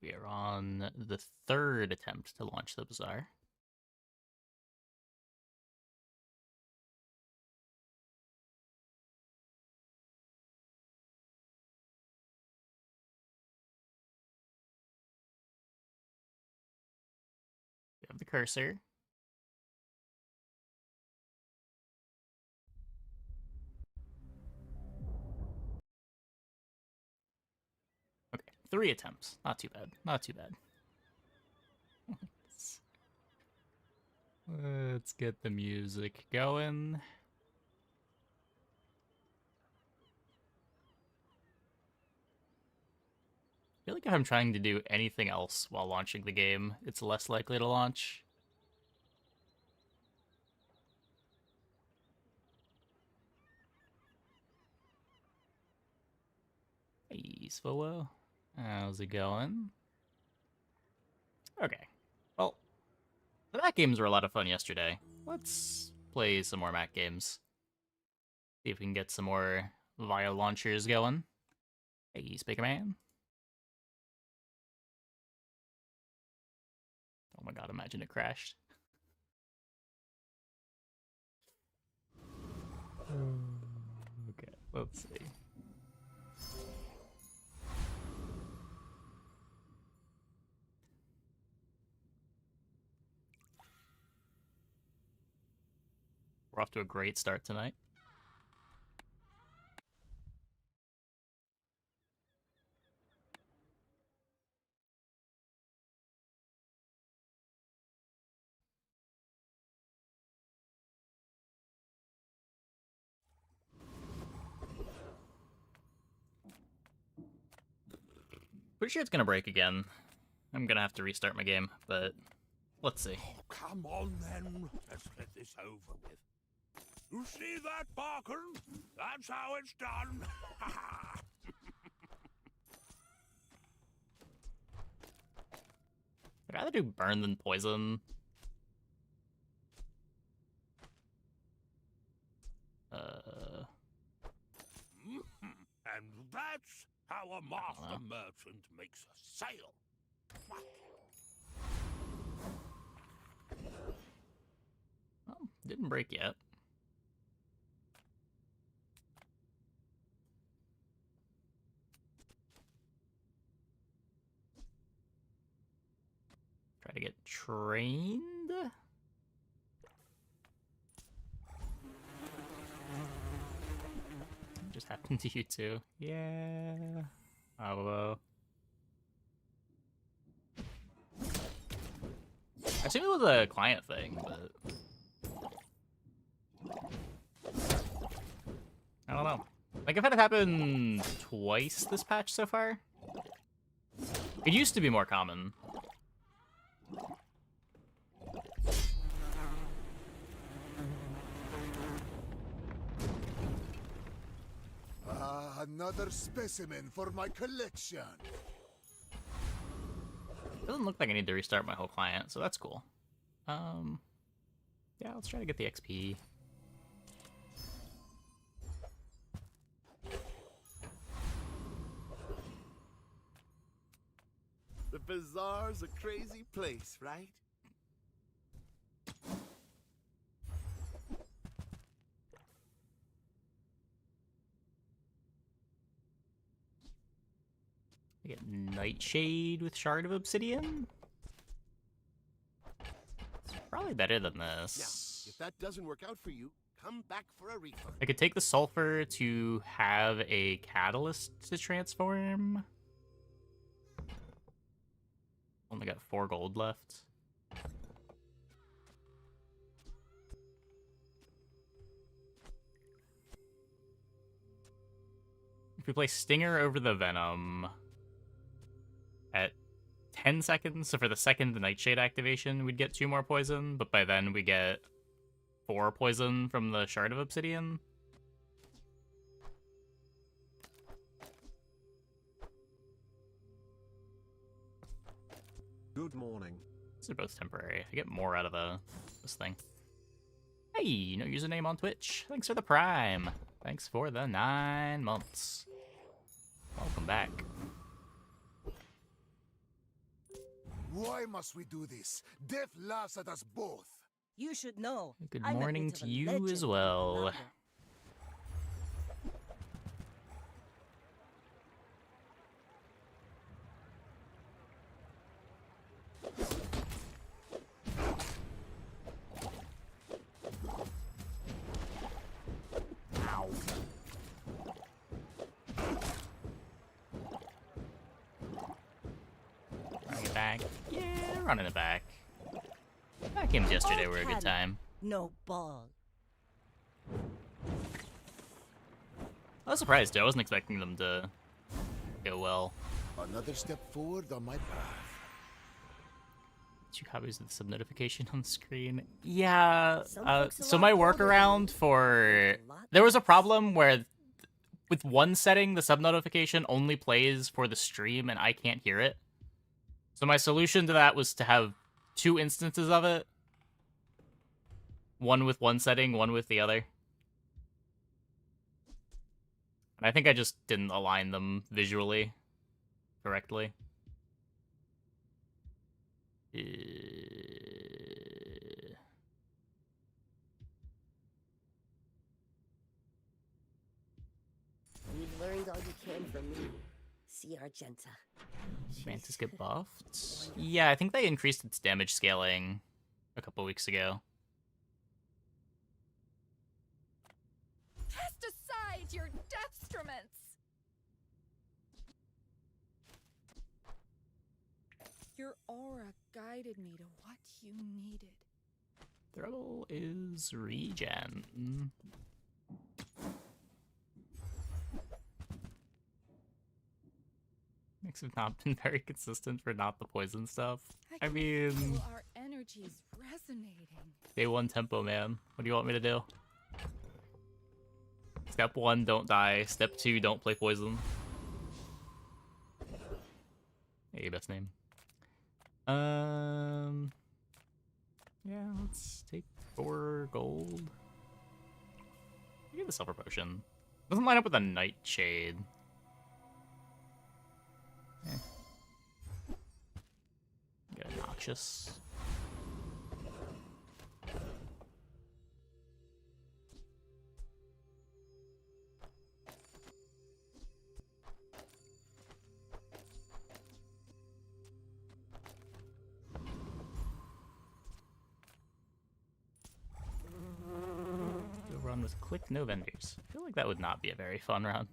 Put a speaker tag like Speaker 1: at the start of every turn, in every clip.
Speaker 1: We are on the third attempt to launch the bazaar. We have the cursor. Okay, 3 attempts. Not too bad. Not too bad. Let's get the music going. I feel like if I'm trying to do anything else while launching the game, it's less likely to launch. Hey, Svolo. How's it going? Okay. Well, the Mac games were a lot of fun yesterday. Let's play some more Mac games. See if we can get some more VIO launchers going. Hey, Speaker Man. Oh my god, imagine it crashed. Okay, let's see. We're off to a great start tonight. Pretty sure it's gonna break again. I'm gonna have to restart my game, but let's see.
Speaker 2: Oh, come on then. Let's get this over with. You see that, Barker? That's how it's done.
Speaker 1: I'd rather do burn than poison.
Speaker 2: And that's how a master merchant makes a sale.
Speaker 1: Well, didn't break yet. Try to get trained. Just happened to you too. Yeah. Hello. I assume it was a client thing, but I don't know. Like, I've had it happen twice this patch so far. It used to be more common.
Speaker 3: Another specimen for my collection.
Speaker 1: Doesn't look like I need to restart my whole client, so that's cool. Yeah, let's try to get the XP.
Speaker 3: The bazaar's a crazy place, right?
Speaker 1: I get Nightshade with Shard of Obsidian. It's probably better than this.
Speaker 3: Now, if that doesn't work out for you, come back for a refund.
Speaker 1: I could take the sulfur to have a catalyst to transform. Only got 4 gold left. If we play Stinger over the Venom at 10 seconds, so for the second Nightshade activation, we'd get 2 more poison, but by then we get 4 poison from the Shard of Obsidian.
Speaker 4: Good morning.
Speaker 1: These are both temporary. I get more out of this thing. Hey, no username on Twitch. Thanks for the Prime. Thanks for the 9 months. Welcome back.
Speaker 3: Why must we do this? Death laughs at us both.
Speaker 4: You should know.
Speaker 1: Good
Speaker 4: I'm a
Speaker 1: morning
Speaker 4: bit of
Speaker 1: to
Speaker 4: a
Speaker 1: you
Speaker 4: legend
Speaker 1: as
Speaker 4: in
Speaker 1: well.
Speaker 4: Lager.
Speaker 1: Ow. Running it back. Yeah, running it back. Back games yesterday were a good time.
Speaker 4: No ball.
Speaker 1: I was surprised too. I wasn't expecting them to go well.
Speaker 3: Another step forward on my path.
Speaker 1: 2 copies of the sub notification on screen. Yeah.
Speaker 4: Some folks
Speaker 1: So
Speaker 4: are
Speaker 1: my
Speaker 4: a lot
Speaker 1: workaround
Speaker 4: older.
Speaker 1: for
Speaker 4: A lot
Speaker 1: there was a problem where with one setting the sub notification only plays for the stream and I can't hear it. So my solution to that was to have 2 instances of it. One with one setting, one with the other. And I think I just didn't align them visually correctly.
Speaker 4: You've learned all you can from me. See Argenta.
Speaker 1: Mantis get buffed? Yeah, I think they increased its damage scaling a couple weeks ago.
Speaker 5: Cast aside your deathstruments! Your aura guided me to what you needed.
Speaker 1: Throttle is regen. Mix have not been very consistent for not the poison stuff. I
Speaker 5: can
Speaker 1: mean,
Speaker 5: feel our energies resonating.
Speaker 1: day 1 tempo, man. What do you want me to do? Step 1, don't die. Step 2, don't play poison. Hey, best name. Yeah, let's take 4 gold. Give the silver potion. Doesn't line up with a nightshade. Get obnoxious. Do a run with click no vendors. I feel like that would not be a very fun run.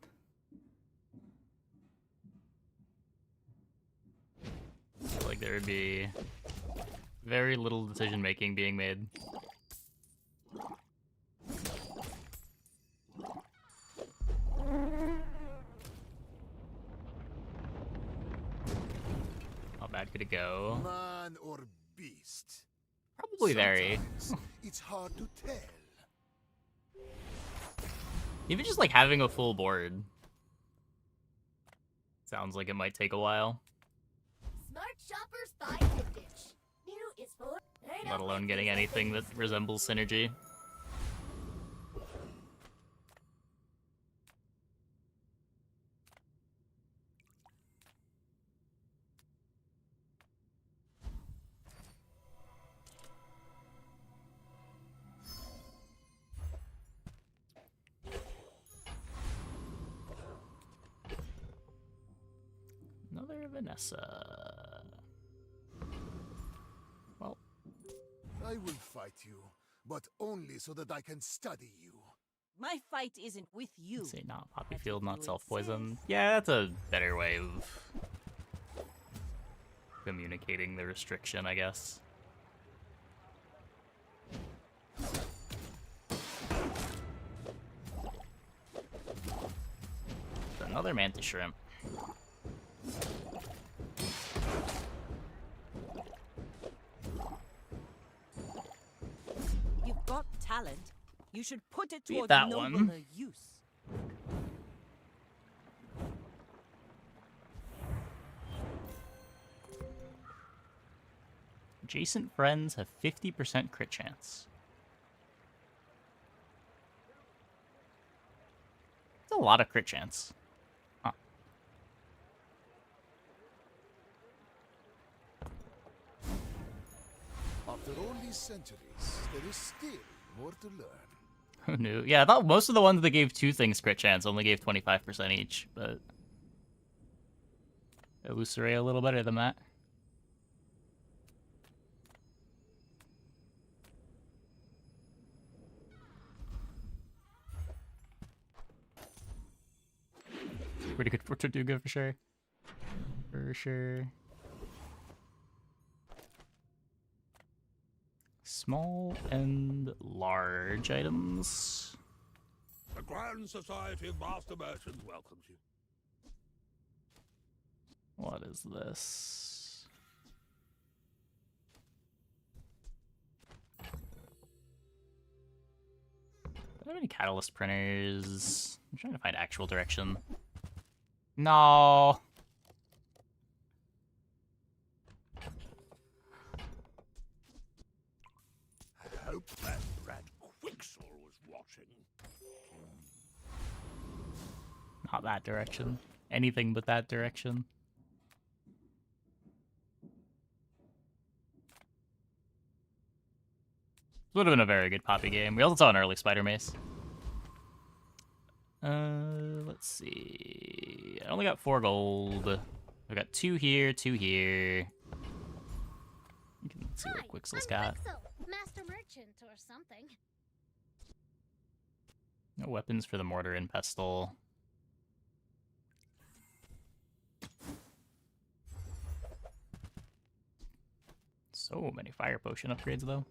Speaker 1: I feel like there would be very little decision making being made. How bad could it go?
Speaker 3: Man or beast?
Speaker 1: Probably very.
Speaker 3: Sometimes it's hard to tell.
Speaker 1: Even just like having a full board sounds like it might take a while.
Speaker 6: Smart shoppers find vintage. New is for.
Speaker 1: Let alone getting anything that resembles synergy. Another Vanessa. Well,
Speaker 3: I will fight you, but only so that I can study you.
Speaker 4: My fight isn't with you.
Speaker 1: say not poppy
Speaker 4: That's
Speaker 1: field,
Speaker 4: what
Speaker 1: not
Speaker 4: you
Speaker 1: self-poison.
Speaker 4: insist.
Speaker 1: Yeah, that's a better way of communicating the restriction, I guess. Another mantis shrimp.
Speaker 4: You've got talent. You should put it
Speaker 1: Beat
Speaker 4: toward
Speaker 1: that
Speaker 4: nobler
Speaker 1: one.
Speaker 4: use.
Speaker 1: Adjacent friends have 50% crit chance. That's a lot of crit chance. Huh.
Speaker 3: After all these centuries, there is still more to learn.
Speaker 1: Who knew? Yeah, I thought most of the ones that gave 2 things crit chance only gave 25% each, but Illusory a little better than that. Pretty good for Tortuga for sure. For sure. Small and large items.
Speaker 2: The Grand Society of Master Merchants welcomes you.
Speaker 1: What is this? Do I have any catalyst printers? I'm trying to find actual direction. No.
Speaker 2: I hope that Brad Quixel was watching.
Speaker 1: Not that direction. Anything but that direction. Would have been a very good Poppy game. We also saw an early Spider Mace. Let's see. I only got 4 gold. I got 2 here, 2 here. You can see what Quixel's got.
Speaker 6: Quixel, Master Merchant or something.
Speaker 1: No weapons for the Mortar and Pestle. So many Fire Potion upgrades, though.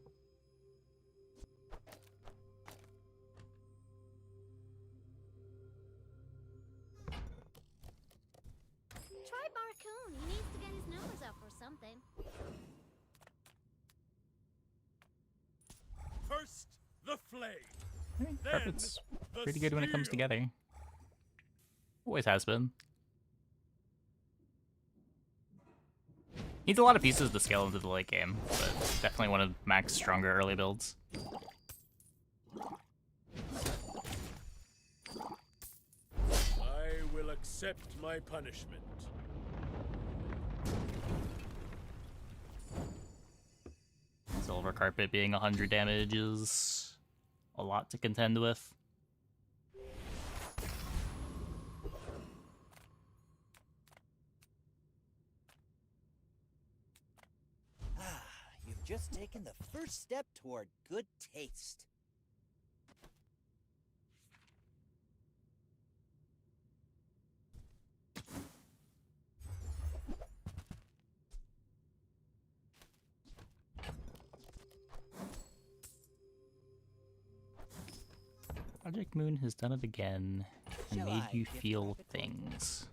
Speaker 6: Try Barcoon. He needs to get his numbers up or something.
Speaker 2: First, the flame.
Speaker 1: I think Carpet's pretty good when it comes together. Always has been. Needs a lot of pieces to scale into the late game, but definitely one of Mac's stronger early builds.
Speaker 7: I will accept my punishment.
Speaker 1: Silver Carpet being 100 damage is a lot to contend with.
Speaker 8: You've just taken the first step toward good taste.
Speaker 1: Project Moon has done it again and
Speaker 8: Shall
Speaker 1: made
Speaker 8: I
Speaker 1: you
Speaker 8: gift
Speaker 1: feel
Speaker 8: wrap it for you?
Speaker 1: things.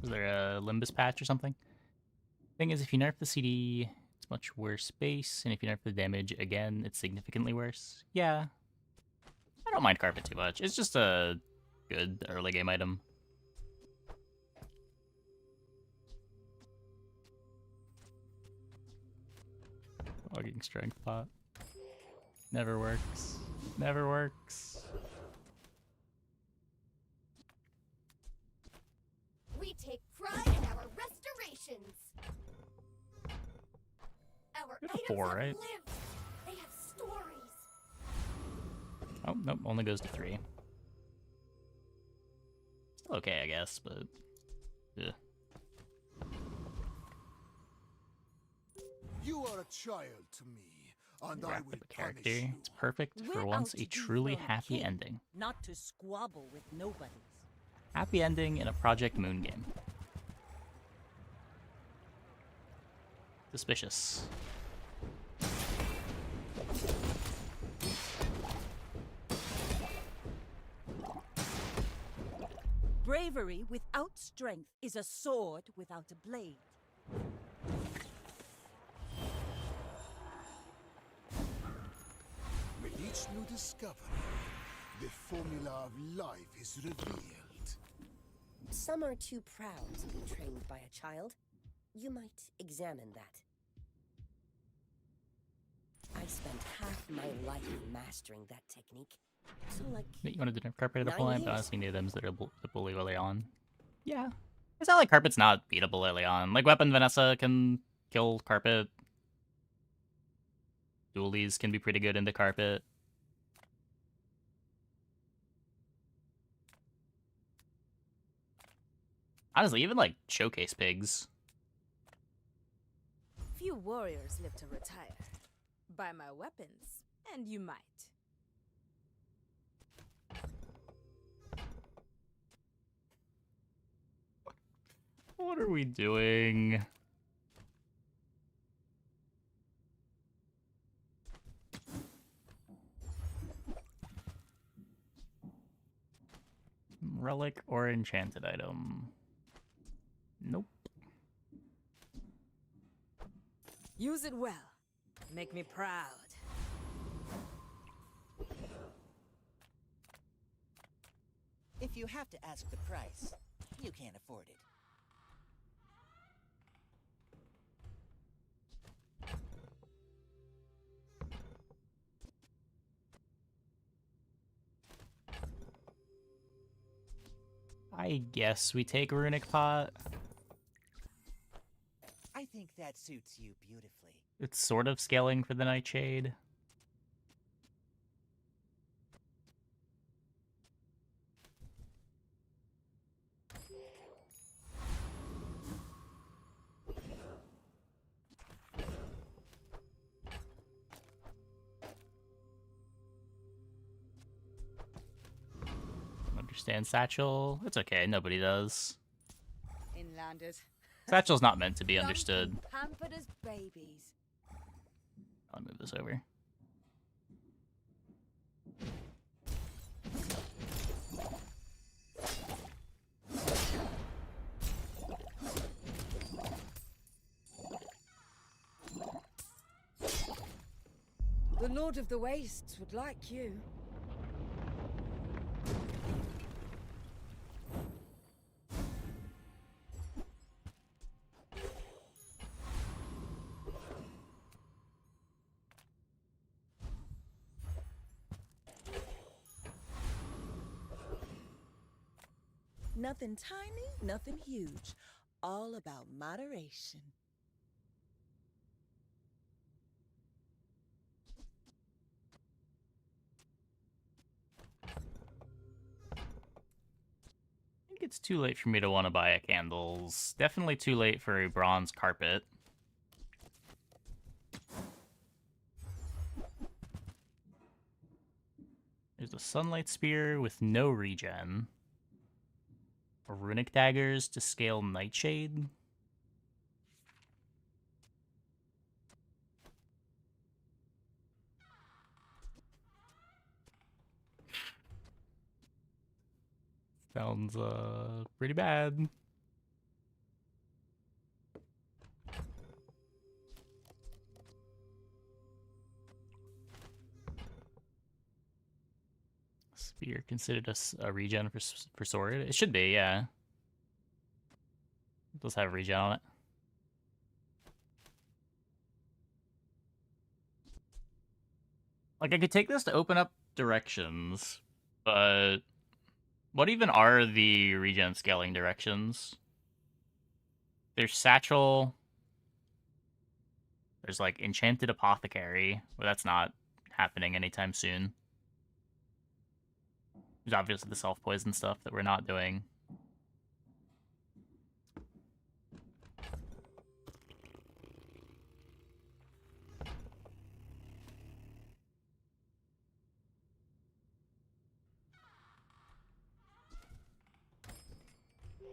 Speaker 1: Is there a Limbus patch or something? Thing is, if you nerf the CD, it's much worse base, and if you nerf the damage again, it's significantly worse. Yeah. I don't mind Carpet too much. It's just a good early game item. Logging strength pot. Never works. Never works.
Speaker 6: We take pride in our restorations. Our
Speaker 1: Good
Speaker 6: items
Speaker 1: 4,
Speaker 6: have
Speaker 1: right?
Speaker 6: lived. They have stories.
Speaker 1: Oh, nope, only goes to 3. Still okay, I guess, but... yeah.
Speaker 3: You are a child to me, and I
Speaker 1: Wrap
Speaker 3: will
Speaker 1: up a character.
Speaker 3: punish you.
Speaker 1: It's perfect
Speaker 9: We're
Speaker 1: for once
Speaker 9: out
Speaker 1: a
Speaker 9: to
Speaker 1: truly
Speaker 9: dethrone a
Speaker 1: happy
Speaker 9: king,
Speaker 1: ending.
Speaker 9: not to squabble with nobodies.
Speaker 1: Happy ending in a Project Moon game. Suspicious.
Speaker 9: Bravery without strength is a sword without a blade.
Speaker 3: With each new discovery, the formula of life is revealed.
Speaker 4: Some are too proud to be trained by a child. You might examine that. I spent half my life mastering that technique. So, like,
Speaker 1: You wanted to nerf carpet at a
Speaker 4: 9
Speaker 1: point, but
Speaker 4: years.
Speaker 1: honestly, need items that are the bully early on. Yeah. It's not like carpet's not beatable early on. Like, Weapon Vanessa can kill carpet. Dualies can be pretty good into carpet. Honestly, even like showcase pigs.
Speaker 5: Few warriors live to retire. Buy my weapons, and you might.
Speaker 1: What are we doing? Relic or enchanted item? Nope.
Speaker 5: Use it well. Make me proud.
Speaker 8: If you have to ask the price, you can't afford it.
Speaker 1: I guess we take Runic Pot.
Speaker 8: I think that suits you beautifully.
Speaker 1: It's sort of scaling for the Nightshade. Understand Satchel? It's okay, nobody does.
Speaker 5: Inlanders.
Speaker 1: Satchel's not meant to be understood.
Speaker 5: Pampered as babies.
Speaker 1: I'll move this over.
Speaker 5: The Lord of the Wastes would like you.
Speaker 9: Nothing tiny, nothing huge. All about moderation.
Speaker 1: I think it's too late for me to want to buy a candles. Definitely too late for a bronze carpet. There's a Sunlight Spear with no regen. Runic Daggers to scale Nightshade. Sounds pretty bad. Spear considered a regen for sword? It should be, yeah. It does have regen on it. Like, I could take this to open up directions, but what even are the regen scaling directions? There's Satchel. There's, like, Enchanted Apothecary. Well, that's not happening anytime soon. There's obviously the self-poison stuff that we're not doing.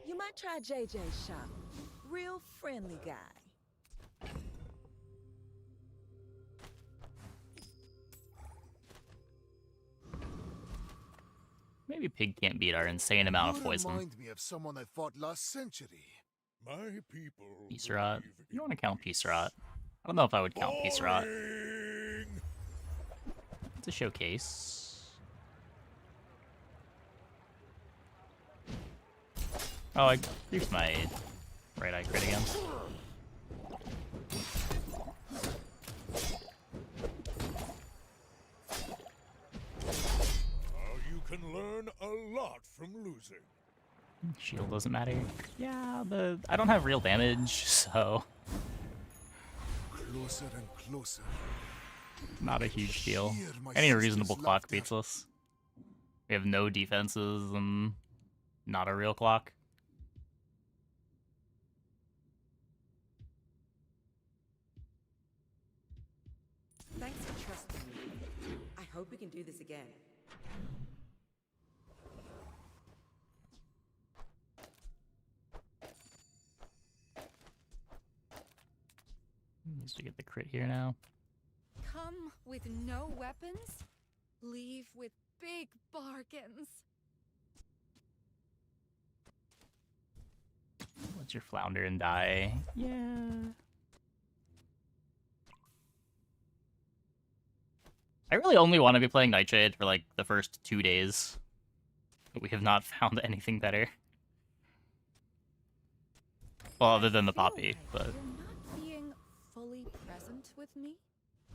Speaker 9: You might try JJ's shop. Real friendly guy.
Speaker 1: Maybe Pig can't beat our insane amount of
Speaker 3: You
Speaker 1: poison.
Speaker 3: remind me of someone I fought last century.
Speaker 2: My people.
Speaker 1: Peace Rot.
Speaker 2: believe
Speaker 1: You
Speaker 2: in
Speaker 1: want to count
Speaker 2: peace.
Speaker 1: Peace Rot? I don't know if I would count Peace Rot.
Speaker 2: Boring!
Speaker 1: It's a showcase. Oh, I used my right eye crit again.
Speaker 7: apart from losing.
Speaker 1: Shield doesn't matter. Yeah, I don't have real damage, so
Speaker 3: Closer and closer.
Speaker 1: not a huge deal.
Speaker 3: Hear my
Speaker 1: Any
Speaker 3: sister's
Speaker 1: reasonable clock
Speaker 3: laughter.
Speaker 1: beats us. We have no defenses and not a real clock.
Speaker 10: Thanks for trusting me. I hope we can do this again.
Speaker 1: Needs to get the crit here now.
Speaker 5: Come with no weapons, leave with big bargains.
Speaker 1: Let's your flounder and die. Yeah. I really only want to be playing Nightshade for like the first 2 days. But we have not found anything better. Well, other than the poppy, but
Speaker 5: You're not being fully present with me?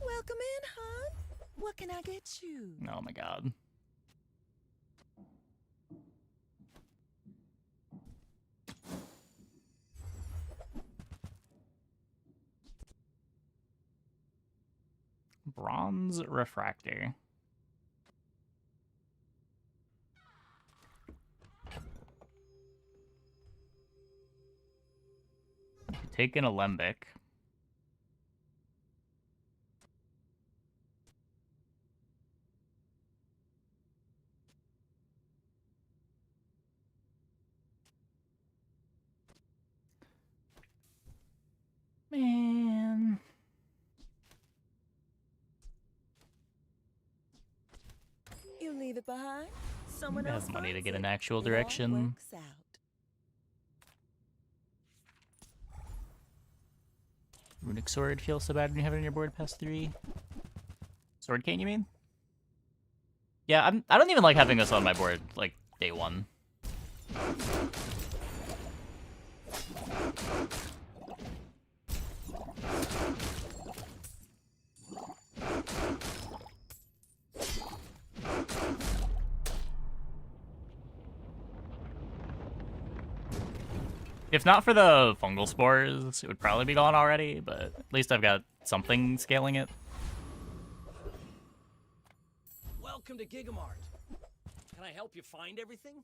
Speaker 9: Welcome in, hon. What can I get you?
Speaker 1: oh my god. Bronze refractor. Take an alembic. Man.
Speaker 9: You leave it behind. Someone
Speaker 1: I
Speaker 9: else
Speaker 1: have money to
Speaker 9: finds
Speaker 1: get
Speaker 9: it.
Speaker 1: an actual
Speaker 9: It all
Speaker 1: direction.
Speaker 9: works out.
Speaker 1: Runic sword feels so bad when you have it on your board past 3. Sword cane, you mean? Yeah, I don't even like having this on my board like day 1. If not for the fungal spores, it would probably be gone already, but at least I've got something scaling it.
Speaker 11: Welcome to Gigamart. Can I help you find everything?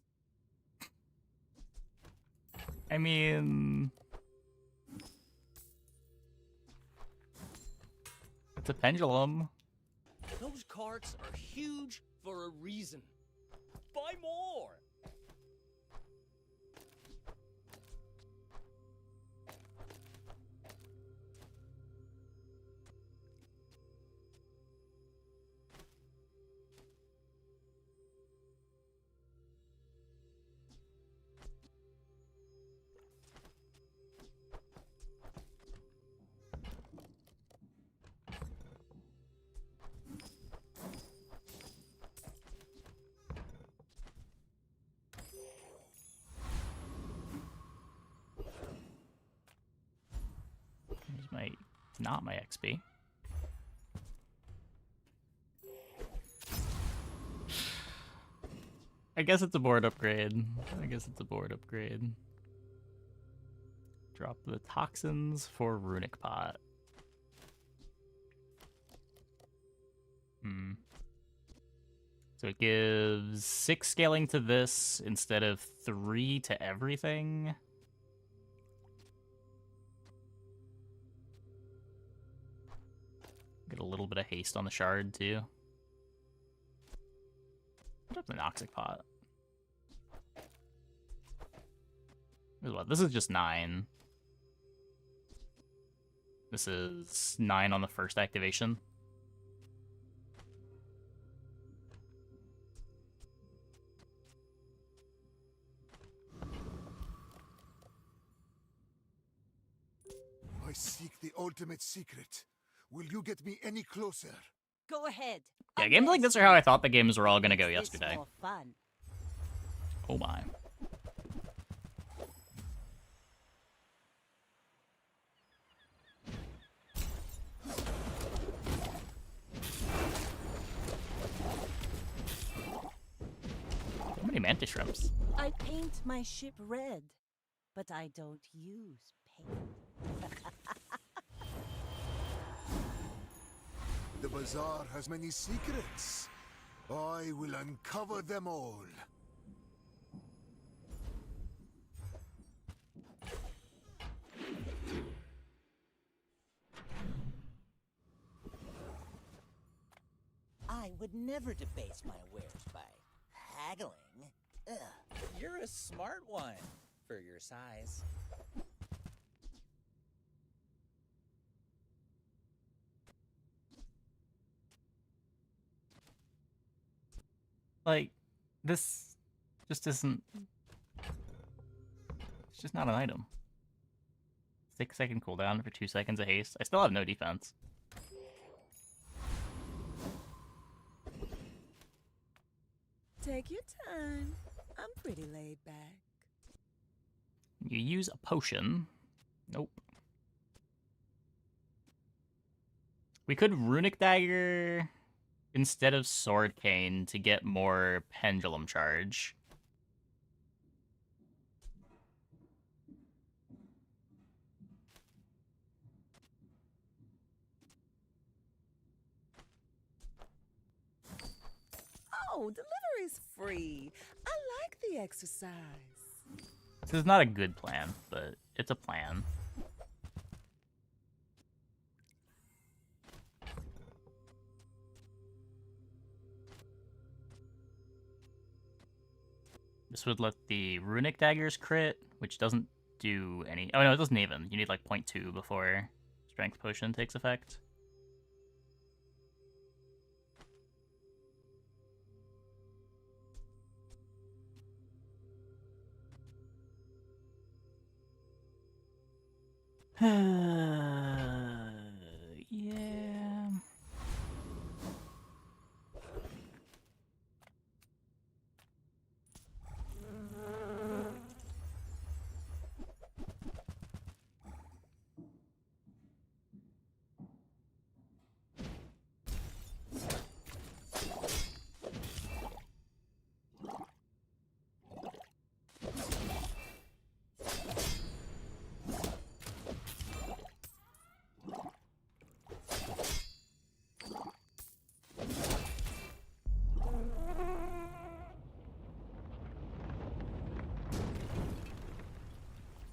Speaker 1: I mean... it's a pendulum.
Speaker 11: Those carts are huge for a reason. Buy more!
Speaker 1: Here's my... not my XP. I guess it's a board upgrade. Drop the toxins for Runic Pot. So it gives 6 scaling to this instead of 3 to everything. Get a little bit of haste on the shard too. Put up the Noxic Pot. This is just 9. This is 9 on the first activation.
Speaker 3: I seek the ultimate secret. Will you get me any closer?
Speaker 9: Go ahead.
Speaker 1: Yeah, games like this are how I thought the games were all gonna go
Speaker 9: Makes this
Speaker 1: yesterday.
Speaker 9: more fun.
Speaker 1: Oh my. How many mantis shrimps.
Speaker 9: I paint my ship red, but I don't use paint.
Speaker 3: The bazaar has many secrets. I will uncover them all.
Speaker 8: I would never debase my wares by haggling. Ugh.
Speaker 12: You're a smart one for your size.
Speaker 1: Like, this just isn't... It's just not an item. 6-second cooldown for 2 seconds of haste. I still have no defense.
Speaker 10: Take your time. I'm pretty laid back.
Speaker 1: You use a potion. Nope. We could Runic Dagger instead of Sword Cane to get more Pendulum Charge.
Speaker 10: Oh, delivery's free. I like the exercise.
Speaker 1: This is not a good plan, but it's a plan. This would let the Runic Daggers crit, which doesn't do any... Oh no, it doesn't even. You need like 0.2 before Strength Potion takes effect. Yeah.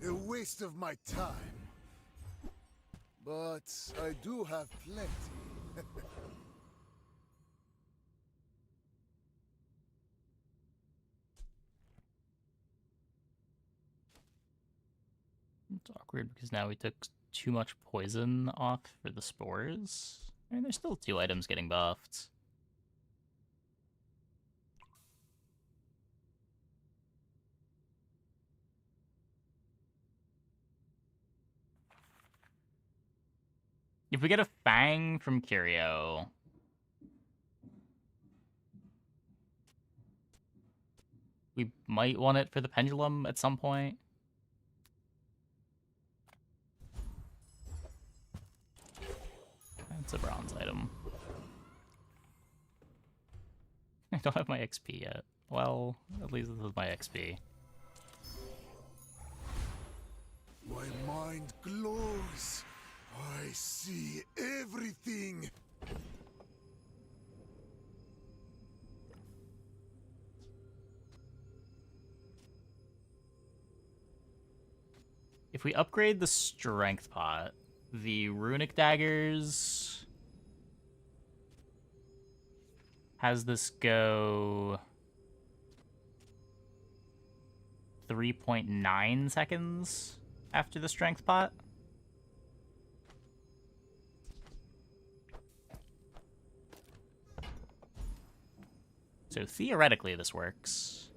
Speaker 3: A waste of my time. But I do have plenty.
Speaker 1: It's awkward because now we took too much poison off for the spores. I mean, there's still 2 items getting buffed. If we get a Fang from Curio... we might want it for the Pendulum at some point. It's a bronze item. I don't have my XP yet. Well, at least this is my XP.
Speaker 3: My mind glows. I see everything.
Speaker 1: If we upgrade the Strength Pot, the Runic Daggers has this go 3.9 seconds after the Strength Pot. So theoretically this works.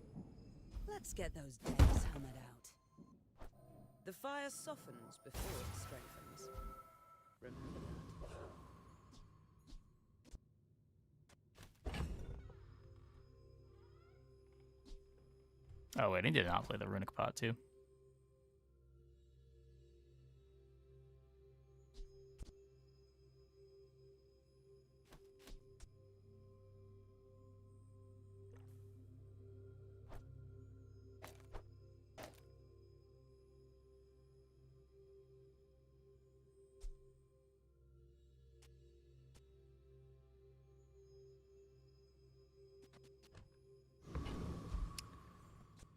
Speaker 10: Let's get those daggers hammered out. The fire softens before it strengthens. Remember that.
Speaker 1: Oh wait, I did not play the Runic Pot too.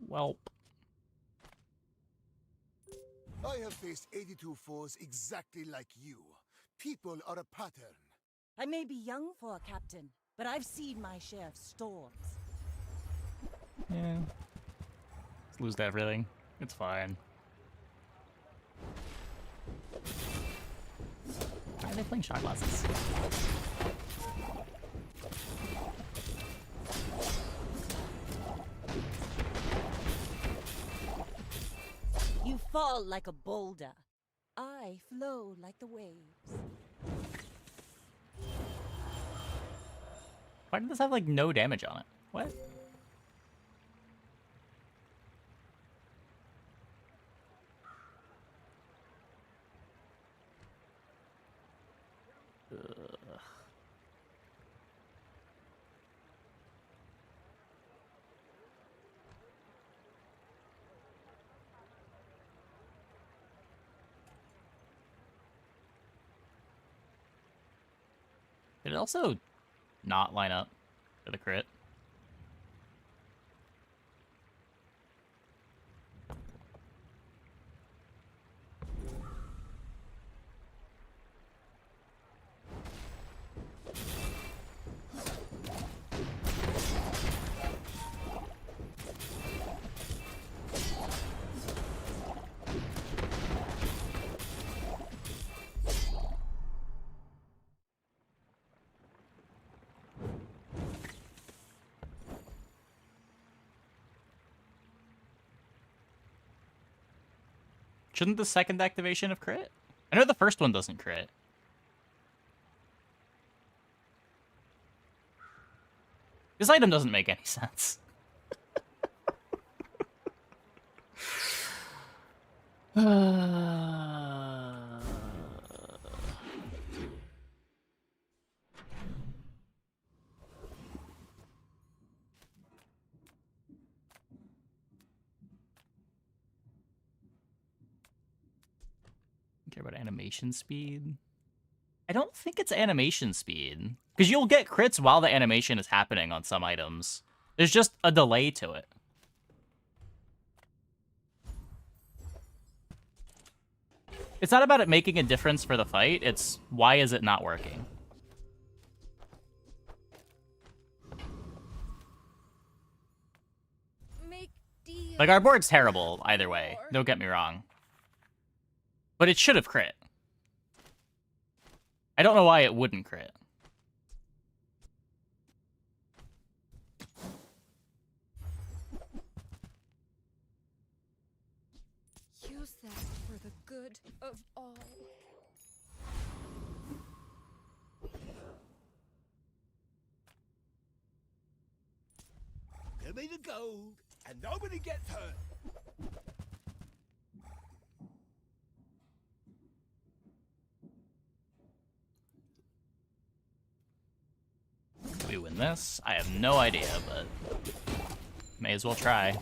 Speaker 1: Welp.
Speaker 3: I have faced 82 foes exactly like you. People are a pattern.
Speaker 9: I may be young for a captain, but I've seen my share of storms.
Speaker 1: Yeah. Let's lose everything. It's fine. Why are they playing shot glasses?
Speaker 9: You fall like a boulder. I flow like the waves.
Speaker 1: Why did this have, like, no damage on it? What? Ugh. Did it also not line up for the crit? Shouldn't the second activation have crit? I know the first one doesn't crit. This item doesn't make any sense. Care about animation speed? I don't think it's animation speed. Because you'll get crits while the animation is happening on some items. There's just a delay to it. It's not about it making a difference for the fight, it's why is it not working? Like, our board's terrible either way, don't get me wrong. But it should have crit. I don't know why it wouldn't crit.
Speaker 5: Use that for the good of all.
Speaker 2: Give me the gold, and nobody gets hurt.
Speaker 1: Do we win this? I have no idea, but may as well try.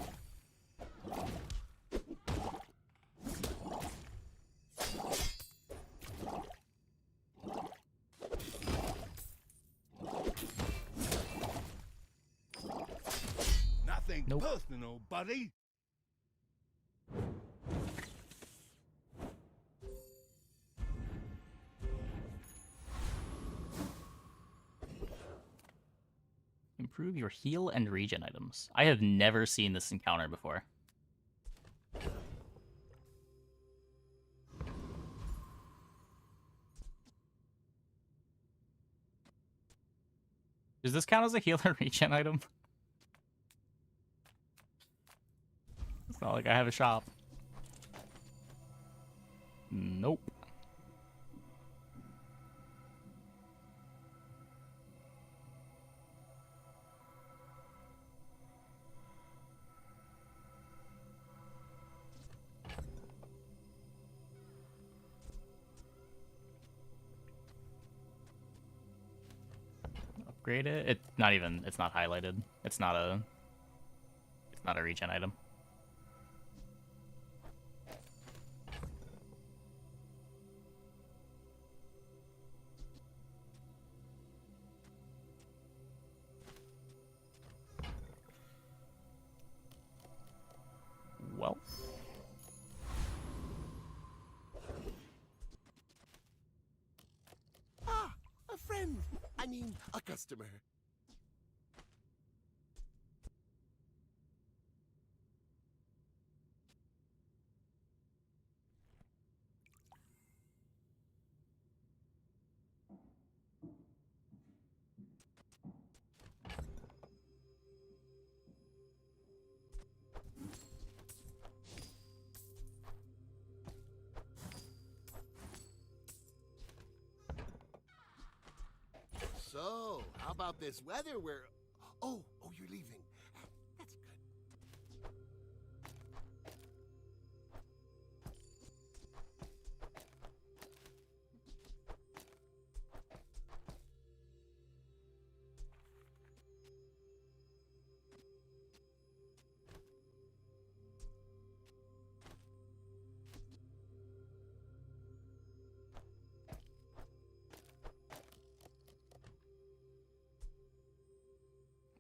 Speaker 2: Nothing
Speaker 1: Nope.
Speaker 2: personal, buddy.
Speaker 1: Improve your heal and regen items. I have never seen this encounter before. Does this count as a heal and regen item? It's not like I have a shop. Nope. Upgrade it? It's not even, it's not highlighted. It's not a regen item.
Speaker 3: customer. So, how about this weather? Oh, you're leaving. That's good.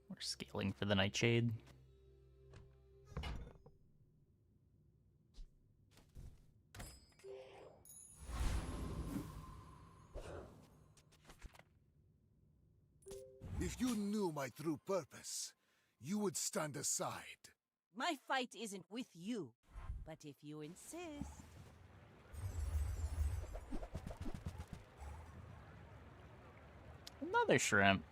Speaker 1: We're scaling for the Nightshade.
Speaker 3: If you knew my true purpose, you would stand aside.
Speaker 9: My fight isn't with you, but if you insist.
Speaker 1: Another shrimp.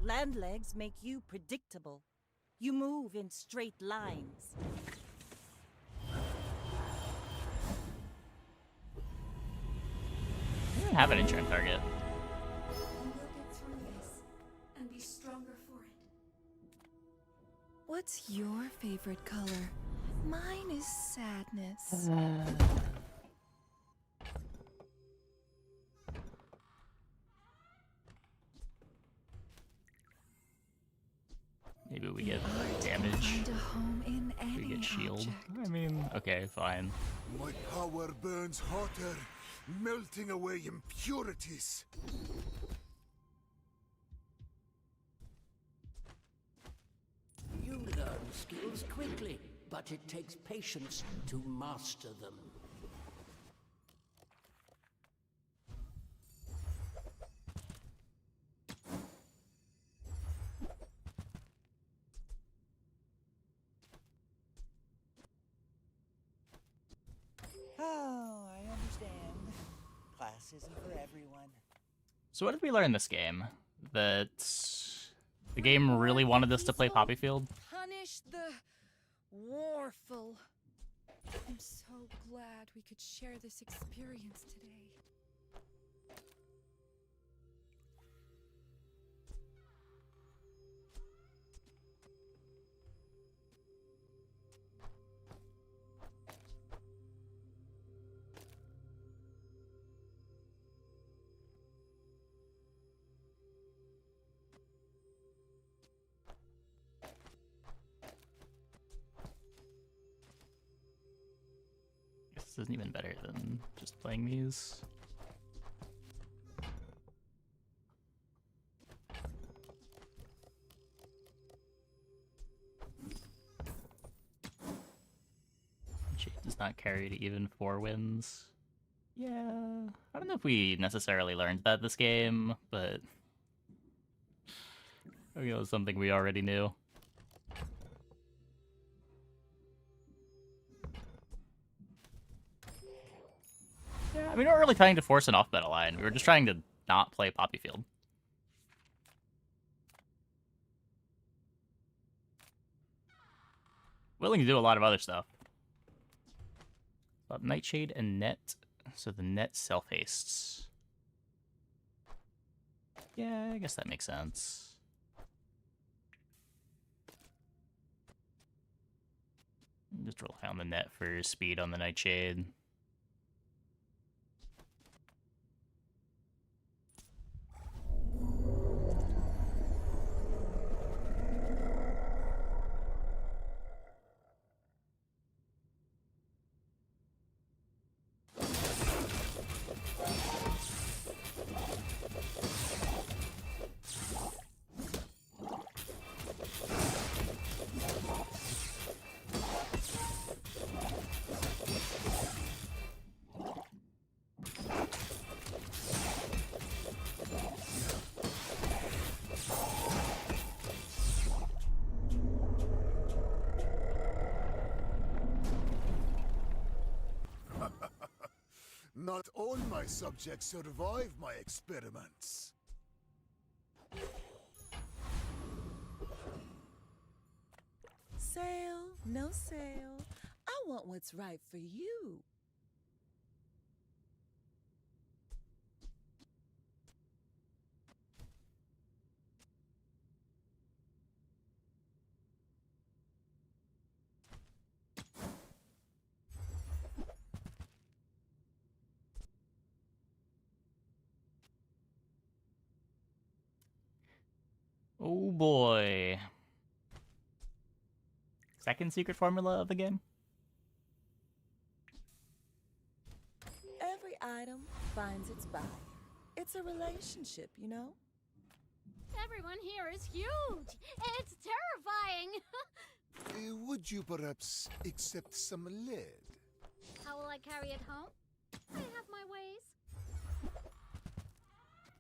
Speaker 9: Land legs make you predictable. You move in straight lines.
Speaker 1: We don't have an enchant target.
Speaker 6: You will get through this and be stronger for it.
Speaker 5: What's your favorite color? Mine is sadness.
Speaker 1: Maybe we get damage.
Speaker 5: Find a home in
Speaker 1: We
Speaker 5: any
Speaker 1: get shield.
Speaker 5: object.
Speaker 1: I mean, okay, fine.
Speaker 3: My power burns hotter, melting away impurities.
Speaker 13: You learn skills quickly, but it takes patience to master them.
Speaker 8: Oh, I understand. Class isn't for everyone.
Speaker 1: So what did we learn this game? That the game really wanted us to play Poppyfield?
Speaker 5: Punish the warful. I'm so glad we could share this experience today.
Speaker 1: This isn't even better than just playing these. Jade does not carry to even 4 wins. Yeah, I don't know if we necessarily learned that this game, but I think it was something we already knew. Yeah, I mean, we weren't really trying to force an off-meta line. We were just trying to not play Poppyfield. Willing to do a lot of other stuff. But Nightshade and Net. So the Net self-hastes. Yeah, I guess that makes sense. Just rely on the Net for speed on the Nightshade.
Speaker 3: Not all my subjects survive my experiments.
Speaker 14: Sale, no sale. I want what's right for you.
Speaker 1: Oh boy. Second secret formula of the game?
Speaker 14: Every item finds its buyer. It's a relationship, you know?
Speaker 15: Everyone here is huge. It's terrifying.
Speaker 3: Would you perhaps accept some lead?
Speaker 15: How will I carry it home? I have my ways.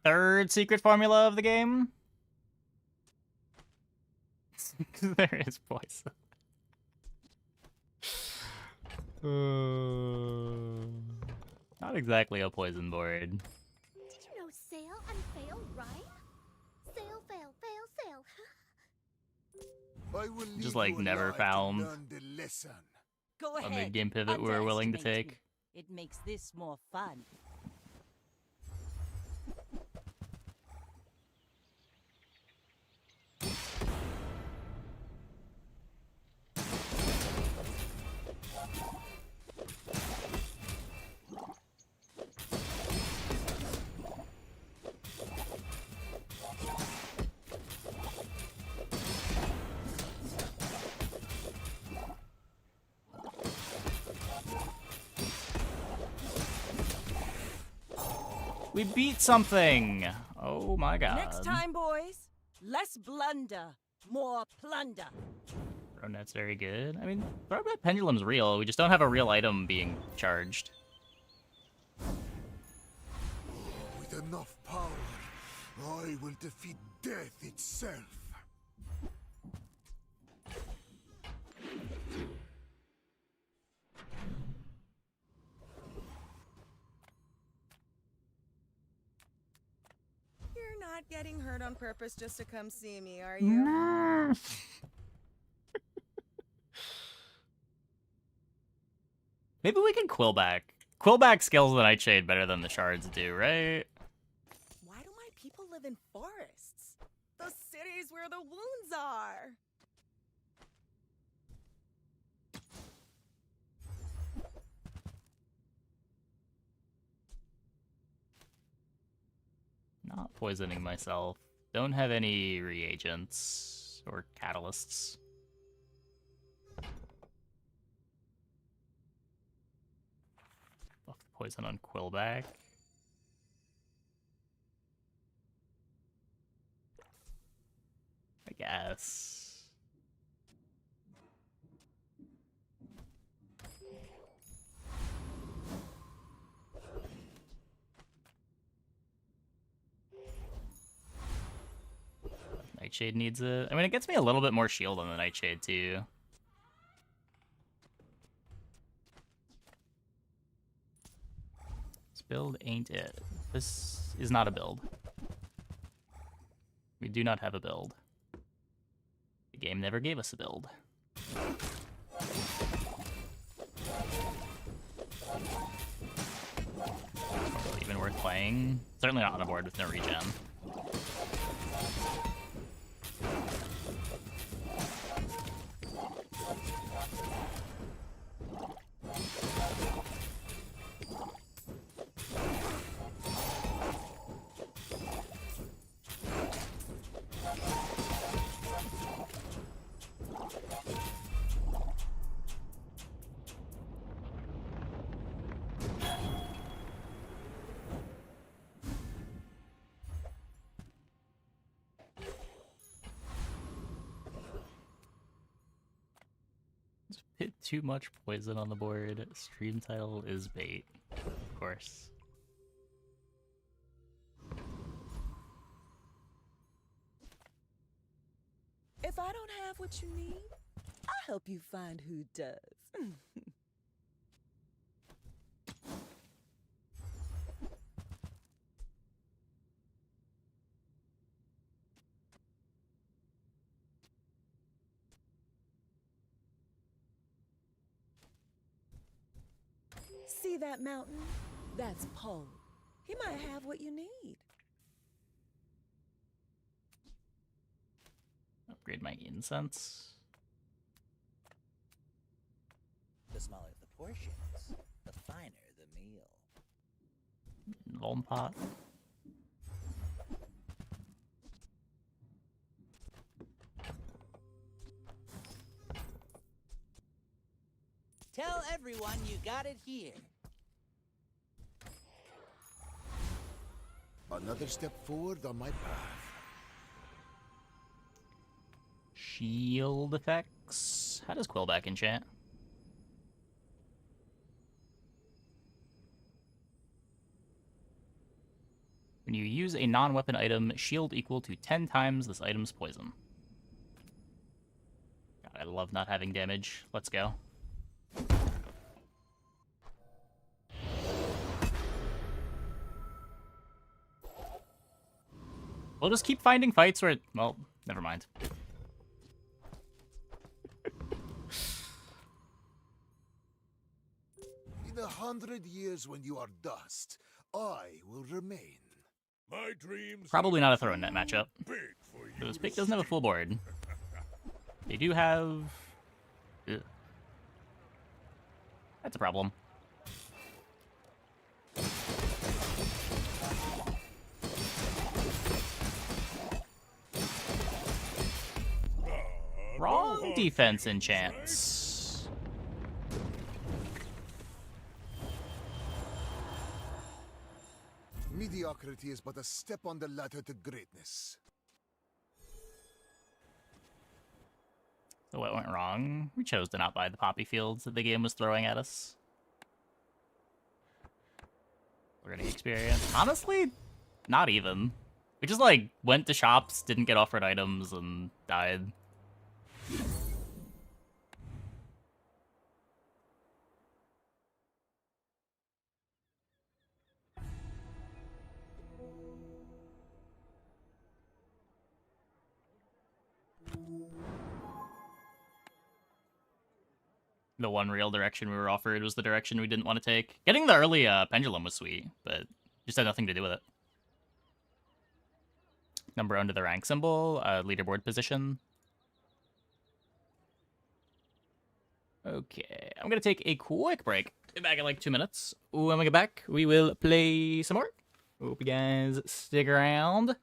Speaker 1: Third secret formula of the game? There is poison. Not exactly a poison board.
Speaker 15: Did you know sail and fail rhyme? Sail, fail, fail, sail.
Speaker 3: I will
Speaker 1: Just
Speaker 3: leave
Speaker 1: like
Speaker 3: you
Speaker 1: never
Speaker 3: alive to
Speaker 1: found
Speaker 3: learn the lesson.
Speaker 9: Go
Speaker 1: a
Speaker 9: ahead.
Speaker 1: mid-game pivot we were willing to
Speaker 9: Underestimate
Speaker 1: take.
Speaker 9: me. It makes this more fun.
Speaker 1: We beat something! Oh my god.
Speaker 9: Next time, boys, less blunder, more plunder.
Speaker 1: Ronet's very good. I mean, Throwback Pendulum's real. We just don't have a real item being charged.
Speaker 3: With enough power, I will defeat death itself.
Speaker 14: You're not getting hurt on purpose just to come see me, are you?
Speaker 1: Maybe we can Quillback. Quillback scales the Nightshade better than the shards do, right?
Speaker 14: Why do my people live in forests? The cities where the wounds are.
Speaker 1: Not poisoning myself. Don't have any reagents or catalysts. Buff the poison on Quillback. I guess. Nightshade needs it. I mean, it gets me a little bit more shield on the Nightshade, too. This build ain't it. This is not a build. We do not have a build. The game never gave us a build. Even worth playing? Certainly not on a board with no regen. Hit too much poison on the board. Stream title is bait. Of course.
Speaker 14: If I don't have what you need, I'll help you find who does. See that mountain? That's Poe. He might have what you need.
Speaker 1: Upgrade my incense.
Speaker 12: The smaller the portions, the finer the meal.
Speaker 1: Vuln pot.
Speaker 8: Tell everyone you got it here.
Speaker 3: Another step forward on my path.
Speaker 1: Shield effects. How does Quillback enchant? When you use a non-weapon item, shield equal to 10 times this item's poison. God, I love not having damage. Let's go. We'll just keep finding fights where well, never mind.
Speaker 3: In 100 years when you are dust, I will remain.
Speaker 2: My dreams.
Speaker 1: Probably not a throw-in net matchup.
Speaker 2: Big for you.
Speaker 1: So this pick doesn't have a full board. They do have... Ugh. That's a problem. Wrong defense enchants.
Speaker 3: Mediocrity is but a step on the ladder to greatness.
Speaker 1: So what went wrong? We chose to not buy the poppy fields that the game was throwing at us. We're getting experience. Honestly, not even. We just, like, went to shops, didn't get offered items, and died. The one real direction we were offered was the direction we didn't want to take. Getting the early pendulum was sweet, but just had nothing to do with it. Number under the rank symbol, leaderboard position. Okay, I'm gonna take a quick break. Be back in like 2 minutes. When we get back, we will play some more. Hope you guys stick around.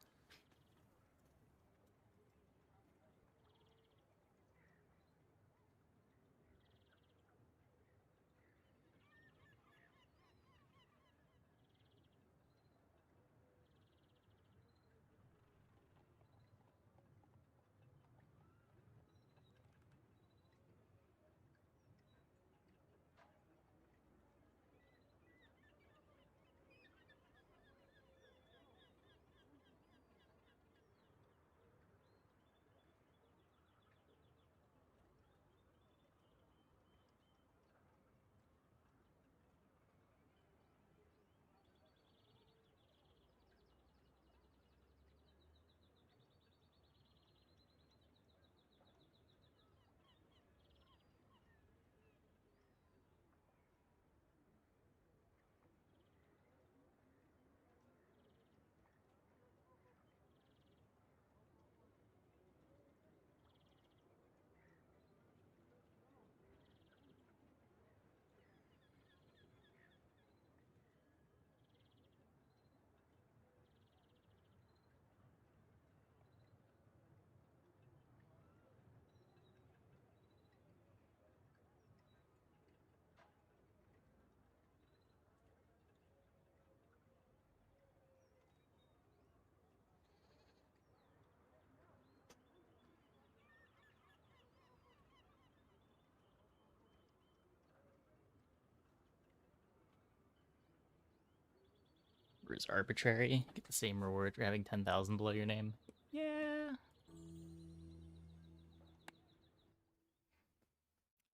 Speaker 1: Is arbitrary. Get the same reward for having 10,000 below your name. Yeah.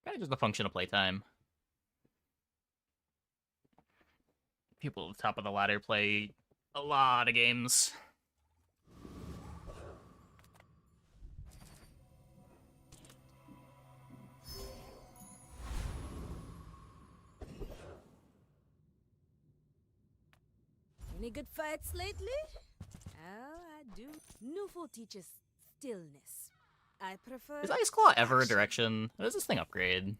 Speaker 1: Kind of just a function of playtime. People at the top of the ladder play a lot of games.
Speaker 5: Any good fights lately? Oh, I do. Nufo teaches stillness. I prefer.
Speaker 1: Is Ice Claw ever a direction? How does this thing upgrade?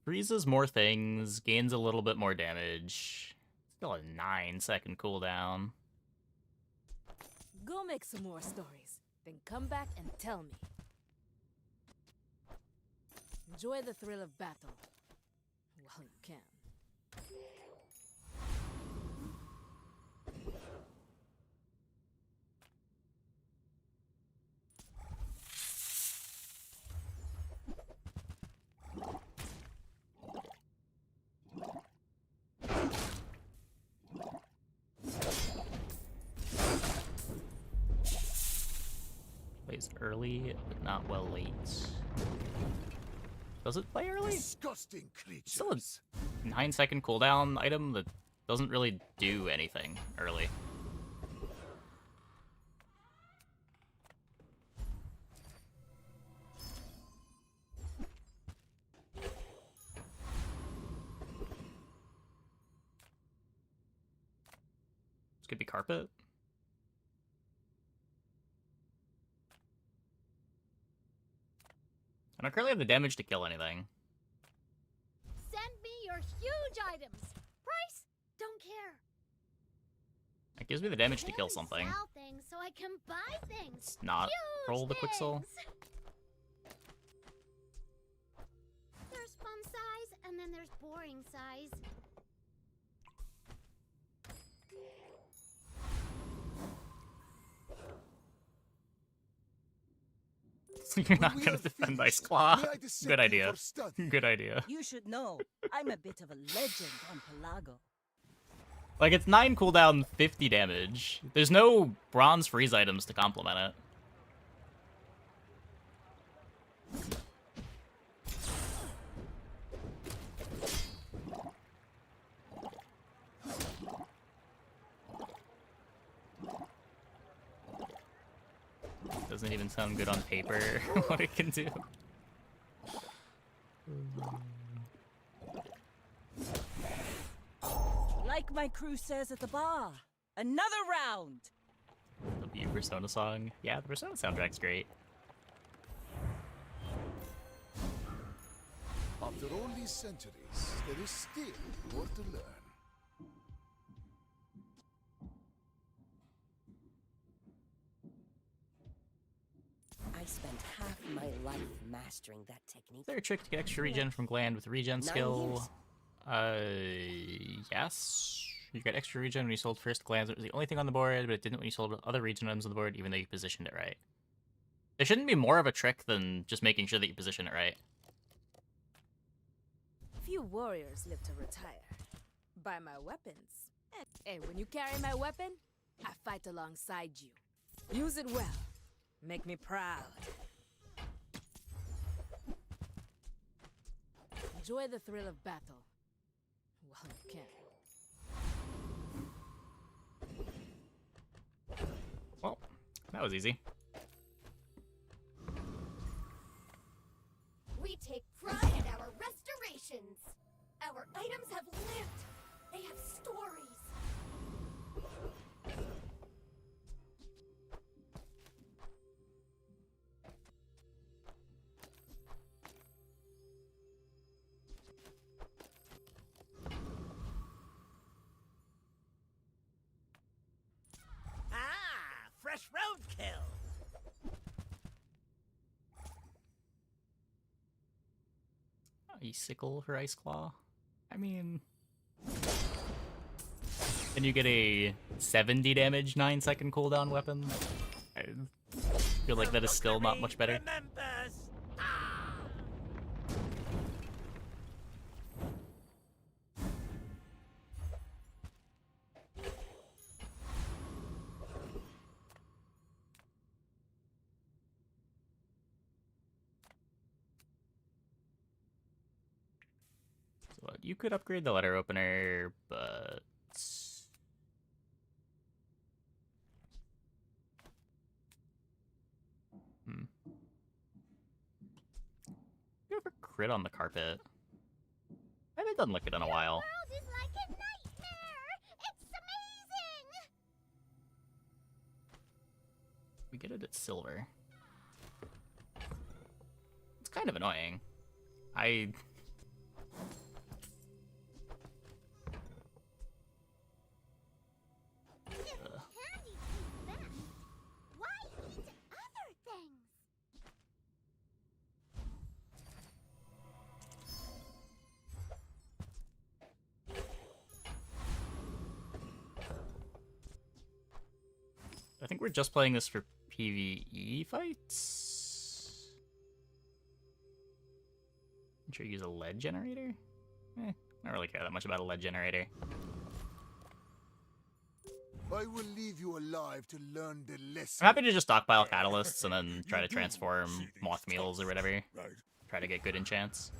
Speaker 1: Freezes more things, gains a little bit more damage. Still a 9-second cooldown.
Speaker 5: Go make some more stories, then come back and tell me. Enjoy the thrill of battle while you can.
Speaker 1: Plays early, but not well late. Does it play early?
Speaker 3: Disgusting creatures.
Speaker 1: Still a 9-second cooldown item that doesn't really do anything early. This could be carpet. I don't currently have the damage to kill anything.
Speaker 15: Send me your huge items. Price? Don't care.
Speaker 1: It gives me the damage to kill something.
Speaker 15: Sell things so I can buy things.
Speaker 1: Not
Speaker 15: Huge
Speaker 1: roll the Quixel.
Speaker 15: things. There's fun size, and then there's boring size.
Speaker 1: You're not gonna defend Ice Claw. Good idea. Good idea.
Speaker 9: You should know, I'm a bit of a legend on Pelago.
Speaker 1: Like, it's 9 cooldown, 50 damage. There's no bronze freeze items to complement it. Doesn't even sound good on paper what it can do.
Speaker 9: Like my crew says at the bar, another round!
Speaker 1: The View Persona song. Yeah, the Persona soundtrack's great.
Speaker 3: After all these centuries, there is still more to learn.
Speaker 4: I spent half my life mastering that technique.
Speaker 1: Is there a trick to get extra regen from Gland with regen skill? Yes. You get extra regen when you sold first Glands. It was the only thing on the board, but it didn't when you sold other regen items on the board, even though you positioned it right. There shouldn't be more of a trick than just making sure that you position it right.
Speaker 5: Few warriors live to retire. Buy my weapons. And when you carry my weapon, I fight alongside you. Use it well. Make me proud. Enjoy the thrill of battle while you can.
Speaker 1: Well, that was easy.
Speaker 15: We take pride in our restorations. Our items have lived. They have stories.
Speaker 8: Ah, fresh roadkill.
Speaker 1: Sickle for Ice Claw. I mean, and you get a 70 damage 9-second cooldown weapon. I feel like that is still not much better. You could upgrade the letter opener, but... crit on the carpet. I haven't done Liquid in a while.
Speaker 15: World is like a nightmare. It's amazing.
Speaker 1: We get it at silver. It's kind of annoying. I...
Speaker 15: Candy tastes best. Why eat other things?
Speaker 1: I think we're just playing this for PvE fights? I'm sure you use a lead generator? I don't really care that much about a lead generator.
Speaker 3: I will leave you alive to learn the lesson.
Speaker 1: I'm happy to just stockpile catalysts and then try to transform moth meals or whatever. Try to get good enchants.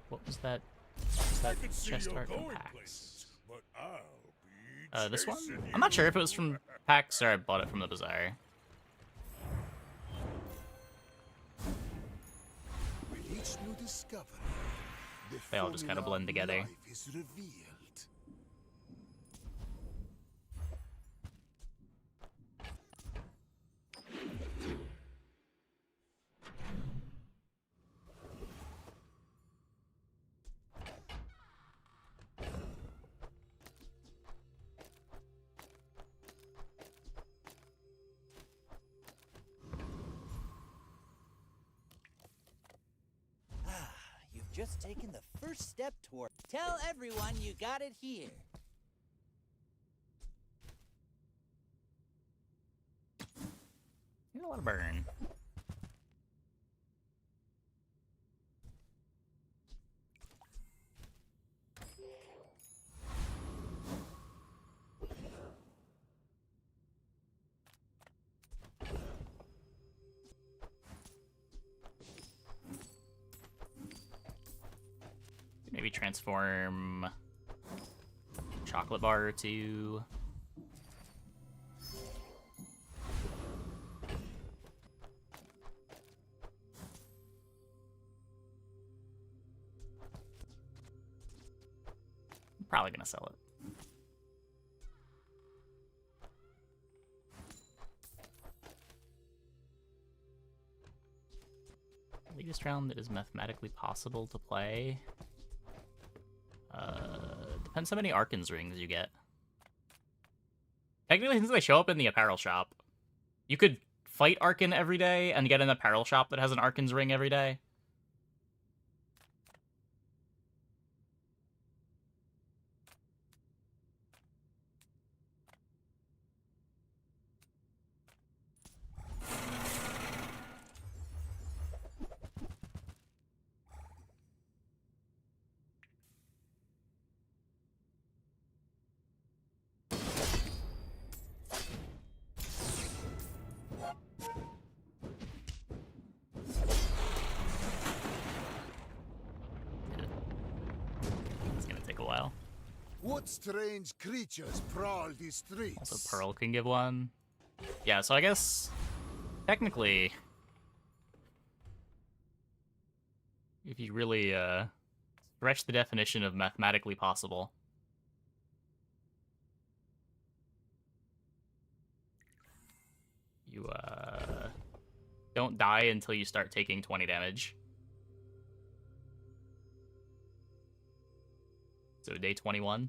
Speaker 1: What was that? Was that chest art from PAX? This one? I'm not sure if it was from PAX or I bought it from the bazaar.
Speaker 3: With each new discovery, the
Speaker 1: They all just kind of
Speaker 3: formula
Speaker 1: blend together.
Speaker 3: life is revealed.
Speaker 8: You've just taken the first step toward. Tell everyone you got it here.
Speaker 1: You got a lot of burn. Maybe transform chocolate bar or two. I'm probably gonna sell it. Latest round that is mathematically possible to play. Depends how many Arkan's rings you get. Technically, since they show up in the apparel shop, you could fight Arkan every day and get an apparel shop that has an Arkan's ring every day. It's gonna take a while.
Speaker 3: What strange creatures prowl these streets?
Speaker 1: Also, Pearl can give one. Yeah, so I guess technically, if you really stretch the definition of mathematically possible, you don't die until you start taking 20 damage. So day 21.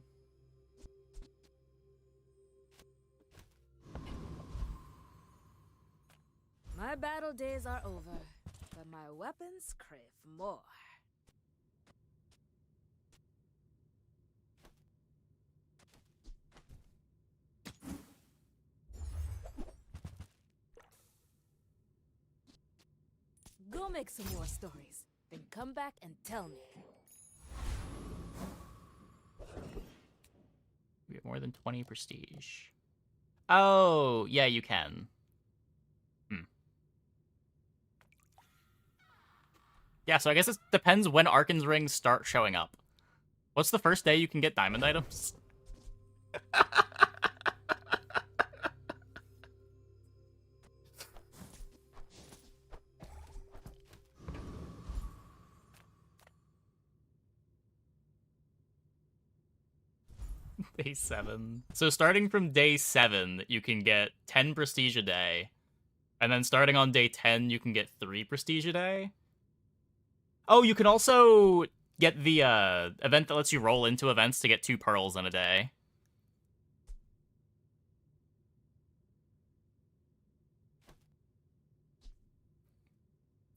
Speaker 5: My battle days are over, but my weapons crave more. Go make some more stories, then come back and tell me.
Speaker 1: We get more than 20 prestige. Oh, yeah, you can. Yeah, so I guess it depends when Arkan's rings start showing up. What's the first day you can get diamond items? Day 7. So starting from day 7, you can get 10 prestige a day. And then starting on day 10, you can get 3 prestige a day. Oh, you can also get the event that lets you roll into events to get 2 pearls in a day.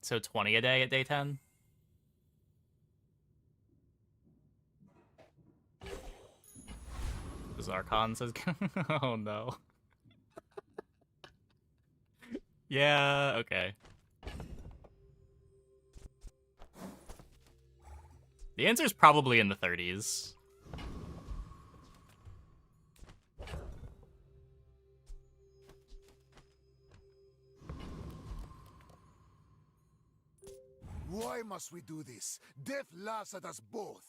Speaker 1: So 20 a day at day 10. Zarkon says, oh no. Yeah, okay. The answer is probably in the 30s.
Speaker 3: Why must we do this? Death laughs at us both.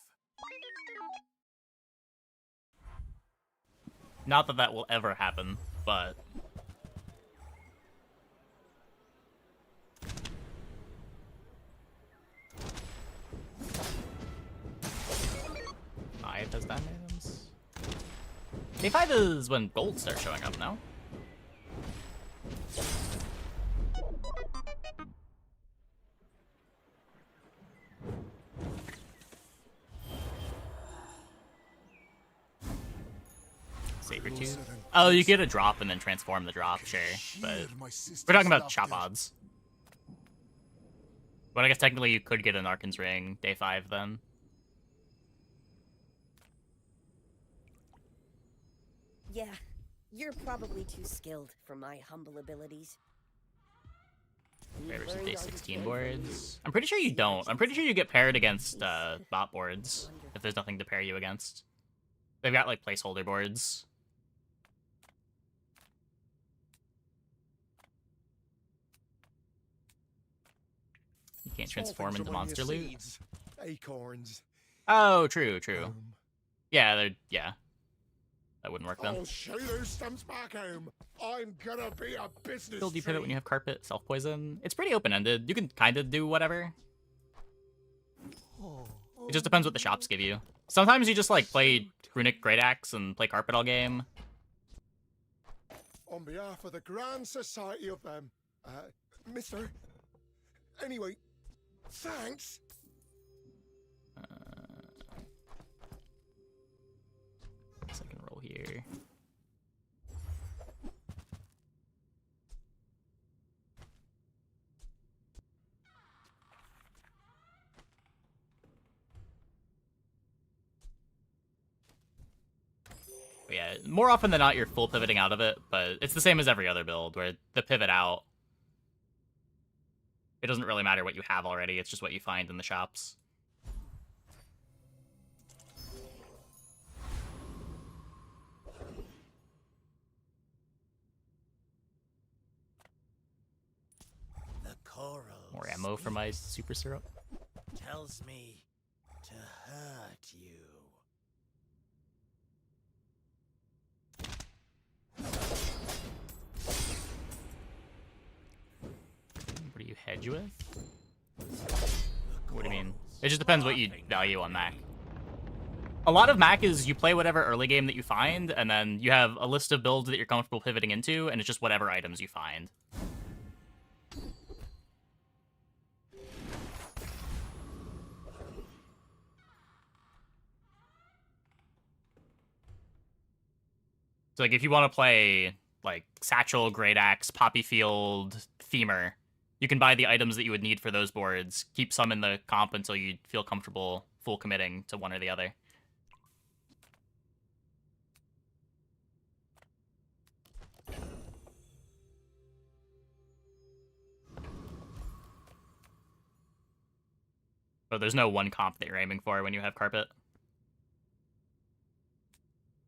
Speaker 1: Not that that will ever happen, but... Five has diamond items. Day 5 is when gold starts showing up now. Sabertooth. Oh, you get a drop and then transform the drop, sure. But we're talking about shop odds. But I guess technically you could get an Arkan's ring day 5 then.
Speaker 4: Yeah, you're probably too skilled for my humble abilities.
Speaker 1: Wait, versus day 16 boards? I'm pretty sure you don't. I'm pretty sure you get paired against bot boards if there's nothing to pair you against. They've got like placeholder boards. You can't transform into monster loot.
Speaker 7: Acorns.
Speaker 1: Oh, true. Yeah, yeah. That wouldn't work then.
Speaker 7: I'll show you those stumps back home. I'm gonna be a business.
Speaker 1: Build you pivot when you have carpet, self poison. It's pretty open ended. You can kind of do whatever. It just depends what the shops give you. Sometimes you just like play Runic Great Axe and play carpet all game.
Speaker 7: On behalf of the Grand Society of them, Mister. Anyway, thanks.
Speaker 1: Second roll here. But yeah, more often than not, you're full pivoting out of it, but it's the same as every other build, where the pivot out, it doesn't really matter what you have already, it's just what you find in the shops. More ammo for my super syrup.
Speaker 8: Tells me to hurt you.
Speaker 1: What do you hedge with? What do you mean? It just depends what you value on Mac. A lot of Mac is you play whatever early game that you find, and then you have a list of builds that you're comfortable pivoting into, and it's just whatever items you find. So, like, if you want to play, like, Satchel, Great Axe, Poppy Field, Femur, you can buy the items that you would need for those boards, keep some in the comp until you feel comfortable full committing to one or the other. So there's no one comp that you're aiming for when you have carpet.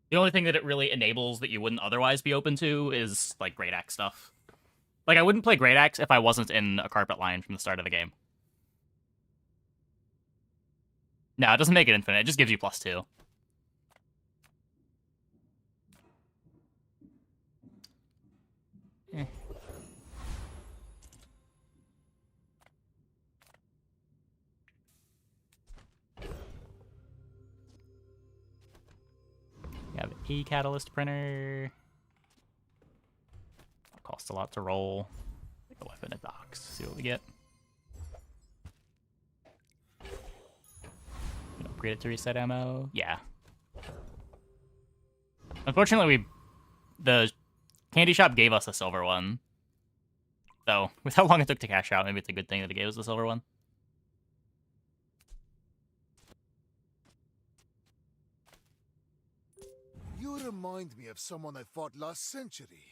Speaker 1: The only thing that it really enables that you wouldn't otherwise be open to is, like, Great Axe stuff. Like, I wouldn't play Great Axe if I wasn't in a carpet line from the start of the game. No, it doesn't make it infinite. It just gives you +2. Eh. We have a catalyst printer. Costs a lot to roll. Like a weapon at docks. See what we get. Upgrade it to reset ammo. Yeah. Unfortunately, the candy shop gave us a silver one. So, with how long it took to cash out, maybe it's a good thing that it gave us the silver one.
Speaker 3: You remind me of someone I fought last century.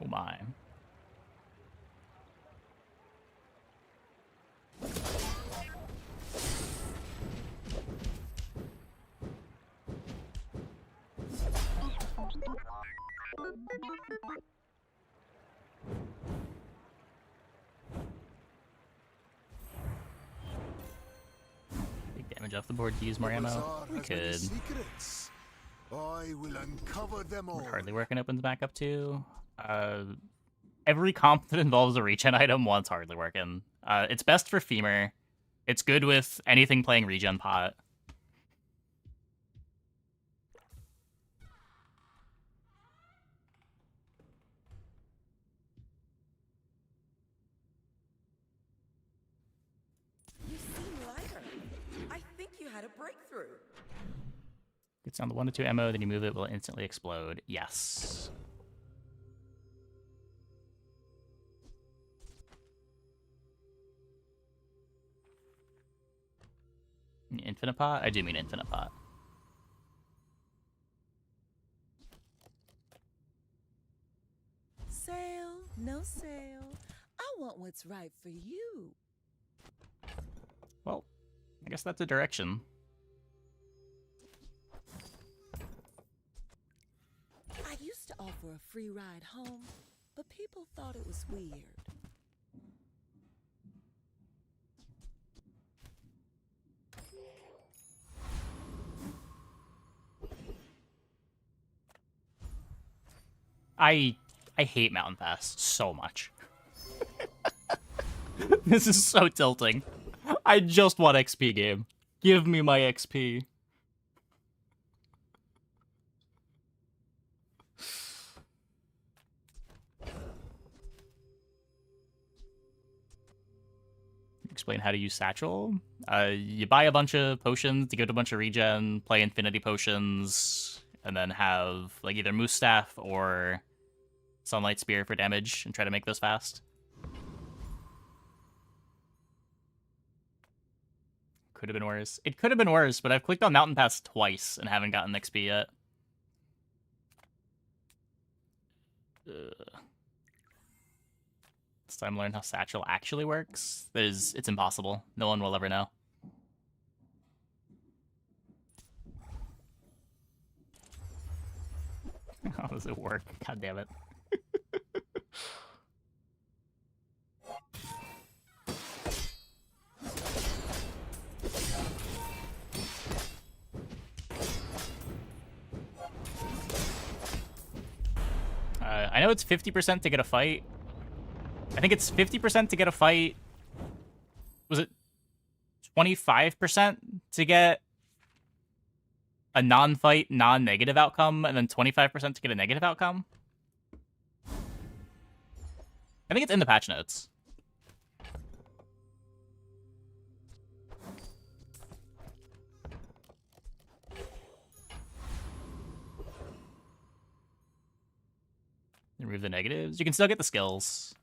Speaker 1: Oh my. Big damage off the board to use more ammo. We could.
Speaker 3: Secrets. I will uncover them all.
Speaker 1: Hardly working opens back up too. Every comp that involves a regen item wants hardly working. It's best for femur. It's good with anything playing regen pot.
Speaker 14: You seem lighter. I think you had a breakthrough.
Speaker 1: Gets down to 1 to 2 ammo, then you move it, will instantly explode. Yes. Infinite pot? I do mean infinite pot.
Speaker 9: Sale, no sale. I want what's right for you.
Speaker 1: Well, I guess that's a direction.
Speaker 9: I used to offer a free ride home, but people thought it was weird.
Speaker 1: I hate Mountain Pass so much. This is so tilting. I just want XP game. Give me my XP. Explain how to use Satchel. You buy a bunch of potions to give it a bunch of regen, play infinity potions, and then have like either Moose Staff or Sunlight Spear for damage and try to make those fast. Could have been worse. It could have been worse, but I've clicked on Mountain Pass twice and haven't gotten XP yet. It's time to learn how Satchel actually works. It's impossible. No one will ever know. How does it work? God damn it. I know it's 50% to get a fight. I think it's 50% to get a fight. Was it 25% to get a non-fight, non-negative outcome, and then 25% to get a negative outcome? I think it's in the patch notes. Remove the negatives. You can still get the skills.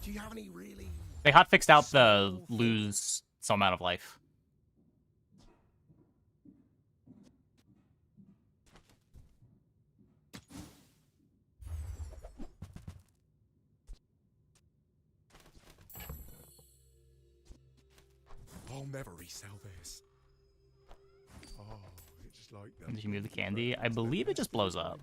Speaker 7: Do you have any really...
Speaker 1: They hotfixed out the lose some amount of life.
Speaker 7: I'll never resell this. Oh, it's like...
Speaker 1: And did you move the candy? I believe it just blows up.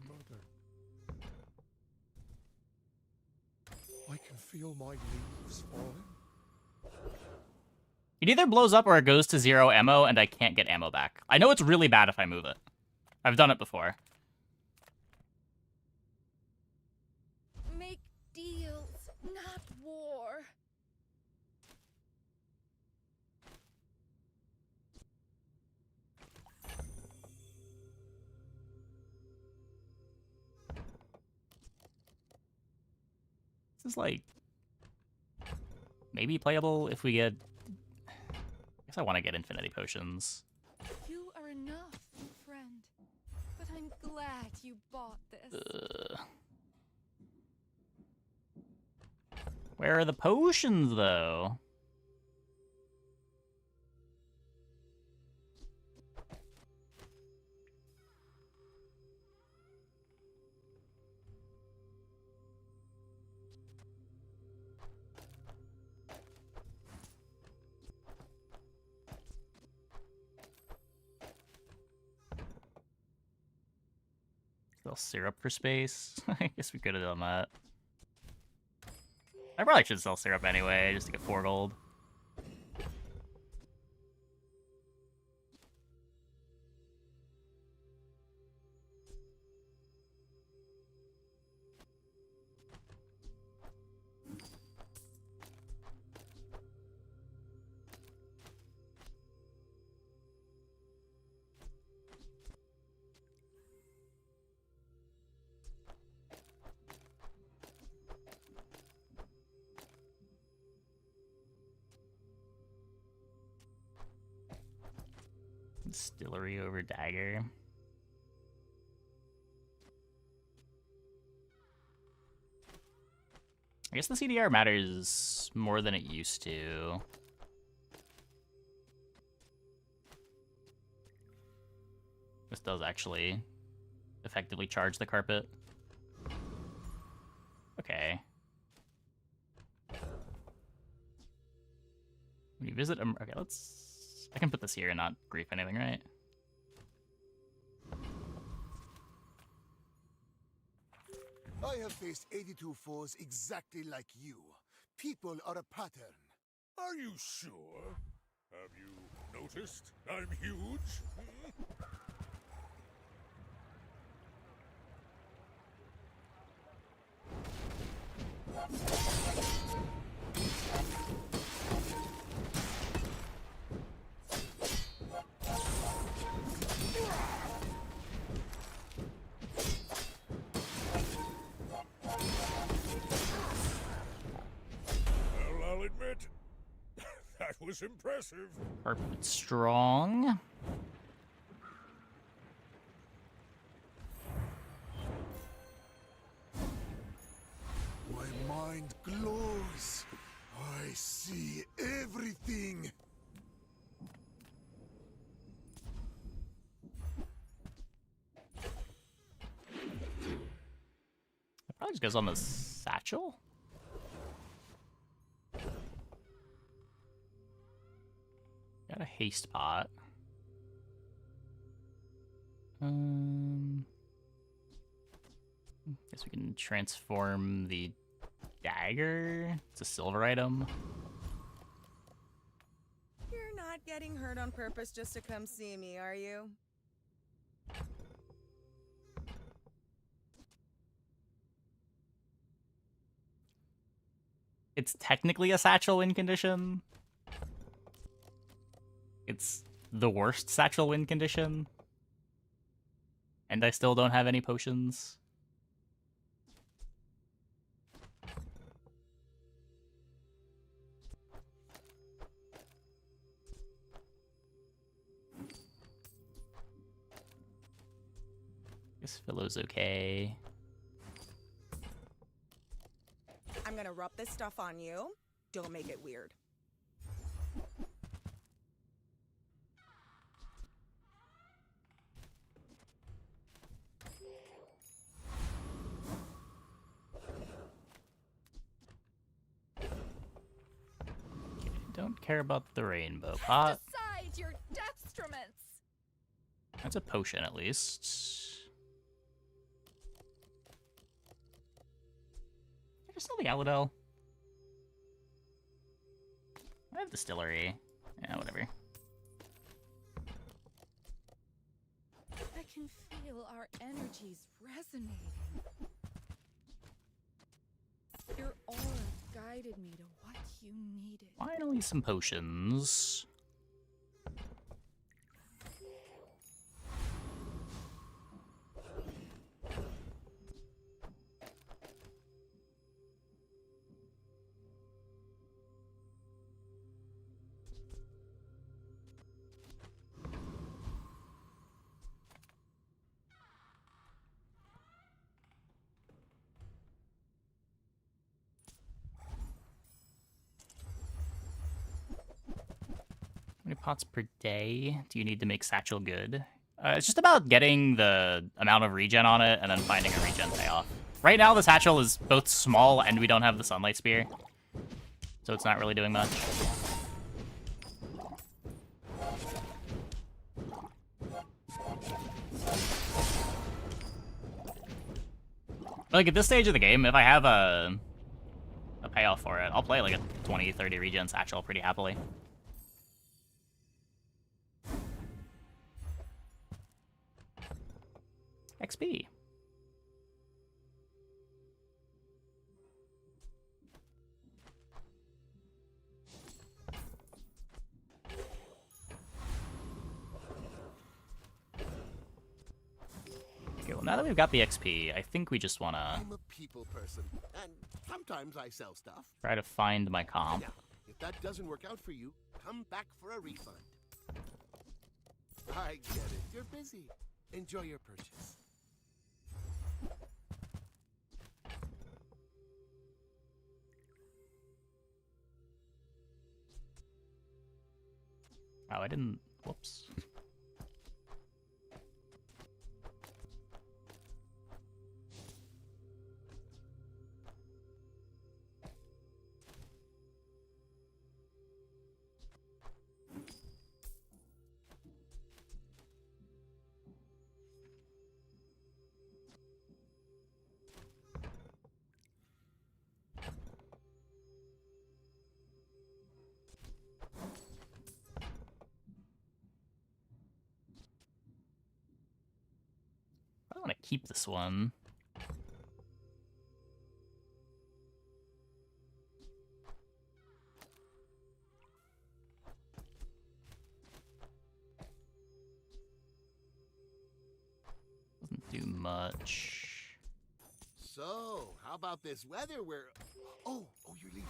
Speaker 7: I can feel my leaves falling.
Speaker 1: It either blows up or it goes to 0 ammo, and I can't get ammo back. I know it's really bad if I move it. I've done it before.
Speaker 15: Make deals, not war.
Speaker 1: This is like maybe playable if we get. I guess I want to get infinity potions.
Speaker 6: You are enough, friend. But I'm glad you bought this.
Speaker 1: Where are the potions, though? Little syrup for space. I guess we could have done that. I probably should sell syrup anyway, just to get 4 gold. Distillery over dagger. I guess the CDR matters more than it used to. This does actually effectively charge the carpet. Okay. When you visit okay, let's... I can put this here and not grief anything, right?
Speaker 3: I have faced 82 foes exactly like you. People are a pattern.
Speaker 2: Are you sure? Have you noticed I'm huge? Well, I'll admit, that was impressive.
Speaker 1: Carpet strong.
Speaker 3: My mind glows. I see everything.
Speaker 1: It probably just goes on the satchel. Got a haste pot. Guess we can transform the dagger. It's a silver item.
Speaker 14: You're not getting hurt on purpose just to come see me, are you?
Speaker 1: It's technically a satchel win condition. It's the worst satchel win condition. And I still don't have any potions. Guess Philo's okay.
Speaker 14: I'm gonna rub this stuff on you. Don't make it weird.
Speaker 1: Don't care about the rainbow pot.
Speaker 6: Decide your deathstruments.
Speaker 1: That's a potion at least. Did I just sell the Aladel? I have distillery. Yeah, whatever.
Speaker 5: I can feel our energies resonating. Your aura guided me to what you needed.
Speaker 1: Finally, some potions. How many pots per day do you need to make Satchel good? It's just about getting the amount of regen on it and then finding a regen payoff. Right now, the Satchel is both small and we don't have the Sunlight Spear, so it's not really doing much. Like, at this stage of the game, if I have a payoff for it, I'll play like a 20, 30 regen Satchel pretty happily. XP. Okay, well now that we've got the XP, I think we just wanna
Speaker 16: I'm a people person, and sometimes I sell stuff.
Speaker 1: try to find my comp.
Speaker 16: Now, if that doesn't work out for you, come back for a refund. I get it. You're busy. Enjoy your purchase.
Speaker 1: Oh, I didn't. Whoops. I want to keep this one. Doesn't do much.
Speaker 16: So, how about this weather where... Oh, you're leaving.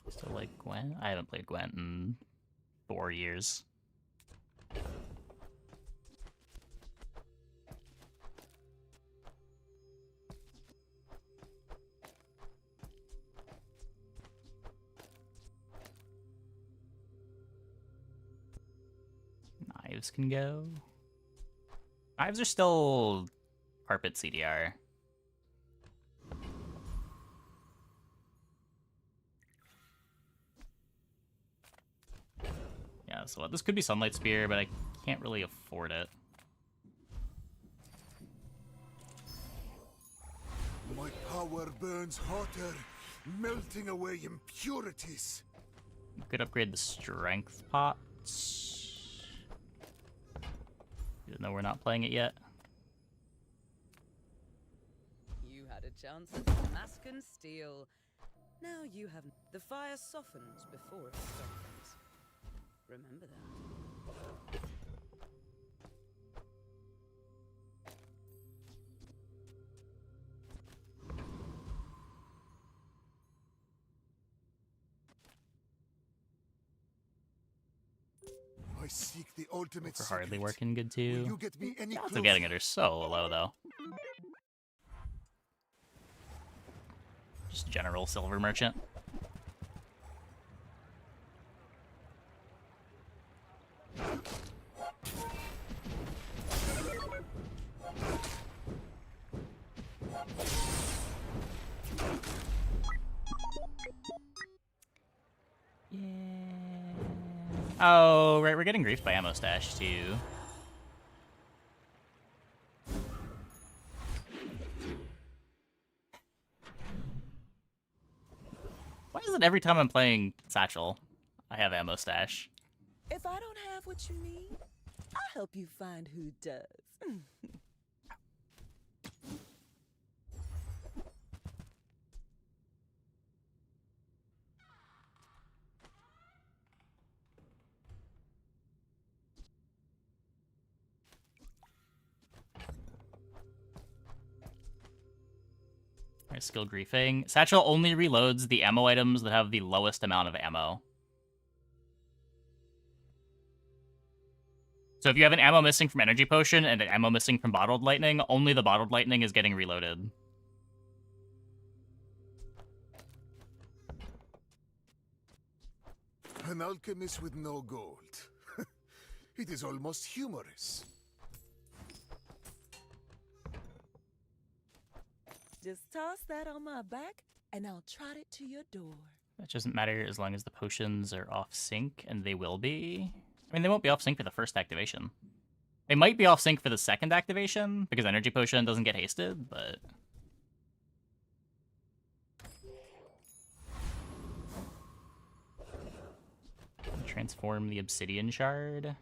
Speaker 1: Still like Gwent? I haven't played Gwent in 4 years. Knives can go. Knives are still carpet CDR. Yeah, so this could be Sunlight Spear, but I can't really afford it.
Speaker 3: My power burns hotter, melting away impurities.
Speaker 1: Could upgrade the strength pots. Even though we're not playing it yet.
Speaker 10: You had a chance at mask and steel. Now you have... The fire softens before it strengthens. Remember that.
Speaker 3: I seek the ultimate
Speaker 1: For hardly
Speaker 3: secret.
Speaker 1: working good too.
Speaker 3: Will you get me any
Speaker 1: Odds of getting it are so low though. Just general silver merchant. Oh, right, we're getting griefed by ammo stash too. Why is it every time I'm playing Satchel, I have ammo stash?
Speaker 14: If I don't have what you need, I'll help you find who does.
Speaker 1: Alright, skill griefing. Satchel only reloads the ammo items that have the lowest amount of ammo. So if you have an ammo missing from energy potion and an ammo missing from bottled lightning, only the bottled lightning is getting reloaded.
Speaker 3: An alchemist with no gold. It is almost humorous.
Speaker 14: Just toss that on my back, and I'll trot it to your door.
Speaker 1: That doesn't matter as long as the potions are off sync, and they will be. I mean, they won't be off sync for the first activation. They might be off sync for the second activation, because energy potion doesn't get hasted, but... Transform the obsidian shard.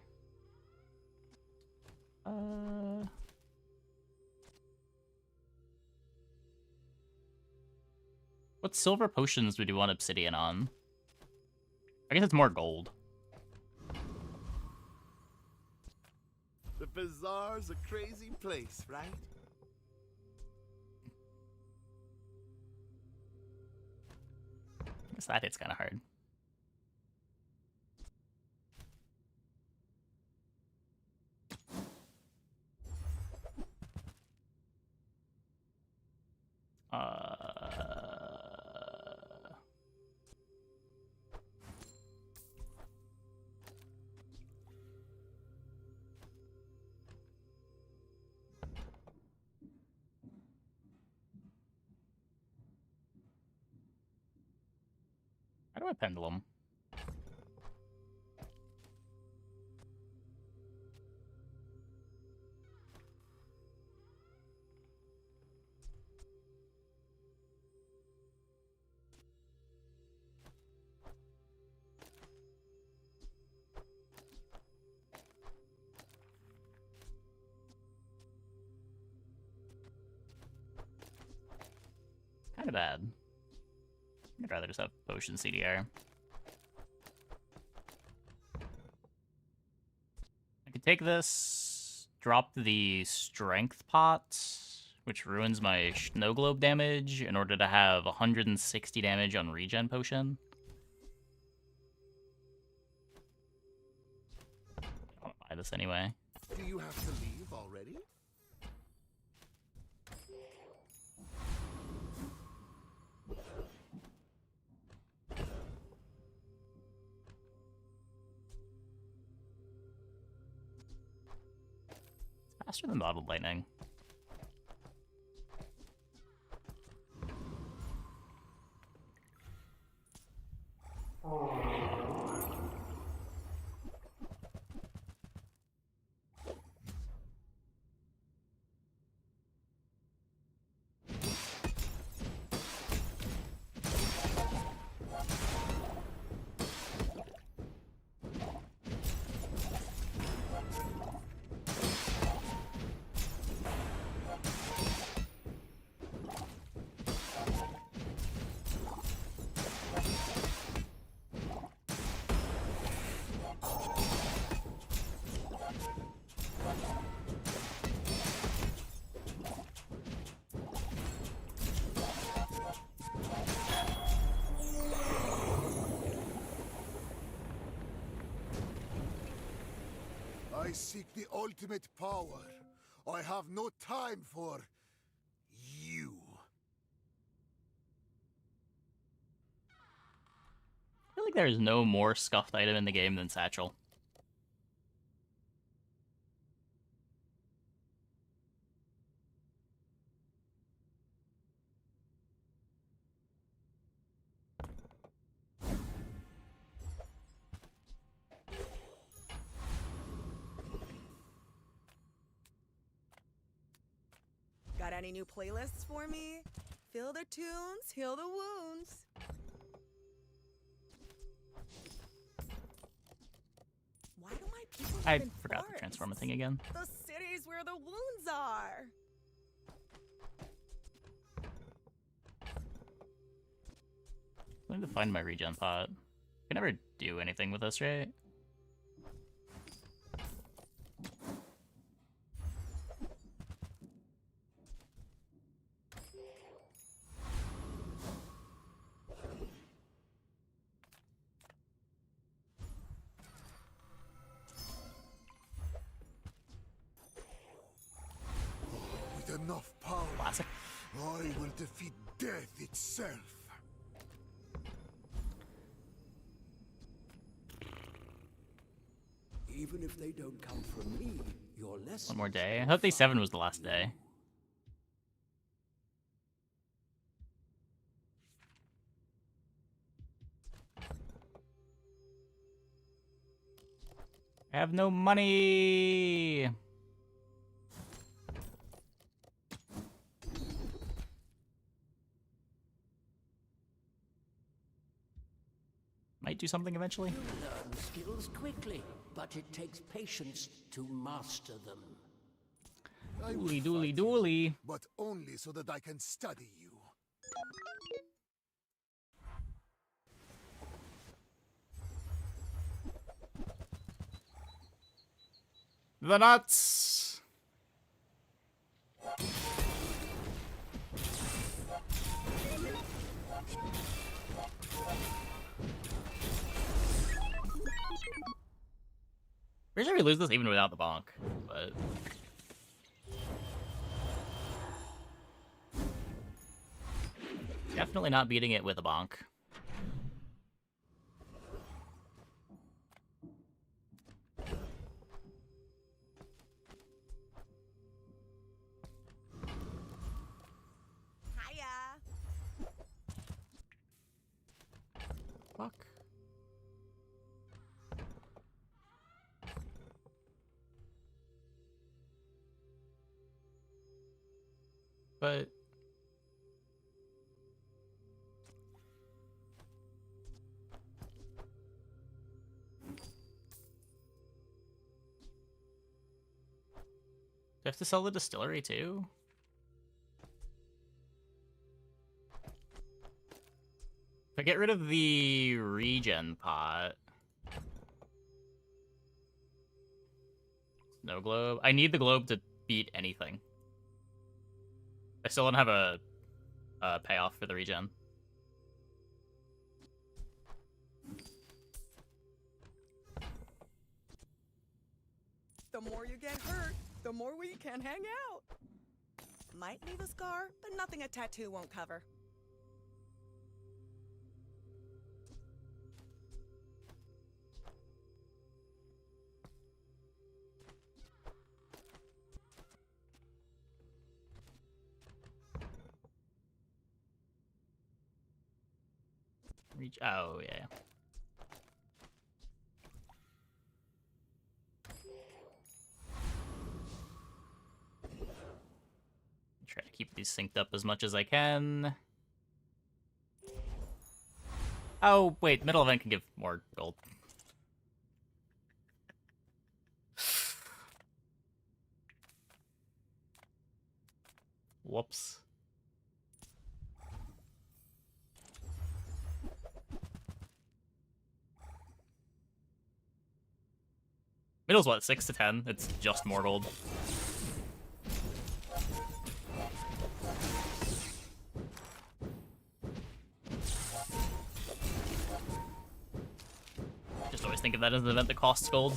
Speaker 1: What silver potions would you want obsidian on? I guess it's more gold.
Speaker 16: The bazaar's a crazy place, right?
Speaker 1: I guess that hit's kind of hard. How do I pendulum? Kind of bad. I'd rather just have potion CDR. I could take this, drop the strength pot, which ruins my snow globe damage, in order to have 160 damage on regen potion. I don't buy this anyway.
Speaker 16: Do you have to leave already?
Speaker 1: Faster than bottled lightning.
Speaker 3: I seek the ultimate power. I have no time for you.
Speaker 1: I feel like there is no more scuffed item in the game than Satchel.
Speaker 14: Got any new playlists for me? Fill the tunes, heal the wounds.
Speaker 1: I
Speaker 14: live in
Speaker 1: forgot the transformer
Speaker 14: forests.
Speaker 1: thing again.
Speaker 14: The cities where the wounds are.
Speaker 1: I need to find my regen pot. I can never do anything with this, right?
Speaker 3: With enough power,
Speaker 1: Classic.
Speaker 3: I will defeat death itself.
Speaker 13: Even if they don't come from me, your lessons.
Speaker 1: One more day. I thought day 7 was the last day. I have no money. Might do something eventually.
Speaker 13: You learn skills quickly, but it takes patience to master them.
Speaker 3: I will
Speaker 1: Dooly
Speaker 3: fight
Speaker 1: dooly
Speaker 3: you,
Speaker 1: dooly.
Speaker 3: but only so that I can study you.
Speaker 1: The nuts. Pretty sure we lose this even without the bonk, but definitely not beating it with a bonk.
Speaker 14: Hiya.
Speaker 1: Fuck. But do I have to sell the distillery too? If I get rid of the regen pot. No globe. I need the globe to beat anything. I still don't have a payoff for the regen.
Speaker 14: The more you get hurt, the more we can hang out. Might leave a scar, but nothing a tattoo won't cover.
Speaker 1: Reach. Oh yeah. Try to keep these synced up as much as I can. Oh wait, middle event can give more gold. Whoops. Middle's what, 6 to 10? It's just more gold. Just always think of that as an event that costs gold.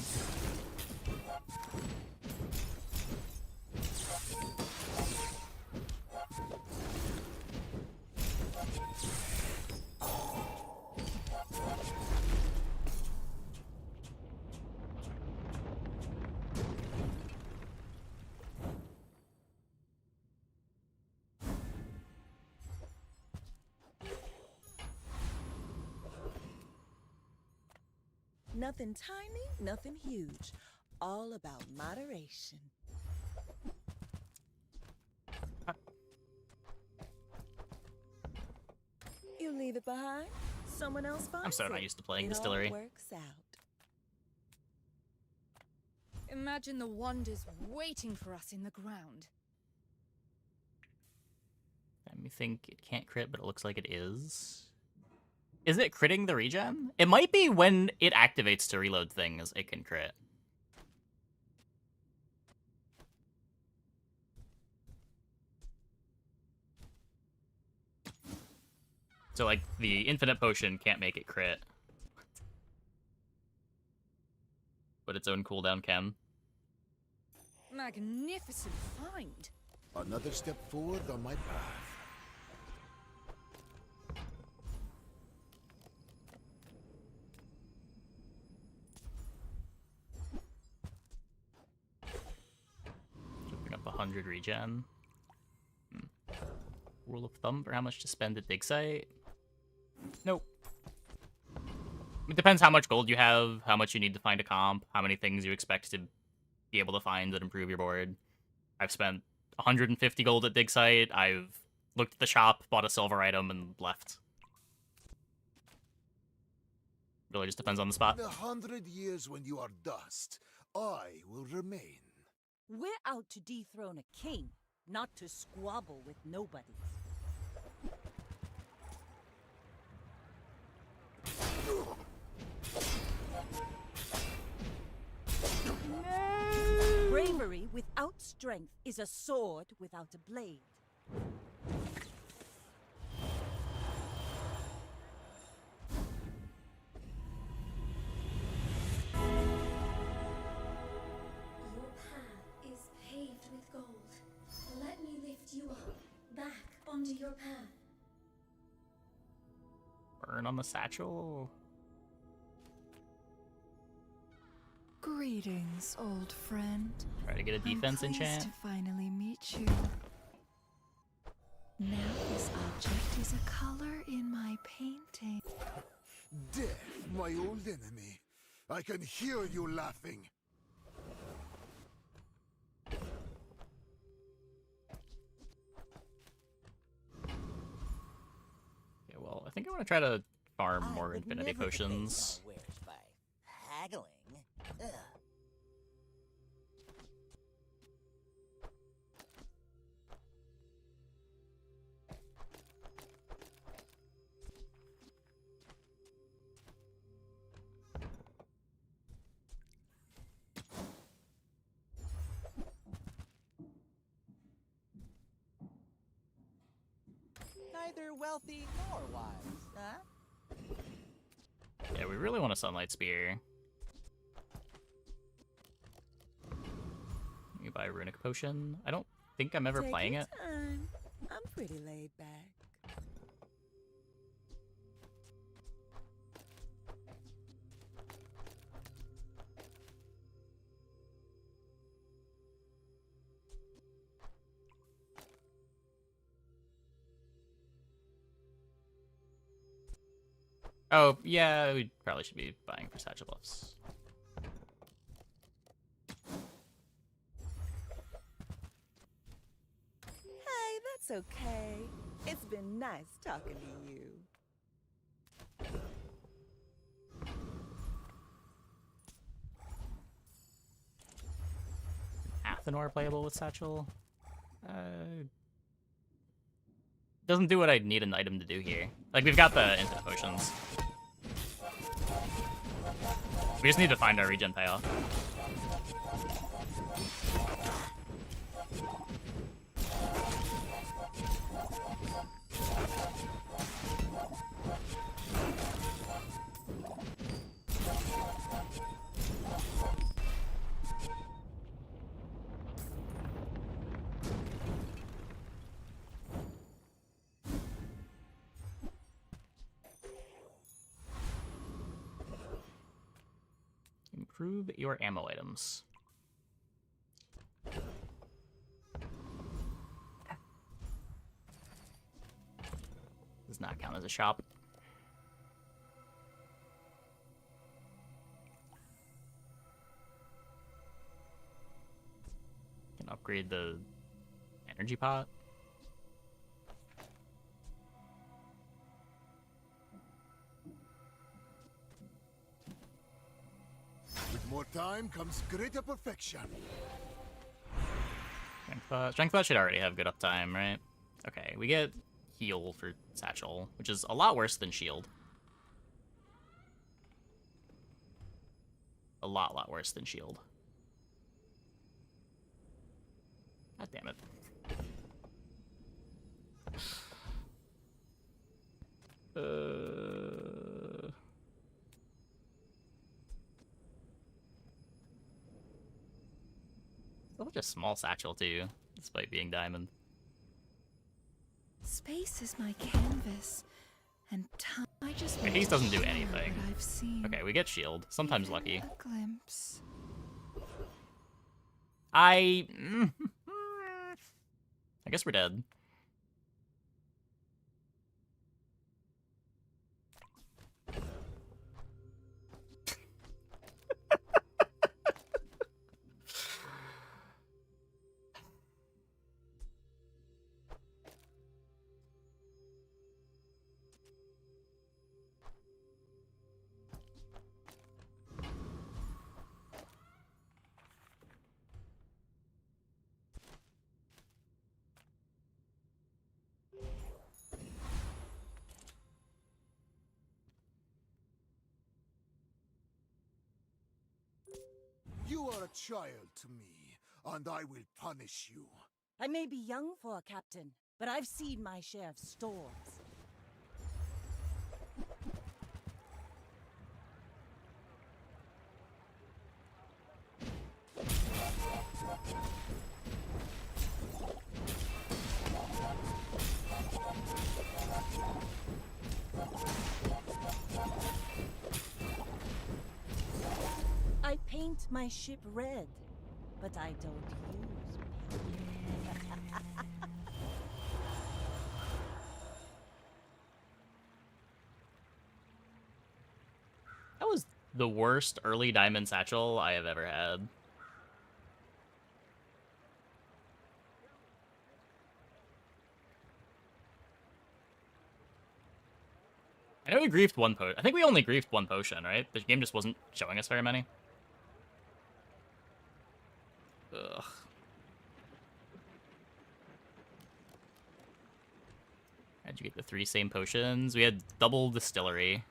Speaker 14: Nothing tiny, nothing huge. All about moderation. You leave it behind, someone else finds
Speaker 1: I'm so not
Speaker 14: it.
Speaker 1: used to playing
Speaker 14: It
Speaker 1: Distillery.
Speaker 14: all works out.
Speaker 5: Imagine the wonders waiting for us in the ground.
Speaker 1: Let me think. It can't crit, but it looks like it is. Is it critting the regen? It might be when it activates to reload things, it can crit. So, like, the infinite potion can't make it crit. But its own cooldown can.
Speaker 5: Magnificent find.
Speaker 3: Another step forward on my path.
Speaker 1: Jumping up 100 regen. Rule of thumb for how much to spend at dig site? Nope. It depends how much gold you have, how much you need to find a comp, how many things you expect to be able to find that improve your board. I've spent 150 gold at dig site. I've looked at the shop, bought a silver item, and left. Really just depends on the spot.
Speaker 3: In 100 years when you are dust, I will remain.
Speaker 9: We're out to dethrone a king, not to squabble with nobodies. Bravery without strength is a sword without a blade.
Speaker 6: Your path is paved with gold. Let me lift you up, back onto your path.
Speaker 1: Burn on the satchel.
Speaker 17: Greetings, old friend.
Speaker 1: Try to get a defense
Speaker 17: I'm pleased
Speaker 1: enchant.
Speaker 17: to finally meet you. Now this object is a color in my painting.
Speaker 3: Death, my old enemy. I can hear you laughing.
Speaker 1: Okay, well, I think I want to try to farm more infinity potions.
Speaker 8: Wares by haggling. Ugh. Neither wealthy nor wise, huh?
Speaker 1: Yeah, we really want a sunlight spear. Let me buy a runic potion. I don't think I'm ever
Speaker 14: Take
Speaker 1: playing
Speaker 14: your
Speaker 1: it.
Speaker 14: time. I'm pretty laid back.
Speaker 1: Oh, yeah, we probably should be buying for satchel buffs.
Speaker 14: Hey, that's okay. It's been nice talking to you.
Speaker 1: Athenor playable with satchel? Doesn't do what I'd need an item to do here. Like, we've got the infinite potions. We just need to find our regen payoff. Improve your ammo items. Does not count as a shop. Can upgrade the energy pot.
Speaker 3: With more time comes greater perfection.
Speaker 1: Strength Bot should already have good uptime, right? Okay, we get heal for Satchel, which is a lot worse than shield. A lot worse than shield. God damn it. Such a small satchel too, despite being diamond.
Speaker 17: Space is my canvas, and time. I just.
Speaker 1: Okay, Haste doesn't do anything.
Speaker 17: I've seen.
Speaker 1: Okay, we get shield. Sometimes lucky.
Speaker 17: A glimpse.
Speaker 1: I guess we're dead.
Speaker 3: You are a child to me, and I will punish you.
Speaker 9: I may be young for a captain, but I've seen my share of storms. I paint my ship red, but I don't use paint.
Speaker 1: That was the worst early diamond satchel I have ever had. I know we griefed one potion. I think we only griefed one potion, right? The game just wasn't showing us very many. Ugh. How'd you get the 3 same potions? We had double distillery.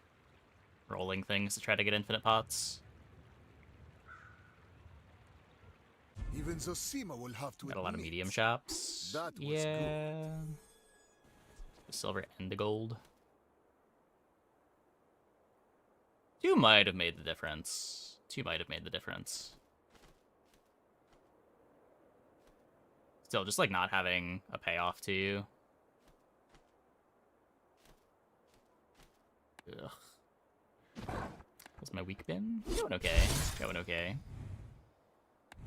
Speaker 1: Rolling things to try to get infinite pots.
Speaker 3: Even Zosima will have to
Speaker 1: Got a lot of
Speaker 3: admit,
Speaker 1: medium shops.
Speaker 3: That was
Speaker 1: yeah. The silver and the gold. 2 might have made the difference. 2 might have made the difference. Still, just like not having a payoff to you. Ugg. What's my weak bin? Going okay. Going okay.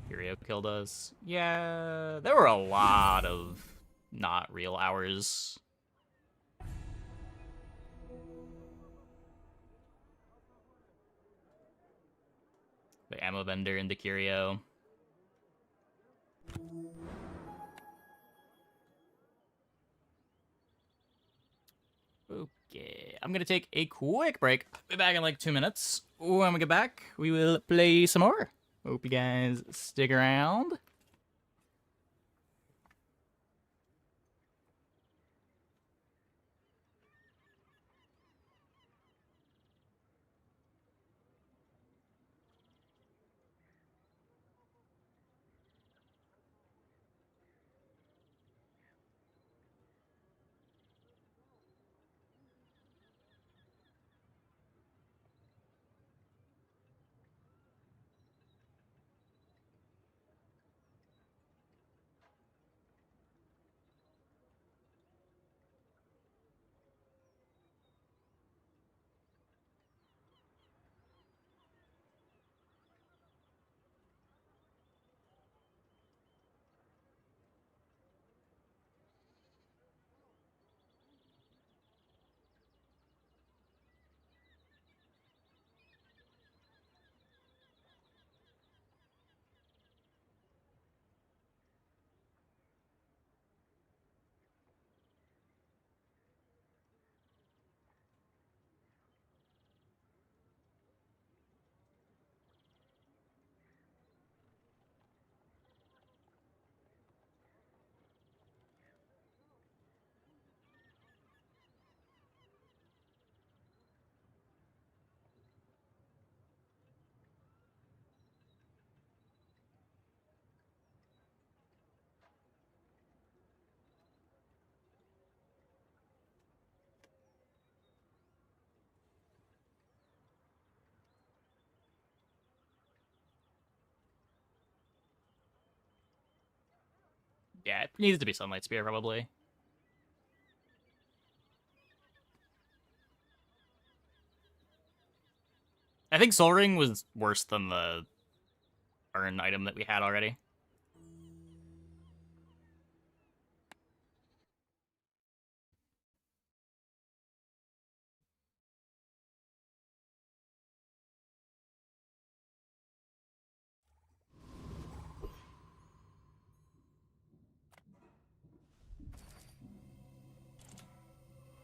Speaker 1: Furio killed us. Yeah, there were a lot of not real hours. The ammo vendor into Curio. Okay, I'm gonna take a quick break. Be back in like 2 minutes. When we get back, we will play some more. Hope you guys stick around. Yeah, it needs to be Sunlight Spear, probably. I think Soul Ring was worse than the Urn item that we had already.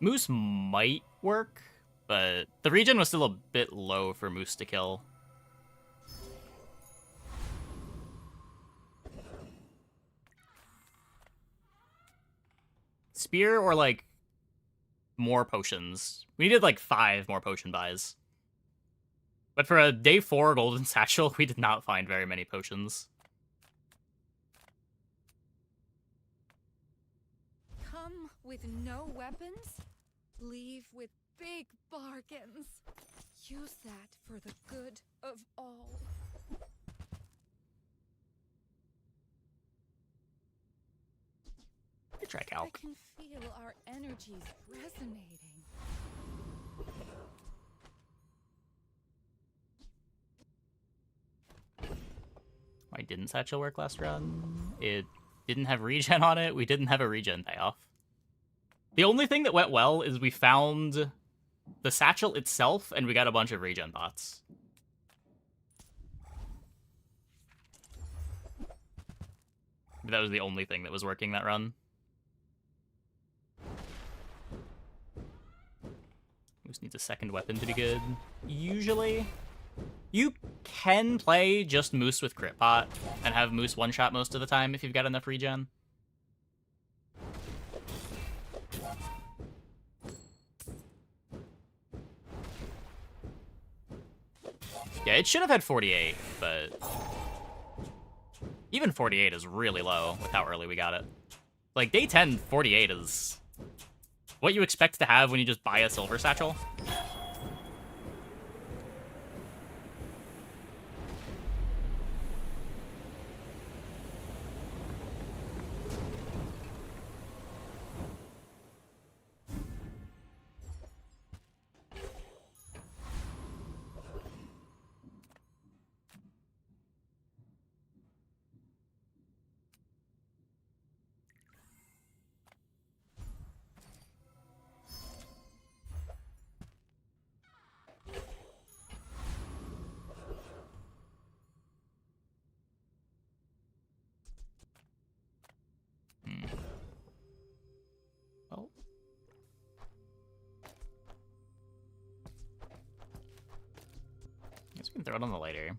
Speaker 1: Moose might work, but the regen was still a bit low for Moose to kill. Spear or, like, more potions. We needed, like, 5 more potion buys. But for a day 4 Golden Satchel, we did not find very many potions.
Speaker 17: Come with no weapons, leave with big bargains. Use that for the good of all.
Speaker 1: Try Calc.
Speaker 17: I can feel our energies resonating.
Speaker 1: Why didn't Satchel work last run? It didn't have regen on it. We didn't have a regen payoff. The only thing that went well is we found the Satchel itself, and we got a bunch of regen pots. That was the only thing that was working that run. Moose needs a second weapon to be good. Usually, you can play just Moose with crit pot and have Moose one-shot most of the time if you've got enough regen. Yeah, it should have had 48, but even 48 is really low with how early we got it. Like, day 10, 48 is what you expect to have when you just buy a Silver Satchel. Oh. Guess we can throw it on the later.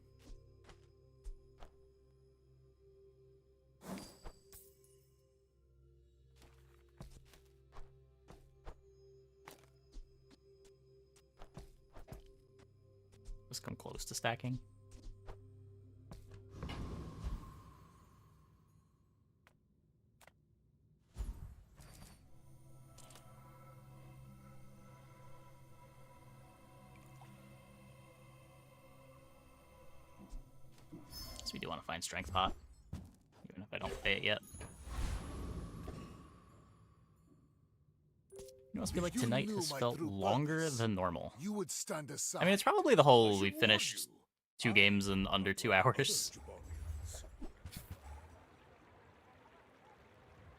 Speaker 1: Let's come close to stacking. So we do want to find Strength Pot, even if I don't pay it yet. It must be like tonight has felt longer than normal.
Speaker 3: You would stand aside.
Speaker 1: I mean, it's probably the whole we finished 2 games in under 2 hours.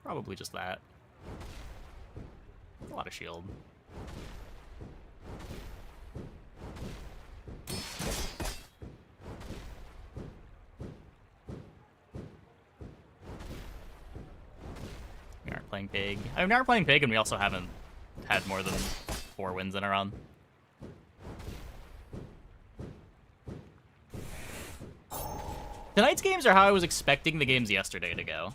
Speaker 1: Probably just that. A lot of shield. We aren't playing Pig. I mean, we aren't playing Pig, and we also haven't had more than 4 wins in a run. Tonight's games are how I was expecting the games yesterday to go.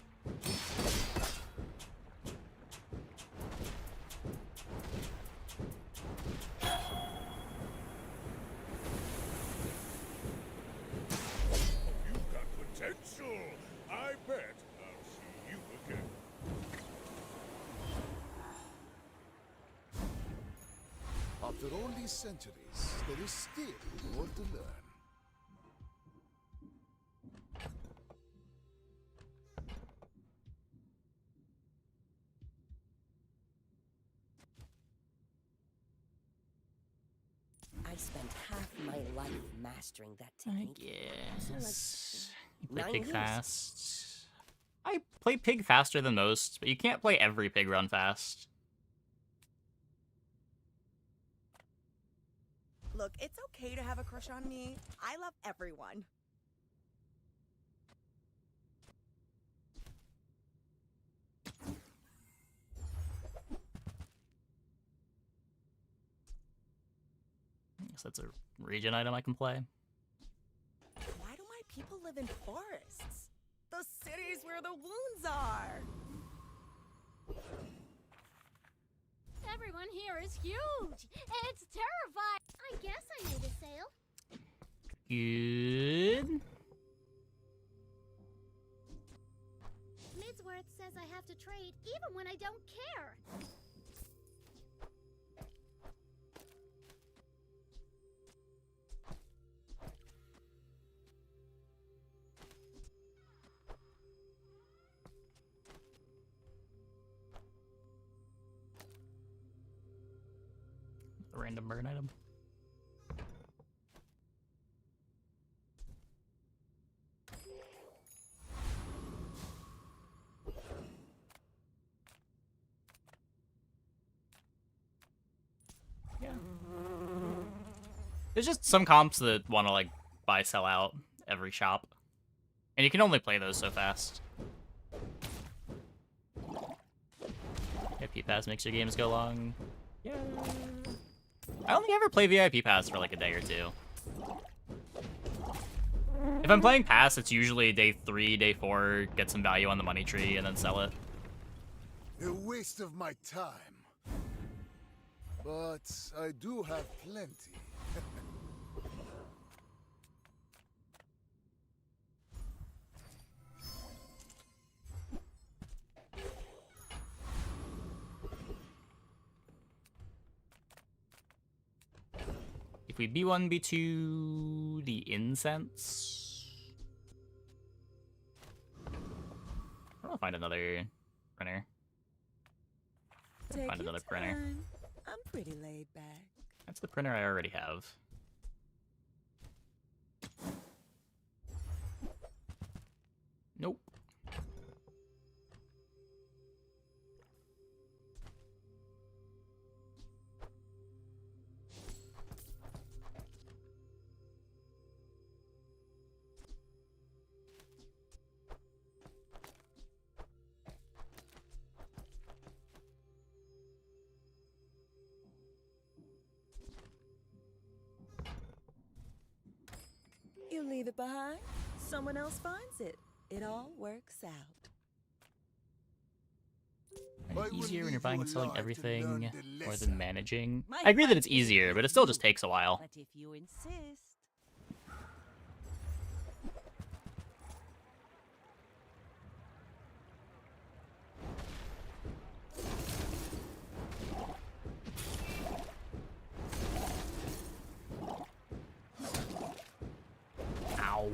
Speaker 2: You've got potential. I bet I'll see you again.
Speaker 3: After all these centuries, there is still more to learn.
Speaker 4: I spent half my life mastering that technique.
Speaker 1: Yes. You play
Speaker 4: 9
Speaker 1: pig
Speaker 4: years.
Speaker 1: fast. I play pig faster than most, but you can't play every pig run fast.
Speaker 14: Look, it's okay to have a crush on me. I love everyone.
Speaker 1: I guess that's a region item I can play.
Speaker 14: Why do my people live in forests? The cities where the wounds are.
Speaker 15: Everyone here is huge. It's terrifying. I guess I made a sale.
Speaker 1: Good.
Speaker 15: Midsworth says I have to trade even when I don't care.
Speaker 1: A random burn item. Yeah. There's just some comps that want to like buy, sell out every shop. And you can only play those so fast. VIP Pass makes your games go long. Yeah. I only ever play VIP Pass for like a day or two. If I'm playing Pass, it's usually day 3, day 4, get some value on the money tree, and then sell it.
Speaker 3: A waste of my time. But I do have plenty.
Speaker 1: If we B1, B2, the incense. I'll find another printer.
Speaker 14: Take
Speaker 1: Find
Speaker 14: your
Speaker 1: another printer.
Speaker 14: time. I'm pretty laid back.
Speaker 1: That's the printer I already have. Nope.
Speaker 14: You leave it behind, someone else finds it. It all works out.
Speaker 1: Easier when you're buying and selling everything more
Speaker 3: lesson.
Speaker 1: than managing.
Speaker 9: My
Speaker 1: I agree that it's
Speaker 9: fight is
Speaker 1: easier,
Speaker 9: with
Speaker 1: but it still
Speaker 9: you.
Speaker 1: just takes a while.
Speaker 9: But if you insist.
Speaker 1: Ow.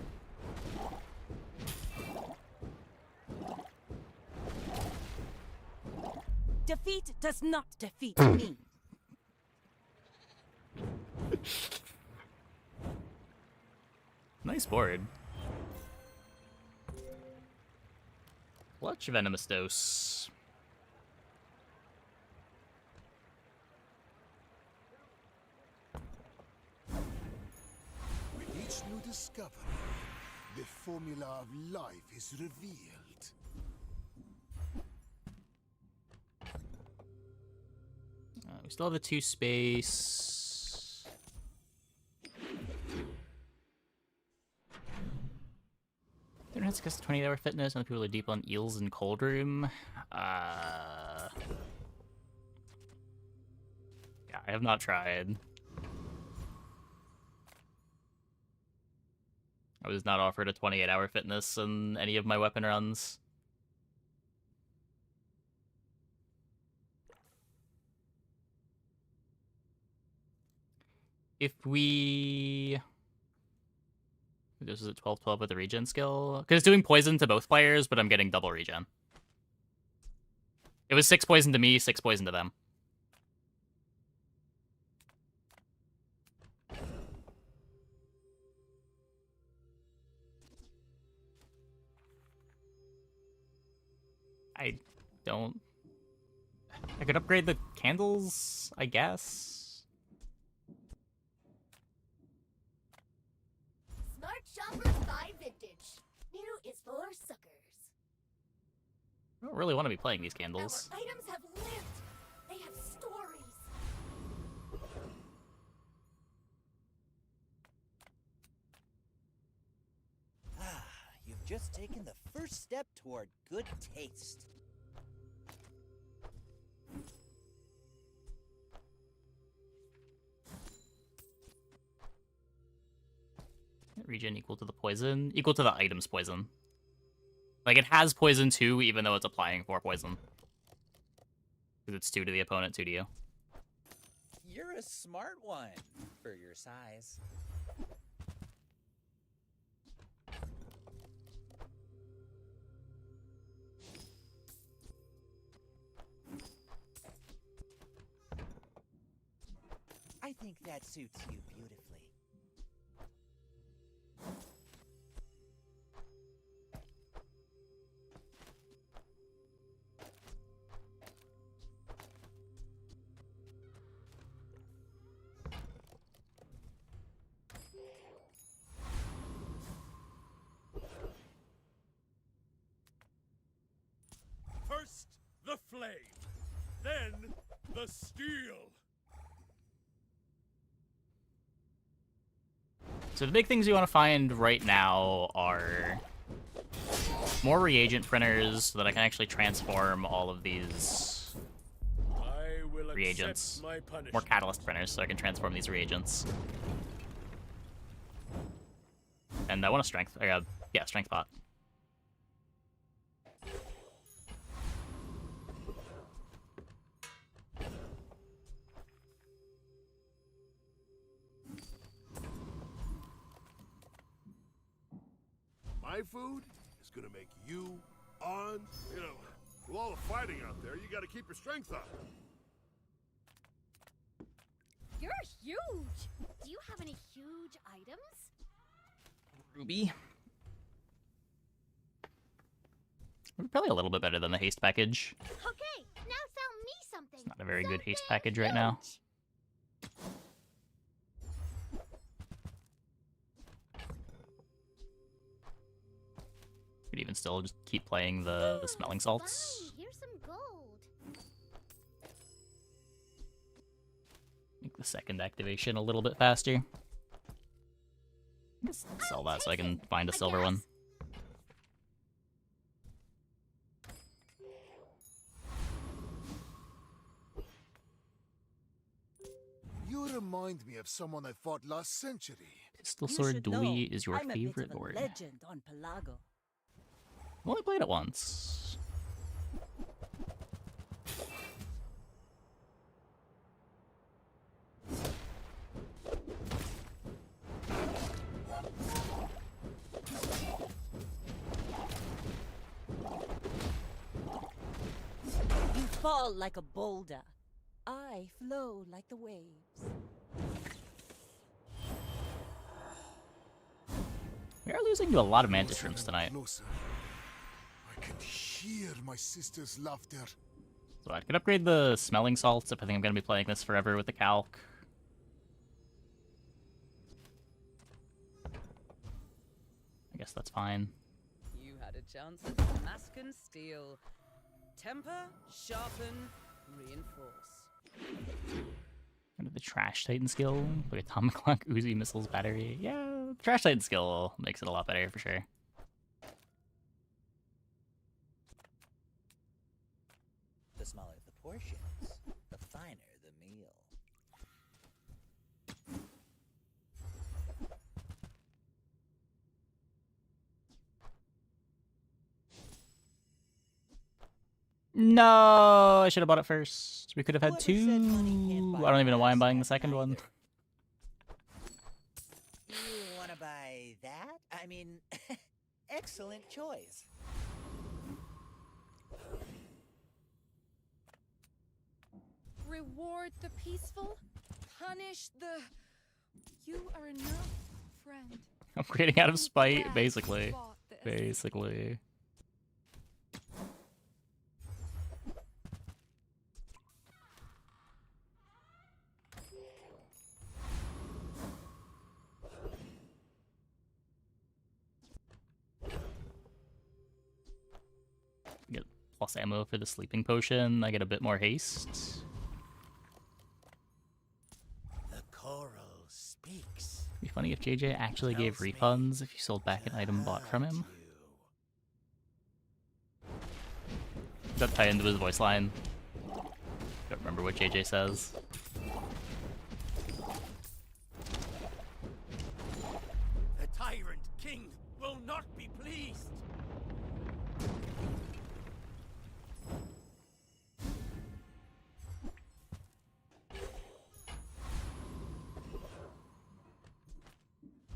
Speaker 9: Defeat does not defeat me.
Speaker 1: Nice board. Clutch Venomous Dose.
Speaker 3: With each new discovery, the formula of life is revealed.
Speaker 1: We still have a 2 space. Internet suggests 20-hour fitness, and people are deep on eels and cold room. Yeah, I have not tried. I was not offered a 28-hour fitness in any of my weapon runs. If we... This is at 12-12 with the regen skill. Because it's doing poison to both players, but I'm getting double regen. It was 6 poison to me, 6 poison to them. I don't... I could upgrade the candles, I guess?
Speaker 15: Smart shoppers buy vintage. New is for suckers.
Speaker 1: I don't really want to be playing these candles.
Speaker 15: Our items have lived. They have stories.
Speaker 8: Ah, you've just taken the first step toward good taste.
Speaker 1: Regen equal to the poison. Equal to the item's poison. Like, it has poison too, even though it's applying 4 poison. Because it's 2 to the opponent, 2 to you.
Speaker 12: You're a smart one for your size.
Speaker 8: I think that suits you beautifully.
Speaker 2: First, the flame. Then, the steel.
Speaker 1: So the big things you want to find right now are more reagent printers so that I can actually transform all of these reagents. More catalyst printers so I can transform these reagents. And I want a strength, yeah, strength pot.
Speaker 2: My food is gonna make you on. You know, with all the fighting out there, you gotta keep your strength up.
Speaker 15: You're huge. Do you have any huge items?
Speaker 1: Ruby. Probably a little bit better than the haste package.
Speaker 15: Okay, now sell me something.
Speaker 1: Not a very good haste package right now. Could even still just keep playing the smelling salts.
Speaker 15: Fine, here's some gold.
Speaker 1: Make the second activation a little bit faster. Just sell that so I can find a silver one.
Speaker 3: You remind me of someone I fought last century.
Speaker 1: Pistol Sword Dewey is your
Speaker 9: I'm
Speaker 1: favorite
Speaker 9: a bit of a
Speaker 1: lord.
Speaker 9: legend on Pelago.
Speaker 1: I've only played it once.
Speaker 9: You fall like a boulder. I flow like the waves.
Speaker 1: We are losing to a lot of mantis shrooms tonight.
Speaker 3: Closer. I can hear my sister's laughter.
Speaker 1: So I could upgrade the smelling salts if I think I'm going to be playing this forever with the calc. I guess that's fine.
Speaker 10: You had a chance at mask and steel. Temper, sharpen, reinforce.
Speaker 1: Under the Trash Titan skill, like Atomic Clock, Uzi, Missiles, Battery. Yeah, Trash Titan skill makes it a lot better for sure.
Speaker 12: The smaller the portions, the finer the meal.
Speaker 1: No, I should have bought it first. We could have had 2. I don't even know why I'm buying the second one.
Speaker 8: You want to buy that? I mean, excellent choice.
Speaker 17: Reward the peaceful, punish the... You are enough, friend.
Speaker 1: I'm creating out of spite,
Speaker 17: Glad
Speaker 1: basically.
Speaker 17: you bought this.
Speaker 1: Basically. lost ammo for the sleeping potion. I get a bit more haste.
Speaker 8: The coral speaks.
Speaker 1: It'd be funny if JJ actually gave refunds if you sold back an item bought from him. Does that tie into his voice line? Don't remember what JJ says.
Speaker 2: The tyrant king will not be pleased.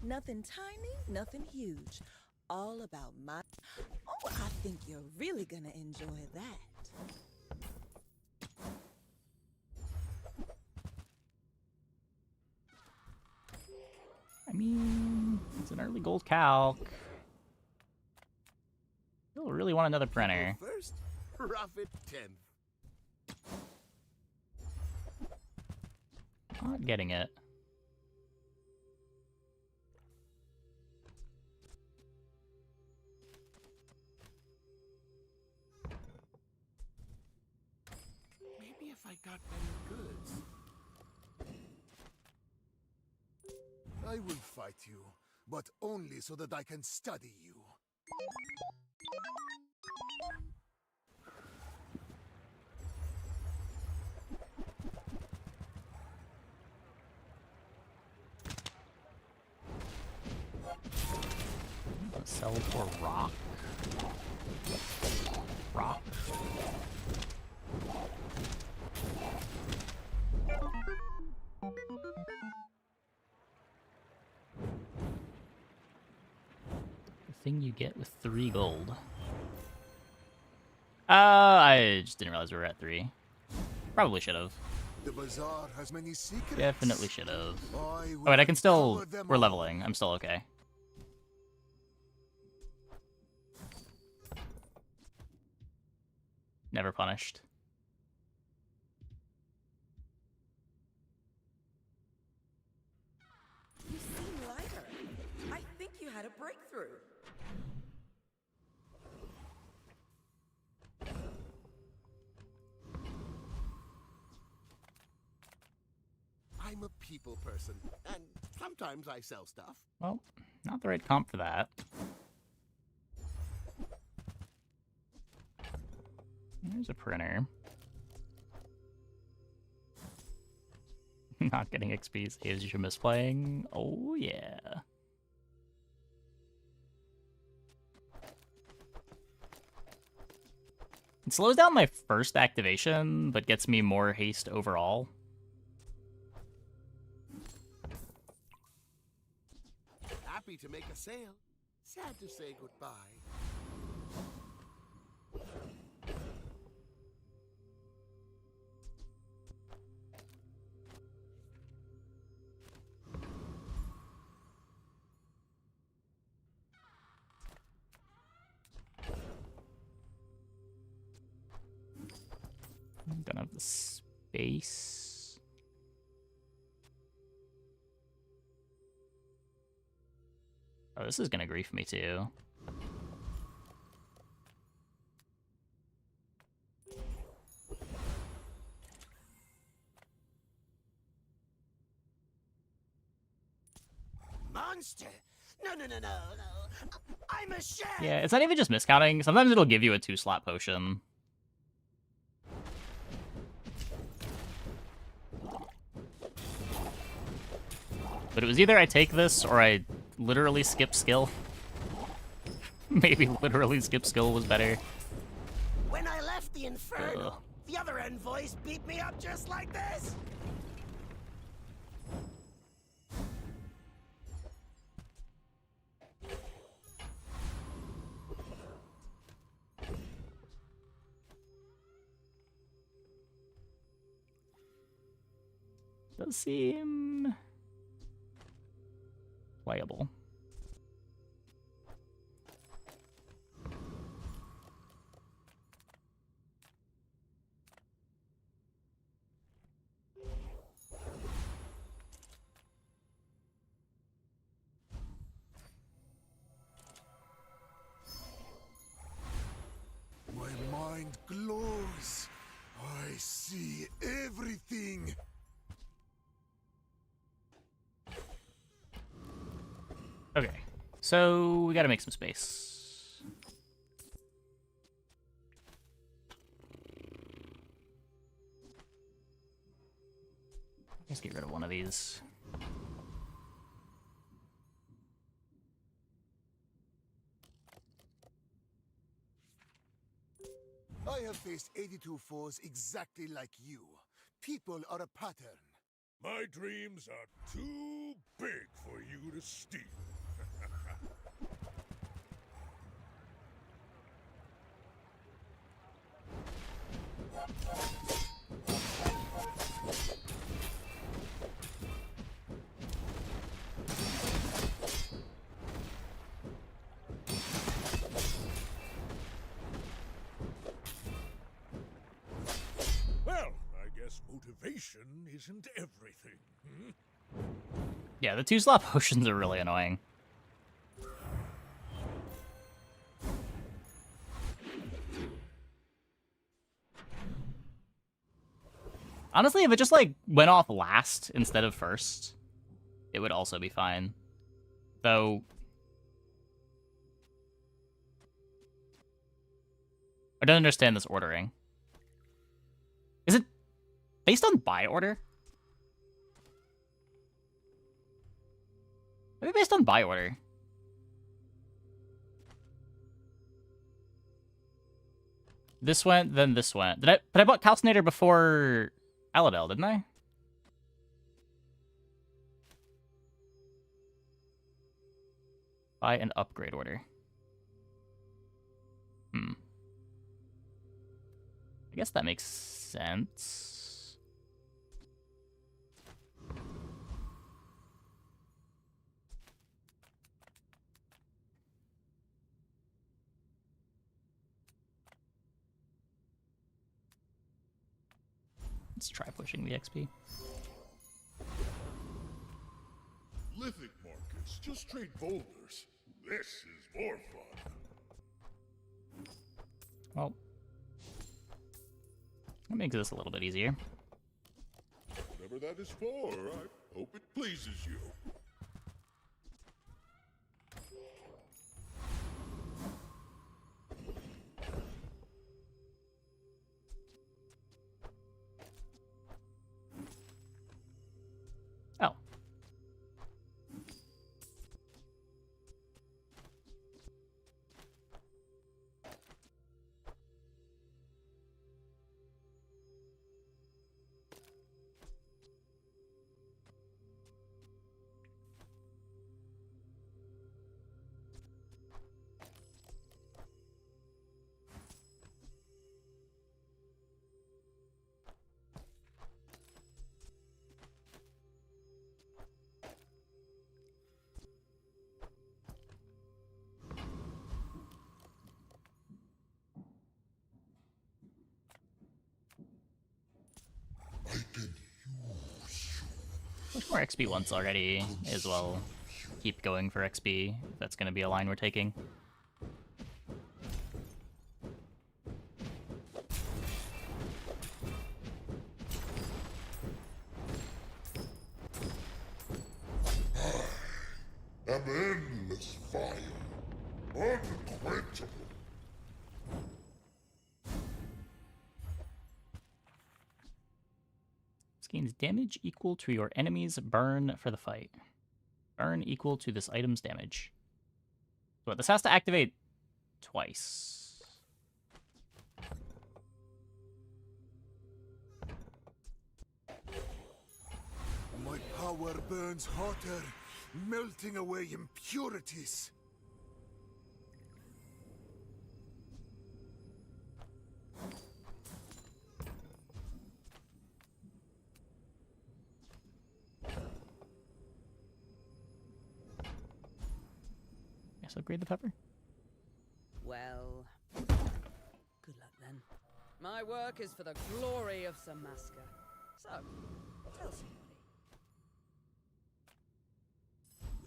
Speaker 14: Nothing tiny, nothing huge. All about my... Oh, I think you're really gonna enjoy that.
Speaker 1: I mean, it's an early gold calc. You'll really want another printer.
Speaker 16: First, profit 10th.
Speaker 1: Not getting it.
Speaker 16: Maybe if I got better goods.
Speaker 3: I will fight you, but only so that I can study you.
Speaker 1: Sell for rock. Rock. The thing you get with 3 gold. I just didn't realize we were at 3. Probably should have.
Speaker 3: The bazaar has many secrets.
Speaker 1: Definitely should have.
Speaker 3: I
Speaker 1: Oh wait, I can still...
Speaker 3: uncover them
Speaker 1: We're
Speaker 3: all.
Speaker 1: leveling. I'm still okay. Never punished.
Speaker 14: You seem lighter. I think you had a breakthrough.
Speaker 16: I'm a people person, and sometimes I sell stuff.
Speaker 1: Well, not the right comp for that. There's a printer. Not getting XP saves you from misplaying. Oh yeah. It slows down my first activation, but gets me more haste overall.
Speaker 16: Happy to make a sale. Sad to say goodbye.
Speaker 1: Don't have the space. Oh, this is gonna grief me too.
Speaker 2: Monster! No, no, no, no, no. I'm a chef!
Speaker 1: Yeah, it's not even just miscounting. Sometimes it'll give you a 2-slot potion. But it was either I take this or I literally skip skill. Maybe literally skip skill was better.
Speaker 2: When I left the Inferno,
Speaker 1: Ugh.
Speaker 2: the other envoys beat me up just like this!
Speaker 1: Does seem playable.
Speaker 3: My mind
Speaker 1: Okay, so we gotta make some space. Let's get rid of one of these.
Speaker 3: I have faced 82 foes exactly like you. People are a pattern.
Speaker 2: My dreams are too big for you to steal. Well, I guess motivation isn't everything. Hmm?
Speaker 1: Yeah, the 2-slot potions are really annoying. Honestly, if it just, like, went off last instead of first, it would also be fine. Though... I don't understand this ordering. Is it based on buy order? Maybe based on buy order. This went, then this went. But I bought Calcinator before Aladel, didn't I? Buy an upgrade order. I guess that makes sense. Let's try pushing the XP.
Speaker 2: Lithic markets just trade boulders. This is more fun.
Speaker 1: Well, that makes this a little bit easier.
Speaker 2: Whatever that is for, I hope it pleases you.
Speaker 1: Oh. Much more XP once already as well. Keep going for XP. If that's going to be a line we're taking.
Speaker 2: An endless fire. Unquenchable.
Speaker 1: This gains damage equal to your enemy's burn for the fight. Burn equal to this item's damage. So this has to activate twice.
Speaker 3: My power burns hotter, melting away impurities.
Speaker 1: Yes, upgrade the pepper.
Speaker 10: Well, good luck then. My work is for the glory of Samaska. So, tell somebody.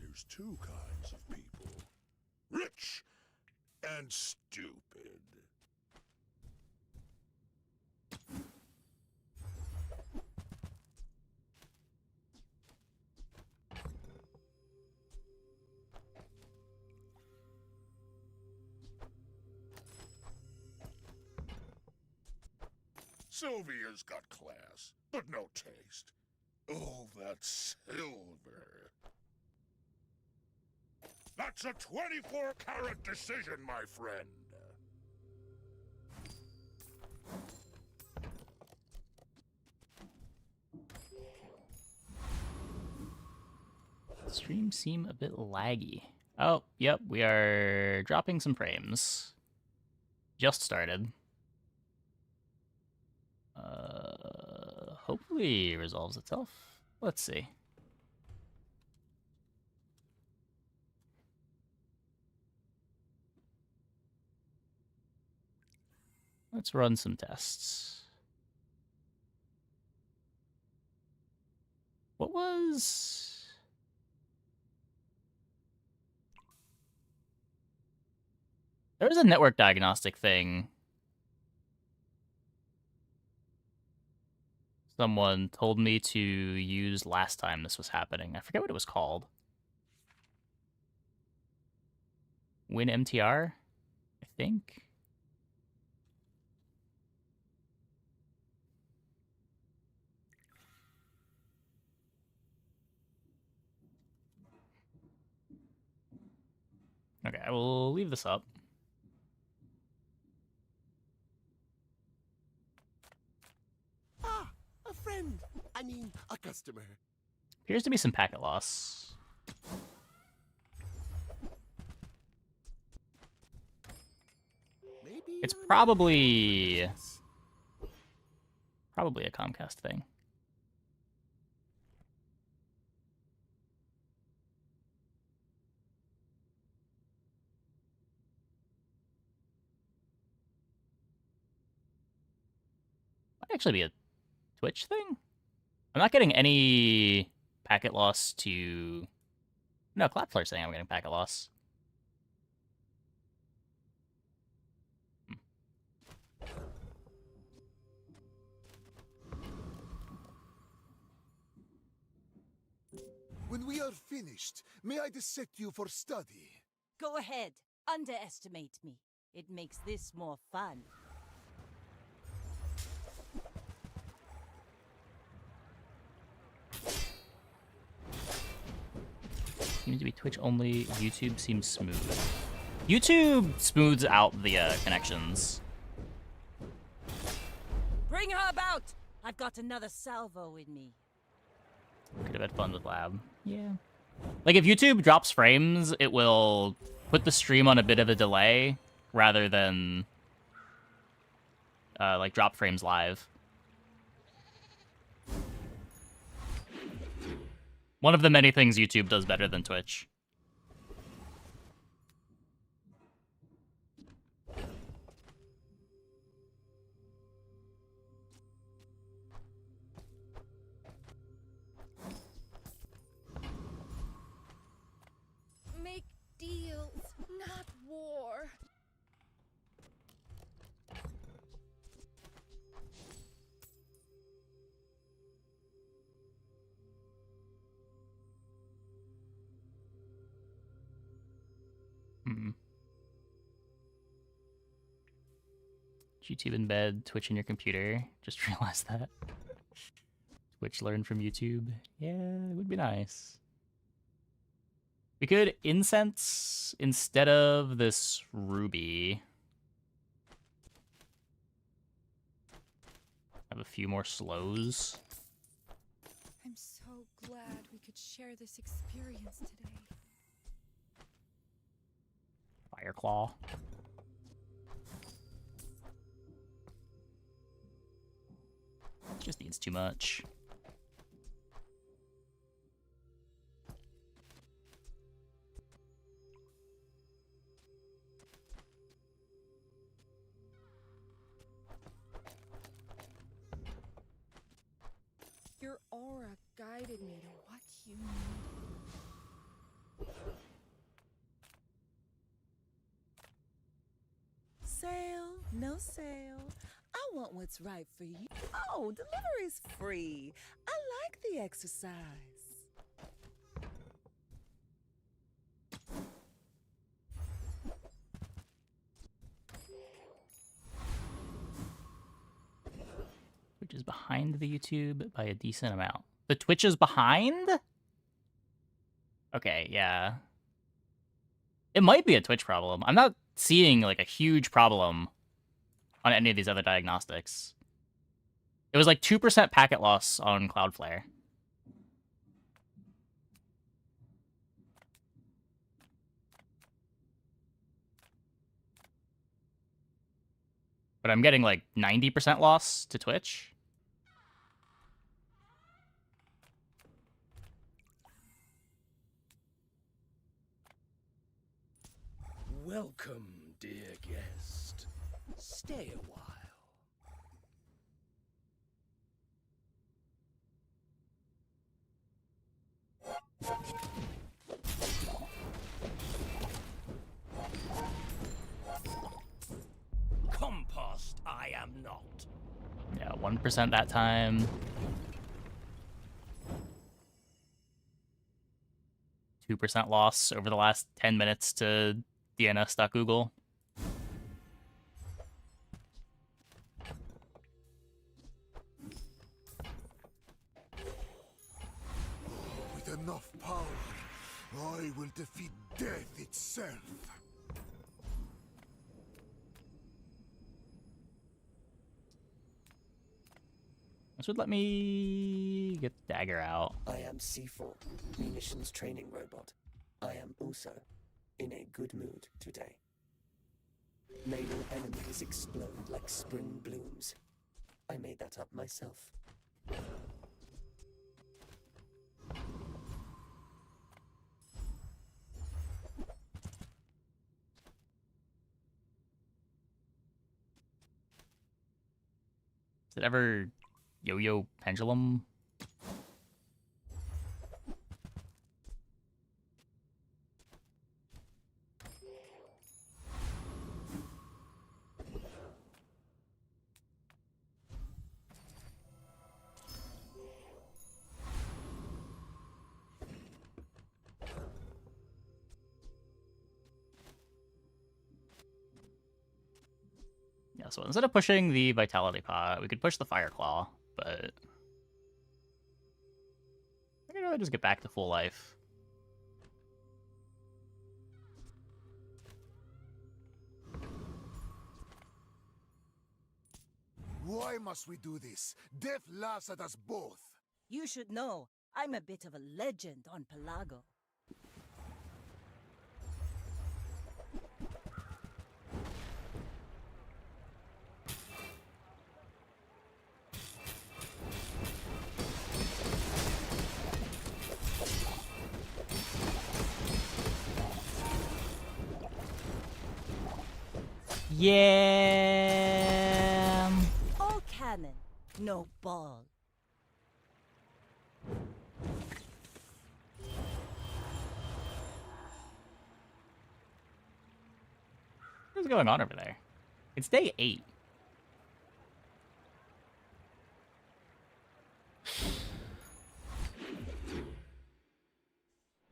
Speaker 2: There's two kinds of people. Rich and stupid. Sylvia's got class, but no taste. Oh, that silver. That's a 24-carat decision, my friend.
Speaker 1: Streams seem a bit laggy. Oh, yep, we are dropping some frames. Just started. Hopefully resolves itself. Let's see. Let's run some tests. What was... There was a network diagnostic thing. Someone told me to use last time this was happening. I forget what it was called. WinMTR, I think. Okay, I will leave this up.
Speaker 7: Ah, a friend. I mean, a customer.
Speaker 1: Appears to be some packet loss.
Speaker 7: Maybe
Speaker 1: It's probably a Comcast thing. Might actually be a Twitch thing. I'm not getting any packet loss to... No, Cloudflare's saying I'm getting packet loss.
Speaker 3: When we are finished, may I dissect you for study?
Speaker 9: Go ahead. Underestimate me. It makes this more fun.
Speaker 1: Seems to be Twitch only. YouTube seems smooth. YouTube smooths out the connections.
Speaker 9: Bring her about! I've got another salvo in me.
Speaker 1: Could have had fun with Lab. Yeah. Like, if YouTube drops frames, it will put the stream on a bit of a delay rather than, like, drop frames live. One of the many things YouTube does better than Twitch.
Speaker 17: Make deals, not war.
Speaker 1: YouTube in bed, Twitch in your computer. Just realized that. Twitch learn from YouTube. Yeah, it would be nice. We could incense instead of this ruby. Have a few more slows.
Speaker 17: I'm so glad we could share this experience today.
Speaker 1: Fireclaw. Just needs too much.
Speaker 17: Your aura guided me to what you needed.
Speaker 14: Sale, no sale. I want what's right for you. Oh, delivery's free. I like the exercise.
Speaker 1: Which is behind the YouTube by a decent amount. The Twitch is behind? Okay, yeah. It might be a Twitch problem. I'm not seeing like a huge problem on any of these other diagnostics. It was like 2% packet loss on Cloudflare. But I'm getting like 90% loss to Twitch.
Speaker 13: Welcome, dear guest. Stay a while. Compost I am not.
Speaker 1: Yeah, 1% that time. 2% loss over the last 10 minutes to DNS.Google.
Speaker 3: With enough power, I will defeat death itself.
Speaker 1: This would let me get the dagger out.
Speaker 18: I am C4, munitions training robot. I am also in a good mood today. May your enemies explode like spring blooms. I made that up myself.
Speaker 1: Is it ever yo-yo pendulum? Yeah, so instead of pushing the Vitality Pot, we could push the Fire Claw, but I'd rather just get back to full life.
Speaker 3: Why must we do this? Death laughs at us both.
Speaker 9: You should know, I'm a bit of a legend on Pelago.
Speaker 1: Yeah.
Speaker 9: All cannon, no ball.
Speaker 1: What's going on over there? It's day 8.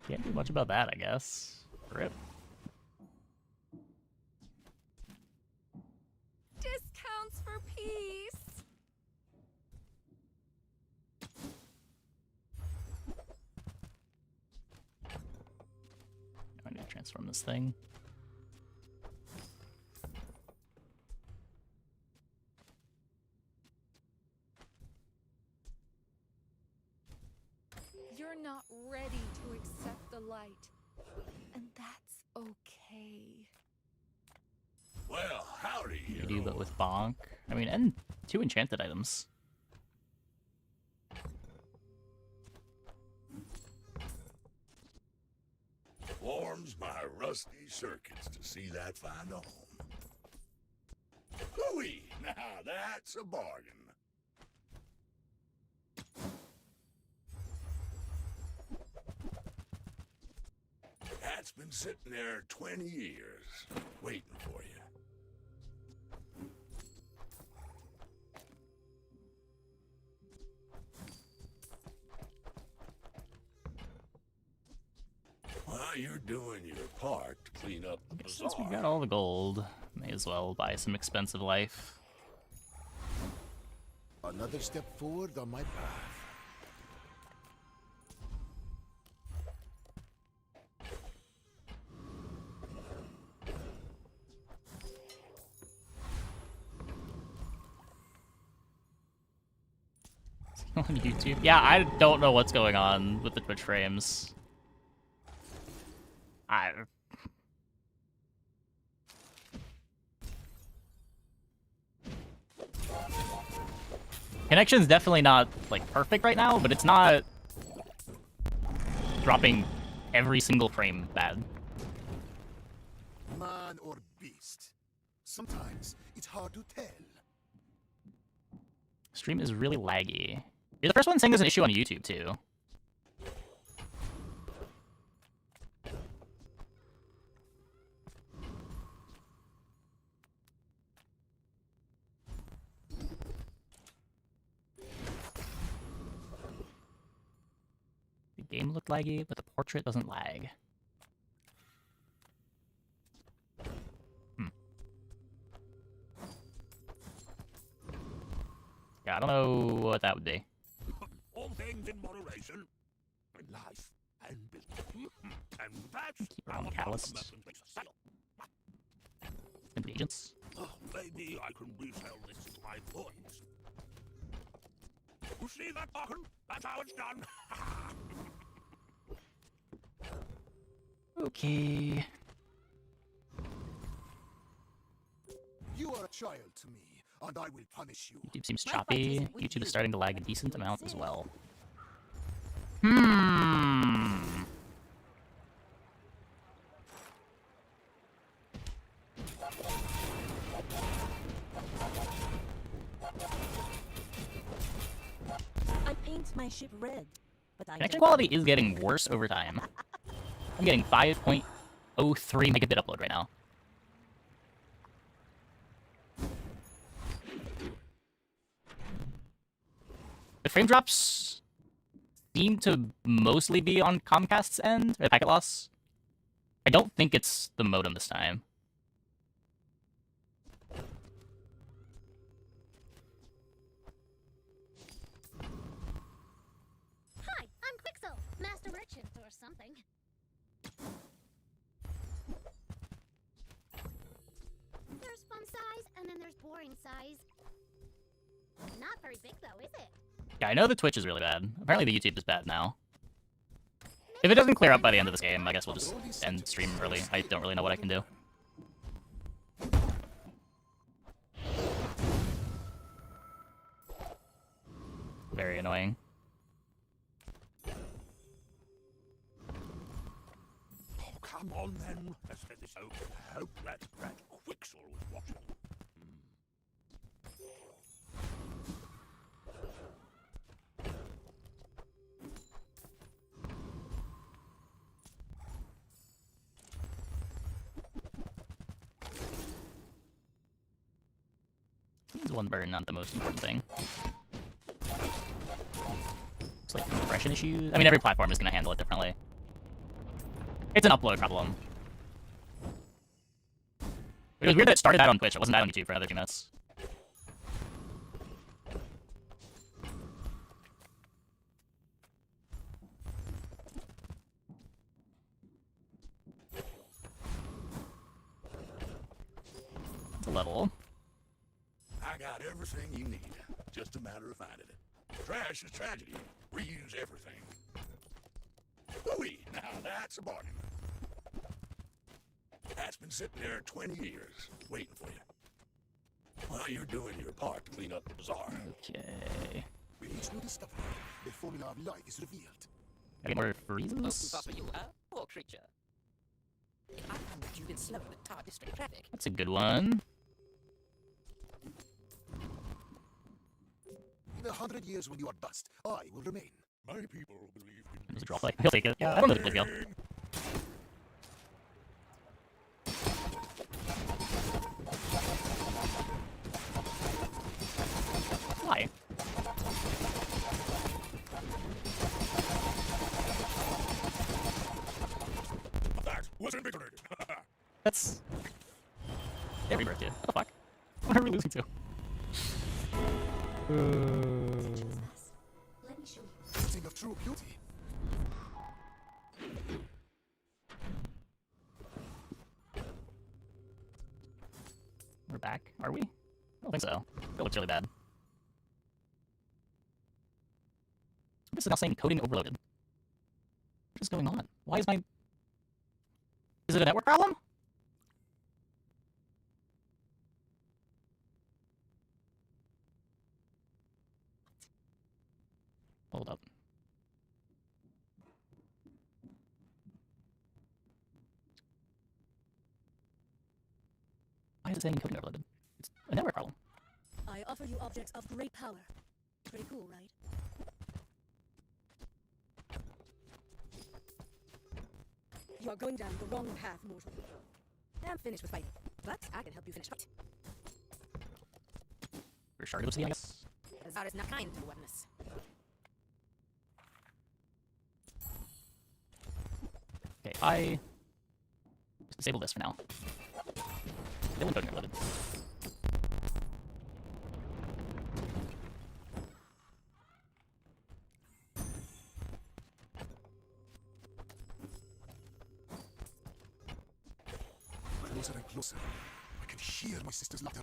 Speaker 1: Can't do much about that, I guess. Rip.
Speaker 17: Discounts for peace.
Speaker 1: I need to transform this thing.
Speaker 17: You're not ready to accept the light. And that's okay.
Speaker 2: Well, howdy,
Speaker 1: You do, but with Bonk. I mean, and 2 enchanted items.
Speaker 2: Warms my rusty circuits to see that find a home. Hooey! Now that's a bargain. That's been sitting there 20 years, waiting for you. Well, you're doing your part to clean up the bazaar.
Speaker 1: Since we got all the gold, may as well buy some expensive life.
Speaker 3: Another step forward on my path.
Speaker 1: On YouTube. Yeah, I don't know what's going on with the Twitch frames. Connection's definitely not, like, perfect right now, but it's not dropping every single frame bad.
Speaker 3: Man or beast. Sometimes it's hard to tell.
Speaker 1: Stream is really laggy. You're the first one saying there's an issue on YouTube, too. The game looked laggy, but the portrait doesn't lag. Yeah, I don't know what that would be.
Speaker 2: All things in moderation. In life and business. And that's
Speaker 1: Keep around catalysts. And agents.
Speaker 2: Oh, maybe I can resell this to my boys. You see that, Barkin? That's how it's done.
Speaker 1: Okay.
Speaker 3: You are a child to me, and I will punish you.
Speaker 1: YouTube seems choppy. YouTube is starting to lag a decent amount as well.
Speaker 9: I paint my ship red, but I
Speaker 1: Connection quality is getting worse over time. I'm getting 5.03 megabit upload right now. The frame drops seem to mostly be on Comcast's end, or packet loss. I don't think it's the modem this time.
Speaker 15: Hi, I'm Quixel, master merchant or something. There's fun size, and then there's boring size. Not very big though, is it?
Speaker 1: Yeah, I know the Twitch is really bad. Apparently the YouTube is bad now. If it doesn't clear up by the end of this game, I guess we'll just end stream early. I don't really know what I can do. Very annoying.
Speaker 2: Oh, come on then. Let's get this over. I hope that Quixel was watching.
Speaker 1: It's one burn, not the most important thing. It's like compression issues. I mean, every platform is going to handle it differently. It's an upload problem. It was weird that it started out on Twitch. It wasn't out on YouTube for another 2 minutes. It's a level.
Speaker 2: I got everything you need. Just a matter of finding it. Trash is tragedy. Reuse everything. Ooh, now that's a bargain. That's been sitting there 20 years, waiting for you. While you're doing your part to clean up the bazaar.
Speaker 1: Okay.
Speaker 3: Release new discovery. The formula of light is revealed.
Speaker 1: I get more freezes?
Speaker 11: For you, poor creature. If I found that you've been slowing the Tar District traffic.
Speaker 1: That's a good one.
Speaker 3: In 100 years when you are dust, I will remain.
Speaker 2: My people believe in
Speaker 1: There's a draw play. He'll take it. Yeah, I don't know the big deal. Why?
Speaker 2: That was invigorating.
Speaker 1: That's... Every bird did. What the fuck? What are we losing to?
Speaker 6: Let me show you.
Speaker 3: Thing of true beauty.
Speaker 1: We're back, are we? I don't think so. It looks really bad. This is now saying coding overloaded. What is going on? Why is my... Is it a network problem? Hold up. Why is it saying coding overloaded? It's a network problem.
Speaker 19: I offer you objects of great power. Pretty cool, right? You are going down the wrong path, mortal.
Speaker 5: I'm finished with fighting, but I can help you finish fight.
Speaker 1: We're sharded with I guess.
Speaker 5: Azar is not kind to weapons.
Speaker 1: Okay, I just disable this for now. Still coding overloaded.
Speaker 3: Closer and closer. I can hear my sister's laughter.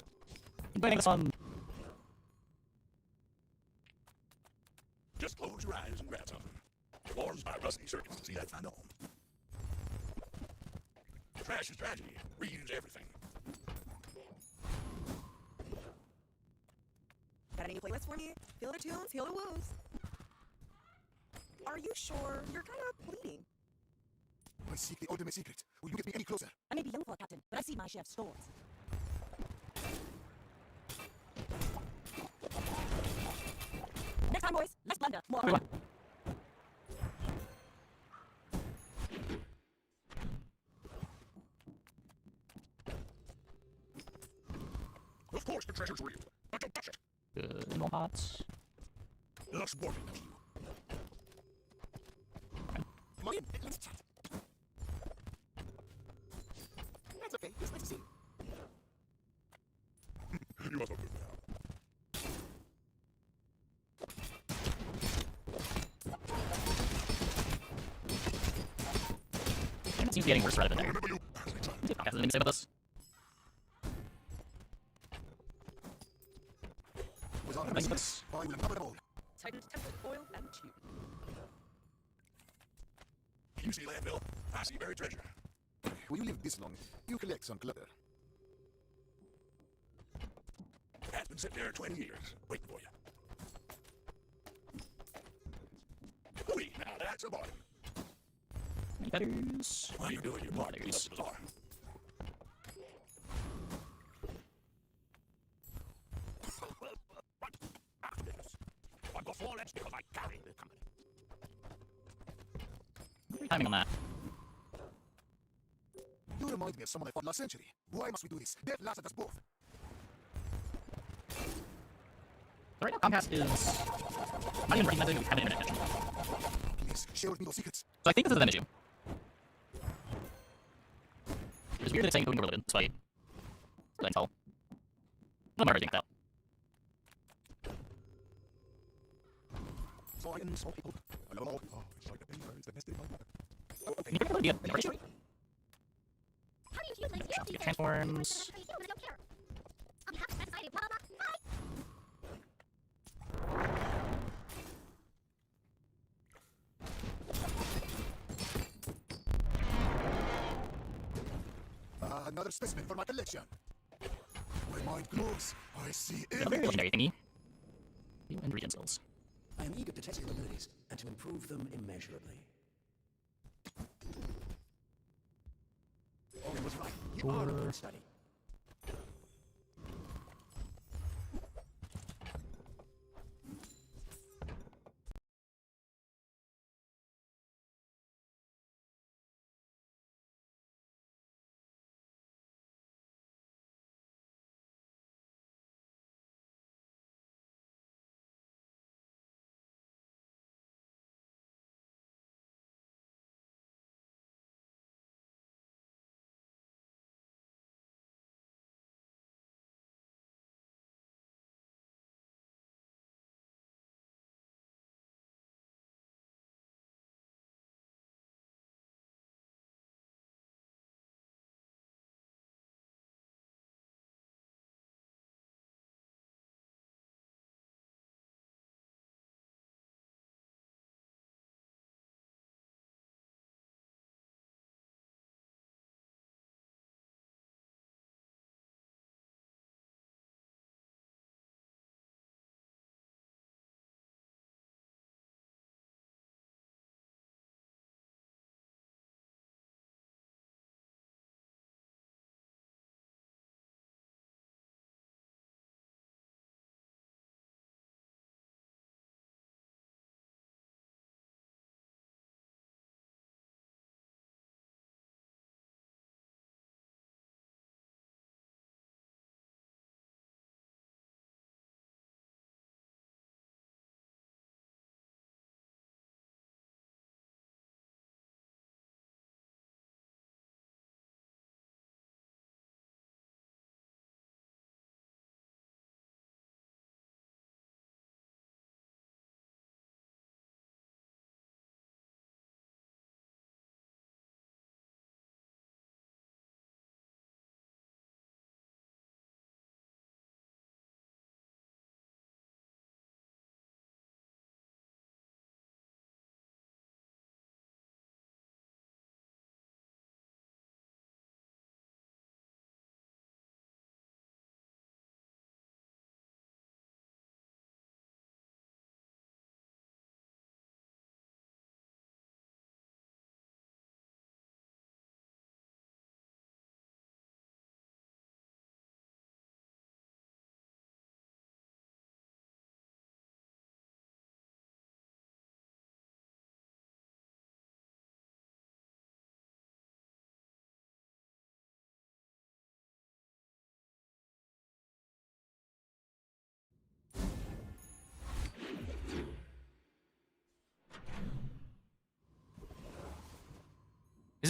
Speaker 1: I'm playing this on.
Speaker 2: Just close your eyes and grab something. Forms by rusty circuits to see that find a home. Trash is tragedy. Reuse everything.
Speaker 14: Got any playlists for me? Feel the tunes, heal the wounds. Are you sure? You're kind of bleeding.
Speaker 3: I seek the ultimate secret. Will you get me any closer?
Speaker 9: I may be young for a captain, but I see my chef's stores. Next time, boys, less blunder, more fun.
Speaker 2: Of course the treasure's real, but don't touch it.
Speaker 1: Good, more pots.
Speaker 2: Looks boring to you.
Speaker 3: Come on in, let's chat. That's okay, it's nice to see you.
Speaker 2: You must not do that.
Speaker 1: It seems to be getting worse rather than better. Let's see if podcast has anything to say about this.
Speaker 3: Was on
Speaker 1: Thank
Speaker 3: the
Speaker 1: you.
Speaker 3: secrets. I will uncover them all.
Speaker 10: Tightened template, oil, and tune.
Speaker 2: You see landfill, I see buried treasure.
Speaker 3: When you live this long, you collect some clutter.
Speaker 2: That's been sitting there 20 years, waiting for you. Ooh, now that's a bargain.
Speaker 1: Betters.
Speaker 2: Why are you doing your part? Clean up the bazaar. I'm before that's because I carry the company.
Speaker 1: Timing on that.
Speaker 3: You remind me of someone I fought last century. Why must we do this? Death laughs at us both.
Speaker 1: Right now, Comcast is not even recognizing that we have an internet connection.
Speaker 3: Please, share with me those secrets.
Speaker 1: So I think this is an issue. It's weird that it's saying coding overloaded, despite the intel. I'm not everything that.
Speaker 3: So I can small people. I love them all. Oh, it's like the baby birds that nested in my mother. Oh, okay.
Speaker 1: Can you bring up the story?
Speaker 15: How do you use my skills these days?
Speaker 1: Transforms.
Speaker 15: Humans don't care. On behalf of society, blah blah blah. Bye.
Speaker 3: Another specimen for my collection. My mind glows. I see
Speaker 1: Very
Speaker 3: everything.
Speaker 1: legendary thingy. New ingredient skills.
Speaker 13: I am eager to test your abilities and to improve them immeasurably. Owen was right. You are a good study.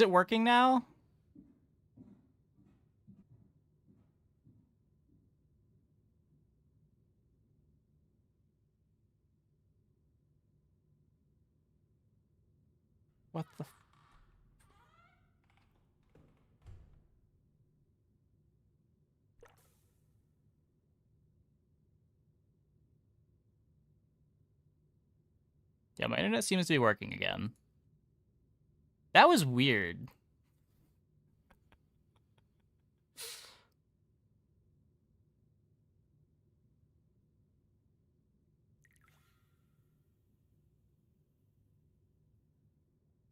Speaker 1: Is it working now? What the... Yeah, my internet seems to be working again. That was weird.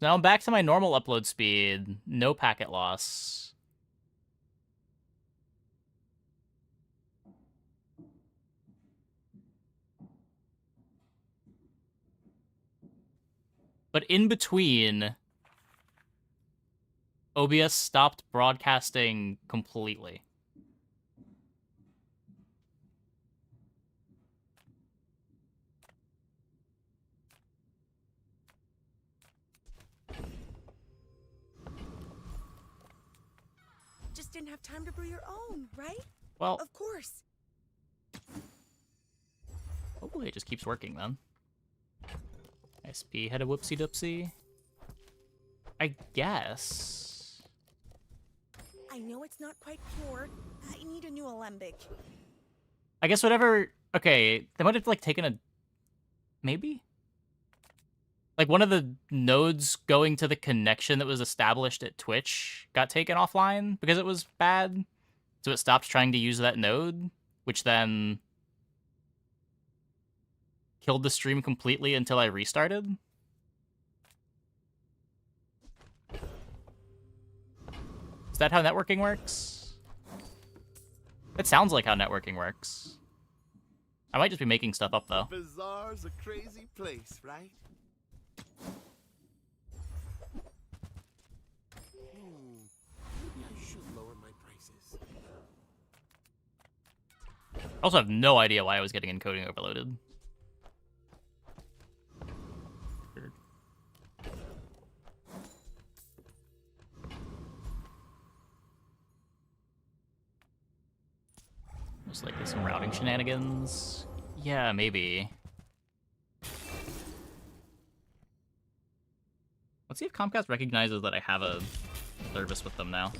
Speaker 1: Now I'm back to my normal upload speed. No packet loss. But in between, OBS stopped broadcasting completely.
Speaker 14: Just didn't have time to brew your own, right?
Speaker 1: Well,
Speaker 14: of course.
Speaker 1: hopefully it just keeps working then. SP had a whoopsie-doopsie. I guess.
Speaker 14: I know it's not quite pure. I need a new alembic.
Speaker 1: I guess whatever... Okay, they might have, like, taken a... Maybe? Like, one of the nodes going to the connection that was established at Twitch got taken offline because it was bad. So it stopped trying to use that node, which then killed the stream completely until I restarted. Is that how networking works? It sounds like how networking works. I might just be making stuff up, though.
Speaker 16: Bazaar's a crazy place, right? Maybe I should lower my prices.
Speaker 1: I also have no idea why I was getting encoding overloaded. Most likely some routing shenanigans. Yeah, maybe. Let's see if Comcast recognizes that I have a service with them now.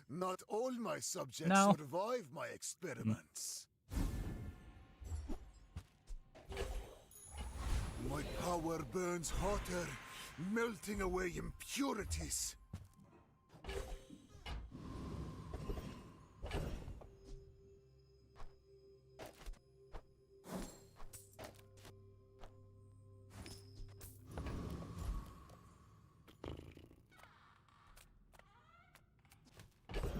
Speaker 3: Not all my subjects
Speaker 1: No.
Speaker 3: survive my experiments. My power burns hotter, melting away impurities.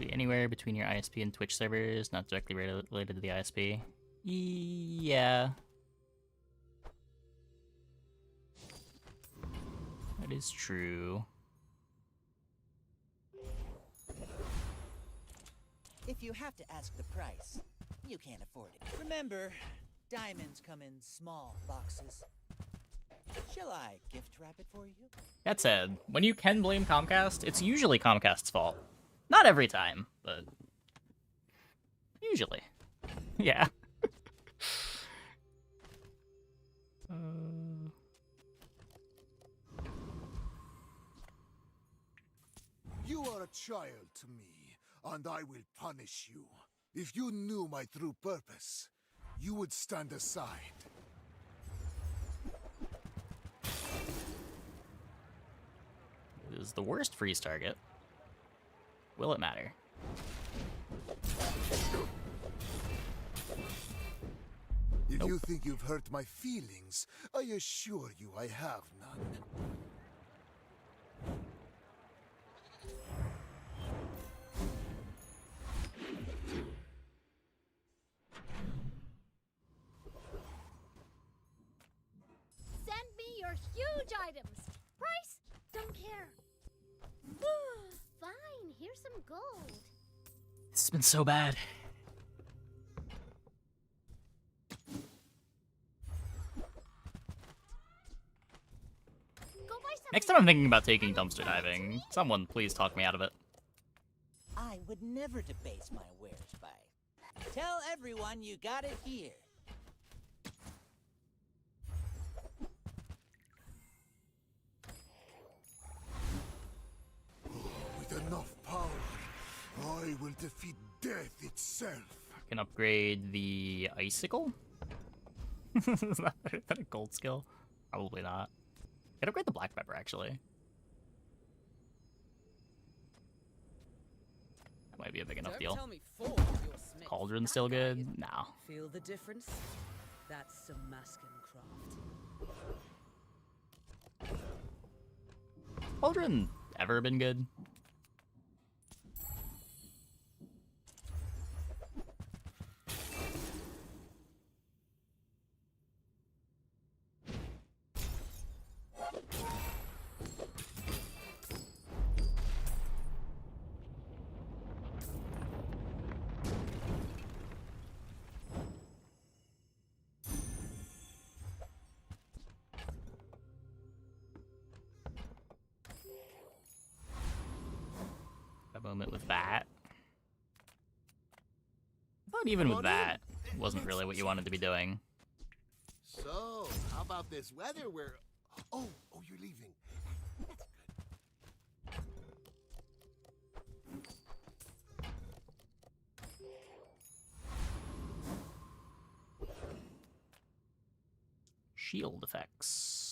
Speaker 1: Be anywhere between your ISP and Twitch servers, not directly related to the ISP. Yeah. That is true.
Speaker 8: If you have to ask the price, you can't afford it. Remember, diamonds come in small boxes. Shall I gift wrap it for you?
Speaker 1: That said, when you can blame Comcast, it's usually Comcast's fault. Not every time, but usually. Yeah.
Speaker 3: You are a child to me, and I will punish you. If you knew my true purpose, you would stand aside.
Speaker 1: It is the worst freeze target. Will it matter?
Speaker 3: If you think you've hurt my feelings, I assure you I have none.
Speaker 15: Send me your huge items. Price? Don't care. Fine, here's some gold.
Speaker 1: This has been so bad. Next time I'm thinking about taking dumpster diving, someone please talk me out of it.
Speaker 8: I would never debase my wares by. Tell everyone you got it here.
Speaker 3: With enough power, I will defeat death itself.
Speaker 1: I can upgrade the icicle? Is that a gold skill? Probably not. I can upgrade the black pepper, actually. That might be a big enough deal.
Speaker 10: Tell me Ford is your smith.
Speaker 1: Cauldron's still good? No.
Speaker 10: Feel the difference? That's Damascus craft.
Speaker 1: Cauldron ever been good? Moment with that. I thought even with that, it wasn't really what you wanted to be doing.
Speaker 16: So, how about this weather where... Oh, you're leaving.
Speaker 1: Shield effects.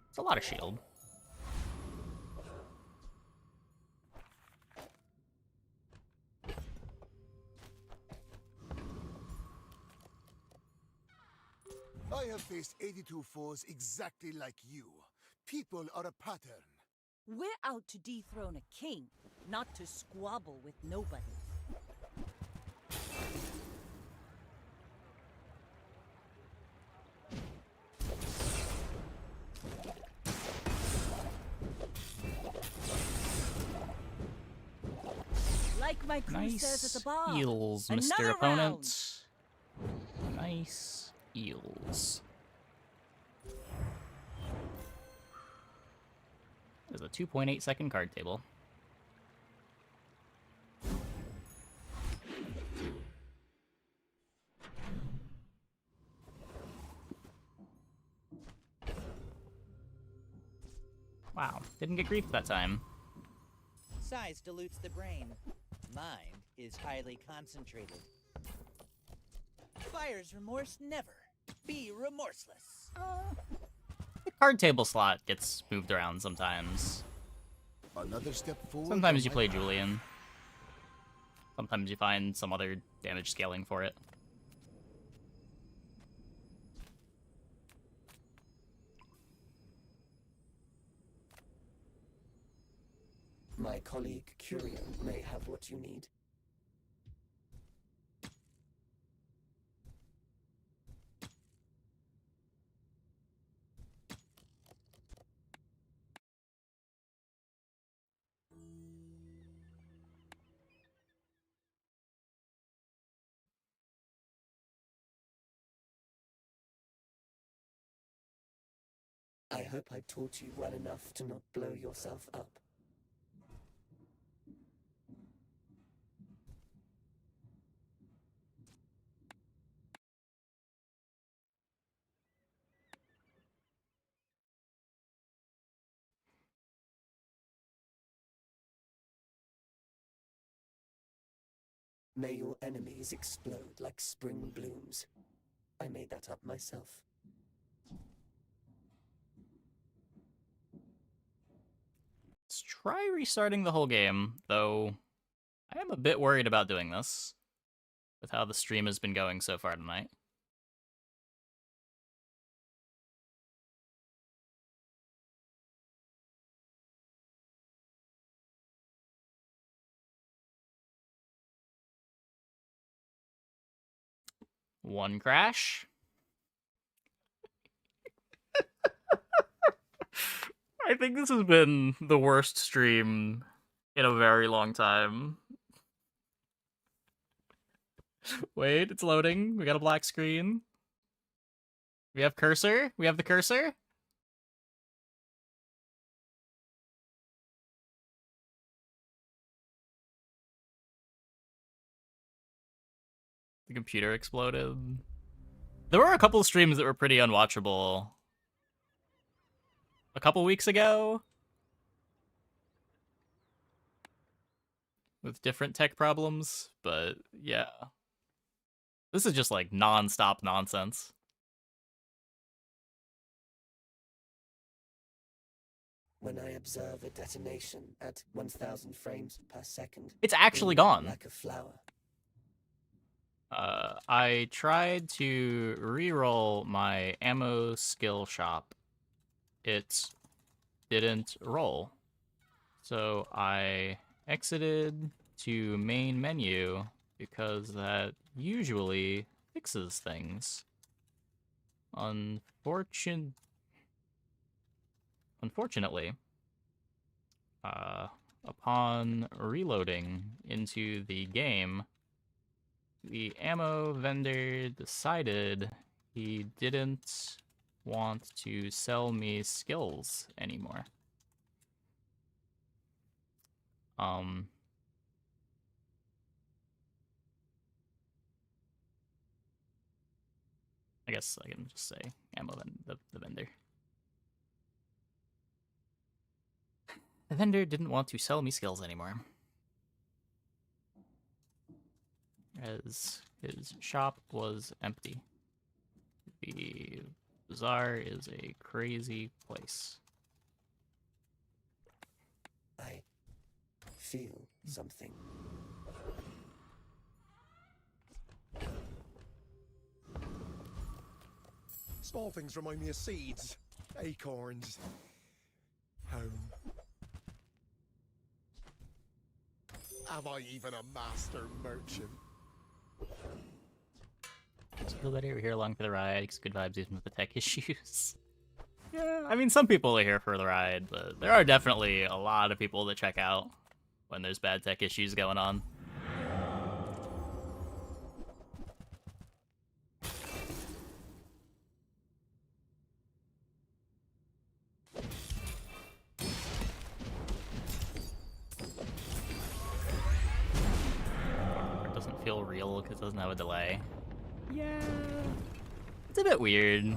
Speaker 1: It's a lot of shield.
Speaker 3: I have faced 82 foes exactly like you. People are a pattern.
Speaker 9: We're out to dethrone a king, not to squabble with nobody. Like my crew says at the bar.
Speaker 1: Eels, Mr.
Speaker 9: Another
Speaker 1: Opponent. Nice eels. There's a 2.8 second card table. Wow, didn't get grief that time.
Speaker 8: Size dilutes the brain. Mind is highly concentrated. Buyer's remorse never. Be remorseless.
Speaker 1: The card table slot gets moved around sometimes.
Speaker 3: Another step forward.
Speaker 1: Sometimes you play Julian. Sometimes you find some other damage scaling for it.
Speaker 18: My colleague Curio may have what you need. I hope I taught you well enough to not blow yourself up. May your enemies explode like spring blooms. I made that up myself.
Speaker 1: Let's try restarting the whole game, though I am a bit worried about doing this with how the stream has been going so far tonight. One crash. I think this has been the worst stream in a very long time. Wait, it's loading. We got a black screen. We have cursor. We have the cursor. The computer exploded. There were a couple of streams that were pretty unwatchable a couple weeks ago with different tech problems, but yeah. This is just like non-stop nonsense.
Speaker 18: When I observe a detonation at 1,000 frames per second,
Speaker 1: It's actually
Speaker 18: bloom
Speaker 1: gone.
Speaker 18: like a flower.
Speaker 1: I tried to re-roll my ammo skill shop. It didn't roll. So I exited to main menu because that usually fixes things. Unfortunately, upon reloading into the game, the ammo vendor decided he didn't want to sell me skills anymore. I guess I can just say ammo the vendor. The vendor didn't want to sell me skills anymore, as his shop was empty. The bazaar is a crazy place.
Speaker 18: I feel something.
Speaker 7: Small things remind me of seeds, acorns, home. Am I even a master merchant?
Speaker 1: Feel better. We're here along for the ride. It's good vibes even with the tech issues. Yeah, I mean, some people are here for the ride, but there are definitely a lot of people that check out when there's bad tech issues going on. It doesn't feel real because it doesn't have a delay. Yeah. It's a bit weird.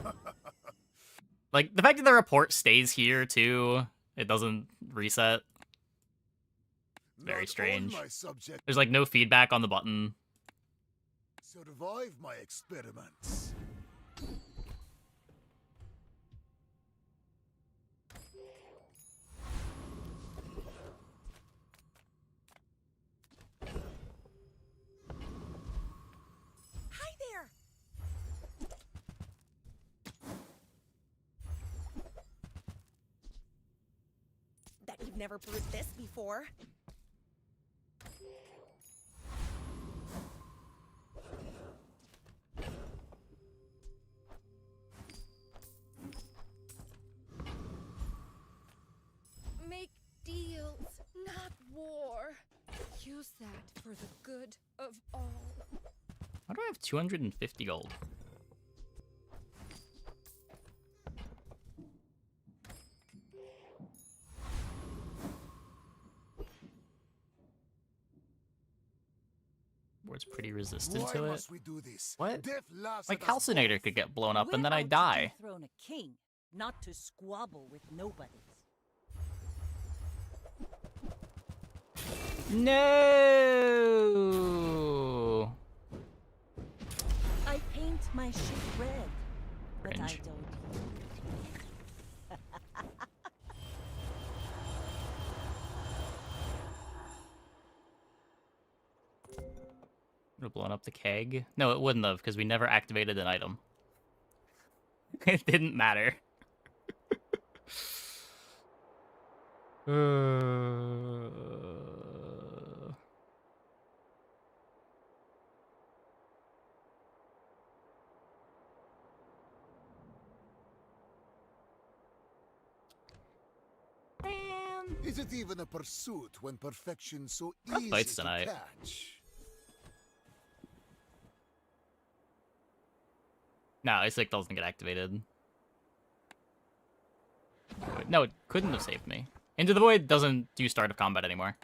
Speaker 1: Like, the fact that the report stays here, too, it doesn't reset. Very strange. There's, like, no feedback on the button.
Speaker 3: Survive my experiments.
Speaker 14: Hi there. Bet you've never brewed this before.
Speaker 17: Make deals, not war. Use that for the good of all.
Speaker 1: How do I have 250 gold? Board's pretty resistant to it. What? My calcinator could get blown up and then I die.
Speaker 9: Dethrone a king, not to squabble with nobodies.
Speaker 1: No.
Speaker 9: I paint my ship red, but I
Speaker 1: Cringe.
Speaker 9: don't.
Speaker 1: Would have blown up the keg? No, it wouldn't have, because we never activated an item. It didn't matter.
Speaker 3: Is it even a pursuit when perfection's so
Speaker 1: Rough
Speaker 3: easy
Speaker 1: fights
Speaker 3: to
Speaker 1: tonight.
Speaker 3: catch?
Speaker 1: No, Isaac doesn't get activated. Wait, no, it couldn't have saved me. Into the Void doesn't do start of combat anymore.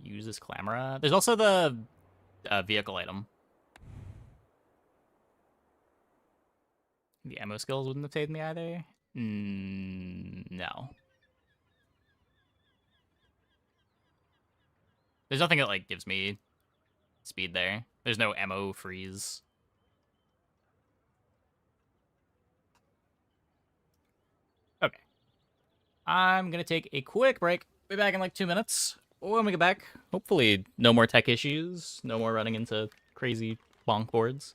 Speaker 1: Use this Clamora. There's also the vehicle item. The ammo skills wouldn't have saved me either. No. There's nothing that like gives me speed there. There's no ammo freeze. Okay. I'm gonna take a quick break. Be back in like 2 minutes. When we get back, hopefully no more tech issues, no more running into crazy bonk boards.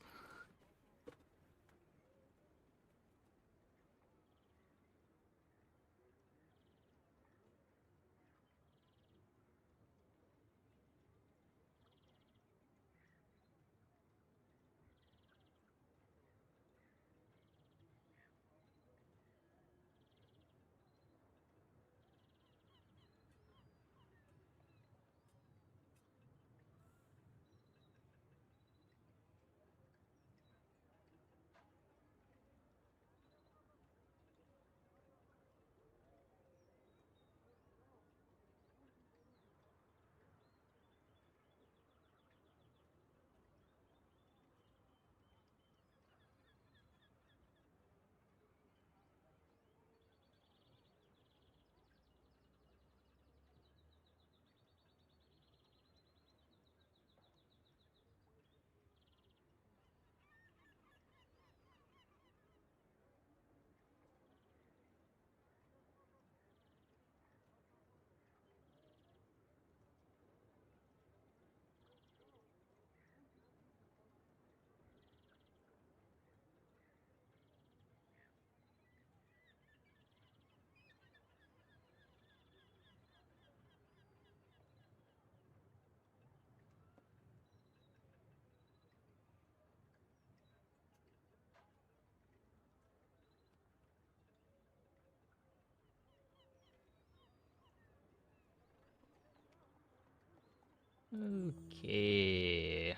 Speaker 1: Okay.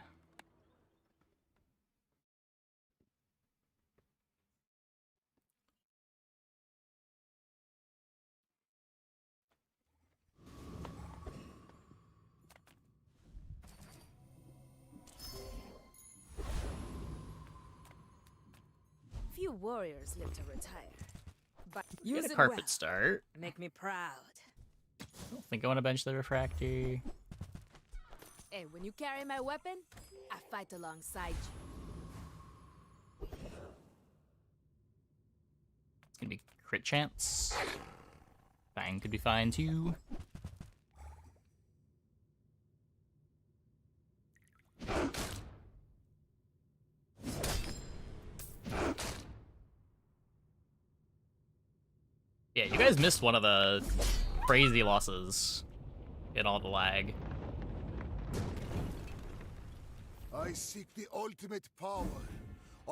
Speaker 5: Few warriors live to retire. But
Speaker 1: Get
Speaker 5: use
Speaker 1: a
Speaker 5: it
Speaker 1: carpet
Speaker 5: well.
Speaker 1: start.
Speaker 5: Make me proud.
Speaker 1: I don't think I want to bench the refractor.
Speaker 5: Hey, when you carry my weapon, I fight alongside you.
Speaker 1: It's gonna be crit chance. Fang could be fine too. Yeah, you guys missed one of the crazy losses in all the lag.
Speaker 3: I seek the ultimate power.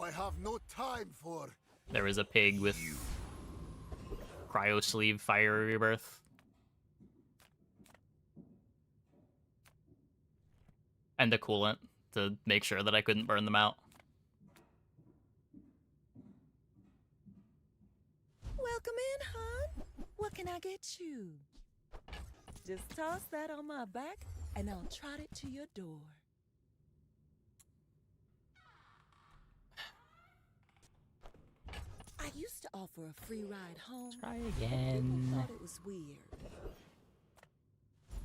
Speaker 3: I have no time for...
Speaker 1: There was a pig with cryo sleeve fire rebirth. And the coolant to make sure that I couldn't burn them out.
Speaker 9: Welcome in, hon. What can I get you? Just toss that on my back, and I'll trot it to your door. I used to offer a free ride home.
Speaker 1: Try
Speaker 9: People
Speaker 1: again.
Speaker 9: thought it was weird.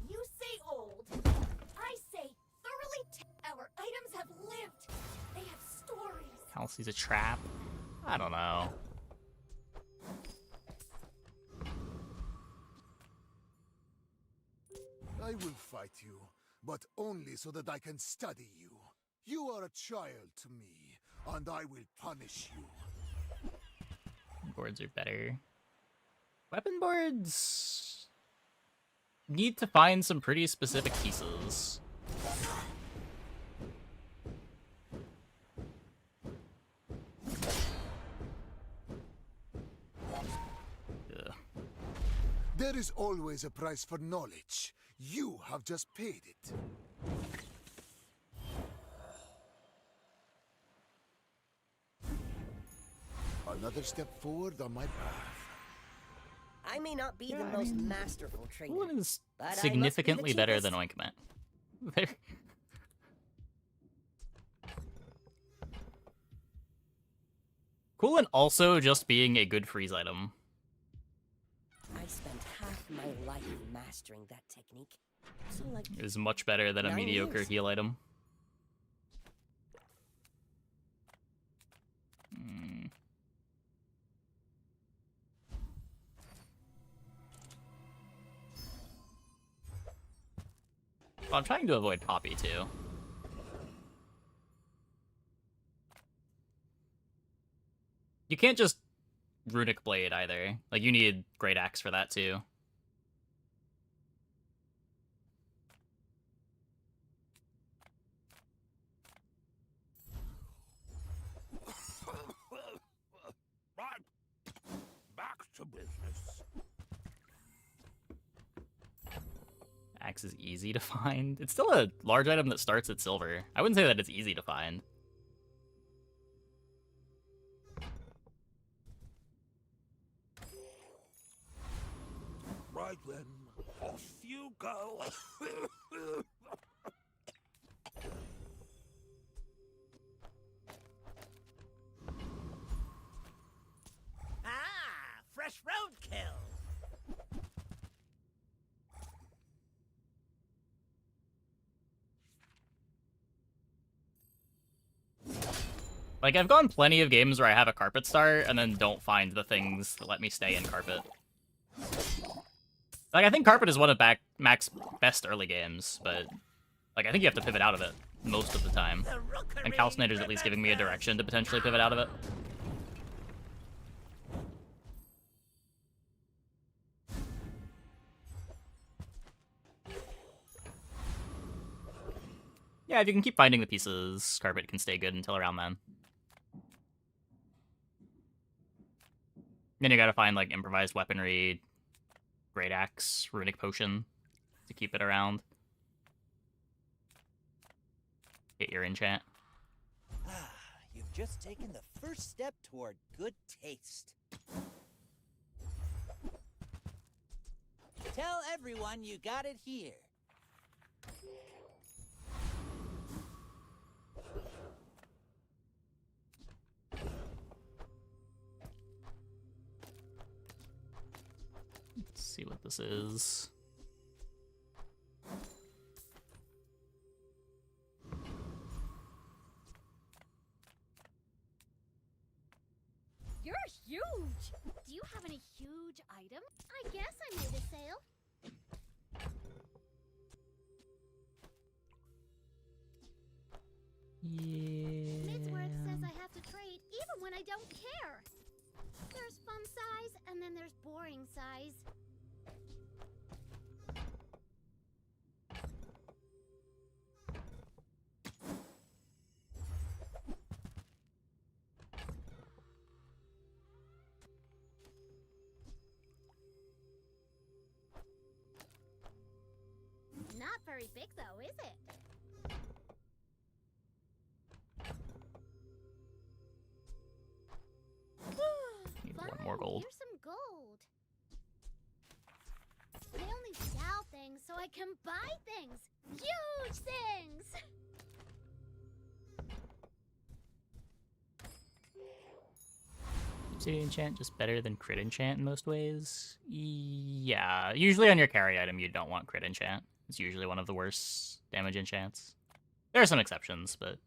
Speaker 15: You say old. I say thoroughly. Our items have lived. They have stories.
Speaker 1: Kelsey's a trap. I don't know.
Speaker 3: I will fight you, but only so that I can study you. You are a child to me, and I will punish you.
Speaker 1: Boards are better. Weapon boards need to find some pretty specific pieces.
Speaker 3: There is always a price for knowledge. You have just paid it. Another step forward on my path.
Speaker 4: I may not be the
Speaker 1: I
Speaker 4: most
Speaker 1: mean,
Speaker 4: masterful trainer,
Speaker 1: Coolin is
Speaker 4: but I must be the
Speaker 1: significantly better
Speaker 4: cheapest.
Speaker 1: than Oinkment. There. Coolin also just being a good freeze item.
Speaker 4: I spent half my life mastering that technique. So like
Speaker 1: Is much better than a
Speaker 4: 9
Speaker 1: mediocre
Speaker 4: years.
Speaker 1: heal item. Hmm. Well, I'm trying to avoid Poppy too. You can't just Runic Blade either. Like, you need Great Axe for that too.
Speaker 2: Right. Back to business.
Speaker 1: Axe is easy to find. It's still a large item that starts at silver. I wouldn't say that it's easy to find.
Speaker 2: Right then, off you go.
Speaker 8: Ah, fresh roadkill.
Speaker 1: Like, I've gone plenty of games where I have a carpet start and then don't find the things that let me stay in carpet. Like, I think carpet is one of Mac's best early games, but like, I think you have to pivot out of it most of the time. And Calcinator's at least giving me a direction to potentially pivot out of it. Yeah, if you can keep finding the pieces, carpet can stay good until around then. Then you gotta find, like, improvised weaponry, Great Axe, Runic Potion to keep it around. Get your enchant.
Speaker 8: Ah, you've just taken the first step toward good taste. Tell everyone you got it here.
Speaker 1: Let's see what this is.
Speaker 15: You're huge! Do you have any huge items? I guess I made a sale.
Speaker 1: Yeah.
Speaker 15: Midsworth says I have to trade even when I don't care. There's fun size, and then there's boring size. Not very big though, is it?
Speaker 1: Need
Speaker 15: Fine,
Speaker 1: one more gold.
Speaker 15: here's some gold. I only sell things so I can buy things. Huge things!
Speaker 1: Obsidian enchant just better than crit enchant in most ways? Yeah, usually on your carry item you don't want crit enchant. It's usually one of the worst damage enchants. There are some exceptions, but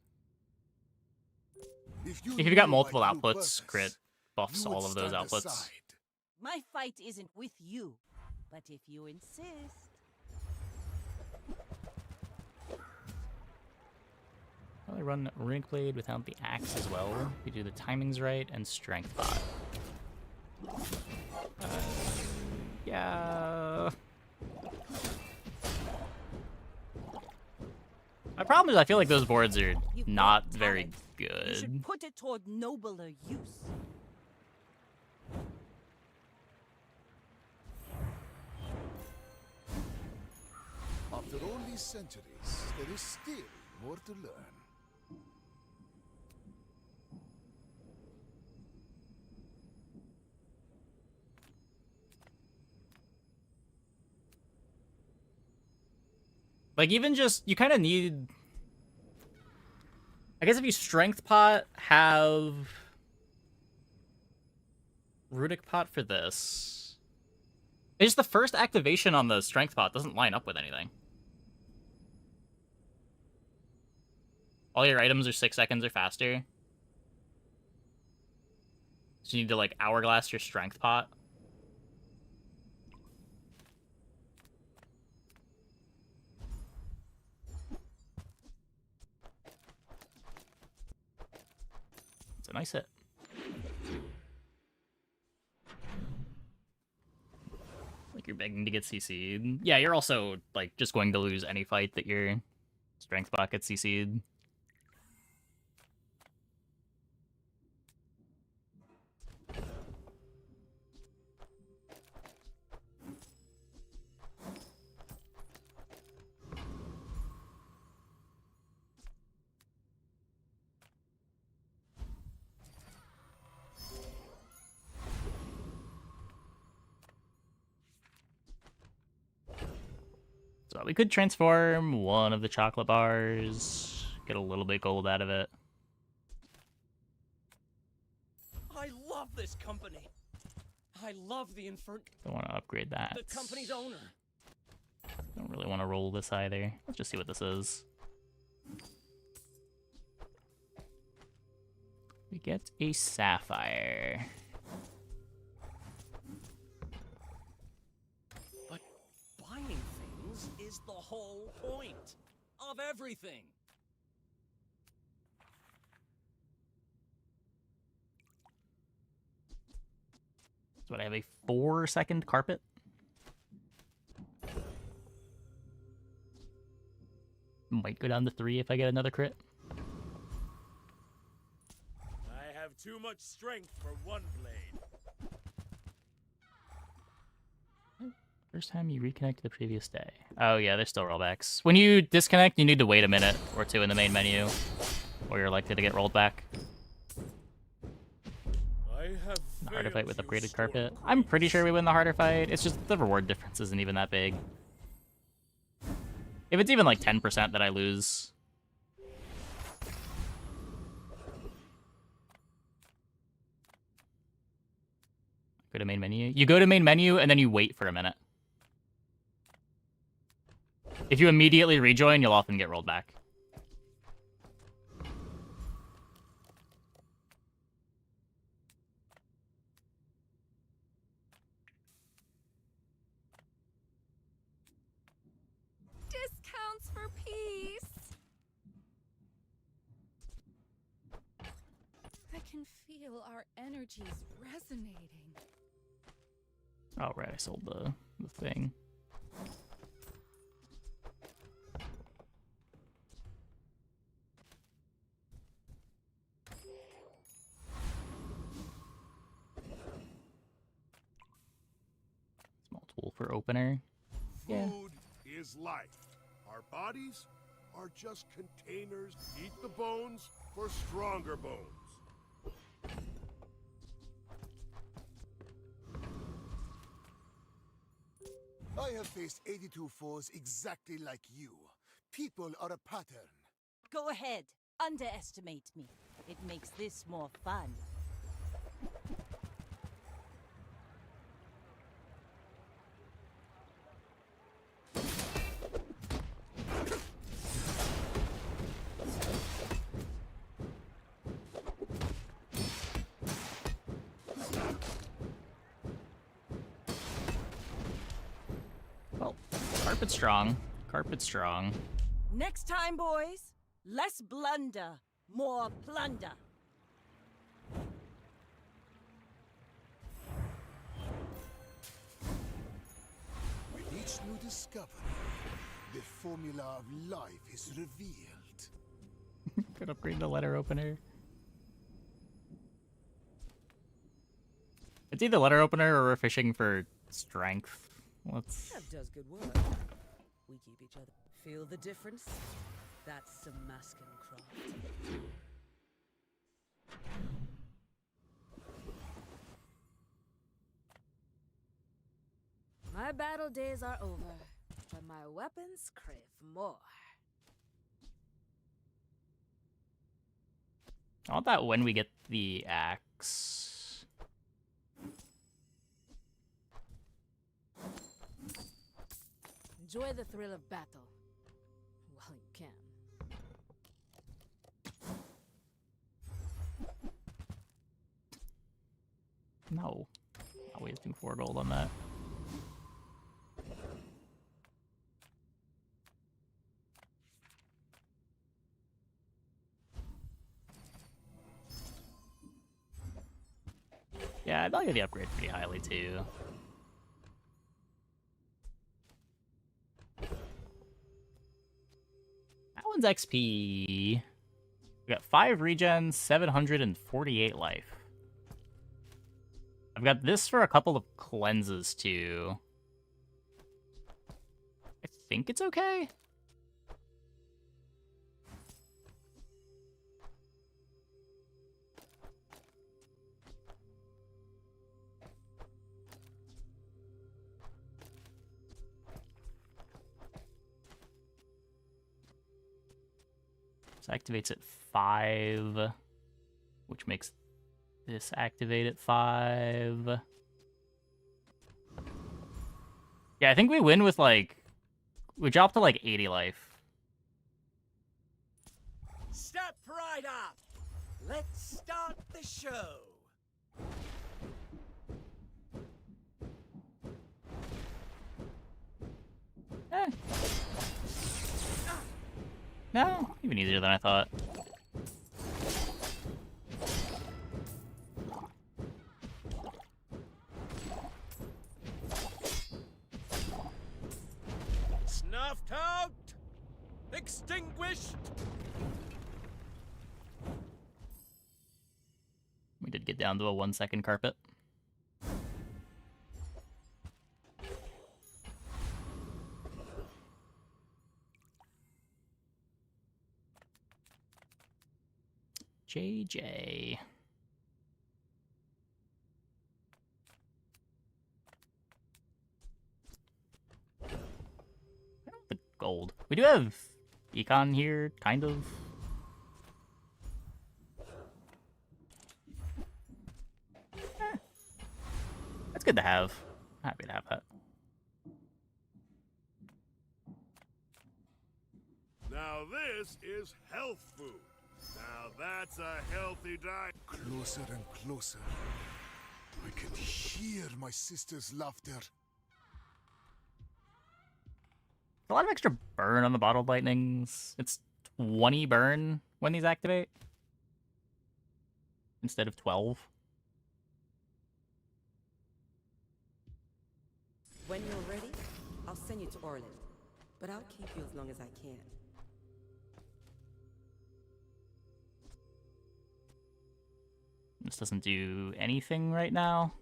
Speaker 1: if you've got multiple outputs, crit buffs all of those outputs.
Speaker 9: My fight isn't with you, but if you insist.
Speaker 1: Probably run Runic Blade without the axe as well. We do the timings right and strength bot. Yeah. My problem is I feel like those boards are not very
Speaker 9: You
Speaker 1: good.
Speaker 9: should put it toward nobler use.
Speaker 3: these centuries, there is still more to learn.
Speaker 1: Like, even just, you kind of need... I guess if you strength pot, have... Rudic pot for this. It's just the first activation on the strength pot doesn't line up with anything. All your items are 6 seconds or faster. So you need to, like, hourglass your strength pot. It's a nice hit. Like, you're begging to get CC'd. Yeah, you're also, like, just going to lose any fight that your strength pot gets CC'd. So we could transform one of the chocolate bars, get a little bit gold out of it.
Speaker 11: I love this company. I love the
Speaker 1: Don't want to upgrade that.
Speaker 11: the company's owner.
Speaker 1: Don't really want to roll this either. Let's just see what this is. We get a sapphire.
Speaker 11: But buying things is the whole point of everything.
Speaker 1: So what, I have a 4-second carpet? Might go down to 3 if I get another crit.
Speaker 20: I have too much strength for one blade.
Speaker 1: First time you reconnect to the previous day. Oh yeah, there's still rollbacks. When you disconnect, you need to wait a minute or two in the main menu, or you're likely to get rolled back.
Speaker 20: I have
Speaker 1: The harder fight with upgraded carpet. I'm pretty sure we win the harder fight. It's just the reward difference isn't even that big. If it's even like 10% that I lose. Go to main menu. You go to main menu and then you wait for a minute. If you immediately rejoin, you'll often get rolled back.
Speaker 17: Discounts for peace. I can feel our energies resonating.
Speaker 1: Oh, right, I sold the thing. Small tool for opener. Yeah.
Speaker 7: Food is life. Our bodies are just containers. Eat the bones for stronger bones.
Speaker 3: I have faced 82 foes exactly like you. People are a pattern.
Speaker 21: Go ahead. Underestimate me. It makes this more fun.
Speaker 1: Well, carpet's strong. Carpet's strong.
Speaker 21: Next time, boys, less blunder, more plunder.
Speaker 3: With each new discovery, the formula of life is revealed.
Speaker 1: Could upgrade the letter opener. It's either letter opener or we're fishing for strength. Let's...
Speaker 10: That does good work. We keep each other. Feel the difference? That's some masking craft.
Speaker 5: My battle days are over, but my weapons crave more.
Speaker 1: I want that when we get the axe.
Speaker 5: Enjoy the thrill of battle while you can.
Speaker 1: No. Not wasting 4 gold on that. Yeah, I value the upgrade pretty highly too. That one's XP. We got 5 regen, 748 life. I've got this for a couple of cleanses too. I think it's okay. This activates at 5, which makes this activate at 5. Yeah, I think we win with, like, we drop to, like, 80 life.
Speaker 11: Step right up! Let's start the show!
Speaker 1: No, even easier than I thought.
Speaker 11: Snuffed out! Extinguished!
Speaker 1: We did get down to a 1-second carpet. JJ. The gold. We do have econ here, kind of. That's good to have. Happy to have that.
Speaker 2: Now this is health food. Now that's a healthy diet.
Speaker 3: Closer and closer. I can hear my sister's laughter.
Speaker 1: A lot of extra burn on the bottled lightnings. It's 20 burn when these activate instead of 12.
Speaker 12: When you're ready, I'll send you to Orland, but I'll keep you as long as I can.
Speaker 1: This doesn't do anything right now.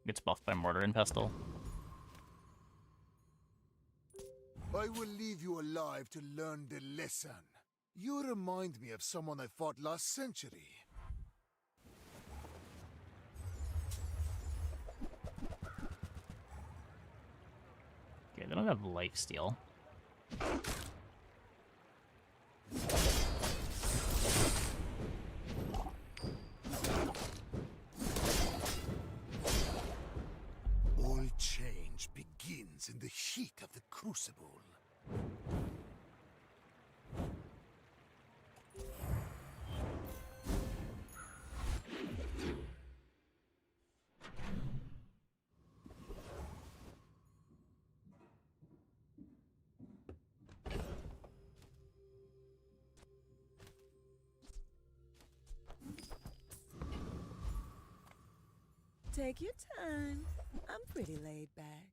Speaker 1: Gets buffed by Mortar and Pestle.
Speaker 3: I will leave you alive to learn the lesson. You remind me of someone I fought last century.
Speaker 1: Okay, they don't have lifesteal.
Speaker 3: All change begins in the heat of the crucible.
Speaker 9: Take your time. I'm pretty laid back.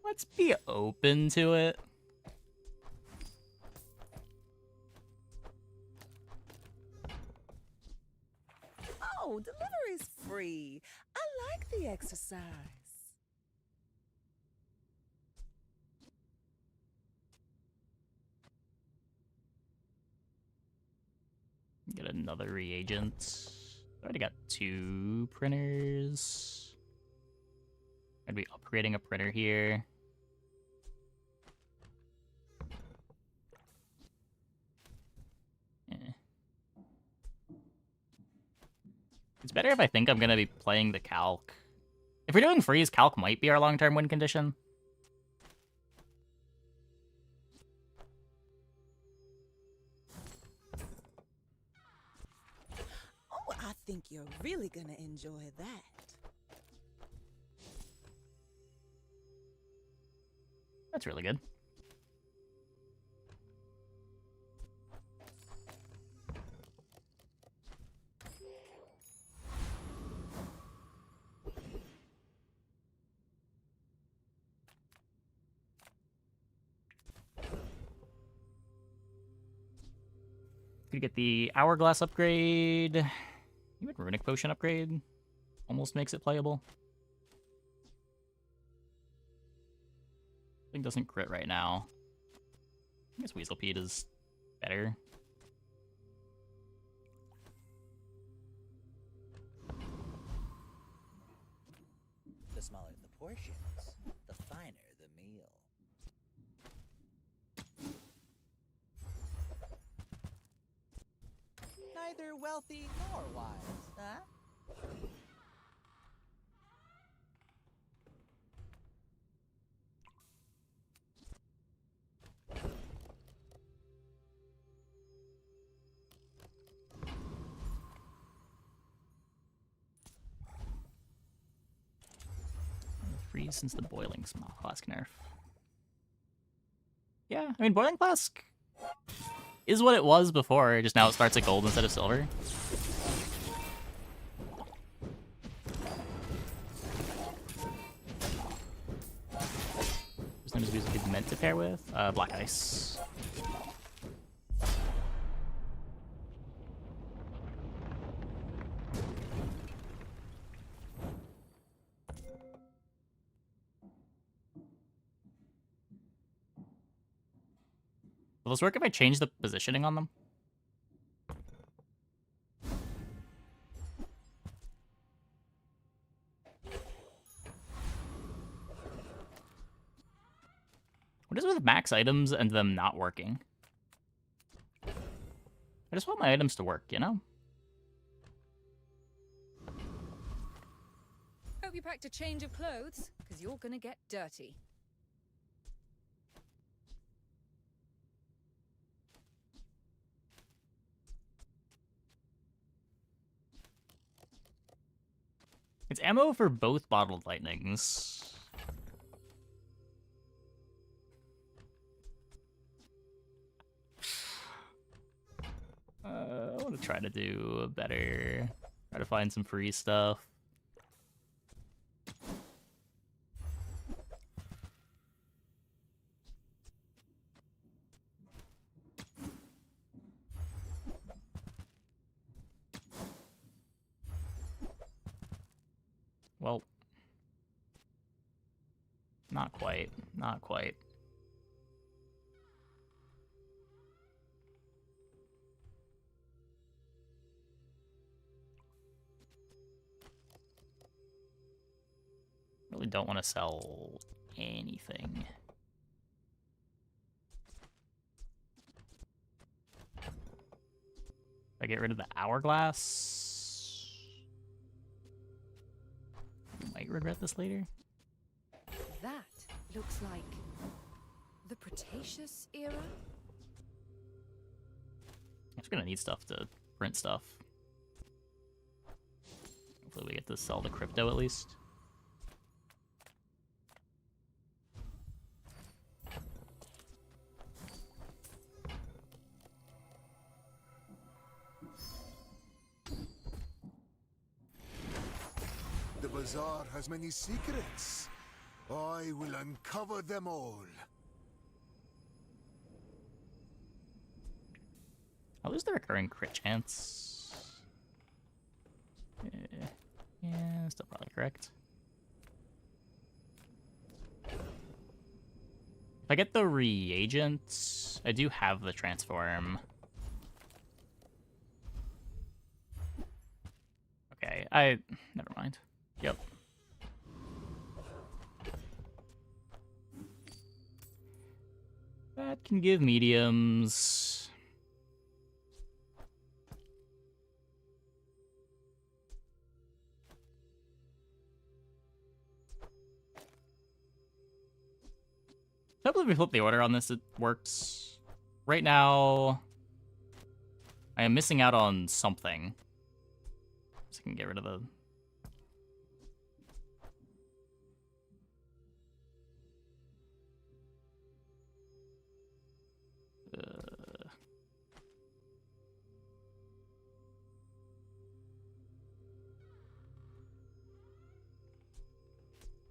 Speaker 1: Let's be open to it.
Speaker 9: size.
Speaker 1: Get another reagent. Already got 2 printers. I'd be upgrading a printer here. It's better if I think I'm gonna be playing the calc. If we're doing freeze, calc might be our long-term win condition.
Speaker 21: Oh, I think you're really gonna enjoy that.
Speaker 1: That's really good. Could get the hourglass upgrade. Even runic potion upgrade almost makes it playable. Thing doesn't crit right now. I guess Weaselpede is better.
Speaker 8: The smaller the portions, the finer the meal. Neither wealthy nor wise, huh?
Speaker 1: Freeze since the boiling small flask nerf. Yeah, I mean, boiling flask is what it was before, just now it starts at gold instead of silver. There's no music it's meant to pair with. Black Ice. Will this work if I change the positioning on them? What is with max items and them not working? I just want my items to work, you know?
Speaker 17: Hope you packed a change of clothes, because you're gonna get dirty.
Speaker 1: It's ammo for both bottled lightnings. I want to try to do better. Try to find some free stuff. Well, not quite. Not quite. Really don't want to sell anything. If I get rid of the hourglass, I might regret this later.
Speaker 17: That looks like the Cretaceous era?
Speaker 1: I'm just gonna need stuff to print stuff. Hopefully we get to sell the crypto at least.
Speaker 3: The bazaar has many secrets. I will uncover them all.
Speaker 1: I'll lose the recurring crit chance. Yeah, still probably correct. If I get the reagents, I do have the transform. Okay, never mind. Yep. That can give mediums. I believe we flip the order on this, it works. Right now, I am missing out on something. So I can get rid of the...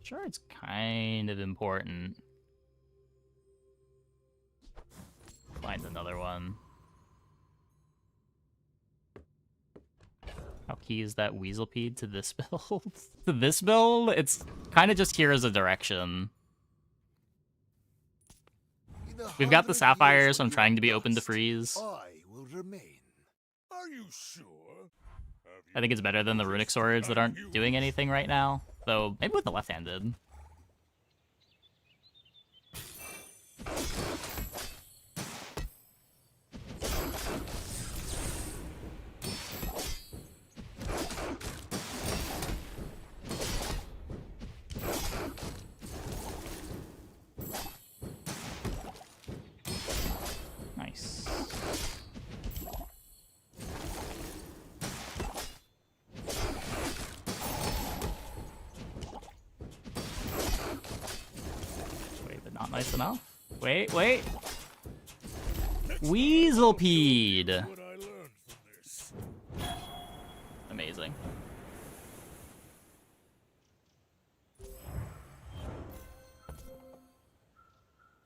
Speaker 1: Sure, it's kind of important. Find another one. How key is that Weaselpede to this build? To this build? It's kind of just here as a direction. We've got the Sapphire, so I'm trying to be open to freeze.
Speaker 3: I will remain.
Speaker 2: Are you sure?
Speaker 1: I think it's better than the Runic Swords that aren't doing anything right now. Though, maybe with the left-handed. Nice. Wait, but not nice enough. Wait, wait. Weaselpede. Amazing.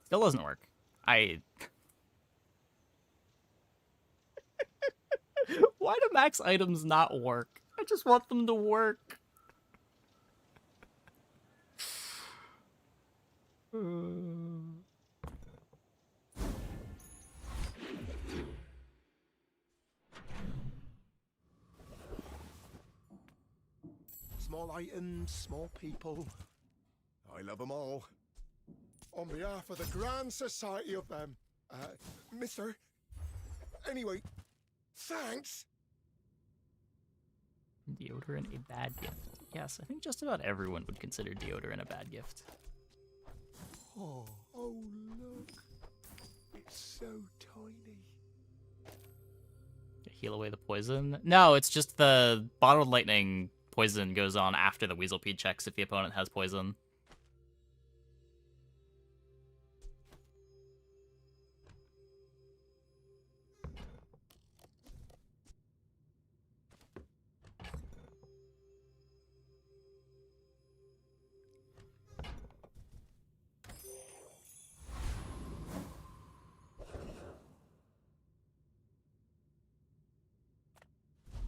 Speaker 1: Still doesn't work. Why do max items not work? I just want them to work.
Speaker 7: Small items, small people. I love them all. On behalf of the Grand Society of them, Mister. Anyway, thanks.
Speaker 1: Deodorant a bad gift? Yes, I think just about everyone would consider deodorant a bad gift.
Speaker 7: Oh, look. It's so tiny.
Speaker 1: Heal away the poison? No, it's just the bottled lightning poison goes on after the Weaselpede checks if the opponent has poison.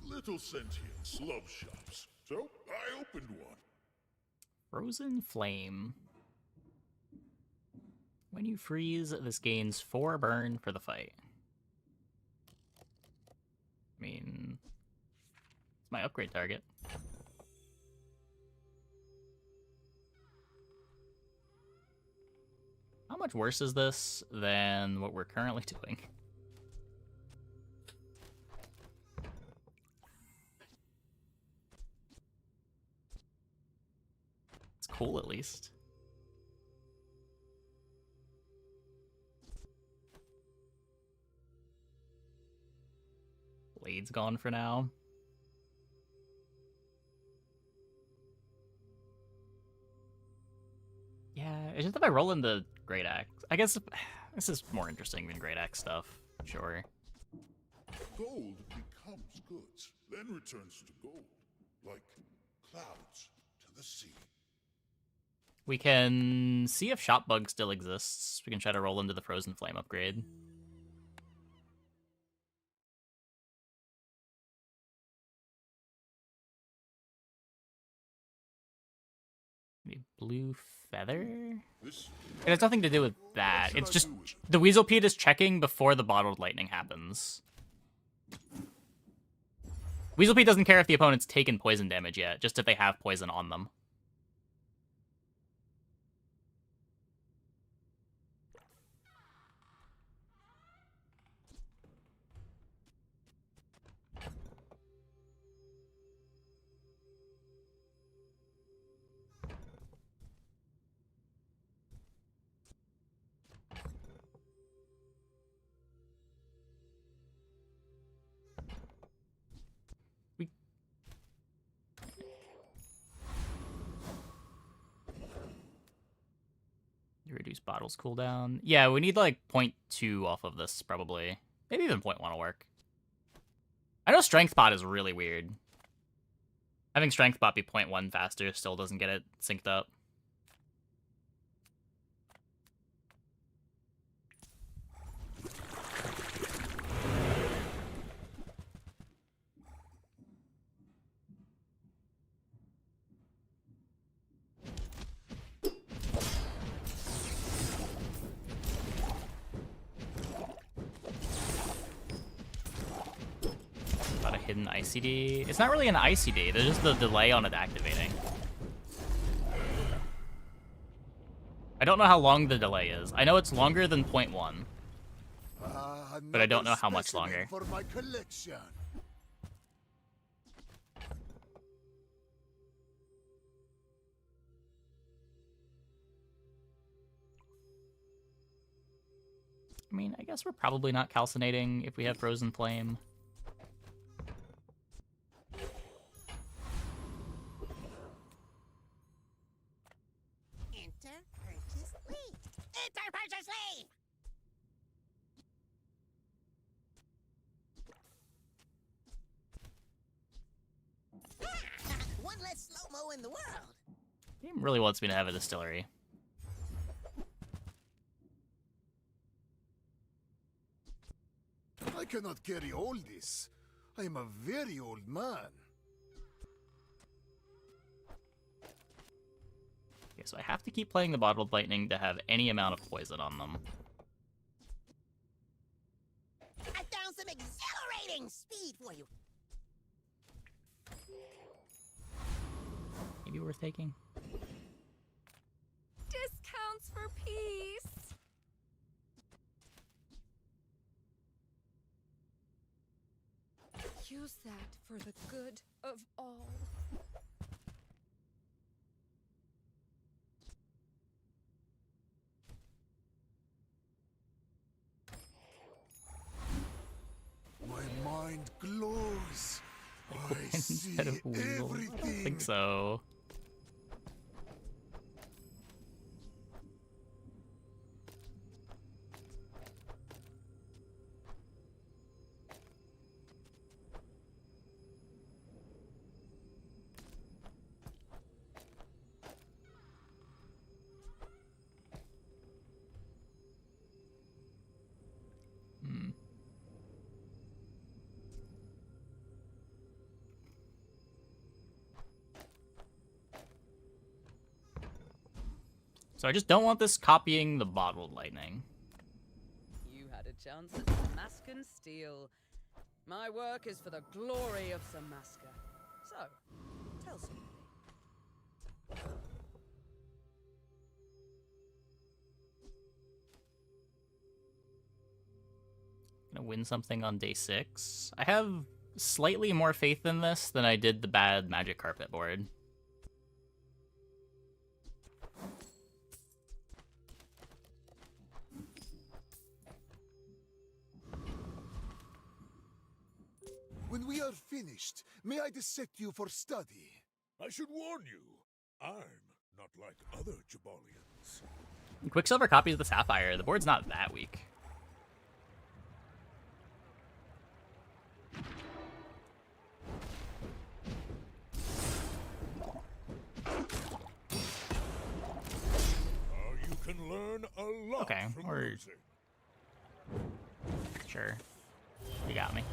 Speaker 2: Little sentience love shops. So I opened one.
Speaker 1: Frozen Flame. When you freeze, this gains 4 burn for the fight. I mean, it's my upgrade target. How much worse is this than what we're currently doing? It's cool, at least. Blade's gone for now. Yeah, it's just if I roll into Great Axe. I guess this is more interesting than Great Axe stuff. Sure.
Speaker 2: Gold becomes goods, then returns to gold, like clouds to the sea.
Speaker 1: We can see if Shop Bug still exists. We can try to roll into the Frozen Flame upgrade. Maybe blue feather? It has nothing to do with that. It's just the Weaselpede is checking before the bottled lightning happens. Weaselpede doesn't care if the opponent's taken poison damage yet, just if they have poison on them. Reduce bottles cooldown. Yeah, we need like 0.2 off of this, probably. Maybe even 0.1 will work. I know Strength Bot is really weird. Having Strength Bot be 0.1 faster still doesn't get it synced up. Hidden ICD. It's not really an ICD, there's just the delay on it activating. I don't know how long the delay is. I know it's longer than 0.1. But I don't know how much longer.
Speaker 3: For my collection.
Speaker 1: I mean, I guess we're probably not calcinating if we have Frozen Flame.
Speaker 15: Enter purchase leave! One less slow-mo in the world.
Speaker 1: Game really wants me to have a distillery.
Speaker 3: I cannot carry all this. I am a very old man.
Speaker 1: Okay, so I have to keep playing the Bottled Lightning to have any amount of poison on them.
Speaker 15: I found some exhilarating speed for you.
Speaker 1: Maybe worth taking.
Speaker 17: Discounts for peace. Use that for the good of all.
Speaker 3: My mind glows. I see
Speaker 1: Instead of Weasel. I
Speaker 3: everything.
Speaker 1: don't think so. So I just don't want this copying the Bottled Lightning.
Speaker 10: You had a chance at Samascan steel. My work is for the glory of Samaska. So, tell somebody.
Speaker 1: Gonna win something on day 6. I have slightly more faith in this than I did the bad Magic Carpet board.
Speaker 3: When we are finished, may I dissect you for study?
Speaker 2: I should warn you, I'm not like other Jabalians.
Speaker 1: Quicksilver copies the Sapphire. The board's not that weak.
Speaker 2: You can learn a lot
Speaker 1: Okay,
Speaker 2: from
Speaker 1: or
Speaker 2: losing.
Speaker 1: sure. You got me.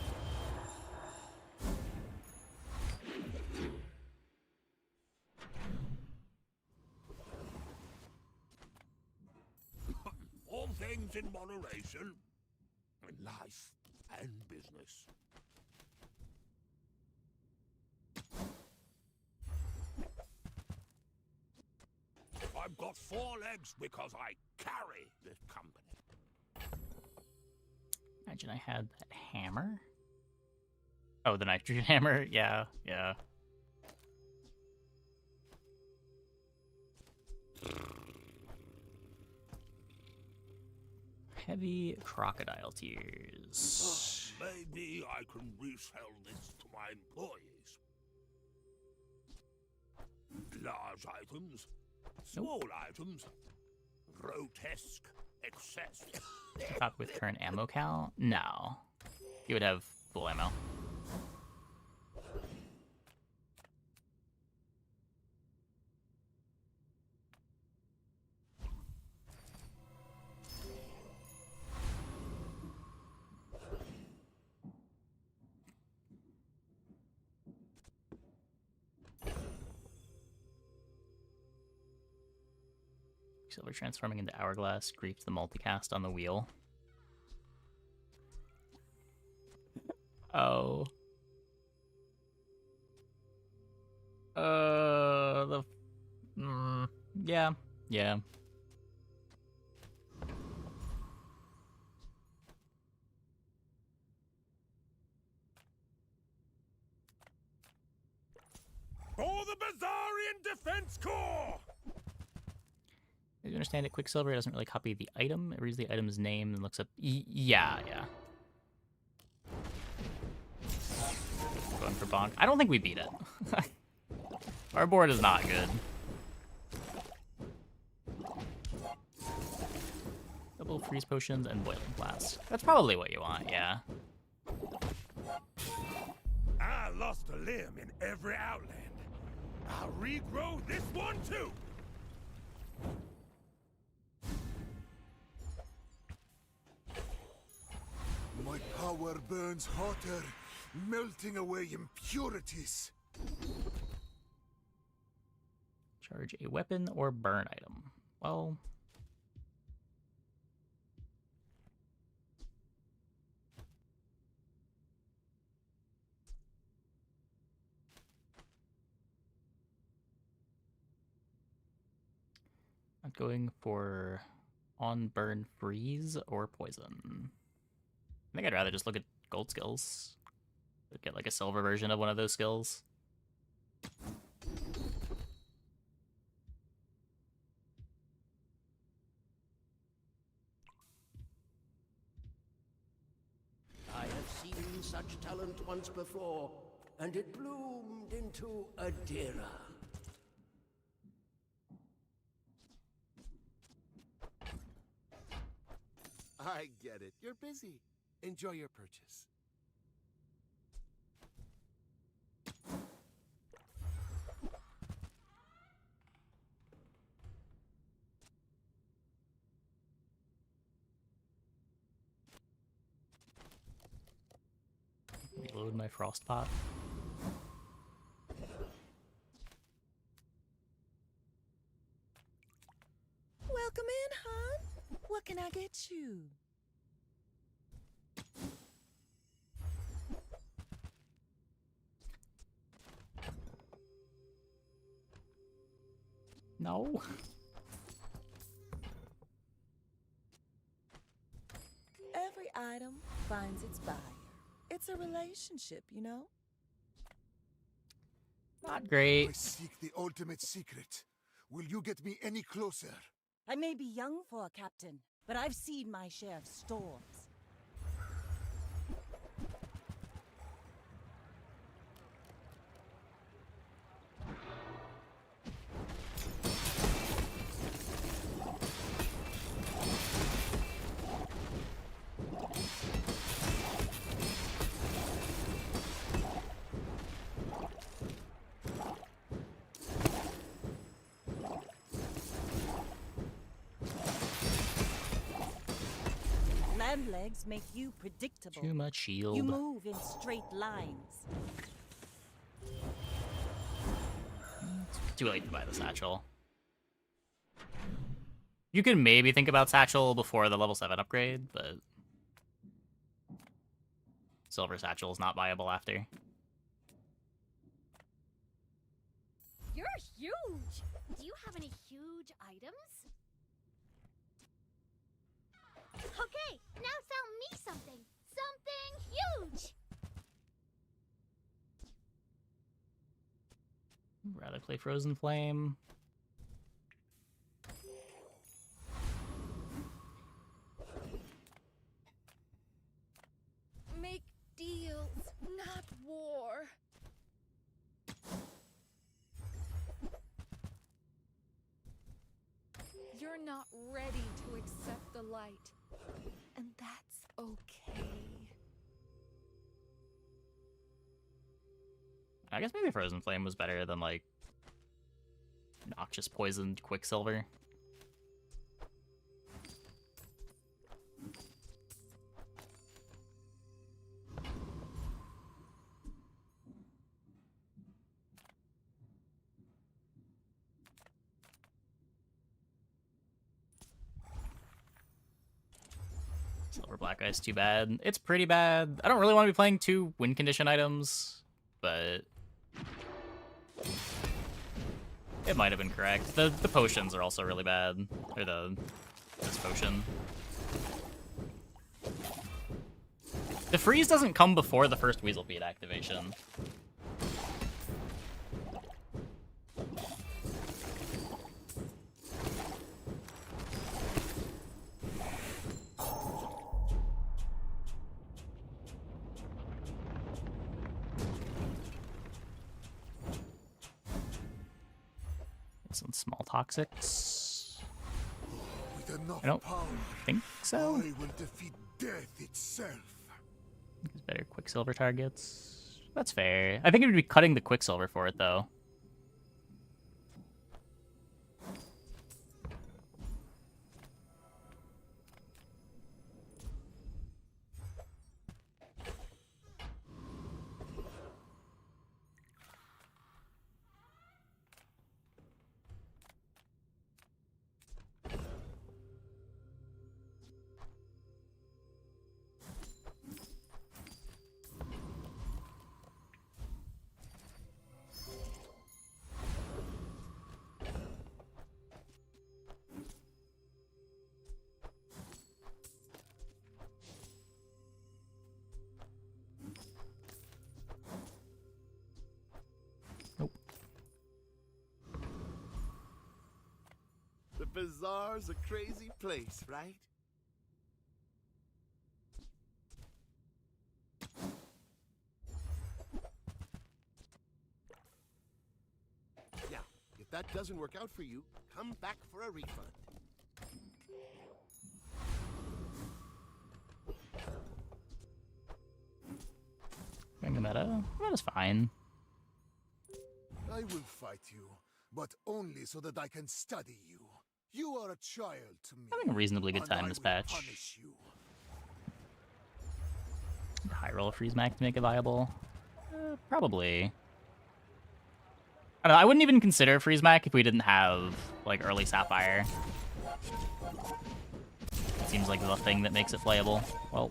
Speaker 2: things in moderation. In life and business. I've got 4 legs because I carry this company.
Speaker 1: Imagine I had that hammer. Oh, the nitrogen hammer? Yeah, yeah. Heavy crocodile tears.
Speaker 2: Maybe I can resell this to my employees. Large items, small items, grotesque excess.
Speaker 1: Copy with current ammo count? No. You would have full ammo. Silver transforming into hourglass griefs the multicast on the wheel. Oh. Yeah. Yeah.
Speaker 20: For the Bazarian Defense Corps!
Speaker 1: As you understand it, Quicksilver doesn't really copy the item. It reads the item's name and looks up. Yeah. Going for bonk. I don't think we beat it. Our board is not good. Double freeze potions and boiling blast. That's probably what you want, yeah.
Speaker 20: I lost a limb in every Outland. I'll regrow this one too!
Speaker 3: My power burns hotter, melting away impurities.
Speaker 1: Charge a weapon or burn item. Well... I'm going for on burn freeze or poison. I think I'd rather just look at gold skills. Get like a silver version of one of those skills.
Speaker 13: I have seen such talent once before, and it bloomed into Adira.
Speaker 16: I get it. You're busy. Enjoy your purchase.
Speaker 1: Reload my frost pot.
Speaker 9: Welcome in, hon. What can I get you?
Speaker 1: No.
Speaker 9: Every item finds its buyer. It's a relationship, you know?
Speaker 1: Not great.
Speaker 3: I seek the ultimate secret. Will you get me any closer?
Speaker 21: I may be young for a captain, but I've seen my share of storms. Land legs make you predictable.
Speaker 1: Too much shield.
Speaker 21: You move in straight lines.
Speaker 1: Too late to buy the satchel. You could maybe think about Satchel before the level 7 upgrade, but Silver Satchel is not viable after.
Speaker 15: You're huge! Do you have any huge items? Okay, now sell me something! Something huge!
Speaker 1: Rather play Frozen Flame.
Speaker 17: Make deals, not war. You're not ready to accept the light, and that's okay.
Speaker 1: I guess maybe Frozen Flame was better than, like, noxious poisoned Quicksilver. Silver Black Ice, too bad. It's pretty bad. I don't really want to be playing 2 win condition items, but it might have been correct. The potions are also really bad. Or this potion. The freeze doesn't come before the first Weasel Bead activation. Some small toxics. I don't think so.
Speaker 3: I will defeat death itself.
Speaker 1: There's better Quicksilver targets. That's fair. I think it would be cutting the Quicksilver for it, though.
Speaker 16: The bazaar's a crazy place, right? Now, if that doesn't work out for you, come back for a refund.
Speaker 1: Bring the meta. That is fine.
Speaker 3: I will fight you, but only so that I can study you. You are a child to me.
Speaker 1: Having a reasonably good
Speaker 3: and
Speaker 1: time
Speaker 3: I
Speaker 1: this
Speaker 3: will
Speaker 1: patch.
Speaker 3: punish you.
Speaker 1: High roll a freeze mac to make it viable. Probably. I don't know, I wouldn't even consider freeze mac if we didn't have like early Sapphire. It seems like the thing that makes it playable. Well,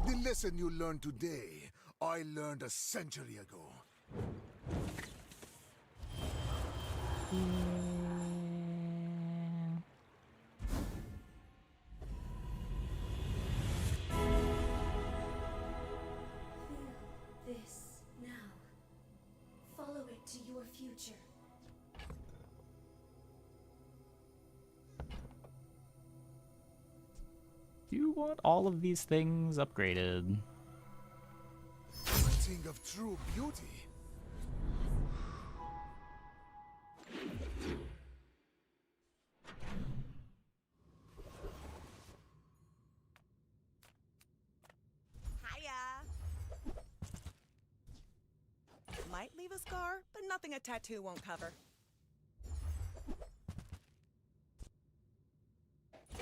Speaker 3: The lesson you learned today, I learned a century ago.
Speaker 15: Feel this now. Follow it to your future.
Speaker 1: you want all of these things upgraded.
Speaker 3: Thing of true beauty.
Speaker 14: Hiya. Might leave a scar, but nothing a tattoo won't cover.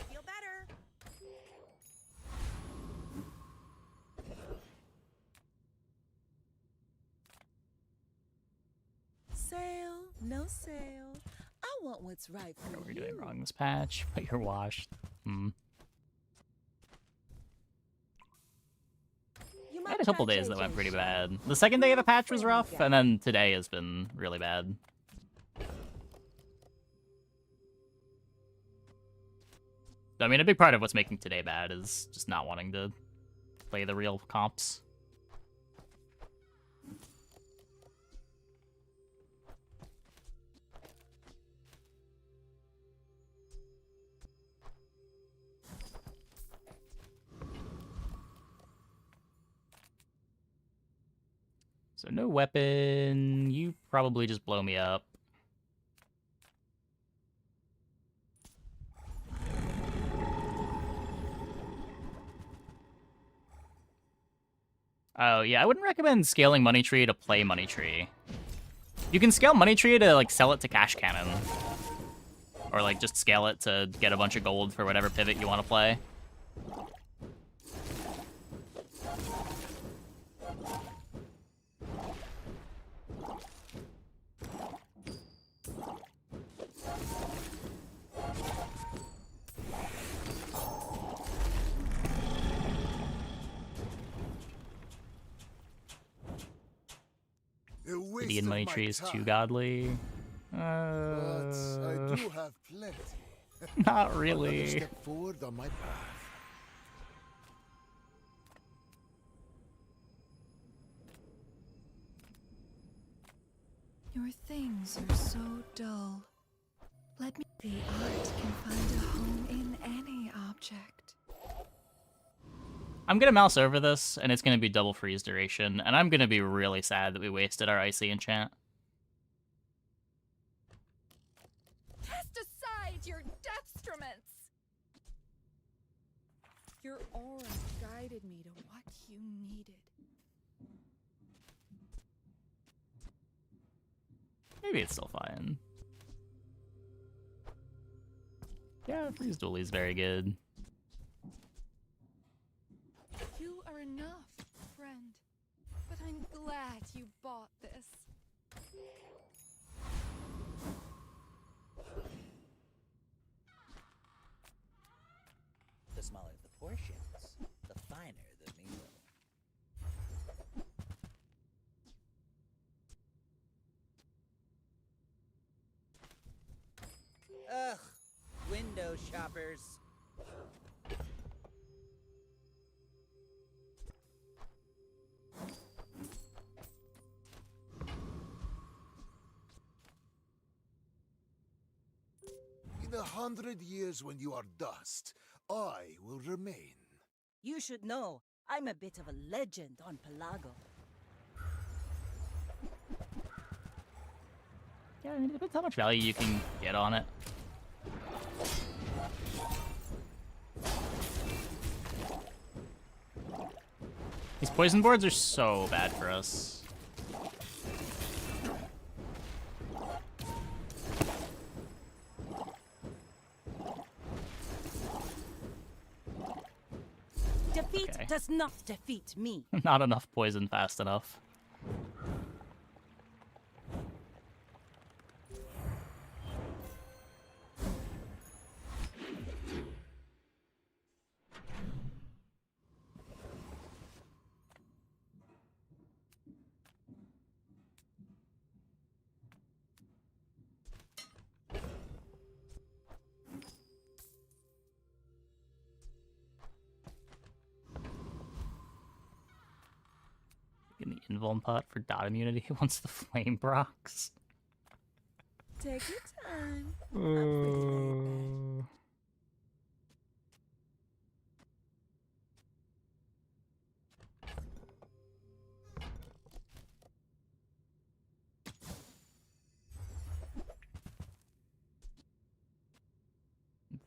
Speaker 14: Feel better.
Speaker 21: Sail
Speaker 9: No sale. I want what's right for
Speaker 1: What are we
Speaker 9: you.
Speaker 1: doing wrong this patch? But you're washed. I had a couple days that went pretty bad. The second day of the patch was rough, and then today has been really bad. I mean, a big part of what's making today bad is just not wanting to play the real comps. So no weapon. You probably just blow me up. Oh, yeah, I wouldn't recommend scaling Money Tree to play Money Tree. You can scale Money Tree to, like, sell it to Cash Cannon. Or, like, just scale it to get a bunch of gold for whatever pivot you want to play. Gideon Money Tree is too godly.
Speaker 3: But I do have plenty.
Speaker 1: Not really.
Speaker 3: Another step forward on my path.
Speaker 17: Your things are so dull. Let me. The art can find a home in any object.
Speaker 1: I'm gonna mouse over this, and it's gonna be double freeze duration, and I'm gonna be really sad that we wasted our icy enchant.
Speaker 17: Cast aside your deathstruments! Your aura guided me to what you needed.
Speaker 1: Maybe it's still fine. Yeah, freeze dually is very good.
Speaker 17: You are enough, friend. But I'm glad you bought this.
Speaker 8: The smaller the portions, the finer the meal. Ugh, window shoppers.
Speaker 3: In 100 years when you are dust, I will remain.
Speaker 9: You should know, I'm a bit of a legend on Pelago.
Speaker 1: Yeah, I mean, it depends how much value you can get on it. These poison boards are so bad for us.
Speaker 9: Defeat does not defeat me.
Speaker 1: Not enough poison fast enough. In the invuln pot for dot immunity once the flame procs.
Speaker 9: Take your time. I'm pretty laid back.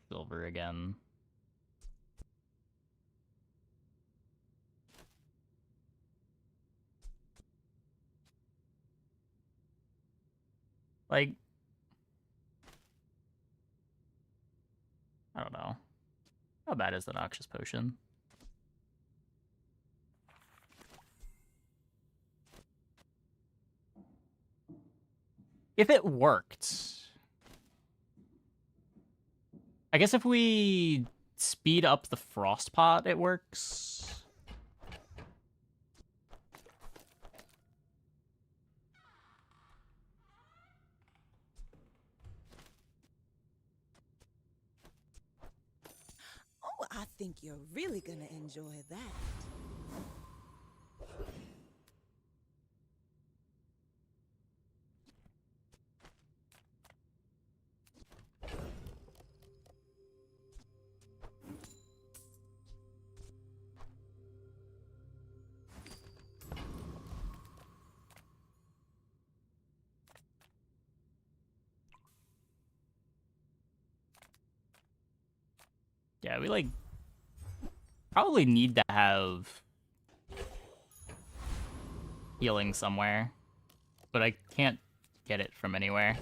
Speaker 1: Silver again. Like, I don't know. How bad is the Noxious Potion? If it worked. I guess if we speed up the frost pot, it works.
Speaker 9: Oh, I think you're really gonna enjoy that.
Speaker 1: Yeah, we like probably need to have healing somewhere, but I can't get it from anywhere.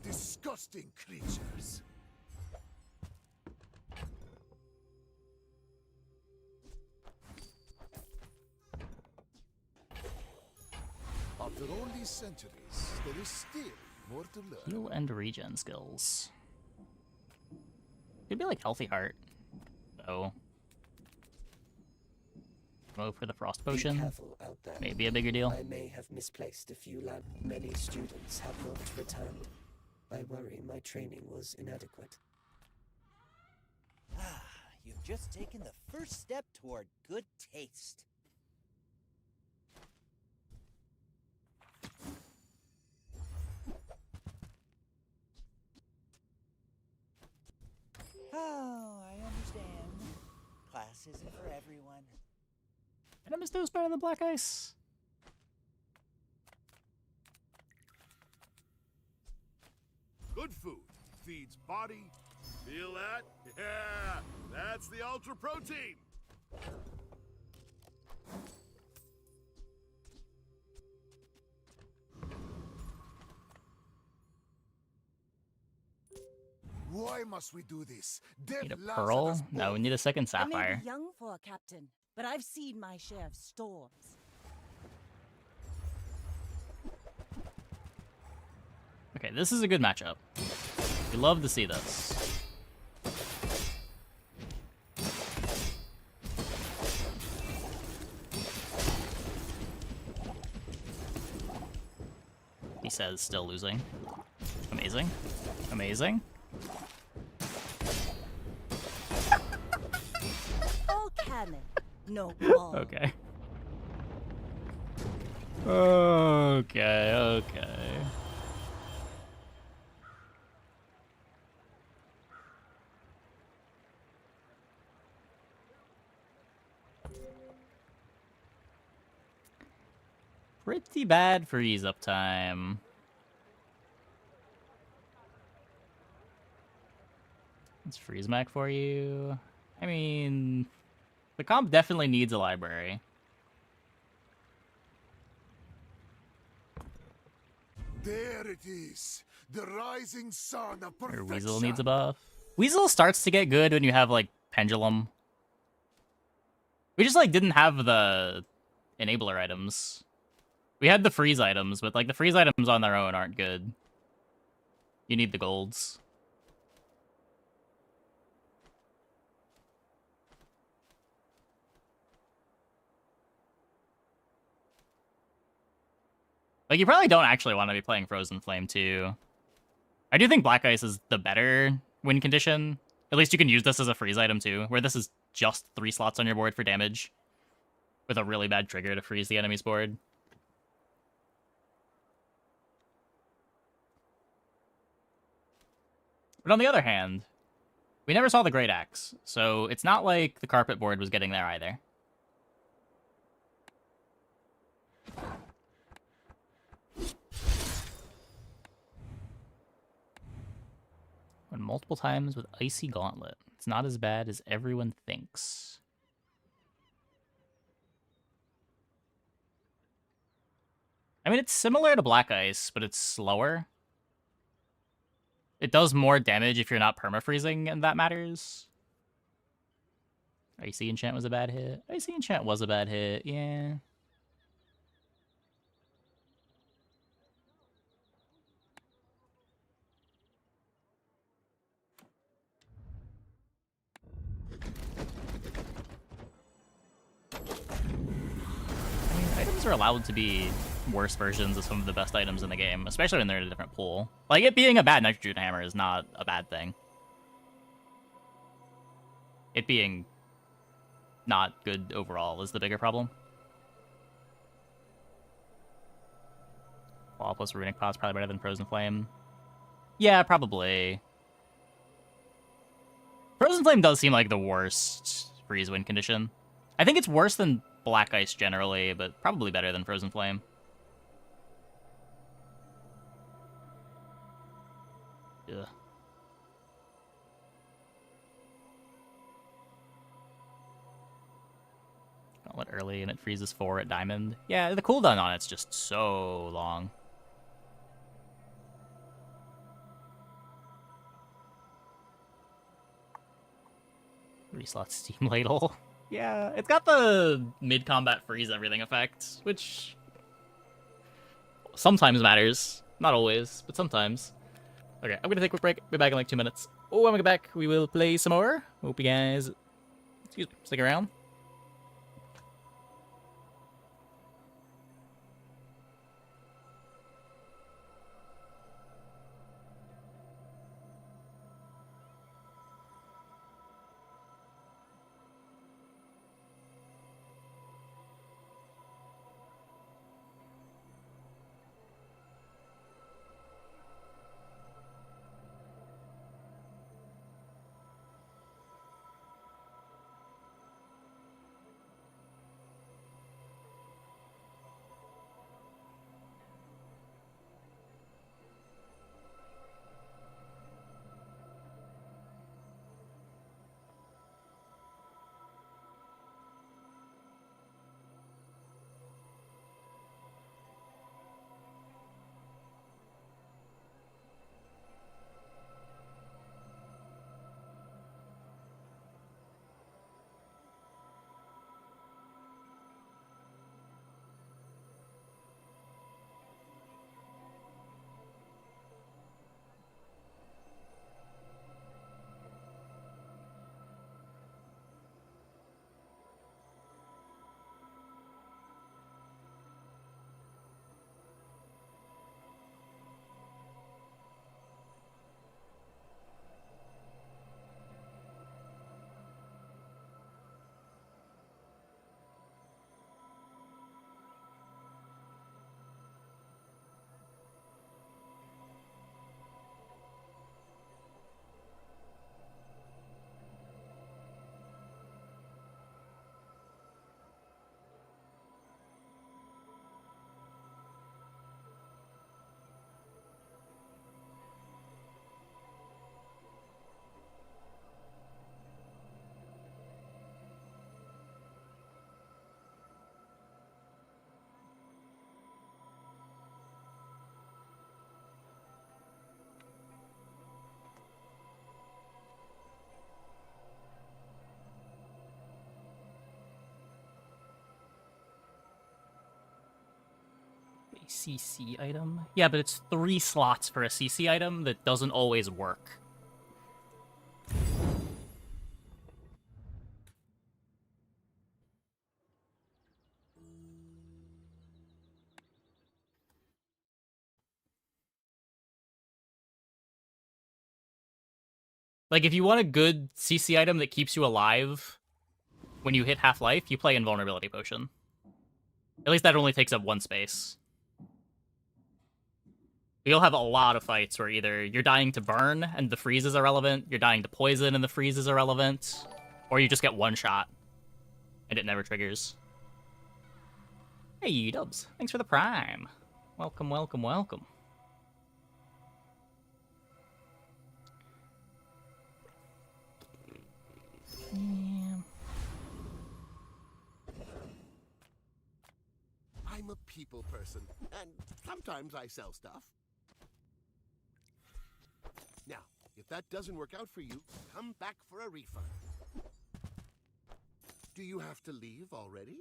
Speaker 3: Disgusting creatures. After all these centuries, there is still more to learn.
Speaker 1: Heal and regen skills. Could be like Healthy Heart, though. Go for the Frost Potion.
Speaker 18: Be careful out there.
Speaker 1: Maybe a bigger deal.
Speaker 18: I may have misplaced a few land. Many students have not returned. I worry my training was inadequate.
Speaker 8: Ah, you've just taken the first step toward good taste. Oh, I understand. Class isn't for everyone.
Speaker 1: Venom is still better than Black Ice.
Speaker 2: Good food feeds body. Feel that? Yeah, that's the ultra protein.
Speaker 3: Why must we do this?
Speaker 1: Need a pearl? No, we need a second
Speaker 9: I may
Speaker 1: sapphire.
Speaker 9: be young for a captain, but I've seen my share of storms.
Speaker 1: Okay, this is a good matchup. We love to see this. He says, still losing. Amazing. Amazing.
Speaker 9: All cannon, no ball.
Speaker 1: Okay. Okay, okay. Pretty bad freeze up time. Let's freeze Mac for you. I mean, the comp definitely needs a library.
Speaker 3: There it is, the rising sun of
Speaker 1: Or
Speaker 3: perfection.
Speaker 1: Weasel needs a buff. Weasel starts to get good when you have, like, Pendulum. We just, like, didn't have the enabler items. We had the freeze items, but, like, the freeze items on their own aren't good. You need the golds. Like, you probably don't actually want to be playing Frozen Flame, too. I do think Black Ice is the better win condition. At least you can use this as a freeze item, too, where this is just 3 slots on your board for damage, with a really bad trigger to freeze the enemy's board. But on the other hand, we never saw the Great Axe, so it's not like the carpet board was getting there either. Went multiple times with Icy Gauntlet. It's not as bad as everyone thinks. I mean, it's similar to Black Ice, but it's slower. It does more damage if you're not permafreezing, and that matters. Icy Enchant was a bad hit. Icy Enchant was a bad hit, yeah. I mean, items are allowed to be worse versions of some of the best items in the game, especially when they're in a different pool. Like, it being a bad nitrogen hammer is not a bad thing. It being not good overall is the bigger problem. Claw plus Runic Pot's probably better than Frozen Flame. Yeah, probably. Frozen Flame does seem like the worst freeze win condition. I think it's worse than Black Ice generally, but probably better than Frozen Flame. Ugh. Gauntlet early and it freezes 4 at Diamond. Yeah, the cooldown on it's just so long. 3-slot Steam Ladle. Yeah, it's got the mid-combat freeze everything effect, which sometimes matters. Not always, but sometimes. Okay, I'm gonna take a quick break. Be back in like 2 minutes. Oh, when we get back, we will play some more. Hope you guys, stick around. CC item? Yeah, but it's 3 slots for a CC item that doesn't always work. Like, if you want a good CC item that keeps you alive when you hit half-life, you play Invulnerability Potion. At least that only takes up 1 space. You'll have a lot of fights where either you're dying to burn and the freeze is irrelevant, you're dying to poison and the freeze is irrelevant, or you just get one shot and it never triggers. Hey, Dubs. Thanks for the prime. Welcome, welcome, welcome. Yeah.
Speaker 16: I'm a people person, and sometimes I sell stuff. Now, if that doesn't work out for you, come back for a refund. Do you have to leave already?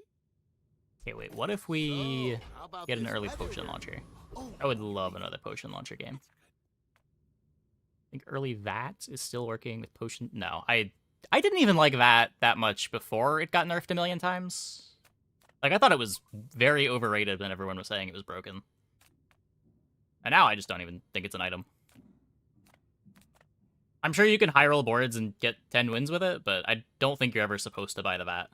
Speaker 1: Okay, wait, what if we
Speaker 16: how about
Speaker 1: get an
Speaker 16: this
Speaker 1: early
Speaker 16: weather
Speaker 1: potion
Speaker 16: we're-
Speaker 1: launcher?
Speaker 16: Oh,
Speaker 1: I would love another potion launcher game. I think early VAT is still working with potion. No, I didn't even like that much before it got nerfed a million times. Like, I thought it was very overrated when everyone was saying it was broken. And now I just don't even think it's an item. I'm sure you can high roll boards and get 10 wins with it, but I don't think you're ever supposed to buy the VAT.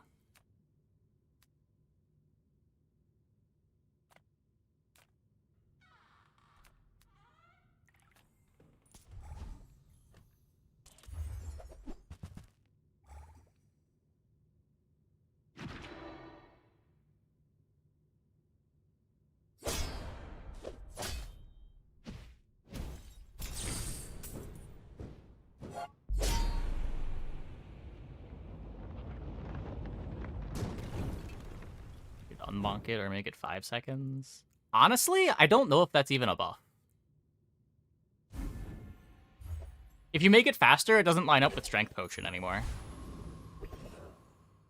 Speaker 1: You could unbonk it or make it 5 seconds. Honestly, I don't know if that's even a buff. If you make it faster, it doesn't line up with Strength Potion anymore.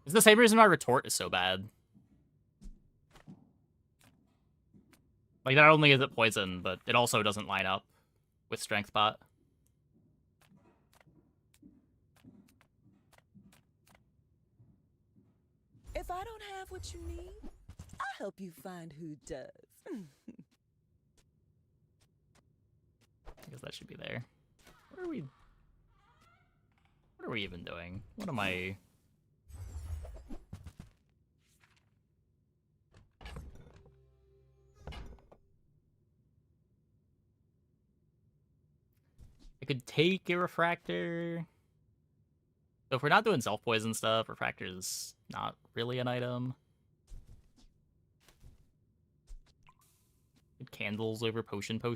Speaker 1: It's the same reason why Retort is so bad. Like, not only is it poison, but it also doesn't line up with Strength Bot.
Speaker 9: If I don't have what you need, I'll help you find who does.
Speaker 1: I guess that should be there. What are we even doing? What am I... I could take a Refractor. So if we're not doing self-poison stuff, Refractor's not really an item. Candles over Potion.
Speaker 9: Hey,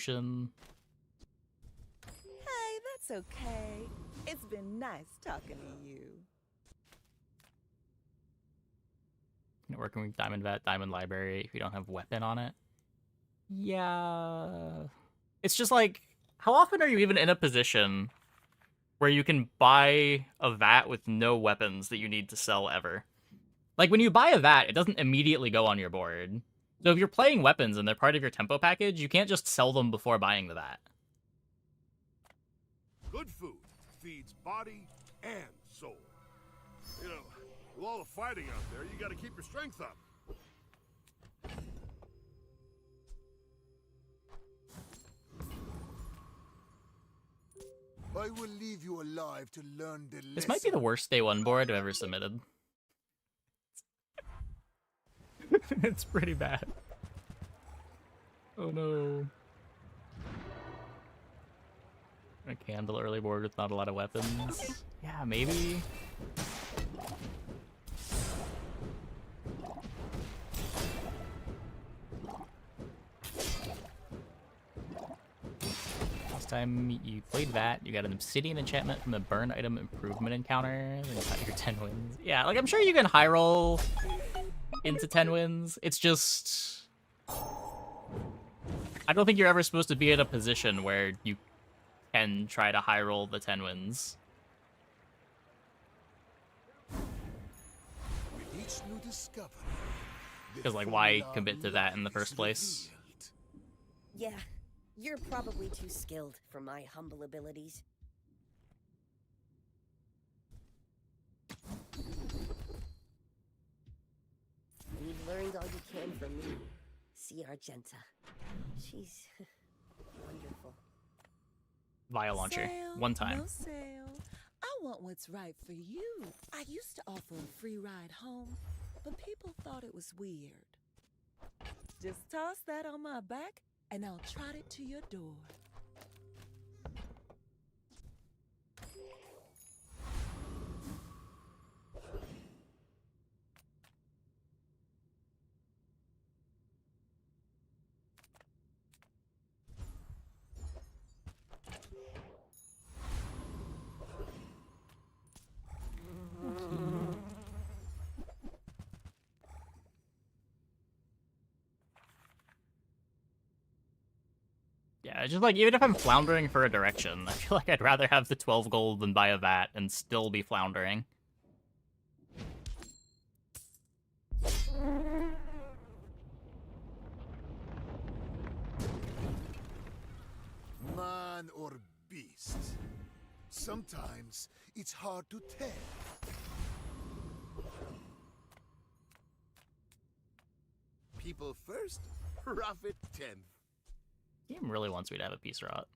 Speaker 9: that's okay. It's been nice talking to you.
Speaker 1: Working with Diamond Vet, Diamond Library, if you don't have weapon on it. Yeah. It's just like, how often are you even in a position where you can buy a vat with no weapons that you need to sell ever? Like, when you buy a vat, it doesn't immediately go on your board. So if you're playing weapons and they're part of your tempo package, you can't just sell them before buying the vat.
Speaker 20: Good food feeds body and soul. You know, with all the fighting out there, you gotta keep your strength up.
Speaker 3: I will leave you alive to learn the lesson.
Speaker 1: This might be the worst day one board I've ever submitted. It's pretty bad. Oh no. A candle early board with not a lot of weapons. Yeah, maybe. Last time you played that, you got an Obsidian enchantment from the burn item improvement encounter. Then you got your 10 wins. Yeah, like I'm sure you can high roll into 10 wins. It's just... I don't think you're ever supposed to be in a position where you can try to high roll the 10 wins.
Speaker 3: With each new discovery,
Speaker 1: Because, like, why commit to that in the first place?
Speaker 4: Yeah, you're probably too skilled for my humble abilities. You've learned all you can from me. See Argenta. She's wonderful.
Speaker 1: Vial launcher.
Speaker 9: Sale,
Speaker 1: One time.
Speaker 9: No sale. I want what's right for you. I used to offer a free ride home, but people thought it was weird. Just toss that on my back, and I'll trot it to your door.
Speaker 1: Yeah, just like, even if I'm floundering for a direction, I feel like I'd rather have the 12 gold than buy a vat and still be floundering.
Speaker 3: Man or beast? Sometimes it's hard to tell.
Speaker 16: People first, profit 10th.
Speaker 1: Game really wants me to have a piece rot.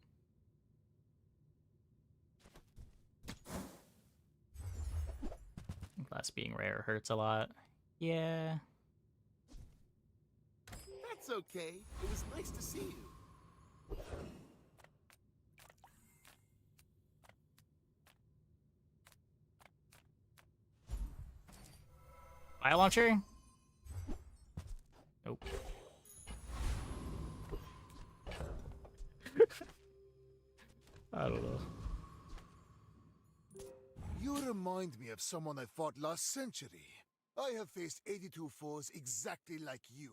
Speaker 1: Glass being rare hurts a lot. Yeah.
Speaker 16: That's okay. It was nice to see you.
Speaker 1: Fire launcher? Nope. I don't know.
Speaker 3: You remind me of someone I fought last century. I have faced 82 foes exactly like you.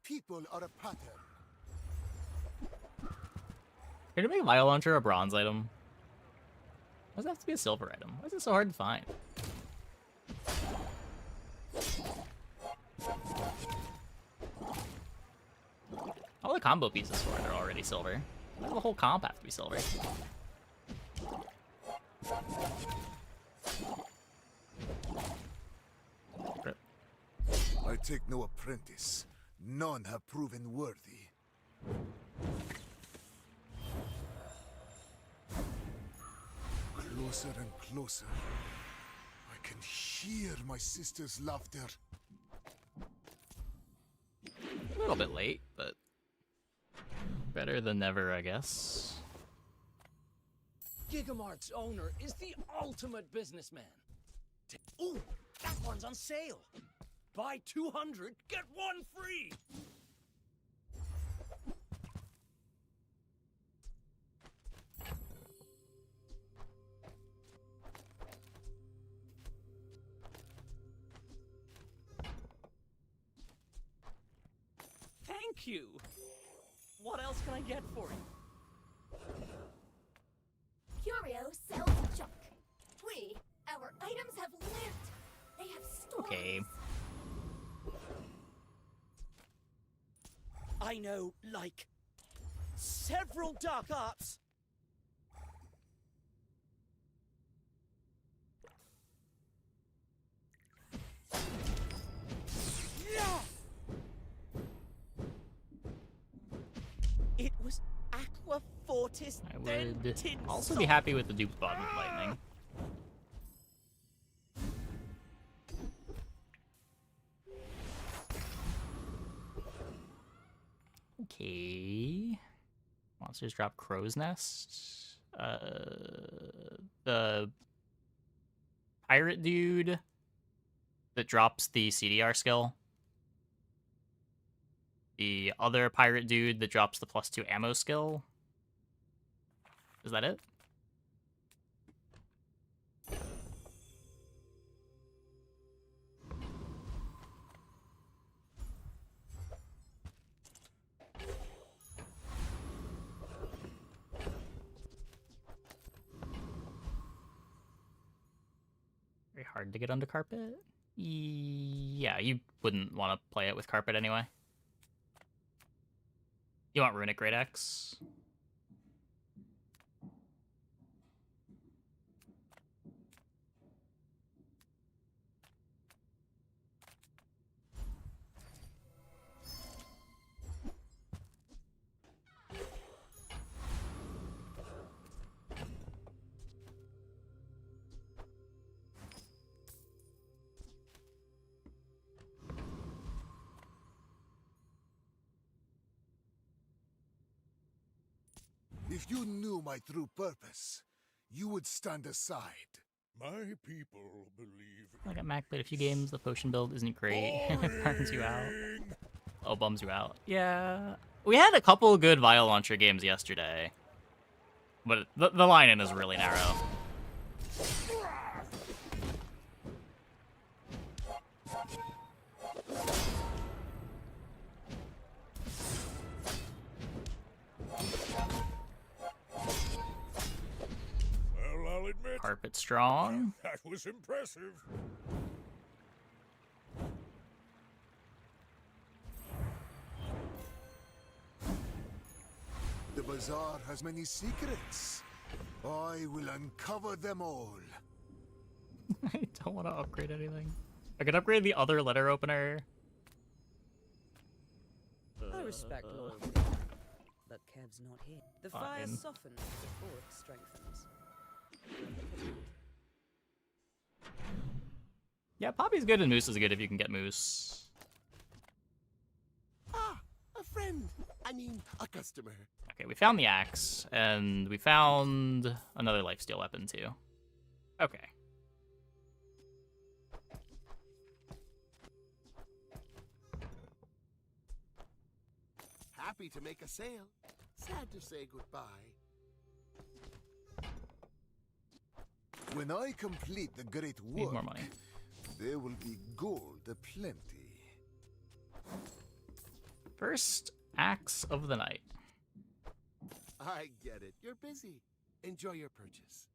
Speaker 3: People are a pattern.
Speaker 1: Here to make a Vile Launcher a bronze item. Why does it have to be a silver item? Why is it so hard to find? All the combo pieces for it are already silver. Why does the whole comp have to be silver?
Speaker 3: I take no apprentice. None have proven worthy. Closer and closer. I can hear my sister's laughter.
Speaker 1: A little bit late, but better than never, I guess.
Speaker 11: Gigamart's owner is the ultimate businessman. Ooh, that one's on sale. Buy 200, get one free. Thank you. What else can I get for you?
Speaker 15: Curio sells junk. Our items have lived. They have stories.
Speaker 1: Okay.
Speaker 11: I know, like, several dark arts. Yeah! It was Aqua Fortis.
Speaker 1: I would also be happy with the Duke's Bond Lightning. Okay. Monsters drop Crow's Nest. The pirate dude that drops the CDR skill. The other pirate dude that drops the +2 ammo skill. Is that it? Very hard to get under carpet. Yeah, you wouldn't want to play it with carpet anyway. You want Runic Great Axe?
Speaker 3: If you knew my true purpose, you would stand aside.
Speaker 2: My people believe.
Speaker 1: Like at Mac played a few games, the potion build isn't great. It burns you out. Oh, bums you out. Yeah. We had a couple good vial launcher games yesterday. But the line-in is really narrow.
Speaker 2: Well, I'll admit.
Speaker 1: Carpet strong.
Speaker 2: That was impressive.
Speaker 3: The bazaar has many secrets. I will uncover them all.
Speaker 1: I don't want to upgrade anything. I could upgrade the other letter opener.
Speaker 10: I respect loyalty, but Kev's not here. The fire
Speaker 1: Fine.
Speaker 10: softens before it strengthens.
Speaker 1: Yeah, Poppy's good and Moose is good if you can get Moose.
Speaker 16: Ah, a friend. I mean, a customer.
Speaker 1: Okay, we found the axe, and we found another lifesteal weapon too. Okay.
Speaker 16: Happy to make a sale. Sad to say goodbye.
Speaker 3: When I complete the great
Speaker 1: Need
Speaker 3: work,
Speaker 1: more money.
Speaker 3: there will be gold aplenty.
Speaker 1: First axe of the night.
Speaker 16: I get it. You're busy. Enjoy your purchase.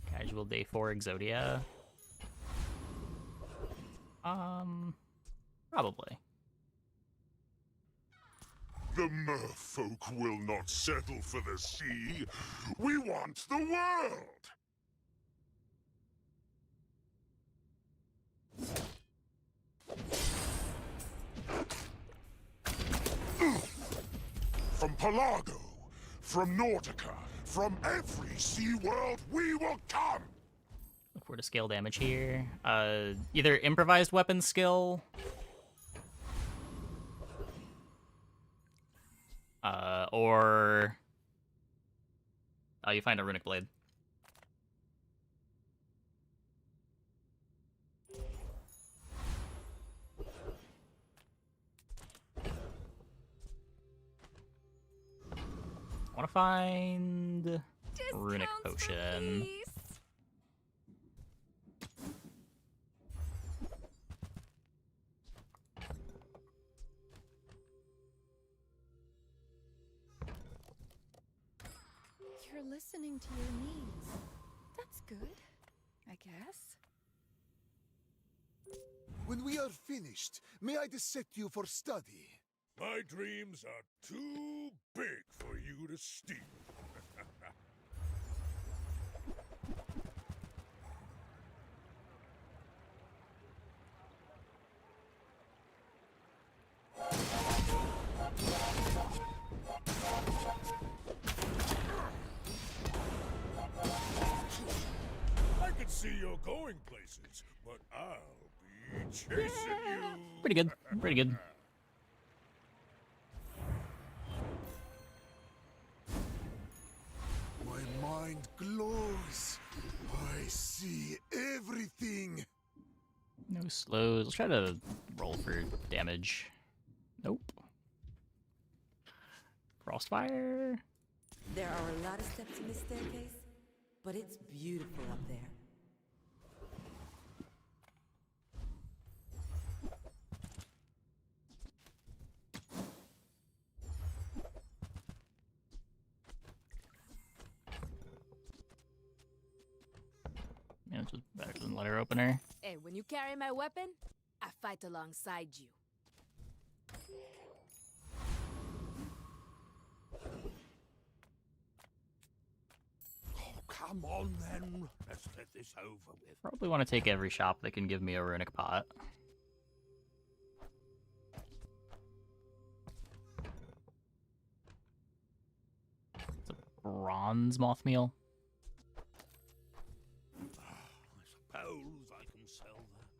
Speaker 1: Casual day 4 Exodia. Probably.
Speaker 2: The merfolk will not settle for the sea. We want the world! From Pelago, from Nautica, from every sea world, we will come!
Speaker 1: Look for the scale damage here. Either improvised weapon skill. Or... Oh, you find a runic blade. I want to find runic potion.
Speaker 17: Please. You're listening to your needs. That's good, I guess.
Speaker 3: When we are finished, may I dissect you for study?
Speaker 2: My dreams are too big for you to steal. I can see you're going places, but I'll be chasing you.
Speaker 1: Pretty good. Pretty good.
Speaker 3: My mind glows. I see everything.
Speaker 1: No slows. Let's try to roll for damage. Nope. Frostfire.
Speaker 12: There are a lot of steps in this staircase, but it's beautiful up there.
Speaker 1: Yeah, this was better than letter opener.
Speaker 5: Hey, when you carry my weapon, I fight alongside you.
Speaker 2: Oh, come on then. Let's get this over with.
Speaker 1: Probably want to take every shop that can give me a runic pot. It's a bronze moth meal.
Speaker 2: I suppose I can sell that?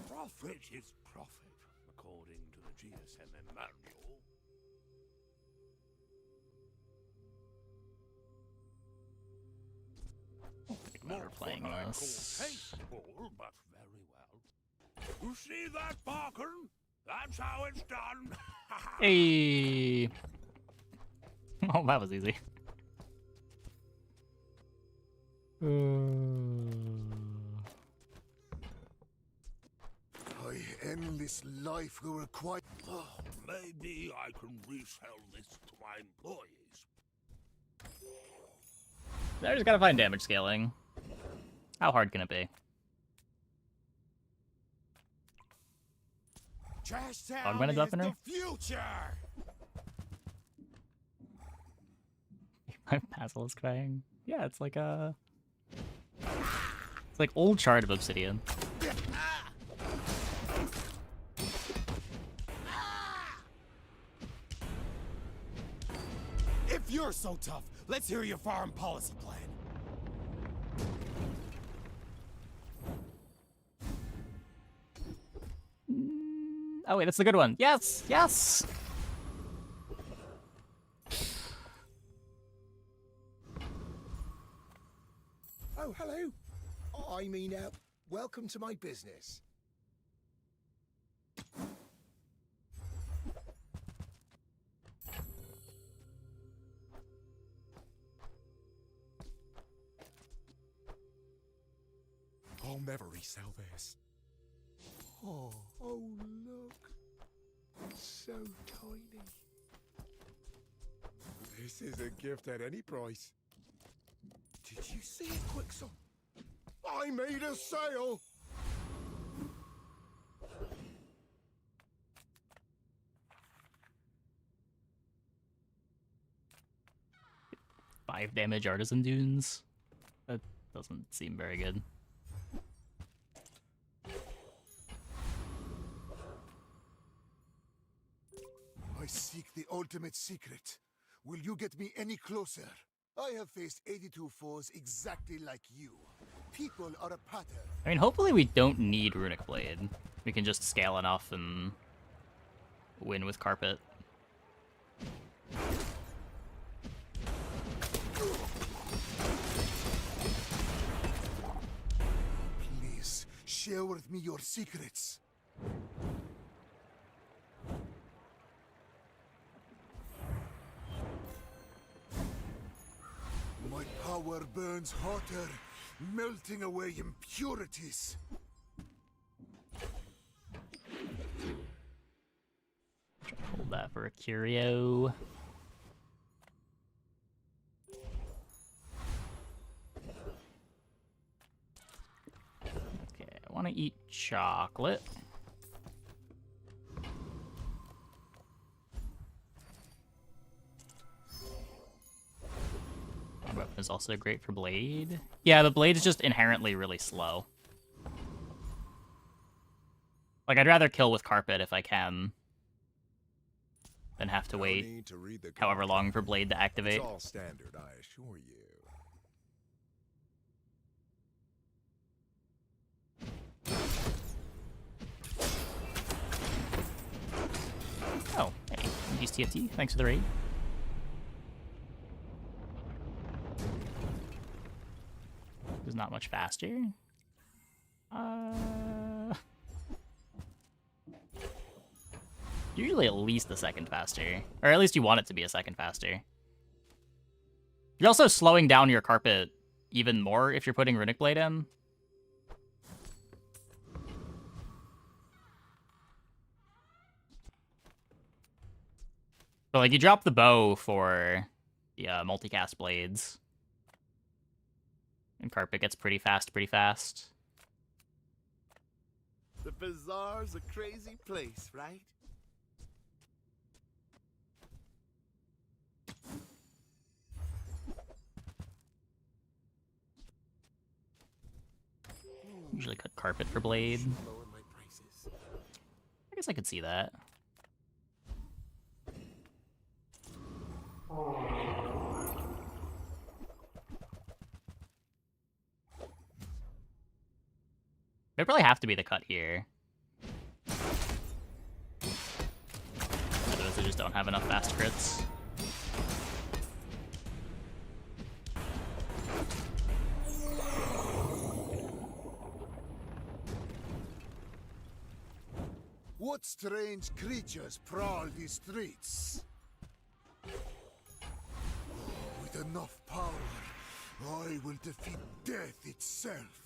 Speaker 2: Profit is profit, according to the GSM manual.
Speaker 1: We're playing this.
Speaker 2: Tasteful, but very well. You see that, Barkin? That's how it's done.
Speaker 1: Hey. Oh, that was easy.
Speaker 3: I endless life will require.
Speaker 2: Oh, maybe I can resell this to my employees.
Speaker 1: I just gotta find damage scaling. How hard can it be? Augmented Deafener?
Speaker 3: Future.
Speaker 1: My Basilisk Fang. Yeah, it's like a... It's like old Shard of Obsidian.
Speaker 6: If you're so tough, let's hear your foreign policy plan.
Speaker 1: Oh wait, that's the good one. Yes! Yes!
Speaker 7: Oh, hello. I mean, welcome to my business. I'll never resell this. Oh, look. It's so tiny. This is a gift at any price. Did you see it, Quicksilver? I made a sale!
Speaker 1: 5 damage Artisan Dunes? That doesn't seem very good.
Speaker 3: I seek the ultimate secret. Will you get me any closer? I have faced 82 foes exactly like you. People are a pattern.
Speaker 1: I mean, hopefully we don't need Runic Blade. We can just scale enough and win with Carpet.
Speaker 3: Please, share with me your secrets. My power burns hotter, melting away impurities.
Speaker 1: Hold that for a curio. Okay, I want to eat chocolate. Weapon is also great for Blade. Yeah, the Blade is just inherently really slow. Like, I'd rather kill with Carpet if I can than have to wait however long for Blade to activate.
Speaker 7: It's all standard, I assure you.
Speaker 1: Oh, hey, use TFT. Thanks for the raid. Is not much faster. Usually at least a second faster. Or at least you want it to be a second faster. You're also slowing down your Carpet even more if you're putting Runic Blade in. But like, you drop the bow for the multicast blades. And Carpet gets pretty fast, pretty fast.
Speaker 16: The bazaar's a crazy place, right?
Speaker 1: Usually cut carpet for blade. I guess I could see that. It'd probably have to be the cut here. Otherwise, I just don't have enough fast crits.
Speaker 3: What strange creatures prowl these streets? With enough power, I will defeat death itself.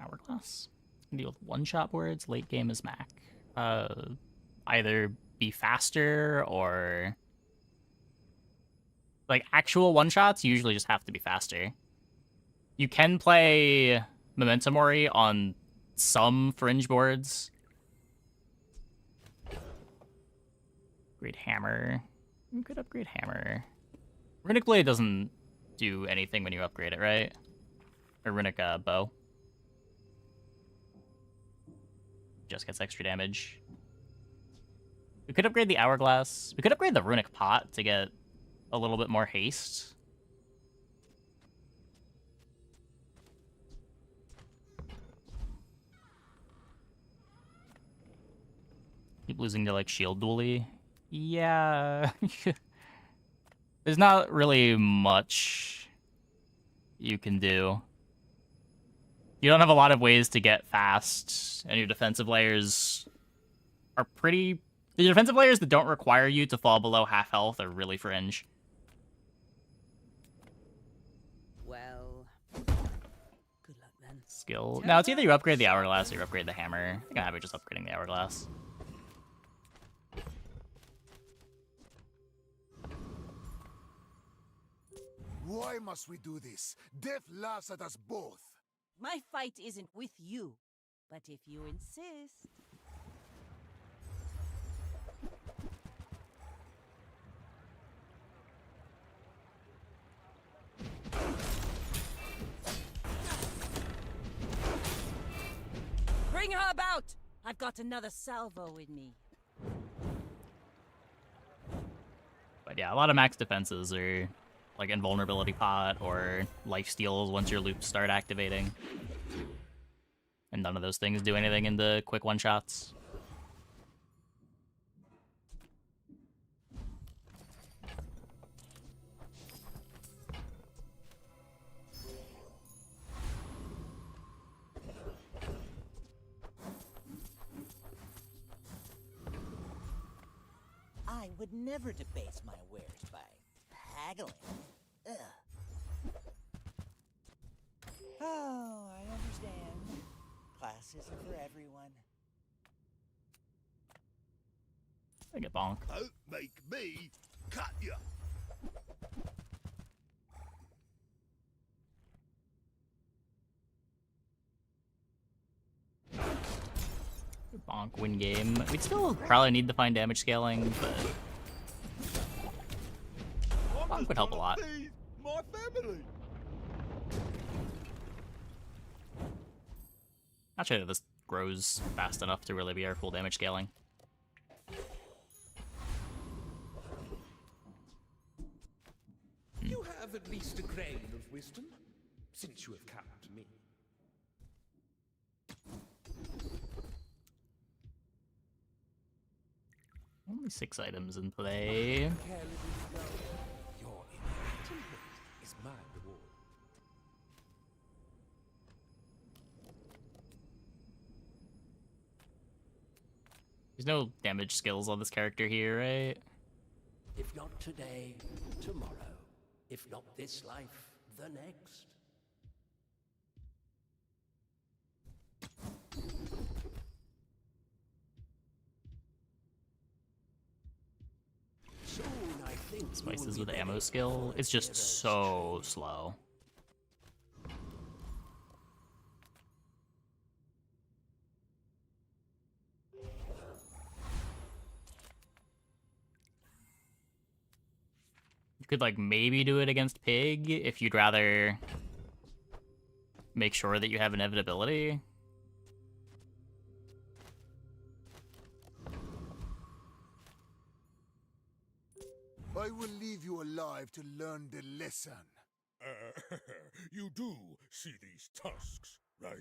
Speaker 1: Hourglass. Can deal with one-shot words. Late game is Mac. Either be faster or... Like, actual one-shots usually just have to be faster. You can play Memento Mori on some fringe boards. Upgrade Hammer. You could upgrade Hammer. Runic Blade doesn't do anything when you upgrade it, right? Or Runic Bow. Just gets extra damage. We could upgrade the Hourglass. We could upgrade the Runic Pot to get a little bit more haste. Keep losing to, like, shield dually. Yeah. There's not really much you can do. You don't have a lot of ways to get fast, and your defensive layers are pretty... The defensive layers that don't require you to fall below half health are really fringe.
Speaker 10: Well, good luck then.
Speaker 1: Skill. Now, it's either you upgrade the Hourglass or you upgrade the Hammer. I think I'm happy just upgrading the Hourglass.
Speaker 3: Why must we do this? Death laughs at us both.
Speaker 21: My fight isn't with you, but if you insist. Bring her about! I've got another salvo in me.
Speaker 1: But yeah, a lot of max defenses are like Invulnerability Pot or Life Steals once your loops start activating. And none of those things do anything in the quick one-shots.
Speaker 8: I would never debase my wares by haggling. Ugh. Oh, I understand. Class isn't for everyone.
Speaker 1: I get bonk.
Speaker 20: Don't make me cut you.
Speaker 1: Bonk win game. We'd still probably need to find damage scaling, but bonk would help a lot.
Speaker 20: My family.
Speaker 1: Not sure that this grows fast enough to really be our full damage scaling.
Speaker 13: You have at least a grain of wisdom, since you have come to me.
Speaker 1: Only 6 items in play.
Speaker 13: Your enlightenment is my reward.
Speaker 1: There's no damage skills on this character here, right?
Speaker 13: If not today, tomorrow. If not this life, the next. Soon, I think
Speaker 1: Spices with ammo skill. It's just so slow. You could, like, maybe do it against Pig if you'd rather make sure that you have inevitability.
Speaker 3: I will leave you alive to learn the lesson.
Speaker 20: You do see these tusks, right?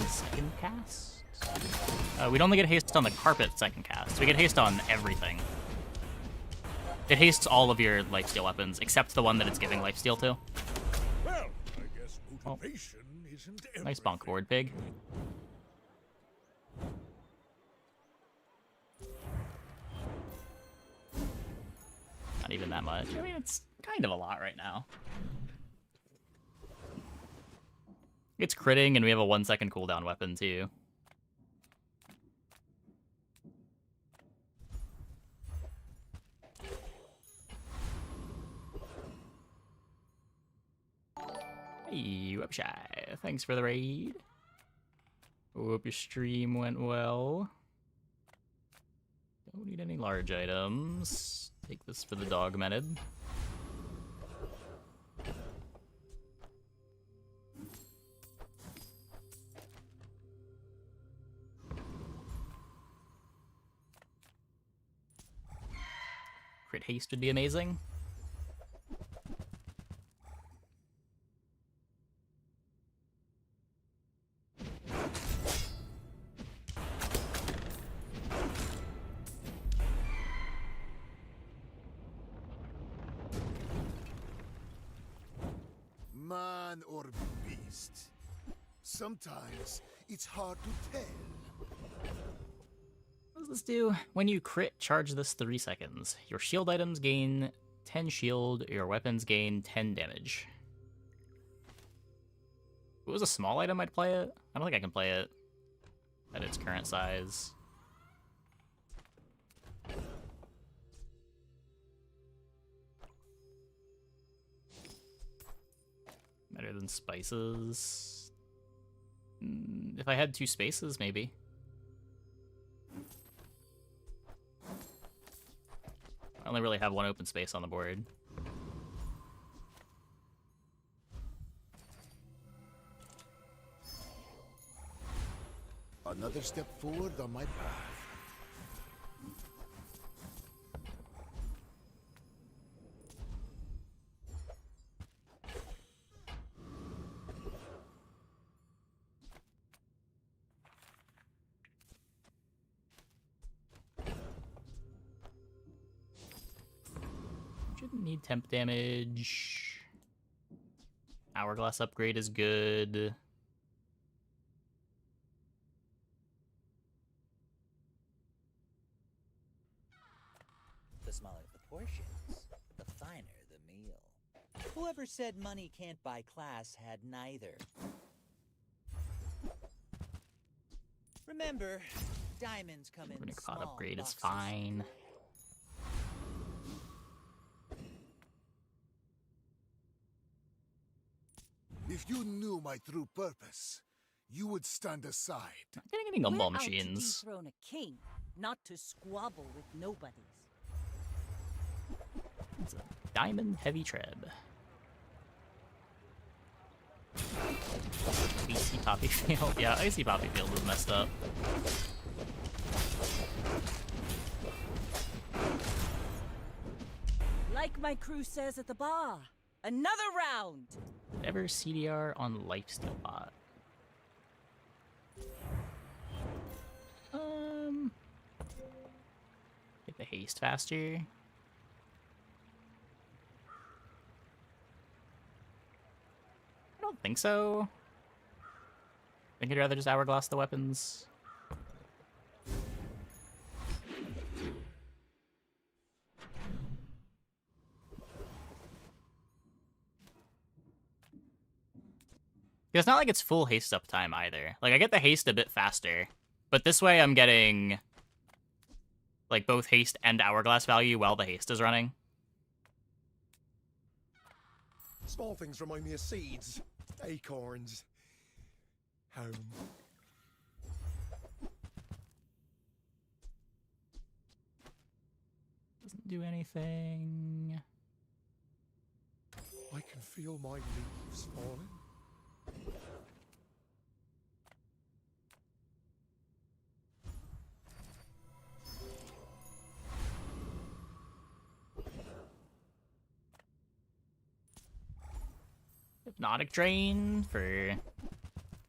Speaker 1: Second cast? We don't only get haste on the carpet second cast. We get haste on everything. It hastes all of your lifesteal weapons, except the one that it's giving lifesteal to.
Speaker 20: Well, I guess motivation isn't everything.
Speaker 1: Nice bonk board, Pig. Not even that much. I mean, it's kind of a lot right now. It's critting, and we have a 1-second cooldown weapon, too. Hey, Webshy. Thanks for the raid. Hope your stream went well. Don't need any large items. Take this for the dog method. Crit haste would be amazing.
Speaker 3: Man or beast? Sometimes it's hard to tell.
Speaker 1: What does this do? When you crit, charge this 3 seconds. Your shield items gain 10 shield, your weapons gain 10 damage. If it was a small item, I'd play it. I don't think I can play it at its current size. Better than spices. If I had 2 spaces, maybe. I only really have 1 open space on the board.
Speaker 3: Another step forward on my path.
Speaker 1: Shouldn't need temp damage. Hourglass upgrade is good.
Speaker 8: The smaller the portions, the finer the meal. Whoever said money can't buy class had neither. Remember, diamonds come in
Speaker 1: Runic
Speaker 8: small
Speaker 1: pot upgrade
Speaker 8: boxes.
Speaker 1: is fine.
Speaker 3: If you knew my true purpose, you would stand aside.
Speaker 1: Not getting any gumball
Speaker 21: We're out to
Speaker 1: machines.
Speaker 21: dethrone a king, not to squabble with nobodies.
Speaker 1: It's a diamond heavy treb. Icy Poppy Field. Yeah, Icy Poppy Field was messed up.
Speaker 21: Like my crew says at the bar, another round.
Speaker 1: Ever CDR on lifesteal bot. Get the haste faster. I don't think so. I think I'd rather just hourglass the weapons. It's not like it's full haste up time either. Like, I get the haste a bit faster, but this way I'm getting, like, both haste and hourglass value while the haste is running.
Speaker 7: Small things remind me of seeds. acorns. Home.
Speaker 1: Doesn't do anything.
Speaker 7: I can feel my leaves falling.
Speaker 1: Hypnotic Drain for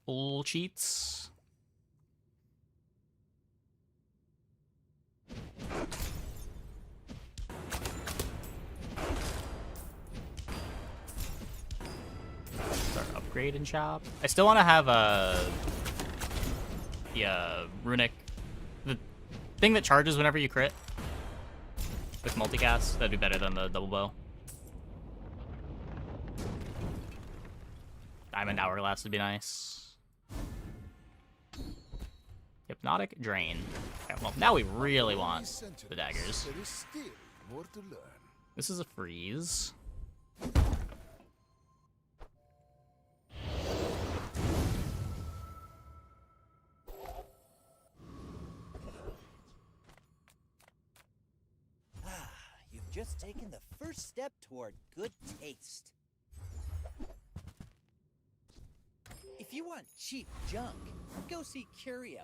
Speaker 1: full cheats. Start upgrade and shop. I still want to have a runic, the thing that charges whenever you crit with multicast. That'd be better than the double bow. Diamond Hourglass would be nice. Hypnotic Drain. Okay, well, now we really want the daggers.
Speaker 3: There is still more to learn.
Speaker 1: This is a freeze.
Speaker 8: You've just taken the first step toward good taste. If you want cheap junk, go see Curio.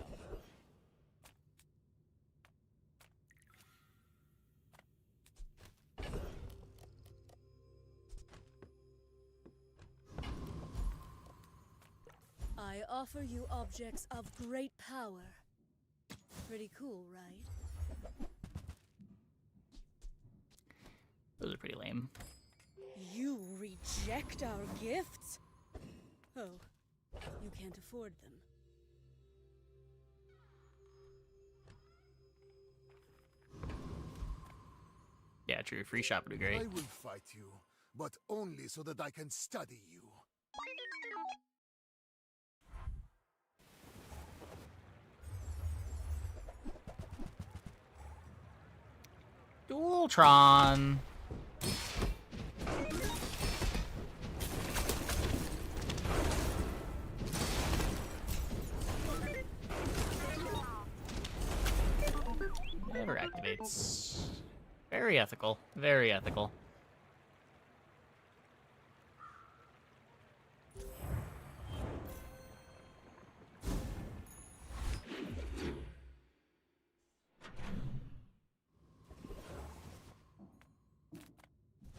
Speaker 19: I offer you objects of great power. Pretty cool, right?
Speaker 1: Those are pretty lame.
Speaker 19: You reject our gifts? Oh, you can't afford them.
Speaker 1: Yeah, true. Free shop would be great.
Speaker 3: I will fight you, but only so that I can study you.
Speaker 1: Dualtron. Never activates. Very ethical. Very ethical.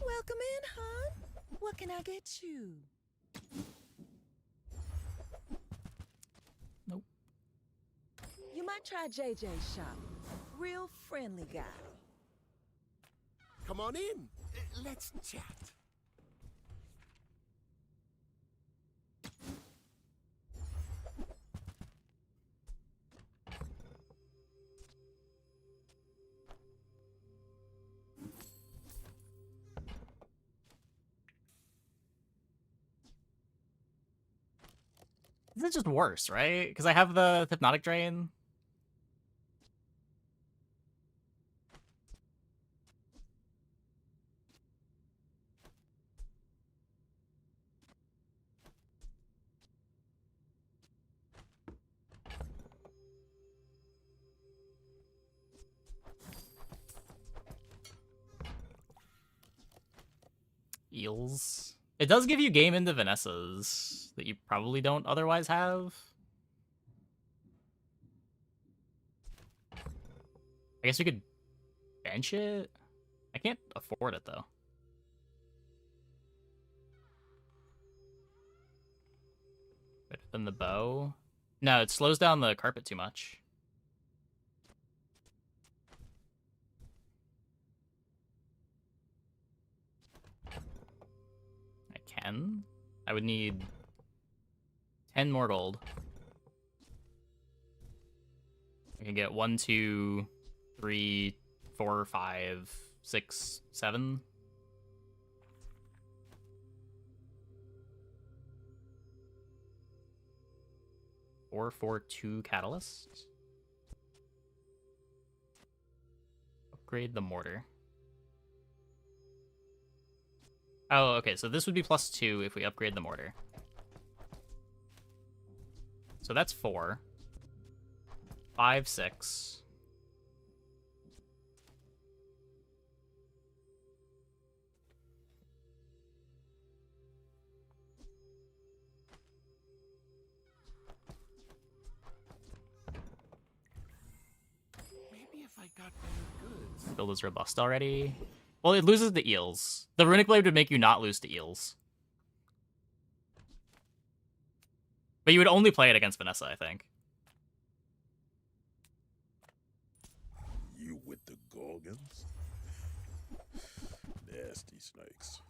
Speaker 9: Welcome in, hon. What can I get you?
Speaker 1: Nope.
Speaker 9: You might try JJ's shop. Real friendly guy.
Speaker 7: Come on in. Let's chat.
Speaker 1: This is just worse, right? Because I have the Hypnotic Drain. Eels. It does give you game into Vanessas that you probably don't otherwise have. I guess we could bench it. I can't afford it though. Better than the bow? No, it slows down the carpet too much. I would need 10 more gold. I can get 1, 2, 3, 4, 5, 6, 7. Four, 2 catalysts. Upgrade the mortar. Oh, okay, so this would be +2 if we upgrade the mortar. So that's 4. 5, 6.
Speaker 16: Maybe if I got better goods.
Speaker 1: Build is robust already. Well, it loses the eels. The runic blade would make you not lose to eels. But you would only play it against Vanessa, I think.
Speaker 2: You with the Gorgons? Nasty snakes.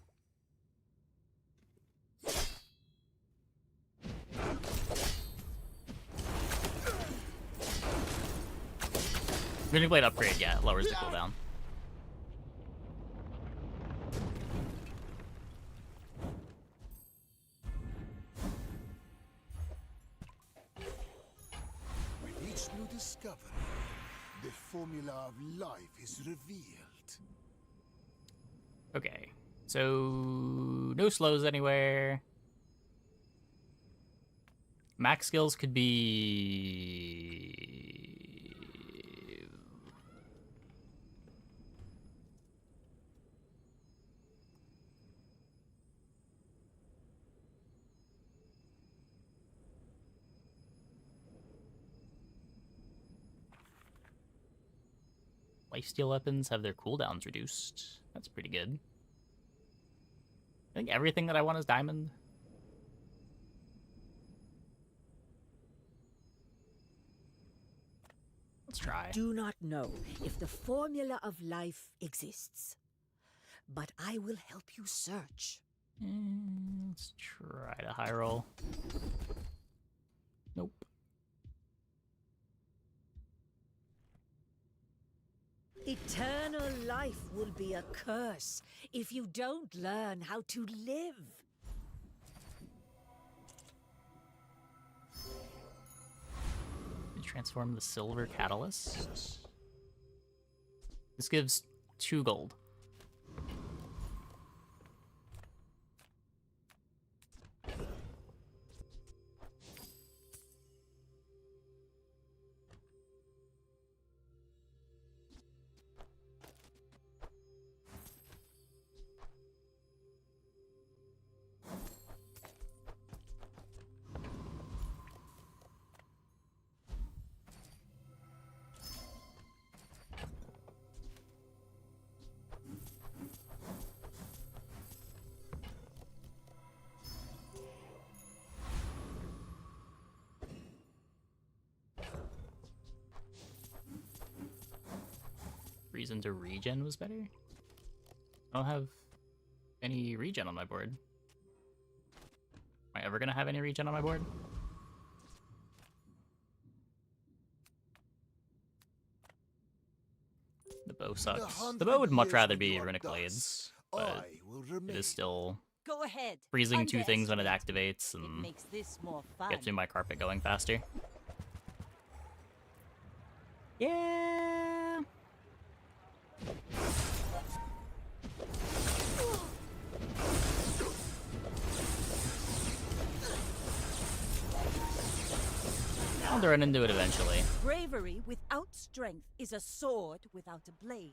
Speaker 1: Runic blade upgrade, yeah, it lowers the cooldown.
Speaker 3: With each new discovery, the formula of life is revealed.
Speaker 1: Okay, so no slows anywhere. Max skills could be... Lifesteal weapons have their cooldowns reduced. That's pretty good. I think everything that I want is diamond. Let's try.
Speaker 14: Do not know if the formula of life exists, but I will help you search.
Speaker 1: Let's try to high roll. Nope.
Speaker 14: Eternal life will be a curse if you don't learn how to live.
Speaker 1: Transform the silver catalyst. This gives 2 gold. Reason to regen was better? I don't have any regen on my board. Am I ever gonna have any regen on my board? The bow sucks. The bow would much rather be runic blades, but it is still
Speaker 14: Go ahead.
Speaker 1: freezing 2 things when it activates and
Speaker 14: Makes this more fun.
Speaker 1: gets me my carpet going faster. Yeah. I'll run into it eventually.
Speaker 14: Bravery without strength is a sword without a blade.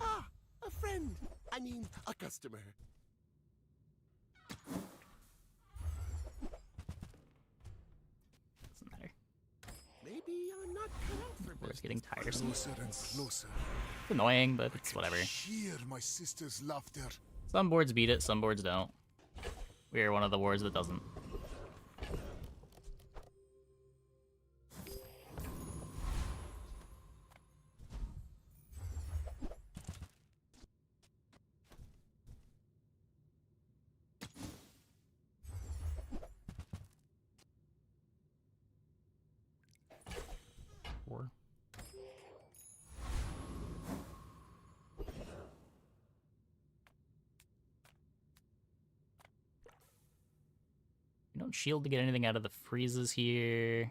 Speaker 7: Ah, a friend. I mean, a customer.
Speaker 1: Doesn't matter.
Speaker 7: Maybe I'm not cut out for
Speaker 1: We're getting tiresome.
Speaker 3: Closer and closer.
Speaker 1: It's annoying, but it's whatever.
Speaker 3: Hear my sister's laughter.
Speaker 1: Some boards beat it, some boards don't. We are one of the boards that doesn't. don't shield to get anything out of the freezes here.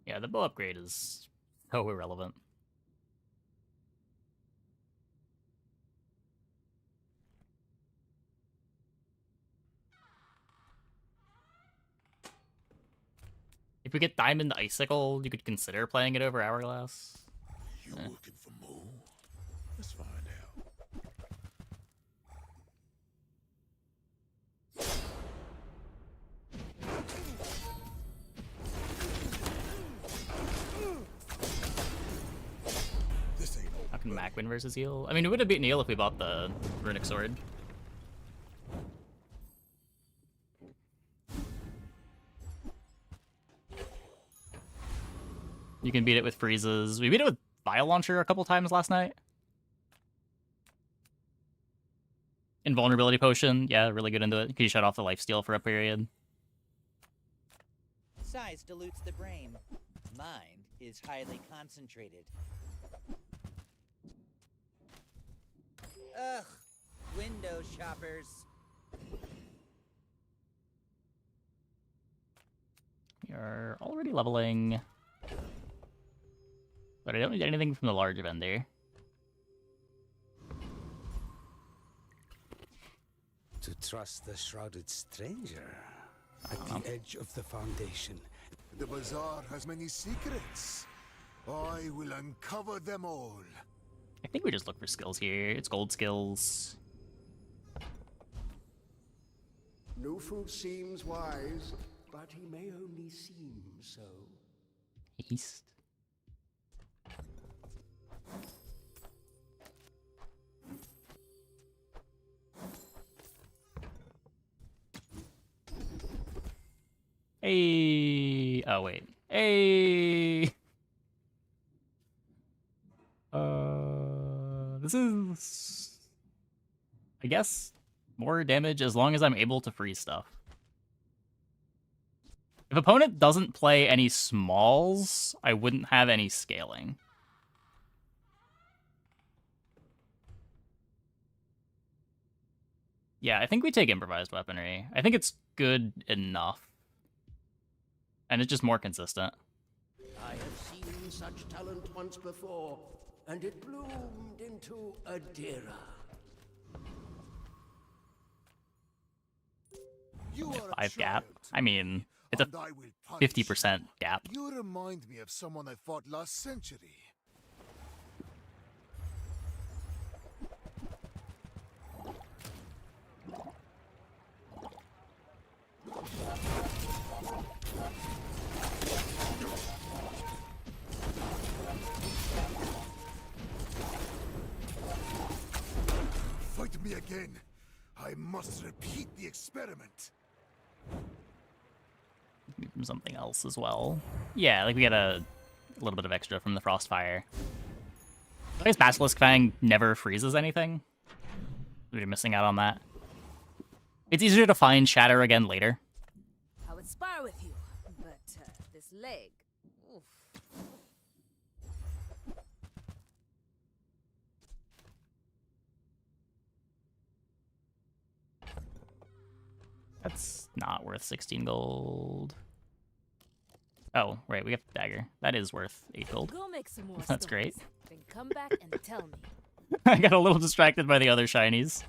Speaker 1: Yeah, the bow upgrade is so irrelevant. If we get Diamond Icicle, you could consider playing it over Hourglass.
Speaker 2: You looking for more? Let's find out. This ain't
Speaker 1: How can Mac win versus Eel? I mean, we would have beaten Eel if we bought the Runic Sword. You can beat it with freezes. We beat it with Vial Launcher a couple times last night. Invulnerability Potion, yeah, really good into it. Can you shut off the lifesteal for a period?
Speaker 8: Size dilutes the brain. Mind is highly concentrated. Ugh, window shoppers.
Speaker 1: We are already leveling. But I don't need anything from the large vendor.
Speaker 13: To trust the shrouded stranger at the edge of the Foundation.
Speaker 3: The bazaar has many secrets. I will uncover them all.
Speaker 1: I think we just look for skills here. It's gold skills.
Speaker 13: No fool seems wise, but he may only seem so.
Speaker 1: East. Hey. Oh wait. Hey. This is, I guess, more damage as long as I'm able to freeze stuff. If opponent doesn't play any smalls, I wouldn't have any scaling. Yeah, I think we take improvised weaponry. I think it's good enough. And it's just more consistent.
Speaker 13: I have seen such talent once before, and it bloomed into a Dira.
Speaker 3: You are a
Speaker 1: 5 gap.
Speaker 3: child,
Speaker 1: I mean, it's a
Speaker 3: and I will punish
Speaker 1: 50% gap.
Speaker 3: You remind me of someone I fought last century. Fight me again. I must repeat the experiment.
Speaker 1: From something else as well. Yeah, like we get a little bit of extra from the Frostfire. I guess Basilisk Fang never freezes anything. We're missing out on that. It's easier to find Shatter again later.
Speaker 5: I would spar with you, but this leg. Oof.
Speaker 1: That's not worth 16 gold. Oh, right, we have the dagger. That is worth 8 gold.
Speaker 5: Go make some more
Speaker 1: That's
Speaker 5: stones,
Speaker 1: great.
Speaker 5: Then come back and tell me.
Speaker 1: I got a little distracted by the other shinies.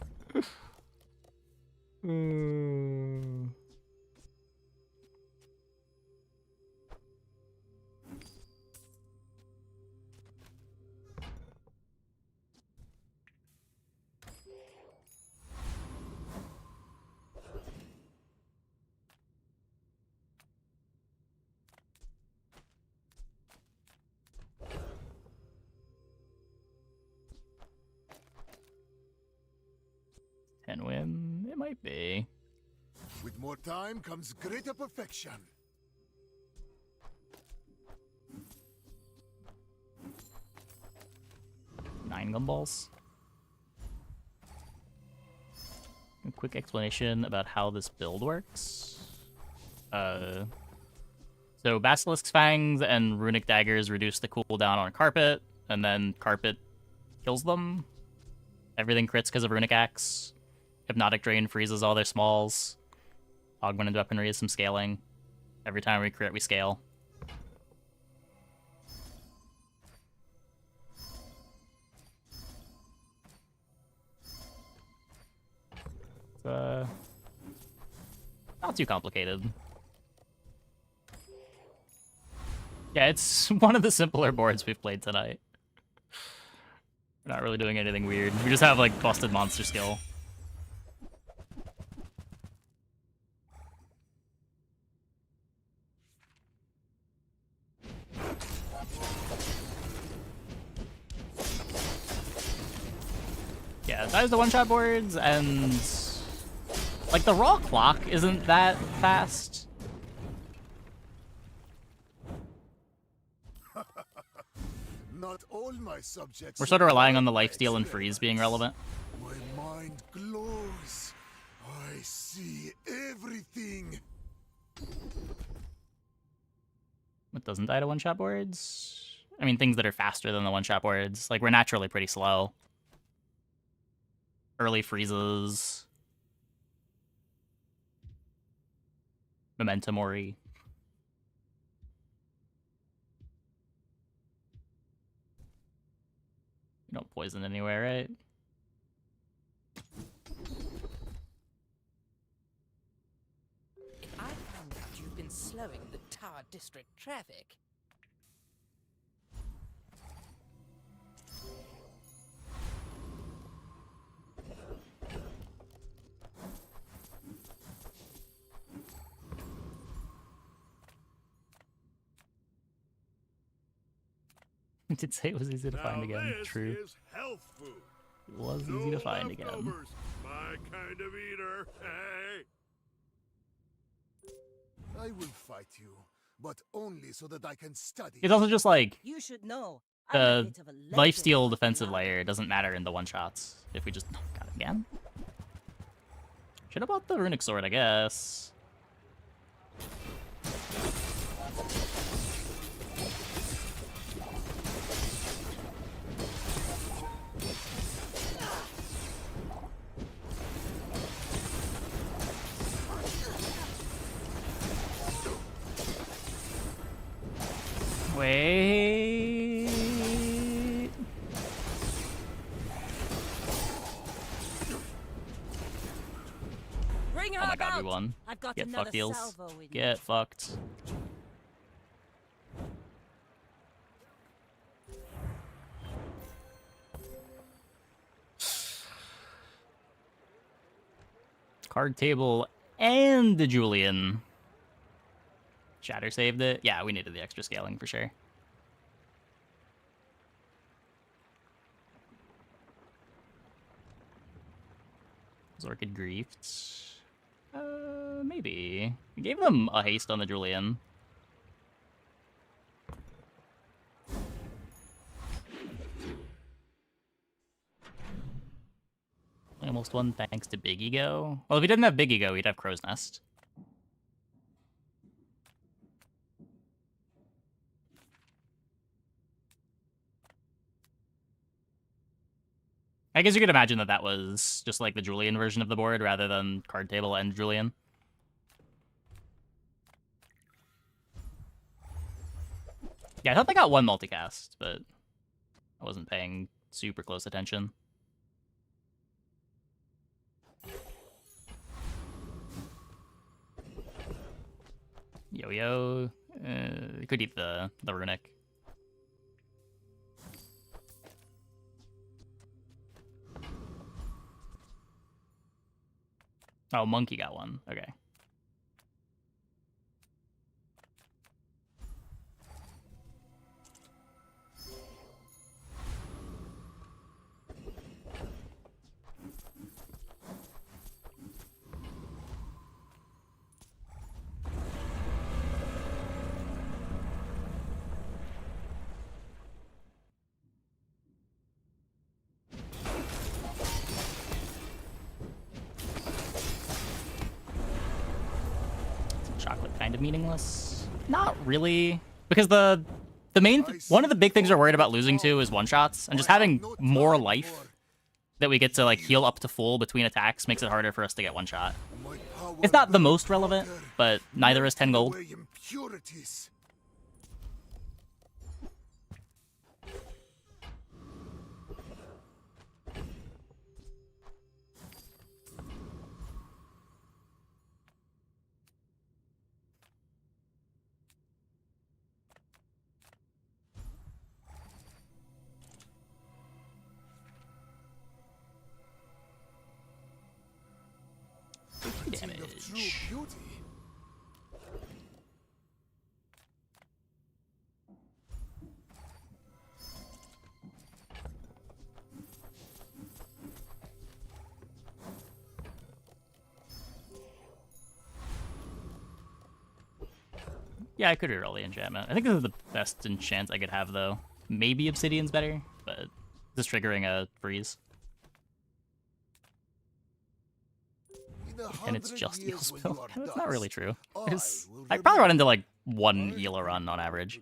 Speaker 1: Can win? It might be.
Speaker 3: With more time comes greater perfection.
Speaker 1: Nine gumballs. A quick explanation about how this build works. So Basilisk's Fangs and Runic Daggers reduce the cooldown on Carpet, and then Carpet kills them. Everything crits because of Runic Axe. Hypnotic Drain freezes all their smalls. Augmented Weaponry is some scaling. Every time we crit, we scale. It's, not too complicated. Yeah, it's one of the simpler boards we've played tonight. We're not really doing anything weird. We just have, like, busted monster skill. Yeah, that was the one-shot boards, and... like, the raw clock isn't that fast.
Speaker 3: Not all my subjects.
Speaker 1: We're sort of relying on the lifesteal and freeze being relevant.
Speaker 3: My mind glows. I see everything.
Speaker 1: What doesn't die to one-shot boards? I mean, things that are faster than the one-shot boards. Like, we're naturally pretty slow. Early freezes. Momentum Ori. You don't poison anywhere, right?
Speaker 8: If I found out you've been slowing the Tower District traffic...
Speaker 1: It did say it was easy to find again. True.
Speaker 20: Is health food.
Speaker 1: It was
Speaker 20: No
Speaker 1: easy to find again.
Speaker 20: leftovers. My kind of eater. Hey.
Speaker 3: I will fight you, but only so that I can study.
Speaker 1: It's also just like
Speaker 21: You should know.
Speaker 1: the lifesteal defensive layer doesn't matter in the one-shots. If we just got it again. Should have bought the runic sword, I guess. Wait.
Speaker 21: Bring her
Speaker 1: Oh my god, we
Speaker 21: about.
Speaker 1: won.
Speaker 21: I've got
Speaker 1: Get
Speaker 21: another
Speaker 1: fucked, deals.
Speaker 21: salvo in me.
Speaker 1: Get fucked. Card table and the Julian. Shatter saved it. Yeah, we needed the extra scaling for sure. Orchid Griefed. Maybe. We gave them a haste on the Julian. Almost won thanks to Big Ego. Well, if he didn't have Big Ego, he'd have Crow's Nest. I guess you could imagine that that was just like the Julian version of the board rather than card table and Julian. Yeah, I thought they got one multicast, but I wasn't paying super close attention. Yo-yo. Could eat the runic. Oh, Monkey got one. Okay. Chocolate kind of meaningless. Not really, because the main one of the big things we're worried about losing to is one shots, and just having more life that we get to like heal up to full between attacks makes it harder for us to get one shot. It's not the most relevant, but neither is 10 gold.
Speaker 3: Impurities.
Speaker 1: Damage. Yeah, I could reroll the enchantment. I think this is the best enchant I could have, though. Maybe Obsidian's better, but just triggering a freeze. And it's just heal spell. That's not really true. I probably run into like one healer run on average.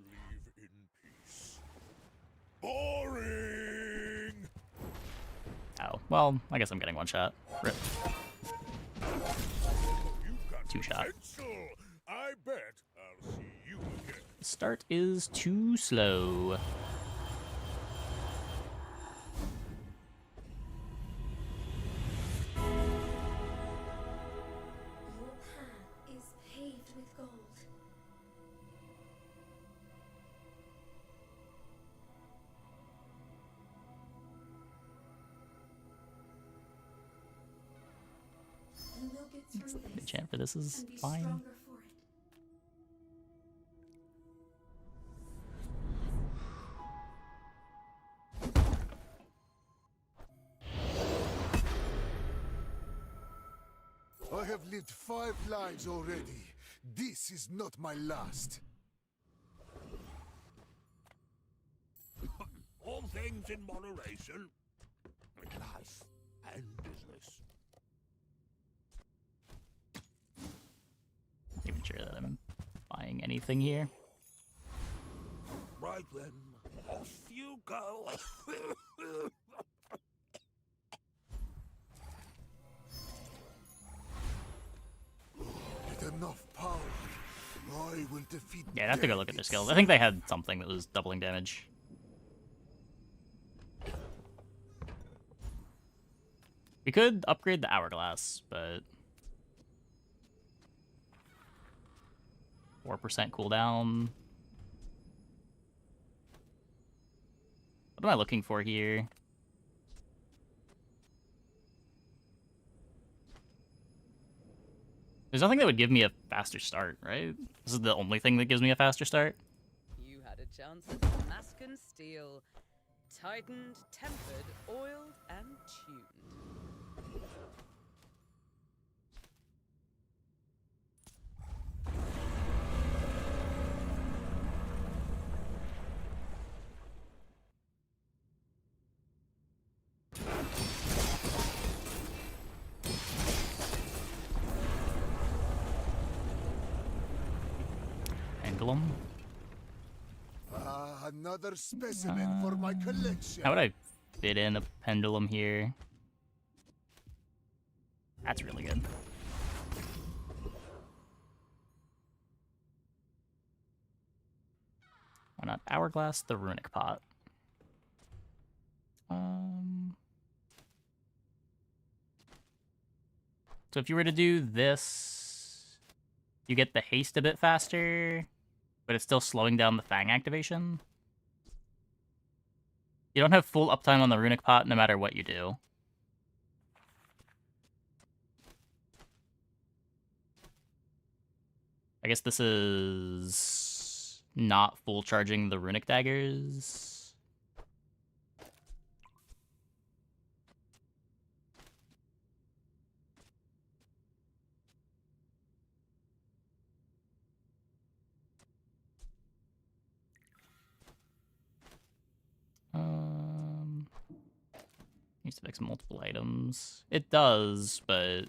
Speaker 2: Boring.
Speaker 1: Oh, well, I guess I'm getting one shot. Rip. Two shot.
Speaker 2: I bet I'll see you again.
Speaker 1: Start is too slow.
Speaker 15: Your path is paved with gold. You will get through
Speaker 1: The
Speaker 15: this
Speaker 1: enchant for this is
Speaker 15: and be
Speaker 1: fine.
Speaker 15: stronger for it.
Speaker 3: I have lived 5 lives already. This is not my last.
Speaker 2: All things in moderation. Life and business.
Speaker 1: Not even sure that I'm buying anything here.
Speaker 2: Right then, off you go.
Speaker 3: With enough power, I will defeat.
Speaker 1: Yeah, I'd have to go look at their skills. I think they had something that was doubling damage. We could upgrade the hourglass, but 4% cooldown. What am I looking for here? There's nothing that would give me a faster start, right? This is the only thing that gives me a faster start.
Speaker 10: You had a chance at Damascus steel. Tightened, tempered, oiled, and tuned.
Speaker 1: Pendulum.
Speaker 3: Another specimen for my collection.
Speaker 1: How would I fit in a pendulum here? That's really good. Why not hourglass the runic pot? So if you were to do this, you get the haste a bit faster, but it's still slowing down the Fang activation. You don't have full uptime on the runic pot no matter what you do. I guess this is not full charging the runic daggers. Needs to fix multiple items. It does, but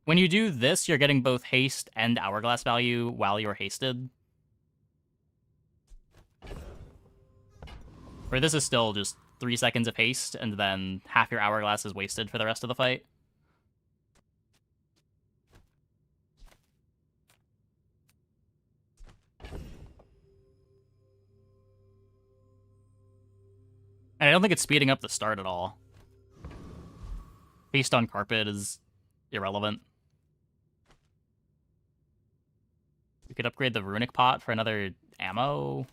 Speaker 1: when you do this, you're getting both haste and hourglass value while you're hasted. Where this is still just 3 seconds of haste, and then half your hourglass is wasted for the rest of the fight. And I don't think it's speeding up the start at all. Haste on carpet is irrelevant. We could upgrade the runic pot for another ammo.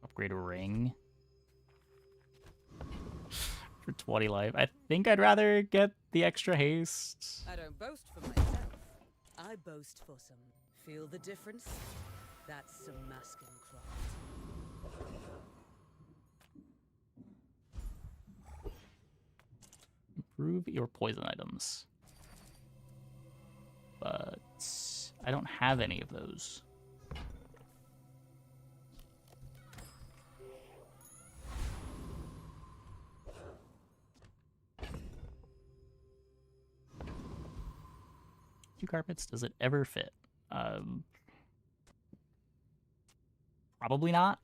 Speaker 1: Upgrade a ring. For 20 life. I think I'd rather get the extra haste.
Speaker 10: I don't boast for myself. I boast for some. Feel the difference? That's some masking craft.
Speaker 1: Improve your poison items. But I don't have any of those. Two carpets, does it ever fit? Probably not.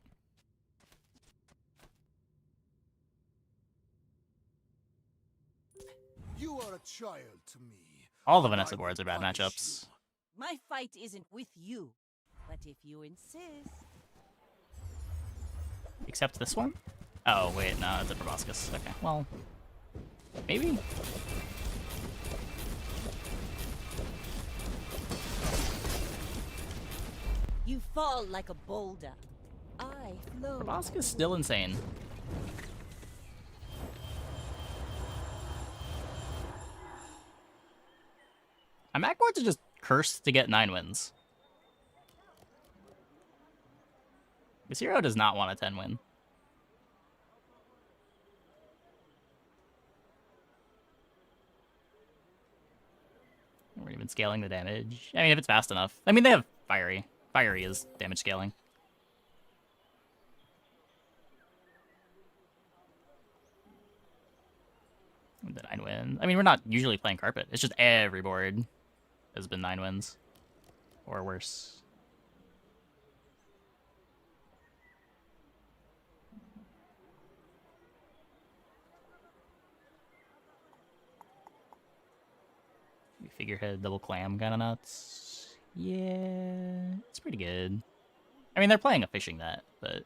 Speaker 3: You are a child to me.
Speaker 1: All the Vanessa boards are bad matchups.
Speaker 21: My fight isn't with you, but if you insist.
Speaker 1: Except this one? Oh, wait, no, it's a proboscis. Okay, well, maybe?
Speaker 21: You fall like a boulder. I flow.
Speaker 1: Proboscis is still insane. My Mac boards are just cursed to get 9 wins. This hero does not want a 10 win. We're even scaling the damage. I mean, if it's fast enough. I mean, they have Fiery. Fiery is damage scaling. The 9 win. I mean, we're not usually playing carpet. It's just every board has been 9 wins. Or worse. Figurehead, double clam kind of nuts. Yeah, it's pretty good. I mean, they're playing a fishing net, but...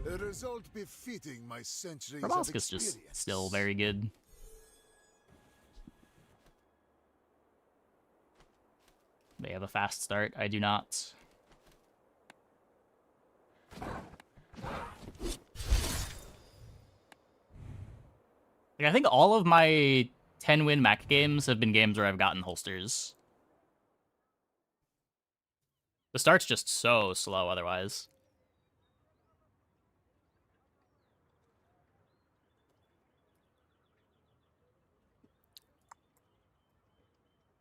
Speaker 3: A result befitting my centuries of
Speaker 1: Proboscis
Speaker 3: experience.
Speaker 1: just still very good. They have a fast start. I do not. Like, I think all of my 10-win Mac games have been games where I've gotten holsters. The start's just so slow otherwise.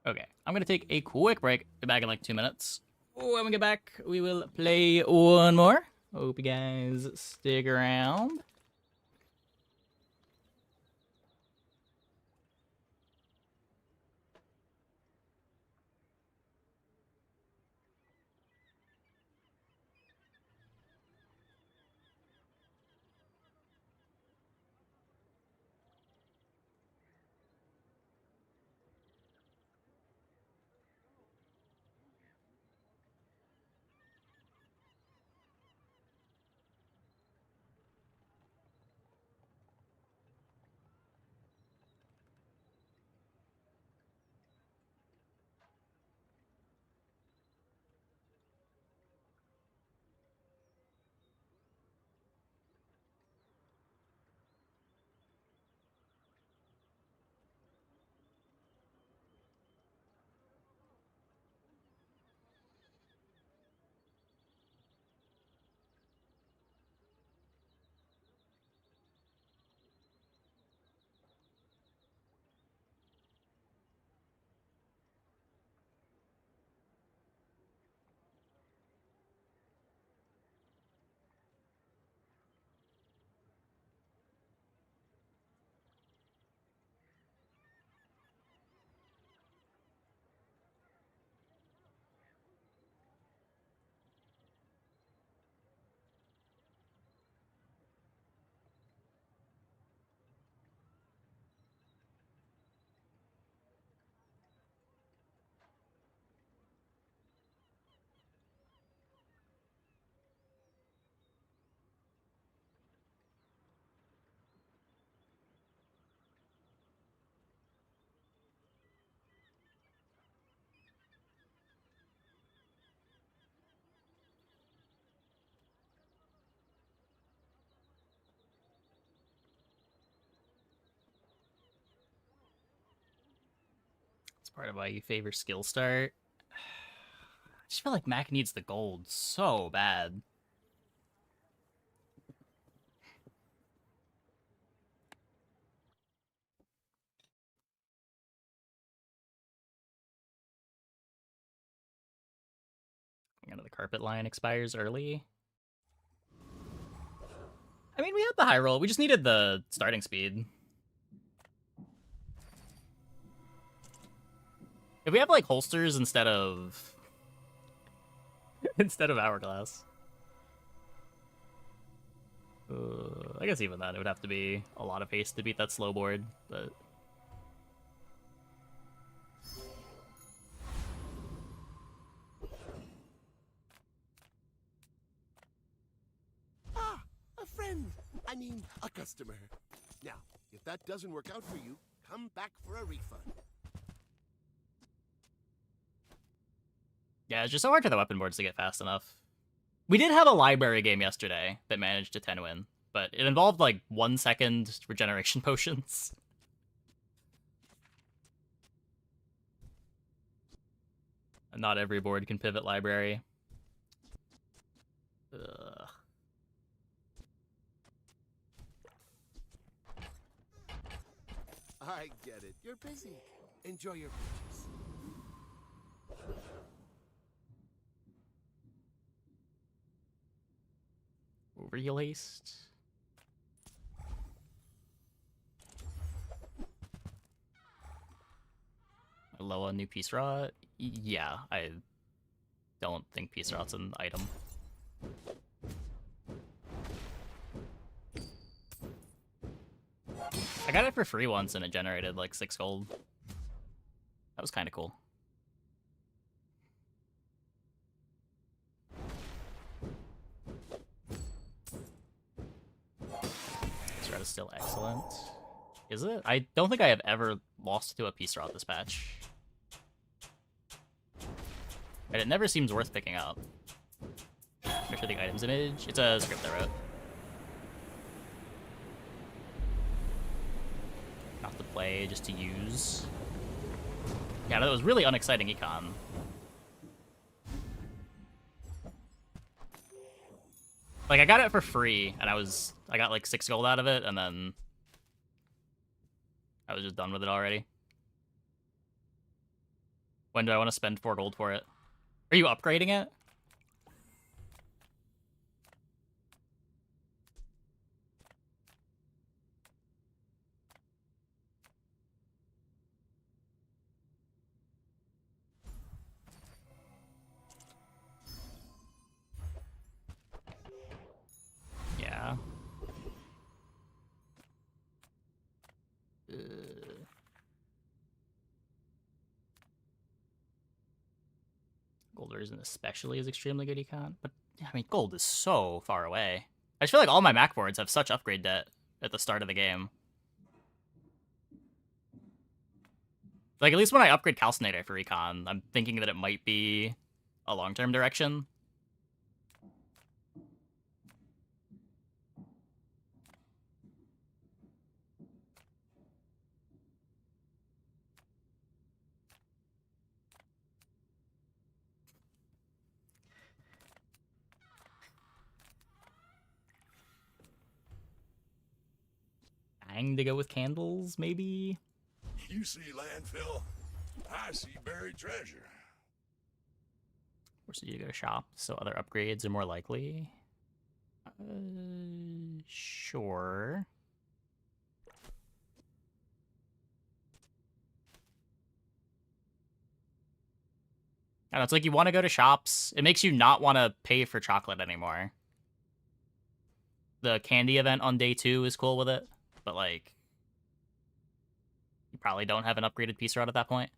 Speaker 1: Okay, I'm gonna take a quick break. Be back in like 2 minutes. When we get back, we will play one more. Hope you guys stick around. Part of why you favor skill start. I just feel like Mac needs the gold so bad. The carpet line expires early. I mean, we had the high roll. We just needed the starting speed. If we have like holsters instead of hourglass, I guess even then it would have to be a lot of haste to beat that slow board. But
Speaker 16: Ah, a friend. I mean, a customer. Now, if that doesn't work out for you, come back for a refund.
Speaker 1: yeah, it's just so hard for the weapon boards to get fast enough. We did have a library game yesterday that managed to 10 win, but it involved like 1 second regeneration potions. And not every board can pivot library. Ugh.
Speaker 16: I get it. You're busy. Enjoy your purchase.
Speaker 1: Real haste. Loa new piece rot. Yeah, I don't think piece rot's an item. I got it for free once and it generated like 6 gold. That was kind of cool. Piece rot is still excellent. Is it? I don't think I have ever lost to a piece rot this patch. And it never seems worth picking up. Especially the items image. It's a script I wrote. Not to play, just to use. Yeah, that was really unexciting econ. Like, I got it for free, and I got like 6 gold out of it, and then I was just done with it already. When do I want to spend 4 gold for it? Are you upgrading it? Yeah. Gold isn't especially as extremely good econ, but I mean, gold is so far away. I just feel like all my Mac boards have such upgrade debt at the start of the game. Like, at least when I upgrade Calcinator for econ, I'm thinking that it might be a long-term direction. Bang to go with candles, maybe?
Speaker 2: You see landfill, I see buried treasure.
Speaker 1: Forces you to go to shop, so other upgrades are more likely. Sure. I don't know, it's like you want to go to shops. It makes you not want to pay for chocolate anymore. The candy event on day 2 is cool with it, but like, you probably don't have an upgraded piece route at that point.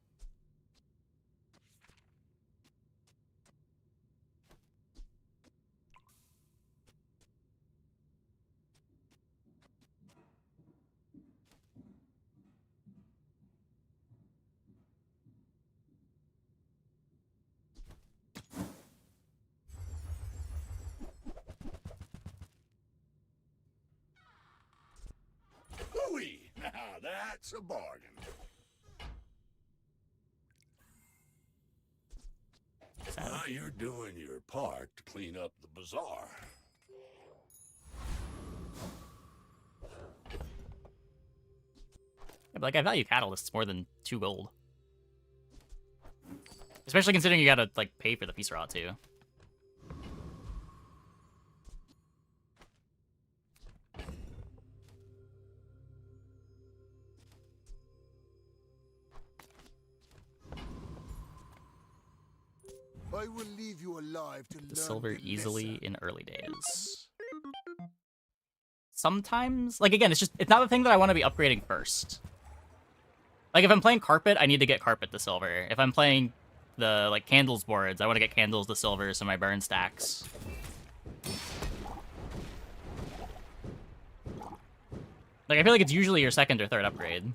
Speaker 2: Hooey! Now that's a bargain. Now you're doing your part to clean up the bazaar.
Speaker 1: Yeah, but like I value catalysts more than 2 gold. Especially considering you gotta like pay for the piece rot too.
Speaker 3: I will leave you alive to
Speaker 1: The
Speaker 3: learn
Speaker 1: silver
Speaker 3: the
Speaker 1: easily
Speaker 3: lesson.
Speaker 1: in early days. Sometimes, like again, it's not the thing that I want to be upgrading first. Like if I'm playing carpet, I need to get carpet to silver. If I'm playing the like candles boards, I want to get candles to silver so my burn stacks. Like I feel like it's usually your second or third upgrade.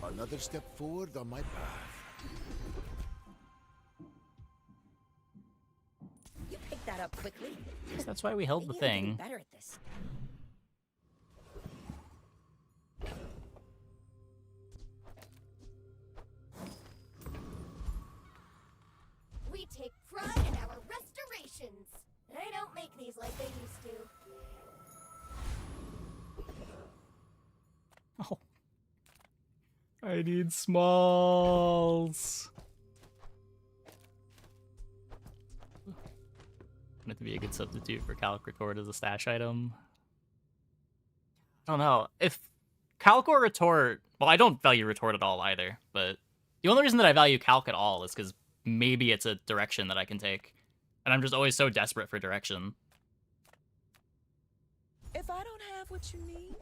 Speaker 3: Another step forward on my path.
Speaker 4: You picked that up quickly.
Speaker 1: Guess that's why we held the
Speaker 4: Maybe I'm getting
Speaker 1: thing.
Speaker 4: better at this.
Speaker 15: We take pride in our restorations. They don't make these like they used to.
Speaker 1: Oh. I need smalls. Want it to be a good substitute for Calc Retort as a stash item. I don't know. If Calc or Retort... Well, I don't value Retort at all either, but the only reason that I value Calc at all is because maybe it's a direction that I can take. And I'm just always so desperate for direction.
Speaker 9: If I don't have what you need,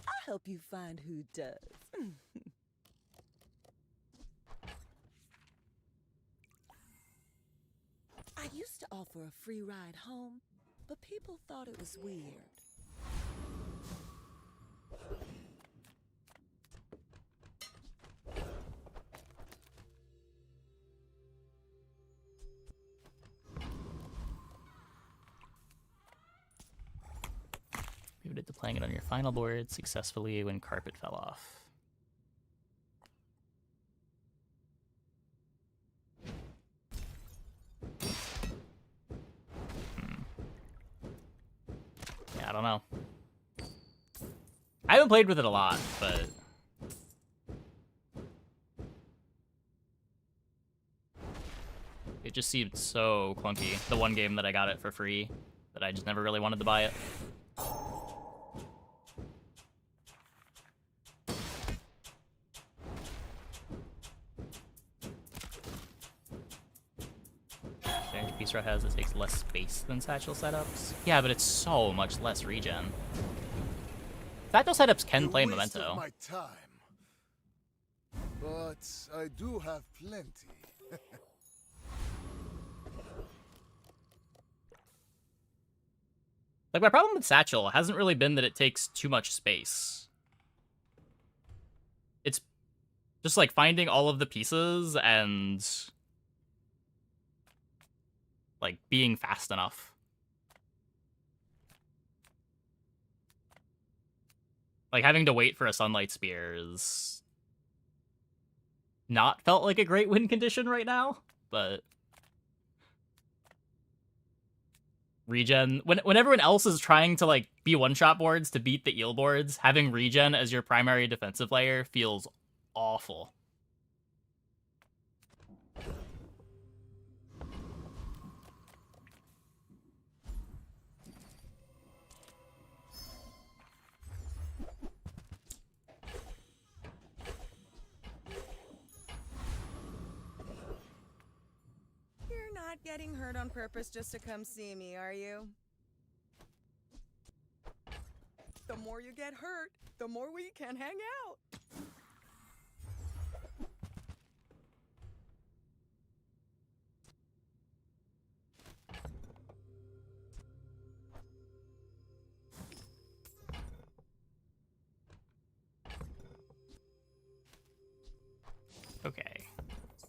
Speaker 9: I'll help you find who does. I used to offer a free ride home, but people thought it was weird.
Speaker 1: Pivoted to playing it on your final board successfully when carpet fell off. Yeah, I don't know. I haven't played with it a lot, but... it just seemed so clunky. The one game that I got it for free, that I just never really wanted to buy it. Piece Rot has, it takes less space than Satchel setups. Yeah, but it's so much less regen. Satchel setups can play Memento.
Speaker 3: My time. But I do have plenty.
Speaker 1: Like, my problem with Satchel hasn't really been that it takes too much space. It's just, like, finding all of the pieces and... like, being fast enough. Like, having to wait for a Sunlight Spear is... not felt like a great win condition right now, but... regen... When everyone else is trying to, like, be one-shot boards to beat the eel boards, having regen as your primary defensive layer feels awful.
Speaker 9: You're not getting hurt on purpose just to come see me, are you? The more you get hurt, the more we can hang out.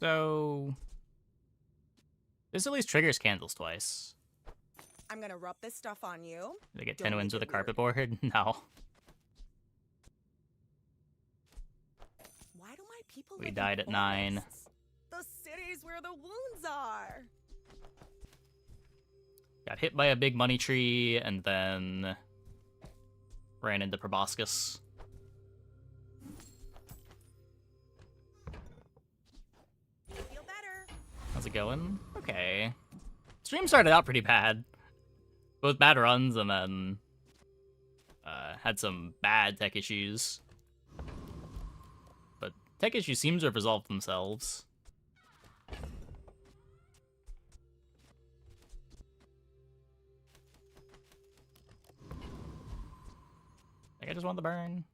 Speaker 1: So this at least triggers candles twice.
Speaker 21: I'm gonna rub this stuff on you.
Speaker 1: Did I get
Speaker 21: Don't
Speaker 1: 10 wins
Speaker 21: make
Speaker 1: with a
Speaker 21: it
Speaker 1: carpet
Speaker 21: weird.
Speaker 1: board? No.
Speaker 21: Why do my people
Speaker 1: We
Speaker 21: live
Speaker 1: died
Speaker 21: in
Speaker 1: at 9.
Speaker 21: forests? The cities where the wounds are.
Speaker 1: Got hit by a big money tree and then ran into proboscis.
Speaker 21: Feel better.
Speaker 1: How's it going? Okay. Stream started out pretty bad. Both bad runs and then had some bad tech issues. But tech issues seem to have resolved themselves. I just want the burn.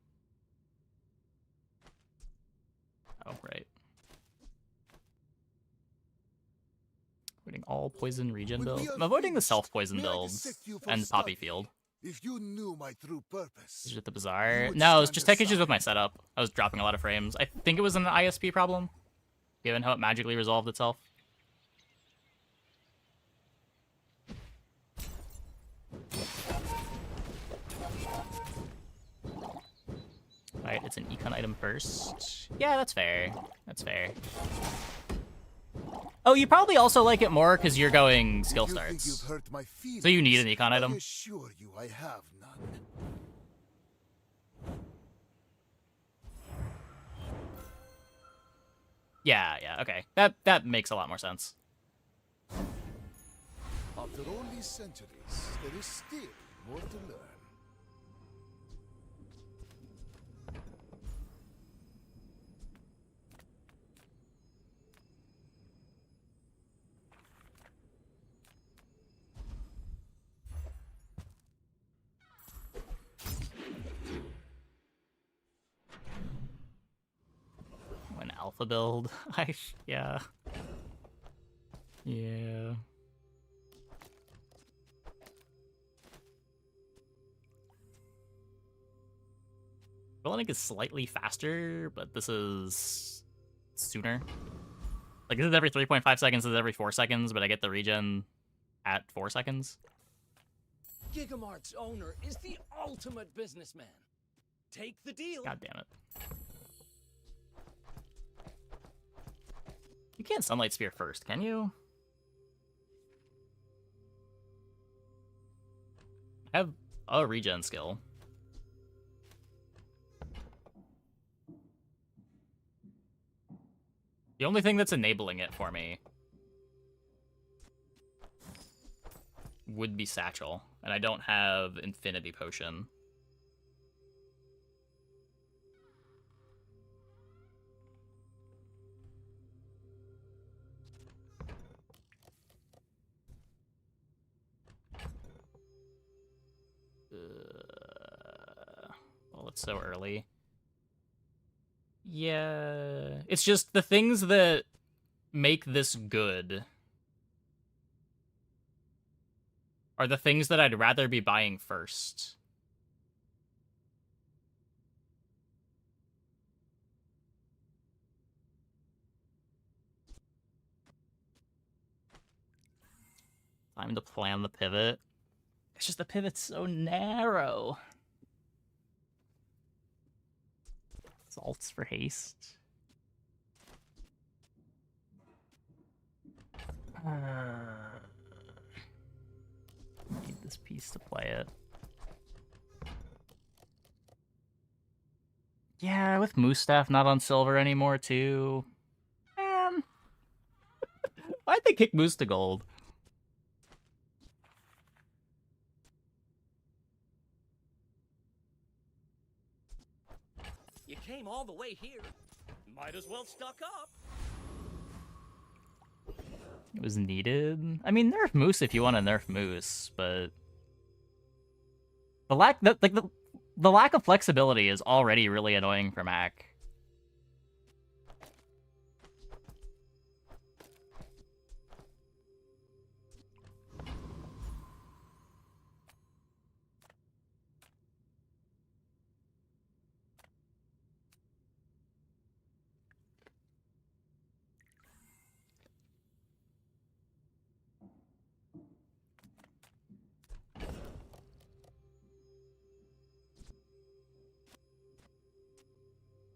Speaker 1: Oh, right. Avoiding all poison regen build. I'm avoiding the self-poison builds and Poppy Field.
Speaker 3: If you knew my true purpose,
Speaker 1: Is it the Bazaar? No, it's just tech issues with my setup. I was dropping a lot of frames. I think it was an ISP problem, given how it magically resolved itself. Alright, it's an econ item first. Yeah, that's fair. That's fair. Oh, you probably also like it more because you're going skill starts. So you need an econ item.
Speaker 3: I assure you I have none.
Speaker 1: Yeah, okay. That makes a lot more sense.
Speaker 3: After all these centuries, there is still more to learn.
Speaker 1: An alpha build. Yeah. Yeah. Hellenic is slightly faster, but this is sooner. Like, this is every 3.5 seconds, this is every 4 seconds, but I get the regen at 4 seconds.
Speaker 11: Gigamart's owner is the ultimate businessman. Take the deal.
Speaker 1: God damn it. You can't Sunlight Spear first, can you? I have a regen skill. The only thing that's enabling it for me would be Satchel, and I don't have Infinity Potion. Well, it's so early. Yeah, it's just the things that make this good are the things that I'd rather be buying first. Time to plan the pivot. It's just the pivot's so narrow. Salts for haste. Need this piece to play it. Yeah, with Moose Staff not on silver anymore too. Man. Why'd they kick Moose to gold?
Speaker 11: You came all the way here. Might as well stock up.
Speaker 1: It was needed. I mean, nerf Moose if you want to nerf Moose, but the lack of flexibility is already really annoying for Mac.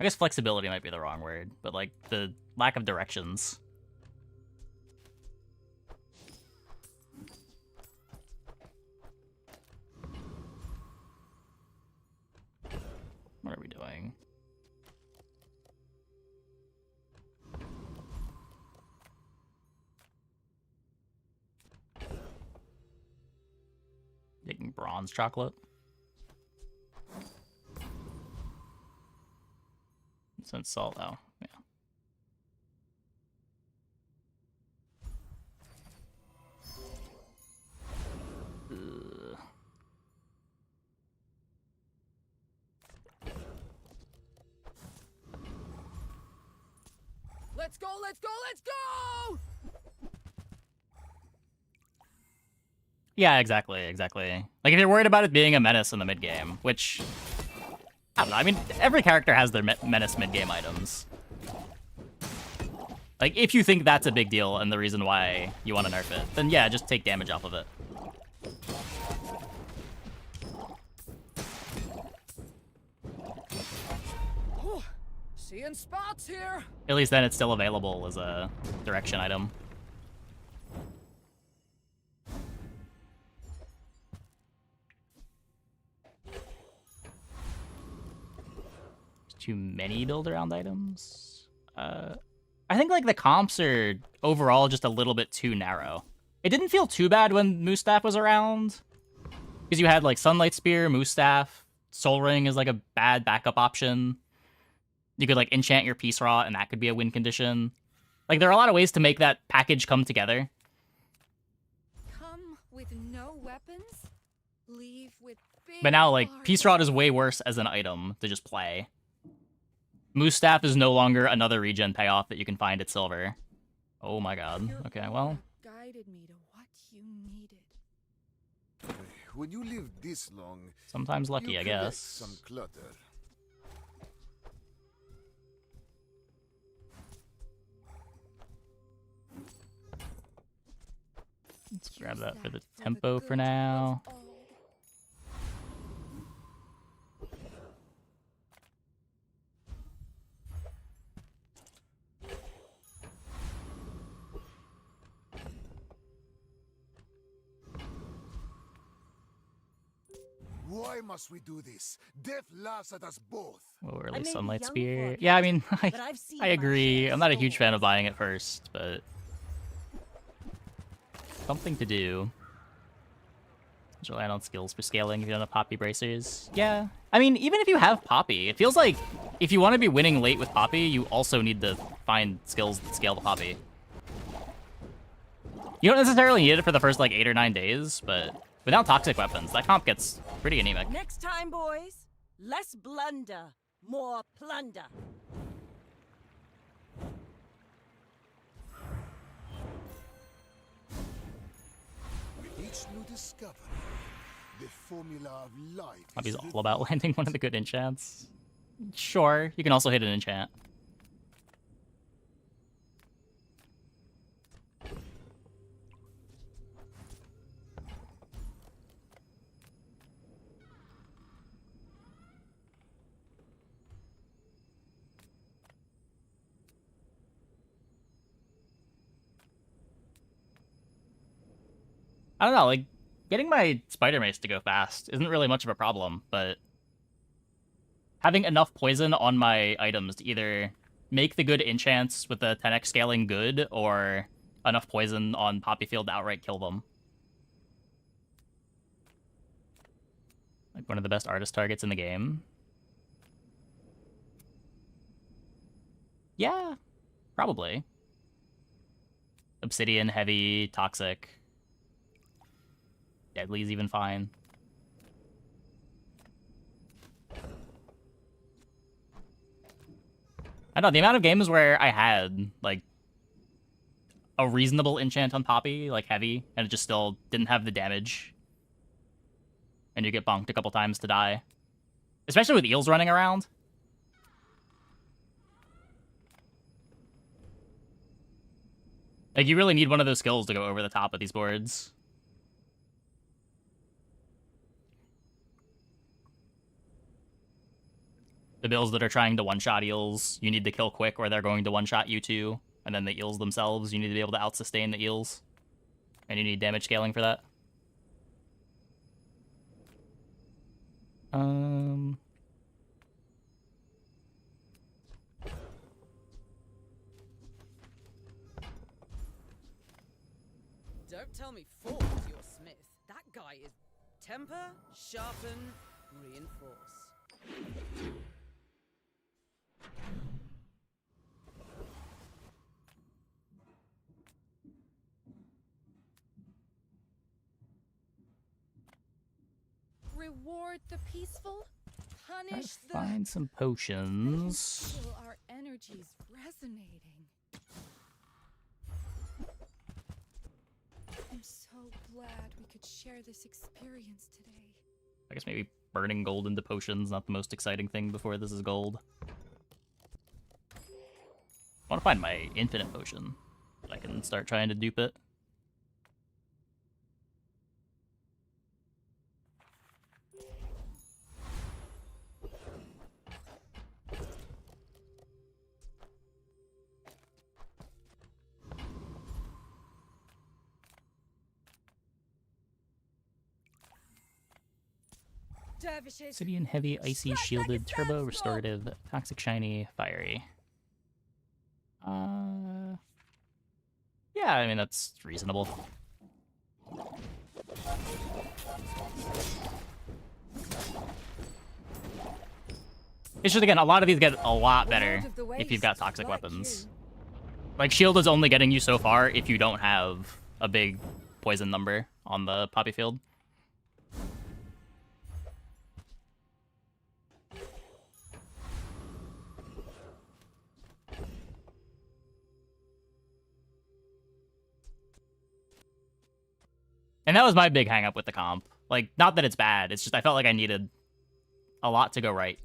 Speaker 1: guess flexibility might be the wrong word, but like the lack of directions. What are we doing? Making bronze chocolate. Since salt, oh, yeah. Ugh.
Speaker 11: Let's go, let's go, let's go!
Speaker 1: Yeah, exactly. Like, if you're worried about it being a menace in the mid-game, which... I don't know, I mean, every character has their menace mid-game items. Like, if you think that's a big deal and the reason why you want to nerf it, then yeah, just take damage off of it.
Speaker 11: Seeing spots here.
Speaker 1: At least then it's still available as a direction item. Too many build-around items. I think like the comps are overall just a little bit too narrow. It didn't feel too bad when Moose Staff was around, because you had like Sunlight Spear, Moose Staff, Soul Ring is like a bad backup option. You could like enchant your Peace Rot, and that could be a win condition. Like there are a lot of ways to make that package come together.
Speaker 17: Come with no weapons, leave with big
Speaker 1: But now like Peace Rot is way worse as an item to just play. Moose Staff is no longer another regen payoff that you can find at Silver. Oh my god. Okay, well.
Speaker 17: Guided me to what you needed.
Speaker 3: When you live this long,
Speaker 1: Sometimes lucky,
Speaker 3: you
Speaker 1: I
Speaker 3: collect
Speaker 1: guess.
Speaker 3: some clutter.
Speaker 1: Let's grab that for the tempo for now.
Speaker 3: Why must we do this? Death laughs at us both.
Speaker 1: Well, early Sunlight Spear. Yeah, I mean, I agree. I'm not a huge fan of buying it first, but something to do. Just rely on skills for scaling if you don't have Poppy Bracers. Yeah, I mean, even if you have Poppy, it feels like if you want to be winning late with Poppy, you also need to find skills that scale the Poppy. You don't necessarily need it for the first like 8 or 9 days, but without toxic weapons, that comp gets pretty anemic.
Speaker 21: Next time, boys, less blunder, more plunder.
Speaker 3: With each new discovery, the formula of life
Speaker 1: Poppy's
Speaker 3: is
Speaker 1: all about landing one of the good enchants. Sure, you can also hit an enchant. I don't know, like, getting my Spider Mace to go fast isn't really much of a problem, but having enough poison on my items to either make the good enchants with the 10x scaling good, or enough poison on Poppy Field to outright kill them. Like one of the best artist targets in the game. Yeah, probably. Obsidian, heavy, toxic. Deadly's even fine. I don't know, the amount of games where I had, like, a reasonable enchant on Poppy, like heavy, and it just still didn't have the damage. And you get bonked a couple times to die. Especially with eels running around. Like, you really need one of those skills to go over the top of these boards. The bills that are trying to one-shot eels, you need to kill quick or they're going to one-shot you too. And then the eels themselves, you need to be able to out-sustain the eels. And you need damage scaling for that.
Speaker 10: Don't tell me Ford's your smith. That guy is temper, sharpen, reinforce.
Speaker 17: Reward the peaceful, punish
Speaker 1: Let's
Speaker 17: the...
Speaker 1: find some potions.
Speaker 17: Feel our energies resonating. I'm so glad we could share this experience today.
Speaker 1: I guess maybe burning gold into potions, not the most exciting thing before this is gold. I want to find my infinite potion. I can start trying to dupe it. Obsidian, heavy, icy, shielded, turbo, restorative, toxic, shiny, fiery. Yeah, I mean, that's reasonable. It's just, again, a lot of these get a lot better if you've got toxic weapons. Like, shield is only getting you so far if you don't have a big poison number on the poppy field. And that was my big hang-up with the comp. Like, not that it's bad, it's just I felt like I needed a lot to go right.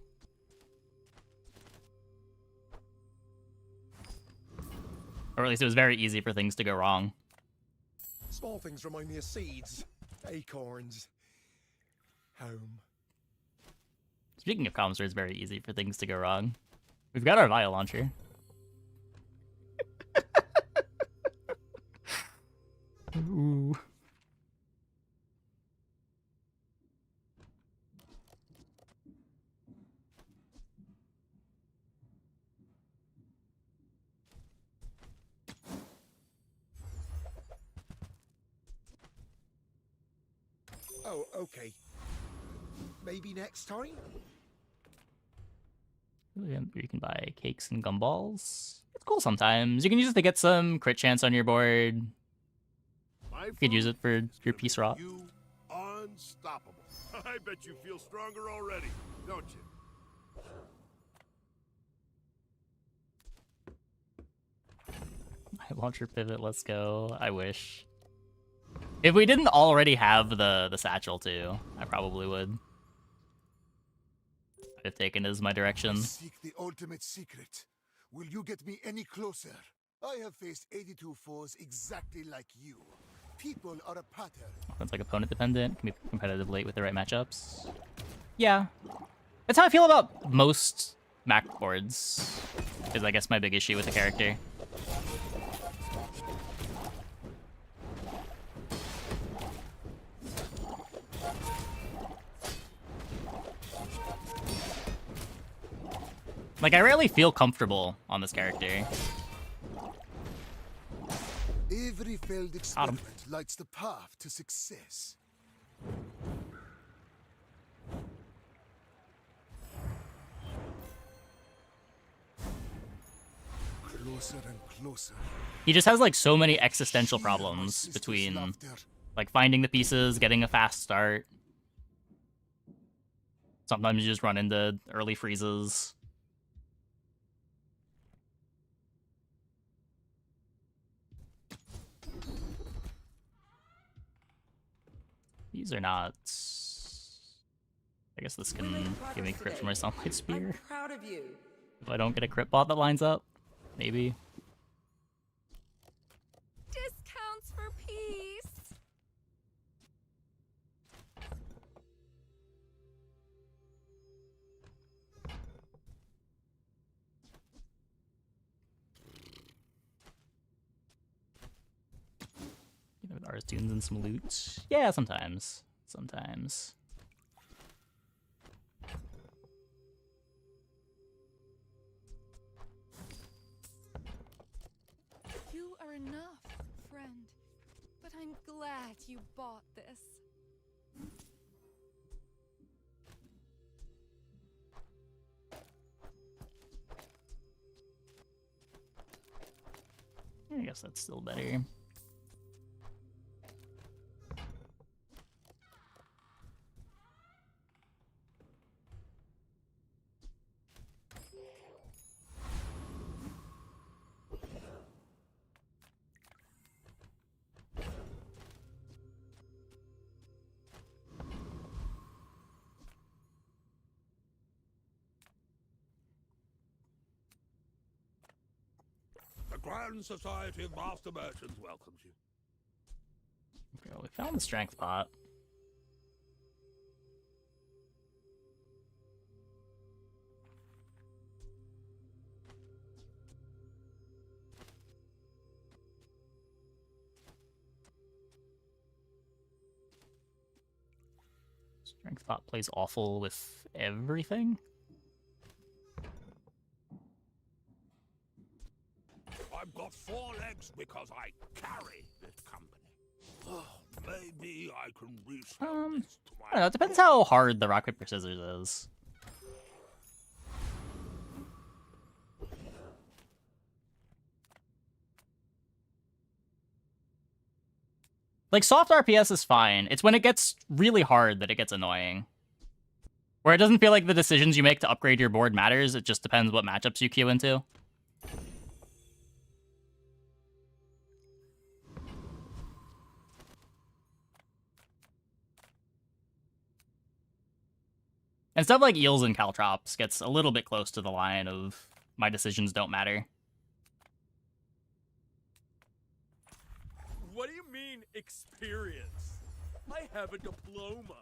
Speaker 1: Or at least it was very easy for things to go wrong.
Speaker 7: Small things remind me of seeds, acorns, home.
Speaker 1: Speaking of comps where it's very easy for things to go wrong, we've got our vial launcher. Ooh.
Speaker 7: Oh, okay. Maybe next time?
Speaker 1: You can buy cakes and gumballs. It's cool sometimes. You can use it to get some crit chance on your board. You could use it for your peace rot.
Speaker 20: You unstoppable. I bet you feel stronger already, don't you?
Speaker 1: My launcher pivot, let's go. I wish. If we didn't already have the satchel too, I probably would. I'd have taken it as my direction.
Speaker 3: Seek the ultimate secret. Will you get me any closer? I have faced 82 foes exactly like you. People are a pattern.
Speaker 1: It's like opponent dependent. Can be competitive late with the right matchups. Yeah. That's how I feel about most Mac boards. Is I guess my big issue with the character. Like, I rarely feel comfortable on this character.
Speaker 3: Every failed experiment lights the path to success. Closer and closer.
Speaker 1: He just has, like, so many existential problems between, like, finding the pieces, getting a fast start. Sometimes you just run into early freezes. These are not... I guess this can give me crit from my Sunlight Spear.
Speaker 12: I'm proud of you.
Speaker 1: If I don't get a crit bot that lines up, maybe.
Speaker 17: Discounts for peace.
Speaker 1: Forest tunes and some loot. Yeah, sometimes. Sometimes.
Speaker 17: You are enough, friend. But I'm glad you bought this.
Speaker 1: I guess that's still better.
Speaker 2: The Grand Society of Master Merchants welcomes you.
Speaker 1: Okay, well, we found the strength pot. Strength pot plays awful with everything.
Speaker 2: I've got 4 legs because I carry this company. Oh, maybe I can resell this to
Speaker 1: I don't know, it depends how hard the rock, paper, scissors is. Like, soft RPS is fine. It's when it gets really hard that it gets annoying. Where it doesn't feel like the decisions you make to upgrade your board matters, it just depends what matchups you queue into. And stuff like eels and caltrops gets a little bit close to the line of my decisions don't matter.
Speaker 18: What do you mean, experience? I have a diploma.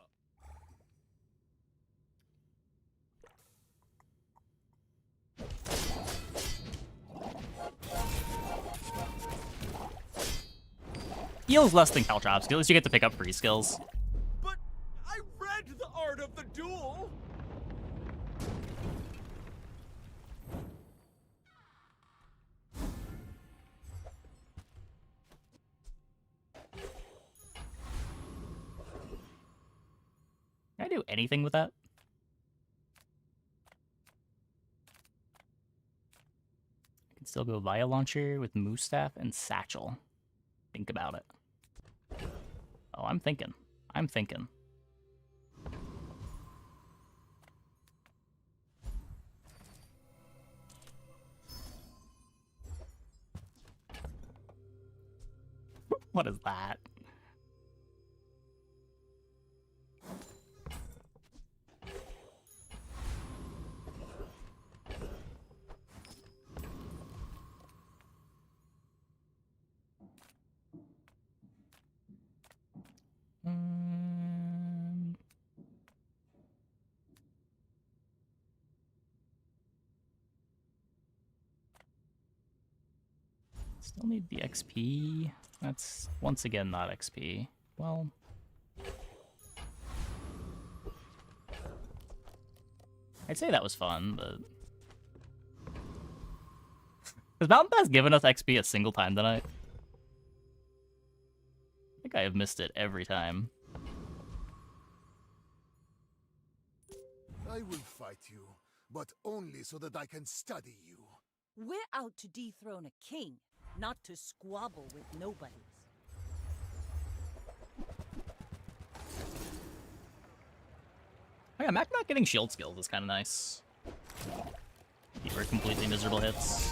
Speaker 1: Eels less than caltrops, at least you get to pick up free skills.
Speaker 18: But I read the art of the duel.
Speaker 1: Can I do anything with that? I can still go Via Launcher with Moose Staff and Satchel. Think about it. Oh, I'm thinking. I'm thinking. What is that? Still need the XP. That's once again not XP. Well, I'd say that was fun, but has Mountain Pass given us XP a single time tonight? I think I have missed it every time.
Speaker 3: I will fight you, but only so that I can study you.
Speaker 21: We're out to dethrone a king, not to squabble with nobodies.
Speaker 1: Oh yeah, Mac not getting shield skills is kind of nice. These were completely miserable hits.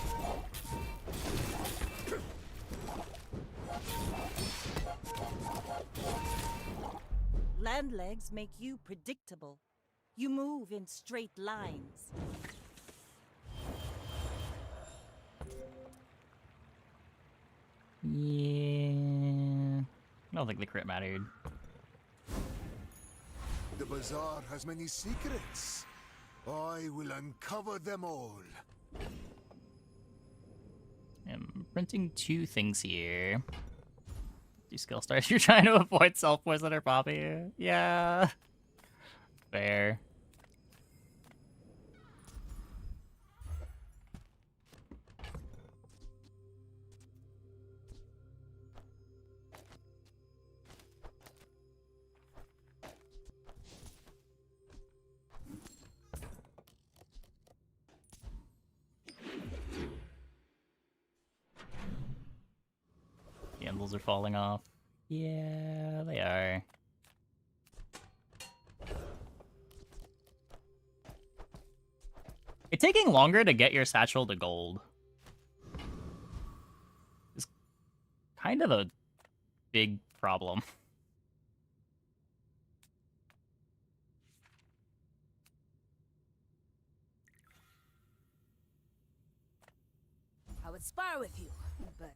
Speaker 21: Land legs make you predictable. You move in straight lines.
Speaker 1: Yeah, I don't think the crit mattered.
Speaker 3: The bazaar has many secrets. I will uncover them all.
Speaker 1: I'm printing 2 things here. Do few skill stars. You're trying to avoid self-poison or Poppy. Yeah. Fair. Candles are falling off. Yeah, they are. It's taking longer to get your satchel to gold. It's kind of a big problem.
Speaker 5: I would spar with you, but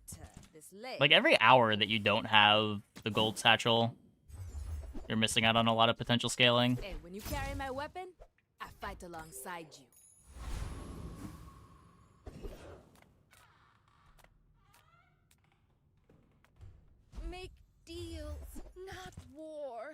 Speaker 5: this leg.
Speaker 1: Like, every hour that you don't have the gold satchel, you're missing out on a lot of potential scaling.
Speaker 5: Hey, when you carry my weapon, I fight alongside you.
Speaker 17: Make deals, not war.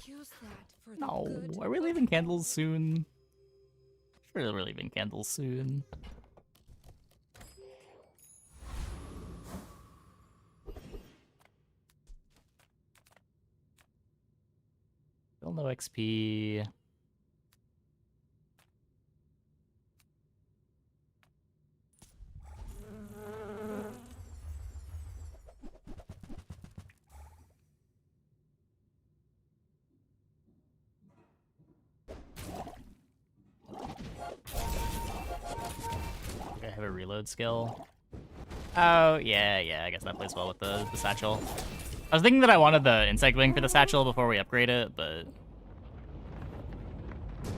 Speaker 17: Use that for the
Speaker 1: No,
Speaker 17: good.
Speaker 1: are we leaving candles soon? Sure, we're leaving candles soon. Still no XP. I have a reload skill. Oh, yeah, I guess that plays well with the satchel. I was thinking that I wanted the insect wing for the satchel before we upgrade it, but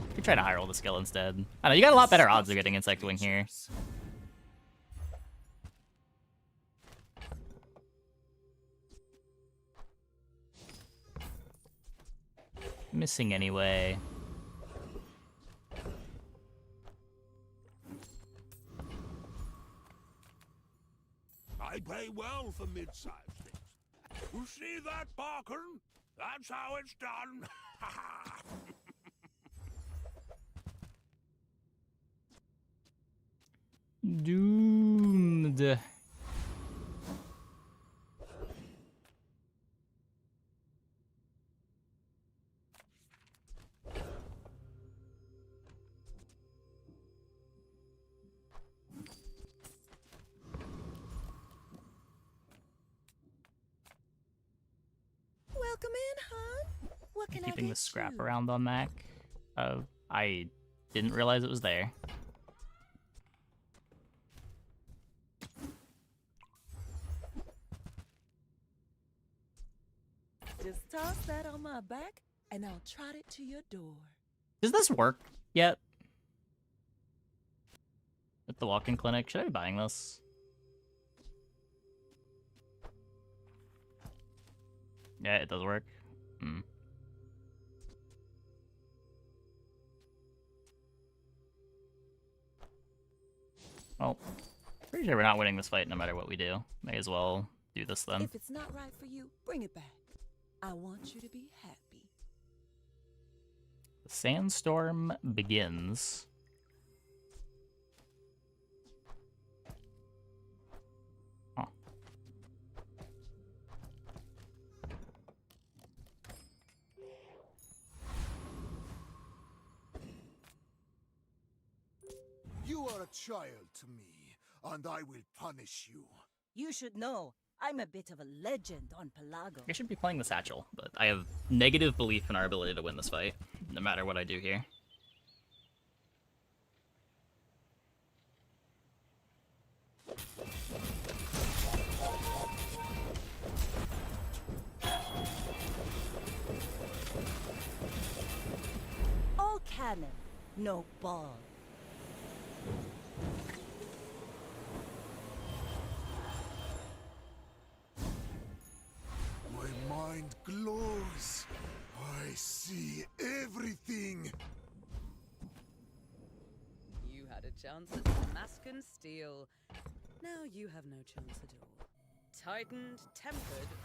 Speaker 1: we could try to high roll the skill instead. I don't know, you got a lot better odds of getting insect wing here. Missing anyway.
Speaker 2: I pay well for mid-sized things. You see that, Barker? That's how it's done.
Speaker 1: Doomed.
Speaker 9: Welcome in, hon. What can I
Speaker 1: Keeping
Speaker 9: get
Speaker 1: the scrap
Speaker 9: you?
Speaker 1: around on Mac. I didn't realize it was there.
Speaker 9: Just toss that on my back, and I'll trot it to your door.
Speaker 1: Does this work yet? At the walk-in clinic? Should I be buying this? Yeah, it does work. Hmm. Well, pretty sure we're not winning this fight no matter what we do. May as well do this then.
Speaker 9: If it's not right for you, bring it back. I want you to be happy.
Speaker 1: The sandstorm begins. Huh.
Speaker 3: You are a child to me, and I will punish you.
Speaker 21: You should know, I'm a bit of a legend on Pelago.
Speaker 1: I should be playing the satchel, but I have negative belief in our ability to win this fight, no matter what I do here.
Speaker 21: All cannon, no ball.
Speaker 3: My mind glows. I see
Speaker 10: chance at Damascus steel. Now you have no chance at all. Tightened, tempered,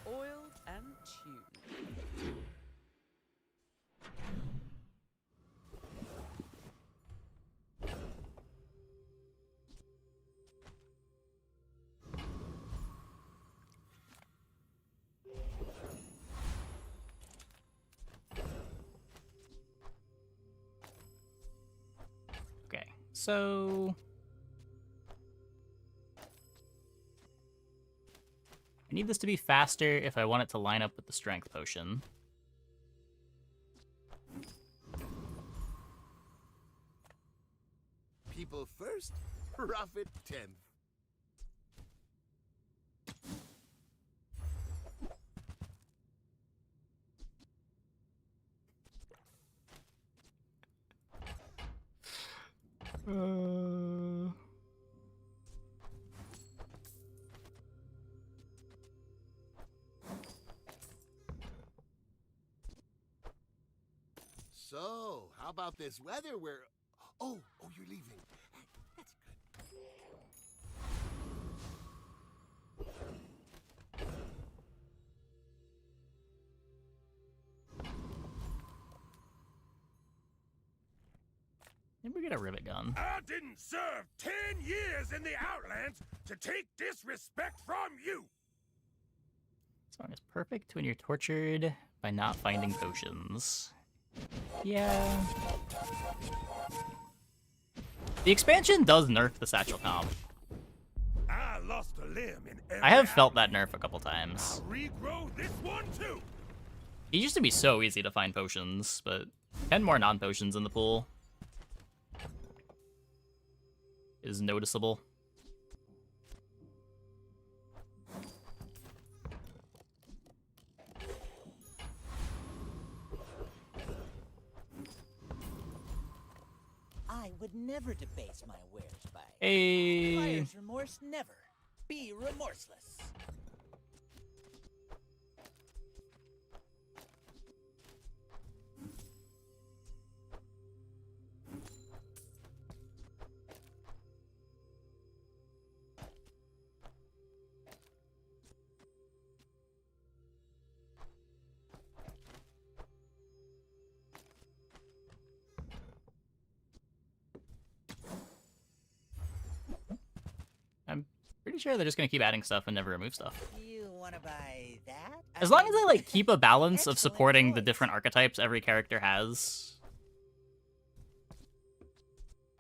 Speaker 10: oiled, and tuned.
Speaker 1: Okay, so I need this to be faster if I want it to line up with the strength potion.
Speaker 16: People first, profit 10th. So, how about this weather where... Oh, you're leaving. That's good.
Speaker 1: Maybe we get a rivet gun.
Speaker 20: I didn't serve 10 years in the Outlands to take disrespect from you.
Speaker 1: Song is perfect when you're tortured by not finding potions. Yeah. The expansion does nerf the satchel comp.
Speaker 20: I lost a limb in every
Speaker 1: I have felt that nerf a couple times.
Speaker 20: I'll regrow this one too.
Speaker 1: It used to be so easy to find potions, but 10 more non-potions in the pool is noticeable.
Speaker 8: I would never debase my wares by
Speaker 1: Hey.
Speaker 8: buyer's remorse. Never be remorseless.
Speaker 1: I'm pretty sure they're just gonna keep adding stuff and never remove stuff.
Speaker 8: You want to buy that?
Speaker 1: As long as I like keep a balance of supporting the different archetypes every character has,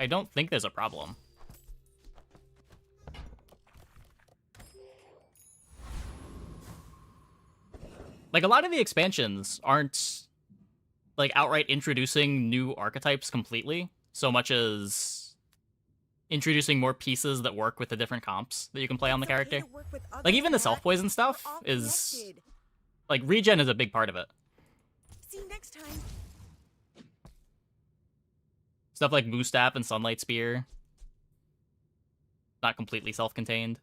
Speaker 1: I don't think there's a problem. Like, a lot of the expansions aren't, like, outright introducing new archetypes completely, so much as introducing more pieces that work with the different comps that you can play on the character. Like, even the self-poison stuff is... Like, regen is a big part of it.
Speaker 9: See you next time.
Speaker 1: Stuff like Boo Staff and Sunlight Spear. Not completely self-contained.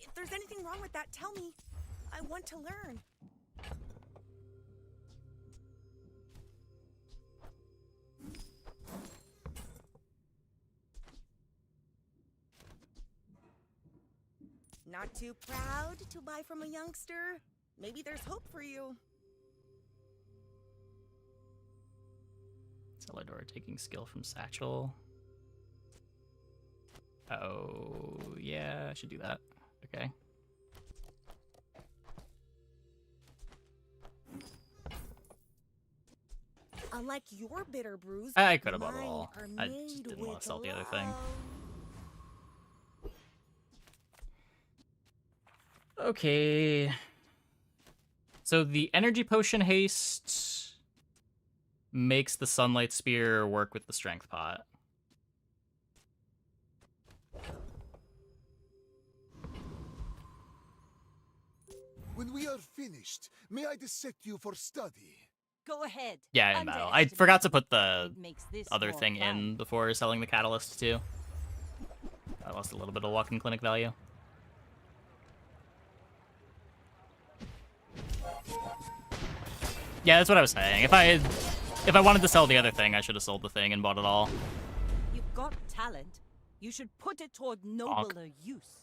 Speaker 9: If there's anything wrong with that, tell me. I want to learn. Not too proud to buy from a youngster? Maybe there's hope for you.
Speaker 1: Celador taking skill from Satchel. Oh, yeah, I should do that. Okay.
Speaker 9: Unlike your bitter brews,
Speaker 1: I could have bought it
Speaker 9: mine
Speaker 1: all.
Speaker 9: are
Speaker 1: I
Speaker 9: made
Speaker 1: just didn't want
Speaker 9: with
Speaker 1: to sell the other thing.
Speaker 9: love.
Speaker 1: Okay. So the energy potion haste makes the sunlight spear work with the strength pot.
Speaker 3: When we are finished, may I dissect you for study?
Speaker 21: Go ahead.
Speaker 1: Yeah, in battle. I forgot to put the
Speaker 21: makes this
Speaker 1: other
Speaker 21: more
Speaker 1: thing
Speaker 21: fun.
Speaker 1: in before selling the catalyst, too. I lost a little bit of walk-in clinic value. Yeah, that's what I was saying. If I wanted to sell the other thing, I should have sold the thing and bought it all.
Speaker 21: You've got talent. You should put it toward nobler use.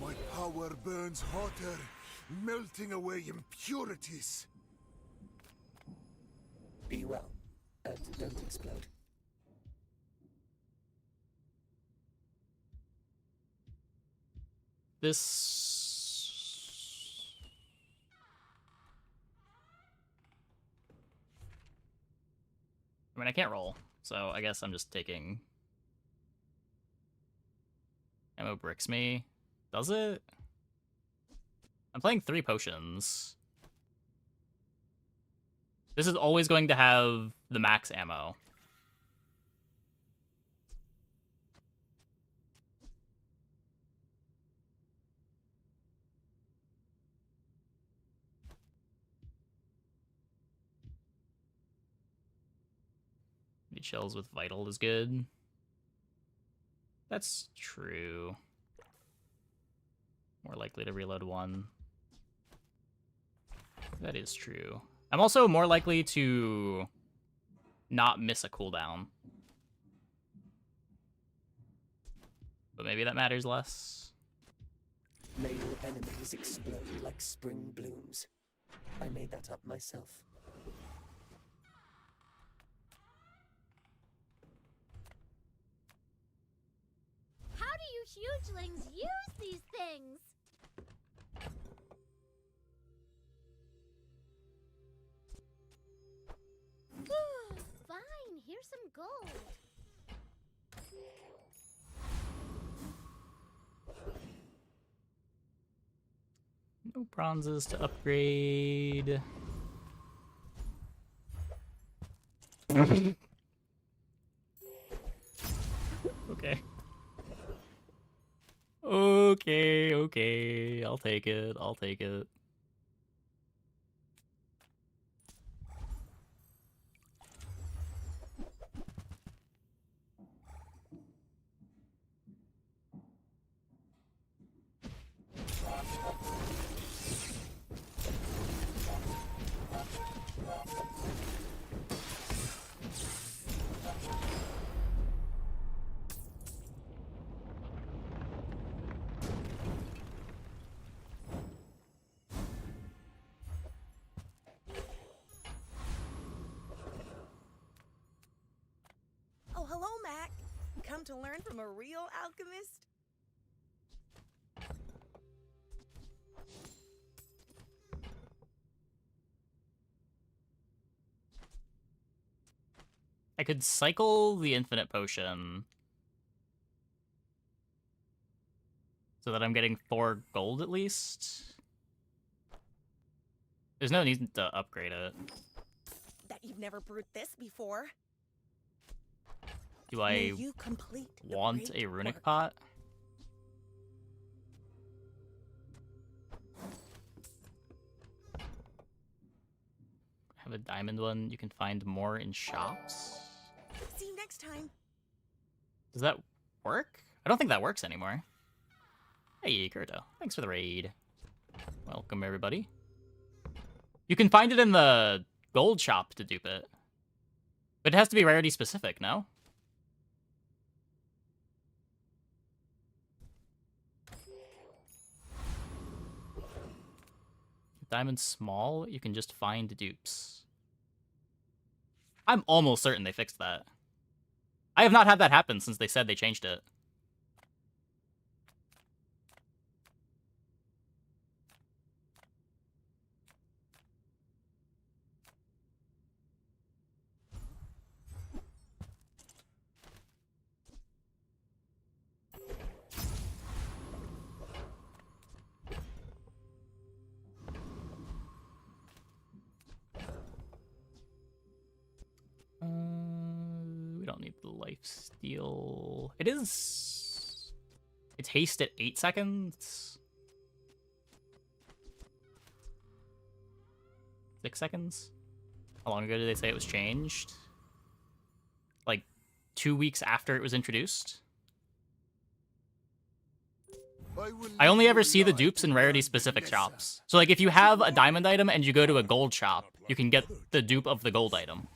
Speaker 3: My power burns hotter, melting away impurities.
Speaker 13: Be well, and don't explode.
Speaker 1: This... I mean, I can't roll, so I guess I'm just taking... Ammo bricks me. Does it? I'm playing 3 potions. This is always going to have the max ammo. The chills with vital is good. That's true. More likely to reload 1. That is true. I'm also more likely to not miss a cooldown. But maybe that matters less.
Speaker 13: May your enemies explode like spring blooms. I made that up myself.
Speaker 15: How do you hugelings use these things? Fine, here's some gold.
Speaker 1: No bronzes to upgrade. Okay. Okay. I'll take it.
Speaker 9: Oh, hello, Mac. Come to learn from a real alchemist?
Speaker 1: I could cycle the infinite potion so that I'm getting 4 gold at least. There's no need to upgrade it.
Speaker 9: Bet you've never brewed this before.
Speaker 1: Do I
Speaker 9: May you complete the
Speaker 1: want
Speaker 9: great
Speaker 1: a runic
Speaker 9: work.
Speaker 1: pot? Have a diamond one. You can find more in shops.
Speaker 9: See you next time.
Speaker 1: Does that work? I don't think that works anymore. Hey, Kurto. Thanks for the raid. Welcome, everybody. You can find it in the gold shop to dupe it. But it has to be rarity specific, no? Diamond small, you can just find dupes. I'm almost certain they fixed that. I have not had that happen since they said they changed it. We don't need the life steal. It is... It's haste at 8 seconds. 6 seconds? How long ago did they say it was changed? Like 2 weeks after it was introduced? I only ever see the dupes in rarity-specific shops. So, like, if you have a diamond item and you go to a gold shop, you can get the dupe of the gold item.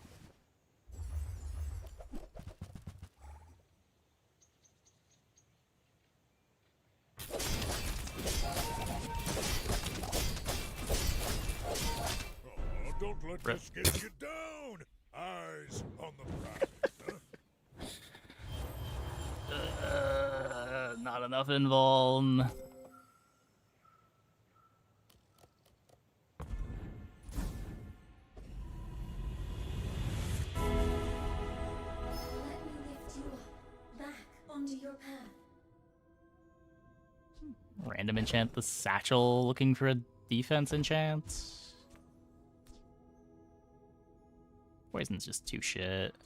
Speaker 20: Oh, don't let this get you down! Eyes on the prize, huh?
Speaker 1: Not enough invuln.
Speaker 15: Let me lift you up, back onto your path.
Speaker 1: Random enchant the satchel, looking for a defense enchant. Poison's just too shit.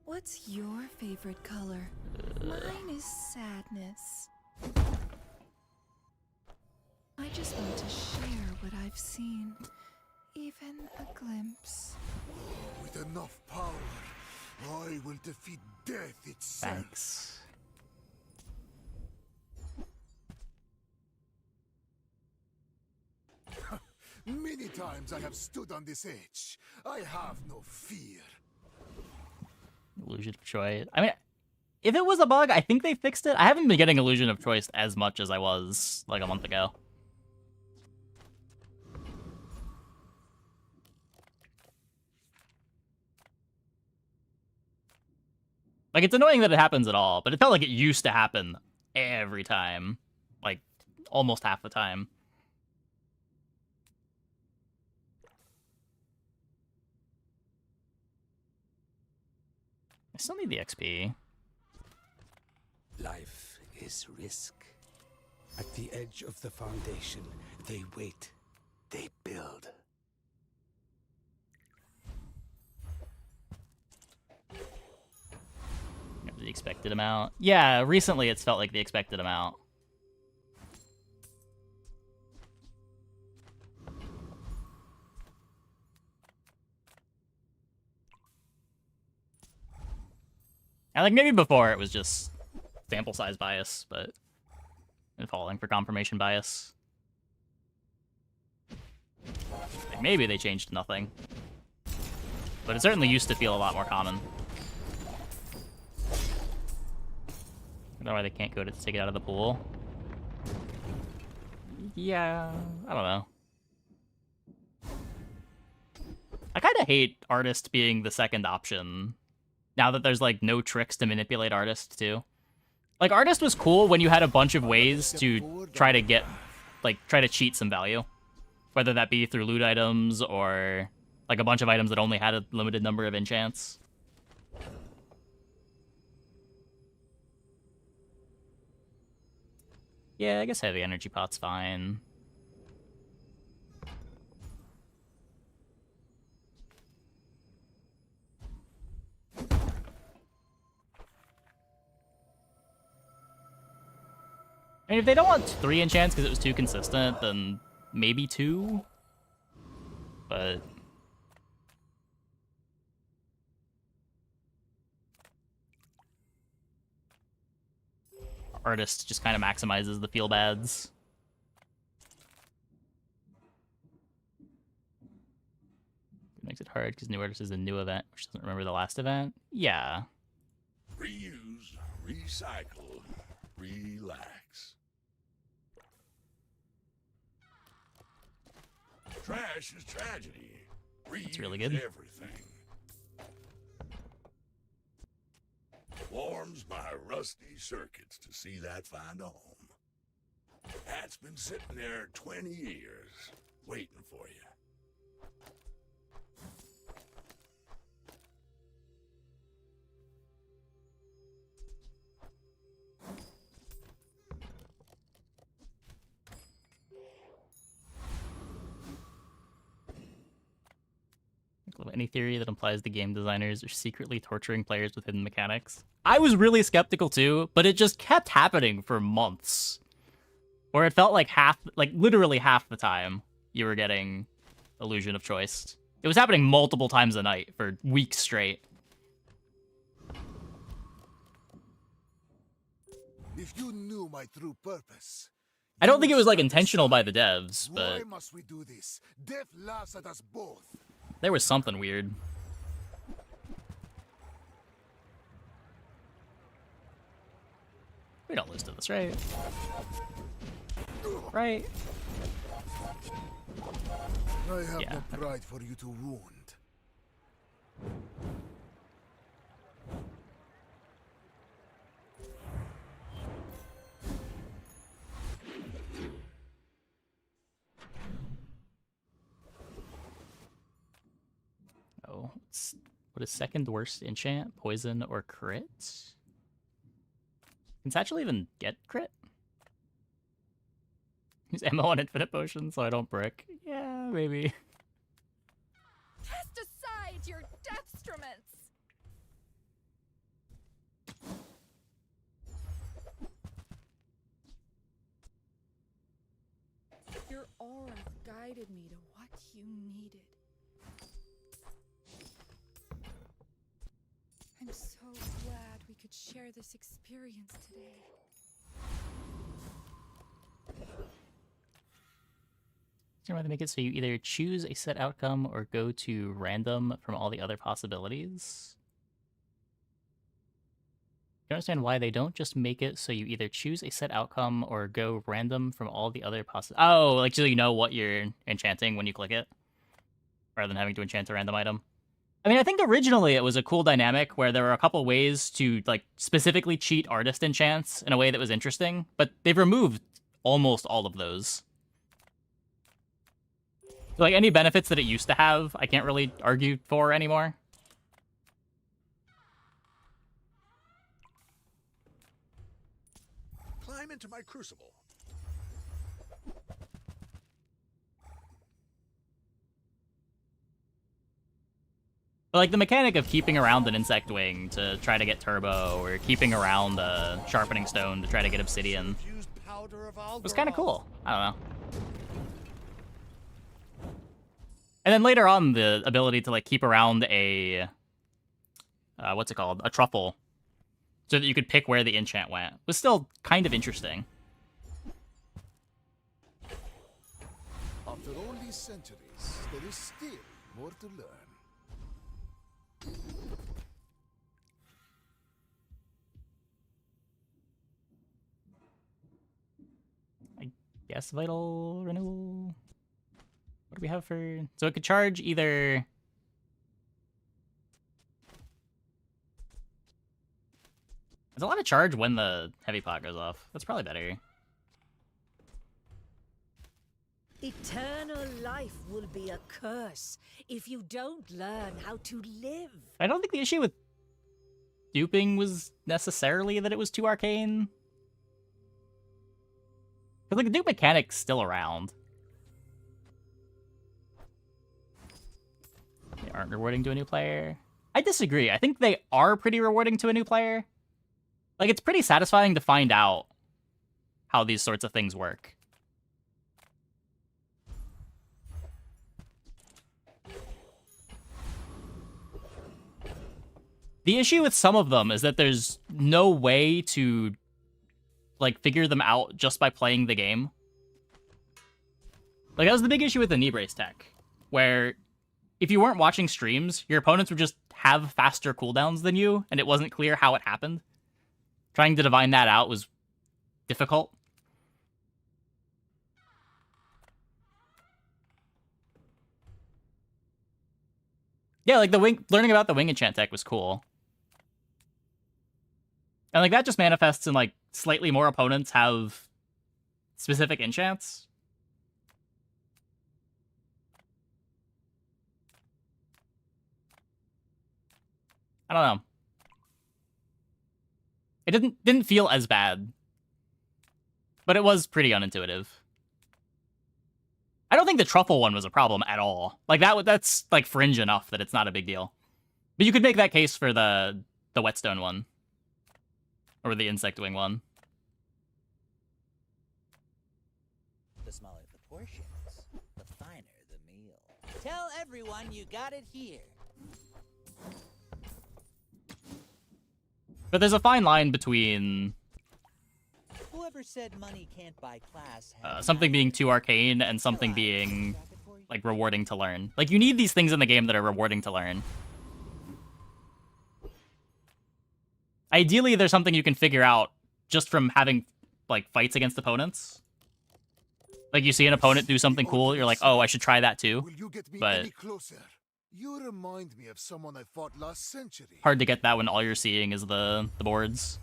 Speaker 17: What's your favorite color? Mine is sadness. I just want to share what I've seen, even a glimpse.
Speaker 3: With enough power, I will defeat death itself.
Speaker 1: Thanks.
Speaker 3: Many times I have stood on this edge. I have no fear.
Speaker 1: Illusion of choice. I mean, if it was a bug, I think they fixed it. I haven't been getting illusion of choice as much as I was like a month ago. Like, it's annoying that it happens at all, but it felt like it used to happen every time. Like, almost half the time. I still need the XP.
Speaker 13: Life is risk. At the edge of the foundation, they wait. They build.
Speaker 1: The expected amount. Yeah, recently it's felt like the expected amount. And like maybe before it was just sample size bias, but and falling for confirmation bias. Like maybe they changed nothing. But it certainly used to feel a lot more common. I don't know why they can't go to take it out of the pool. Yeah, I don't know. I kind of hate Artist being the second option. Now that there's, like, no tricks to manipulate Artist, too. Like, Artist was cool when you had a bunch of ways to try to get, like, try to cheat some value. Whether that be through loot items or, like, a bunch of items that only had a limited number of enchants. Yeah, I guess heavy energy pot's fine. I mean, if they don't want 3 enchants because it was too consistent, then maybe 2. But Artist just kind of maximizes the feel bads. It makes it hard because New Artist is a new event, which doesn't remember the last event. Yeah.
Speaker 2: Reuse, recycle, relax. Trash is tragedy. Reuse
Speaker 1: That's really good.
Speaker 2: everything. Warms my rusty circuits to see that find a home. That's been sitting there 20 years, waiting for you.
Speaker 1: Any theory that implies the game designers are secretly torturing players with hidden mechanics? I was really skeptical too, but it just kept happening for months. Where it felt like literally half the time you were getting illusion of choice. It was happening multiple times a night for weeks straight.
Speaker 3: If you knew my true purpose,
Speaker 1: I don't think it was like intentional by the devs, but
Speaker 3: why must we do this? Death laughs at us both.
Speaker 1: there was something weird. We don't lose to this, right? Right?
Speaker 3: I have
Speaker 1: Yeah.
Speaker 3: no pride for you to wound.
Speaker 1: Oh, what is second worst enchant? Poison or crit? Can Satchel even get crit? Use ammo on infinite potion so I don't brick. Yeah, maybe.
Speaker 17: Cast aside your deathstruments! Your aura guided me to what you needed. I'm so glad we could share this experience today.
Speaker 1: You know why they make it so you either choose a set outcome or go to random from all the other possibilities? You understand why they don't just make it so you either choose a set outcome or go random from all the other Oh, like so you know what you're enchanting when you click it, rather than having to enchant a random item. I mean, I think originally it was a cool dynamic where there were a couple ways to like specifically cheat artist enchants in a way that was interesting, but they've removed almost all of those. So, like, any benefits that it used to have, I can't really argue for anymore.
Speaker 2: Climb into my crucible.
Speaker 1: But, like, the mechanic of keeping around an insect wing to try to get turbo, or keeping around a sharpening stone to try to get obsidian, was kind of cool. I don't know. And then later on, the ability to, like, keep around a... what's it called? A truffle. So that you could pick where the enchant went. Was still kind of interesting.
Speaker 3: After all these centuries, there is still more to learn.
Speaker 1: I guess vital renewal... What do we have for... So it could charge either... There's a lot of charge when the heavy pot goes off. That's probably better.
Speaker 14: Eternal life will be a curse if you don't learn how to live.
Speaker 1: I don't think the issue with duping was necessarily that it was too arcane. Because, like, the dupe mechanic's still around. They aren't rewarding to a new player. I disagree. I think they are pretty rewarding to a new player. Like, it's pretty satisfying to find out how these sorts of things work. The issue with some of them is that there's no way to, like, figure them out just by playing the game. Like, that was the big issue with the knee brace tech, where if you weren't watching streams, your opponents would just have faster cooldowns than you, and it wasn't clear how it happened. Trying to divine that out was difficult. Yeah, like, learning about the wing enchant tech was cool. And, like, that just manifests in, like, slightly more opponents have specific enchants. I don't know. It didn't feel as bad. But it was pretty unintuitive. I don't think the truffle one was a problem at all. Like that's like fringe enough that it's not a big deal. But you could make that case for the whetstone one. Or the insect wing one.
Speaker 8: The smaller the portions, the finer the meal. Tell everyone you got it here.
Speaker 1: But there's a fine line between
Speaker 8: Whoever said money can't buy class
Speaker 1: something being too arcane and something being like rewarding to learn. Like you need these things in the game that are rewarding to learn. Ideally, there's something you can figure out just from having like fights against opponents. Like you see an opponent do something cool, you're like, oh, I should try that too. But
Speaker 3: you remind me of someone I fought last century.
Speaker 1: Hard to get that when all you're seeing is the boards.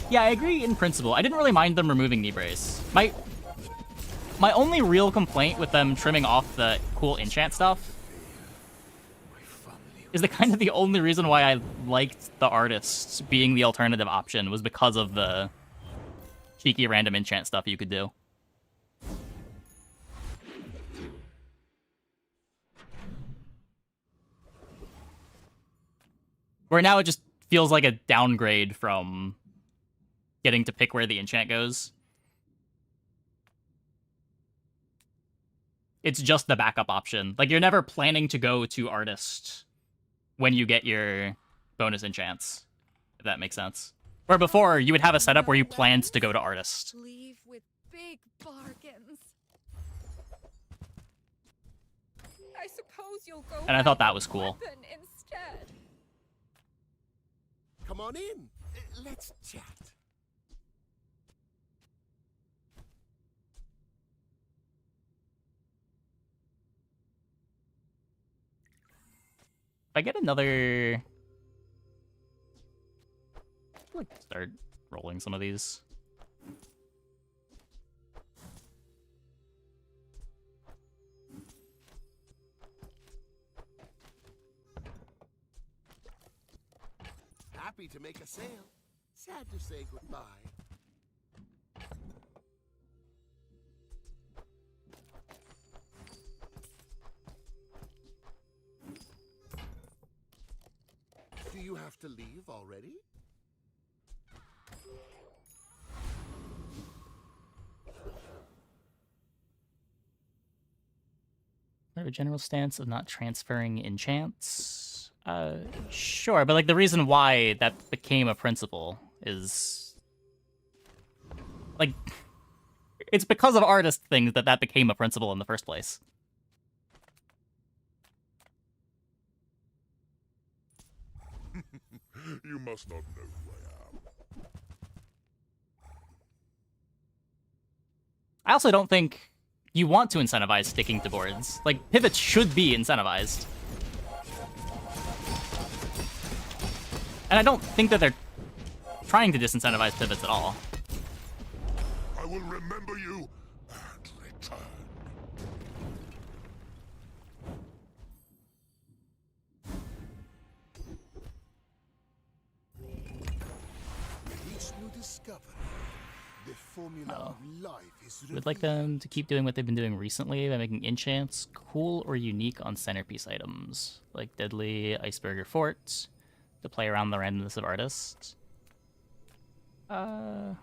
Speaker 1: Yeah, I agree in principle. I didn't really mind them removing knee brace. My only real complaint with them trimming off the cool enchant stuff is the only reason why I liked the artists being the alternative option was because of the cheeky random enchant stuff you could do. Where now it just feels like a downgrade from getting to pick where the enchant goes. It's just the backup option. Like, you're never planning to go to artist when you get your bonus enchants, if that makes sense. Where before, you would have a setup where you planned to go to artist.
Speaker 17: Leave with big bargains. I suppose you'll go.
Speaker 1: And I thought that was cool.
Speaker 17: Instead.
Speaker 16: Come on in. Let's chat.
Speaker 1: If I get another... Like, start rolling some of these.
Speaker 16: Happy to make a sale. Sad to say goodbye. Do you have to leave already?
Speaker 1: I have a general stance of not transferring enchants. Sure, but like the reason why that became a principle is like it's because of artist things that became a principle in the first place.
Speaker 20: You must not know who I am.
Speaker 1: I also don't think you want to incentivize sticking to boards. Like, pivots should be incentivized. And I don't think that they're trying to disincentivize pivots at all.
Speaker 20: I will remember you and return.
Speaker 3: Each new discovery, the formula of life is
Speaker 1: Would like them to keep doing what they've been doing recently by making enchants cool or unique on centerpiece items, like Deadly Iceberg or Fort, to play around the randomness of artists. Do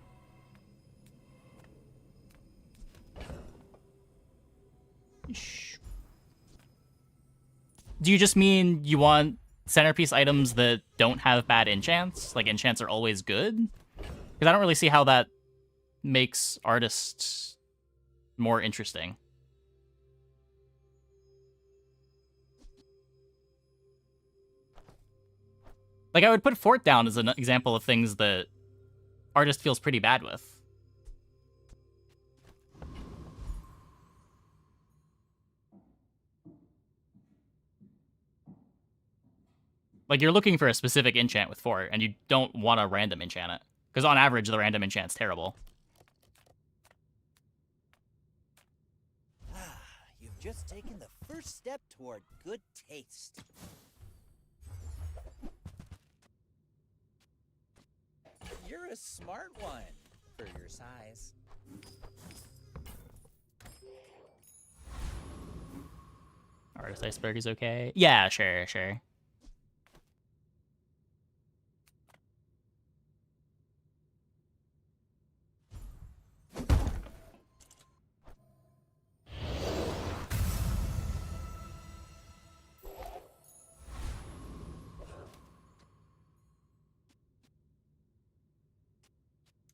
Speaker 1: you just mean you want centerpiece items that don't have bad enchants? Like, enchants are always good? Because I don't really see how that makes artists more interesting. Like, I would put Fort down as an example of things that artist feels pretty bad with. Like, you're looking for a specific enchant with Fort, and you don't want to random enchant it. Because on average, the random enchant's terrible.
Speaker 8: You've just taken the first step toward good taste. You're a smart one for your size.
Speaker 1: Artist Iceberg is okay. Yeah, sure, sure.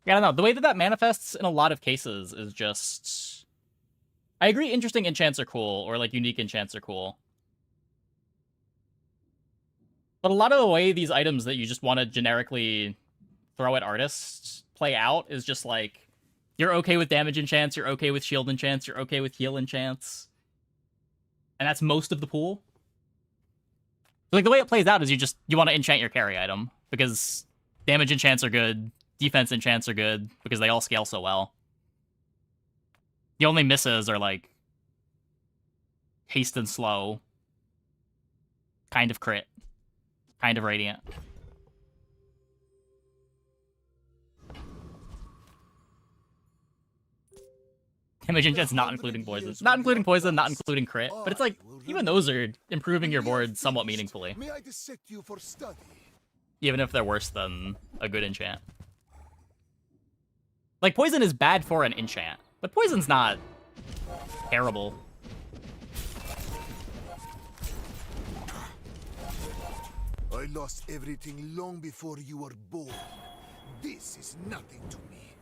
Speaker 1: Yeah, I don't know. The way that that manifests in a lot of cases is just... I agree interesting enchants are cool, or like unique enchants are cool. But a lot of the way these items that you just want to generically throw at artists play out is just like, you're okay with damage enchants, you're okay with shield enchants, you're okay with heal enchants. And that's most of the pool. So like the way it plays out is you want to enchant your carry item, because damage enchants are good, defense enchants are good, because they all scale so well. The only misses are like haste and slow, kind of crit, kind of radiant. Damage enchants not including poison. Not including poison, not including crit. But it's like, even those are improving your board somewhat meaningfully.
Speaker 3: May I dissect you for study?
Speaker 1: Even if they're worse than a good enchant. Like, poison is bad for an enchant, but poison's not terrible.
Speaker 3: I lost everything long before you were born. This is nothing to me.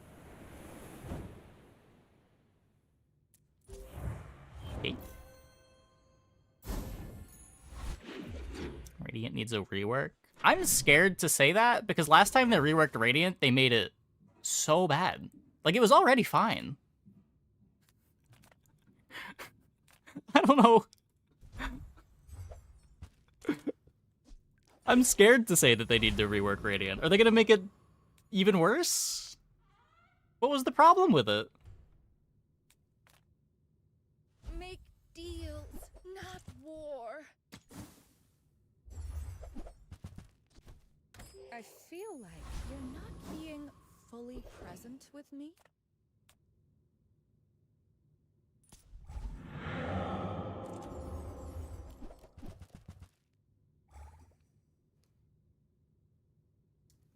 Speaker 1: Okay. Radiant needs a rework. I'm scared to say that, because last time they reworked Radiant, they made it so bad. Like, it was already fine. I don't know. I'm scared to say that they need to rework Radiant. Are they gonna make it even worse? What was the problem with it?
Speaker 17: Make deals, not war. I feel like you're not being fully present with me.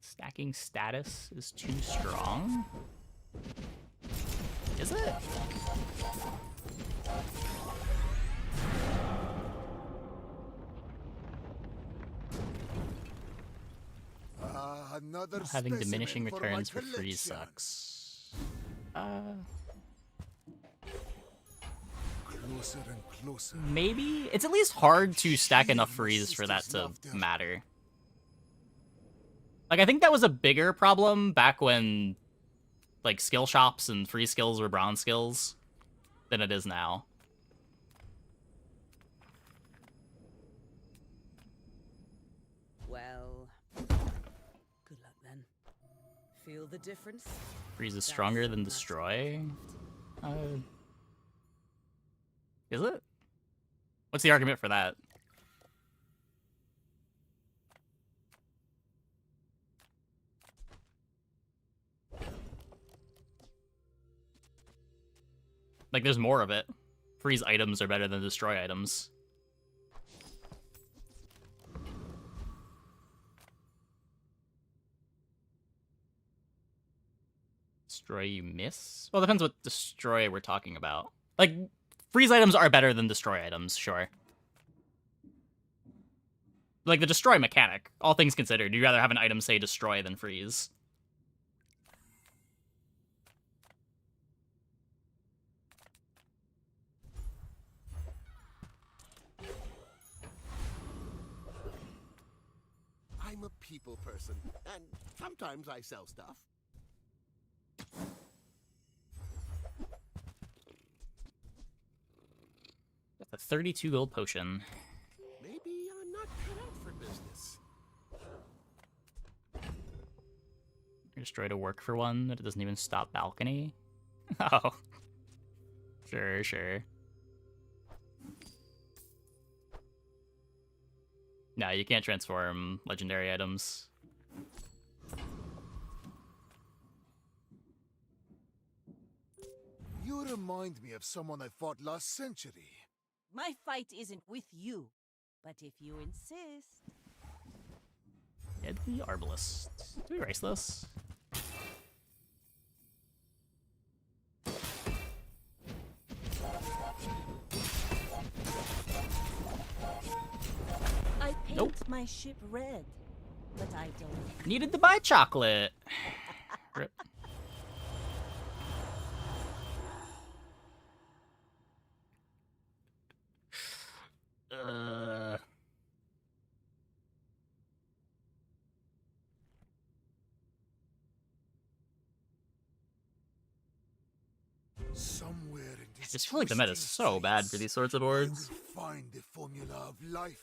Speaker 1: Stacking status is too strong? Is it?
Speaker 3: Another
Speaker 1: Having diminishing
Speaker 3: specimen
Speaker 1: returns
Speaker 3: for
Speaker 1: for
Speaker 3: my
Speaker 1: freeze
Speaker 3: collection.
Speaker 1: sucks.
Speaker 3: Closer and closer.
Speaker 1: Maybe? It's at least hard to stack enough freeze for that to matter. Like, I think that was a bigger problem back when, like, skill shops and free skills were bronze skills than it is now.
Speaker 10: Well, good luck then. Feel the difference?
Speaker 1: Freeze is stronger than destroy? Is it? What's the argument for that? Like, there's more of it. Freeze items are better than destroy items. Destroy you miss? Well, depends what destroy we're talking about. Like, freeze items are better than destroy items, sure. Like, the destroy mechanic, all things considered, you'd rather have an item say destroy than freeze.
Speaker 16: I'm a people person, and sometimes I sell stuff.
Speaker 1: That's a 32 gold potion.
Speaker 16: Maybe I'm not cut out for business.
Speaker 1: Destroy to work for one, that it doesn't even stop balcony. Oh. Sure, sure. No, you can't transform legendary items.
Speaker 3: remind me of someone I fought last century.
Speaker 21: My fight isn't with you, but if you insist.
Speaker 1: Deadly Arbalest. Do we erase this?
Speaker 21: I paint
Speaker 1: Nope.
Speaker 21: my ship red, but I don't.
Speaker 1: Needed to buy chocolate. Rip.
Speaker 3: Somewhere in
Speaker 1: I
Speaker 3: this
Speaker 1: just feel like the meta is so bad for these sorts of boards.
Speaker 3: find the formula of life.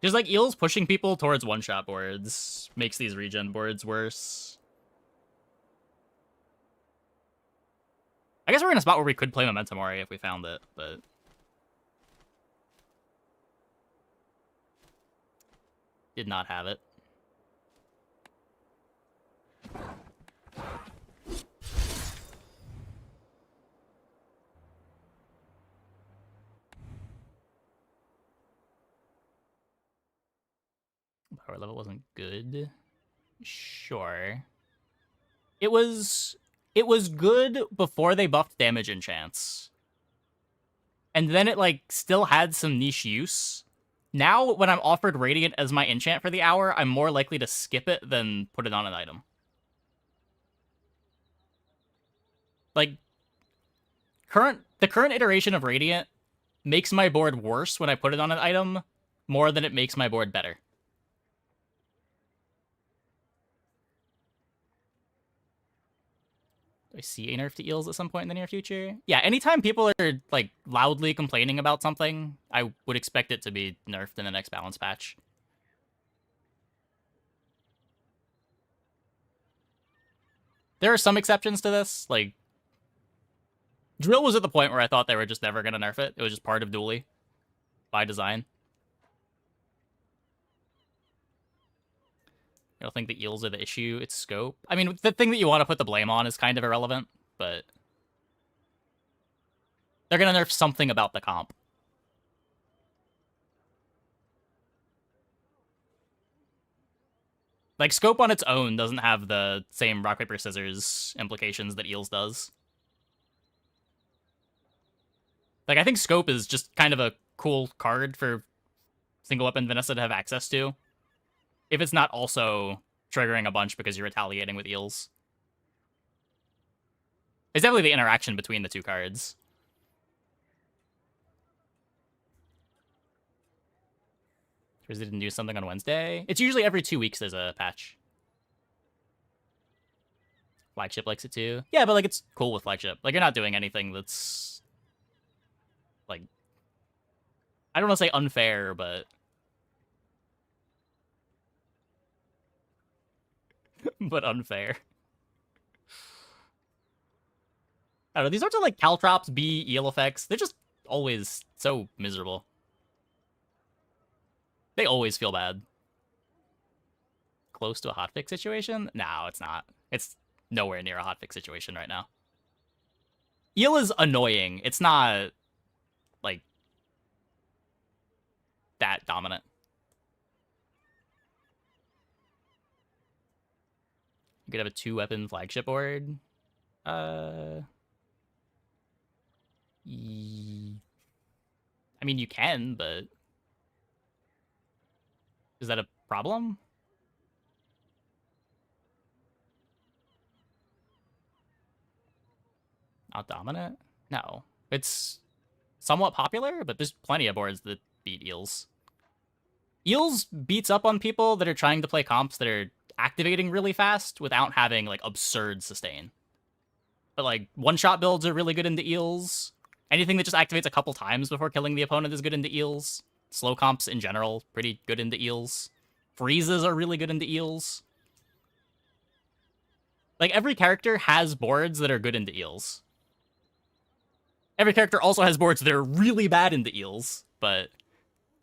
Speaker 1: Just like Eels pushing people towards one-shot boards makes these regen boards worse. I guess we're in a spot where we could play Momentum Ori if we found it, but... Did not have it. Power level wasn't good. Sure. It was good before they buffed damage enchants. And then it like still had some niche use. Now when I'm offered Radiant as my enchant for the hour, I'm more likely to skip it than put it on an item. Like the current iteration of Radiant makes my board worse when I put it on an item more than it makes my board better. Do I see a nerf to Eels at some point in the near future? Yeah, anytime people are like loudly complaining about something, I would expect it to be nerfed in the next balance patch. There are some exceptions to this, like Drill was at the point where I thought they were just never going to nerf it. It was just part of Dually by design. I don't think the Eels are the issue, it's scope. I mean, the thing that you want to put the blame on is kind of irrelevant, but they're going to nerf something about the comp. Like, scope on its own doesn't have the same rock, paper, scissors implications that Eels does. Like, I think scope is just kind of a cool card for single weapon Vanessa to have access to. If it's not also triggering a bunch because you're retaliating with Eels. It's definitely the interaction between the two cards. Because they didn't do something on Wednesday. It's usually every 2 weeks there's a patch. Flagship likes it too. Yeah, but like it's cool with Flagship. Like you're not doing anything that's like I don't want to say unfair, but but unfair. I don't know, these sorts of like Caltrops, B, Eel effects, they're just always so miserable. They always feel bad. Close to a hotfix situation? No, it's not. It's nowhere near a hotfix situation right now. Eel is annoying. It's not, like, that dominant. You could have a 2-weapon flagship board. I mean, you can, but is that a problem? Not dominant? No. It's somewhat popular, but there's plenty of boards that beat Eels. Eels beats up on people that are trying to play comps that are activating really fast without having, like, absurd sustain. But, like, one-shot builds are really good into Eels. Anything that just activates a couple times before killing the opponent is good into Eels. Slow comps in general, pretty good into Eels. Freezes are really good into Eels. Like, every character has boards that are good into Eels. Every character also has boards that are really bad into Eels, but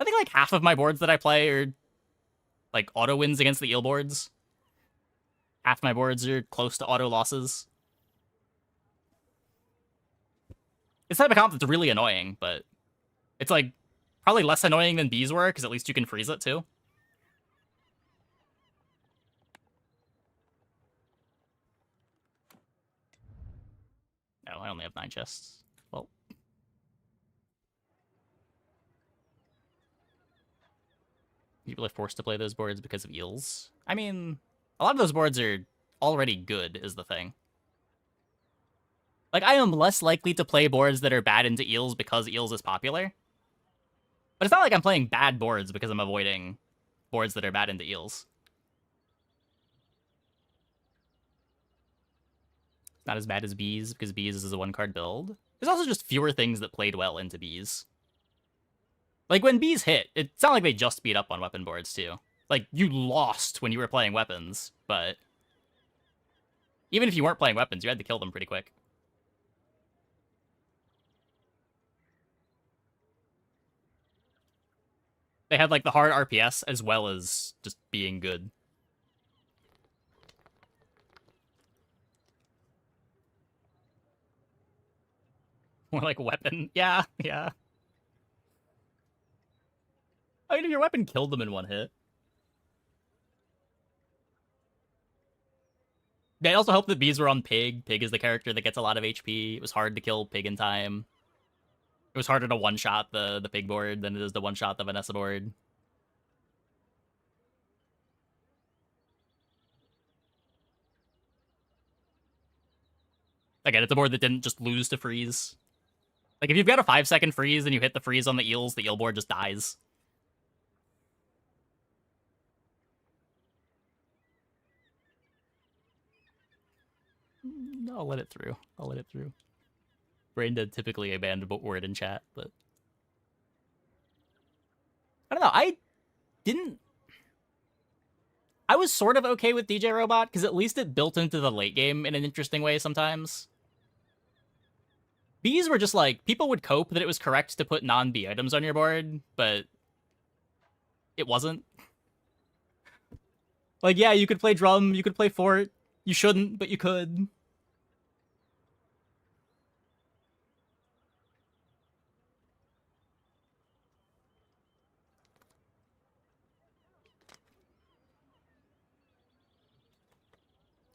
Speaker 1: I think like half of my boards that I play are like auto wins against the eel boards. Half my boards are close to auto losses. It's type of comp that's really annoying, but it's like probably less annoying than bees were, because at least you can freeze it too. No, I only have 9 chests. Well. People are forced to play those boards because of eels. I mean, a lot of those boards are already good, is the thing. Like, I am less likely to play boards that are bad into eels because eels is popular. But it's not like I'm playing bad boards because I'm avoiding boards that are bad into eels. It's not as bad as bees, because bees is a 1-card build. There's also just fewer things that played well into bees. Like, when bees hit, it's not like they just beat up on weapon boards, too. Like, you lost when you were playing weapons, but even if you weren't playing weapons, you had to kill them pretty quick. They had, like, the hard RPS as well as just being good. More like weapon. Yeah, yeah. I mean, if your weapon killed them in 1 hit. They also helped that bees were on Pig. Pig is the character that gets a lot of HP. It was hard to kill Pig in time. It was harder to one-shot the Pig board than it is to one-shot the Vanessa board. Again, it's a board that didn't just lose to freeze. Like, if you've got a 5-second freeze and you hit the freeze on the eel board just dies. I'll let it through. I'll let it through. Brain dead, typically a banned word in chat, but I don't know. I was sort of okay with DJ Robot, because at least it built into the late game in an interesting way sometimes. Bees were just like, people would cope that it was correct to put non-bee items on your board, but it wasn't. Like, yeah, you could play drum, you could play fort, you shouldn't, but you could.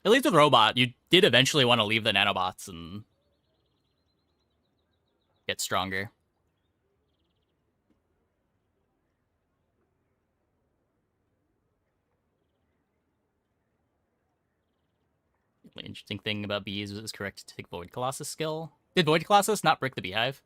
Speaker 1: At least with Robot, you did eventually want to leave the nanobots and get stronger. The interesting thing about bees is it was correct to take Void Colossus skill. Did Void Colossus not brick the beehive?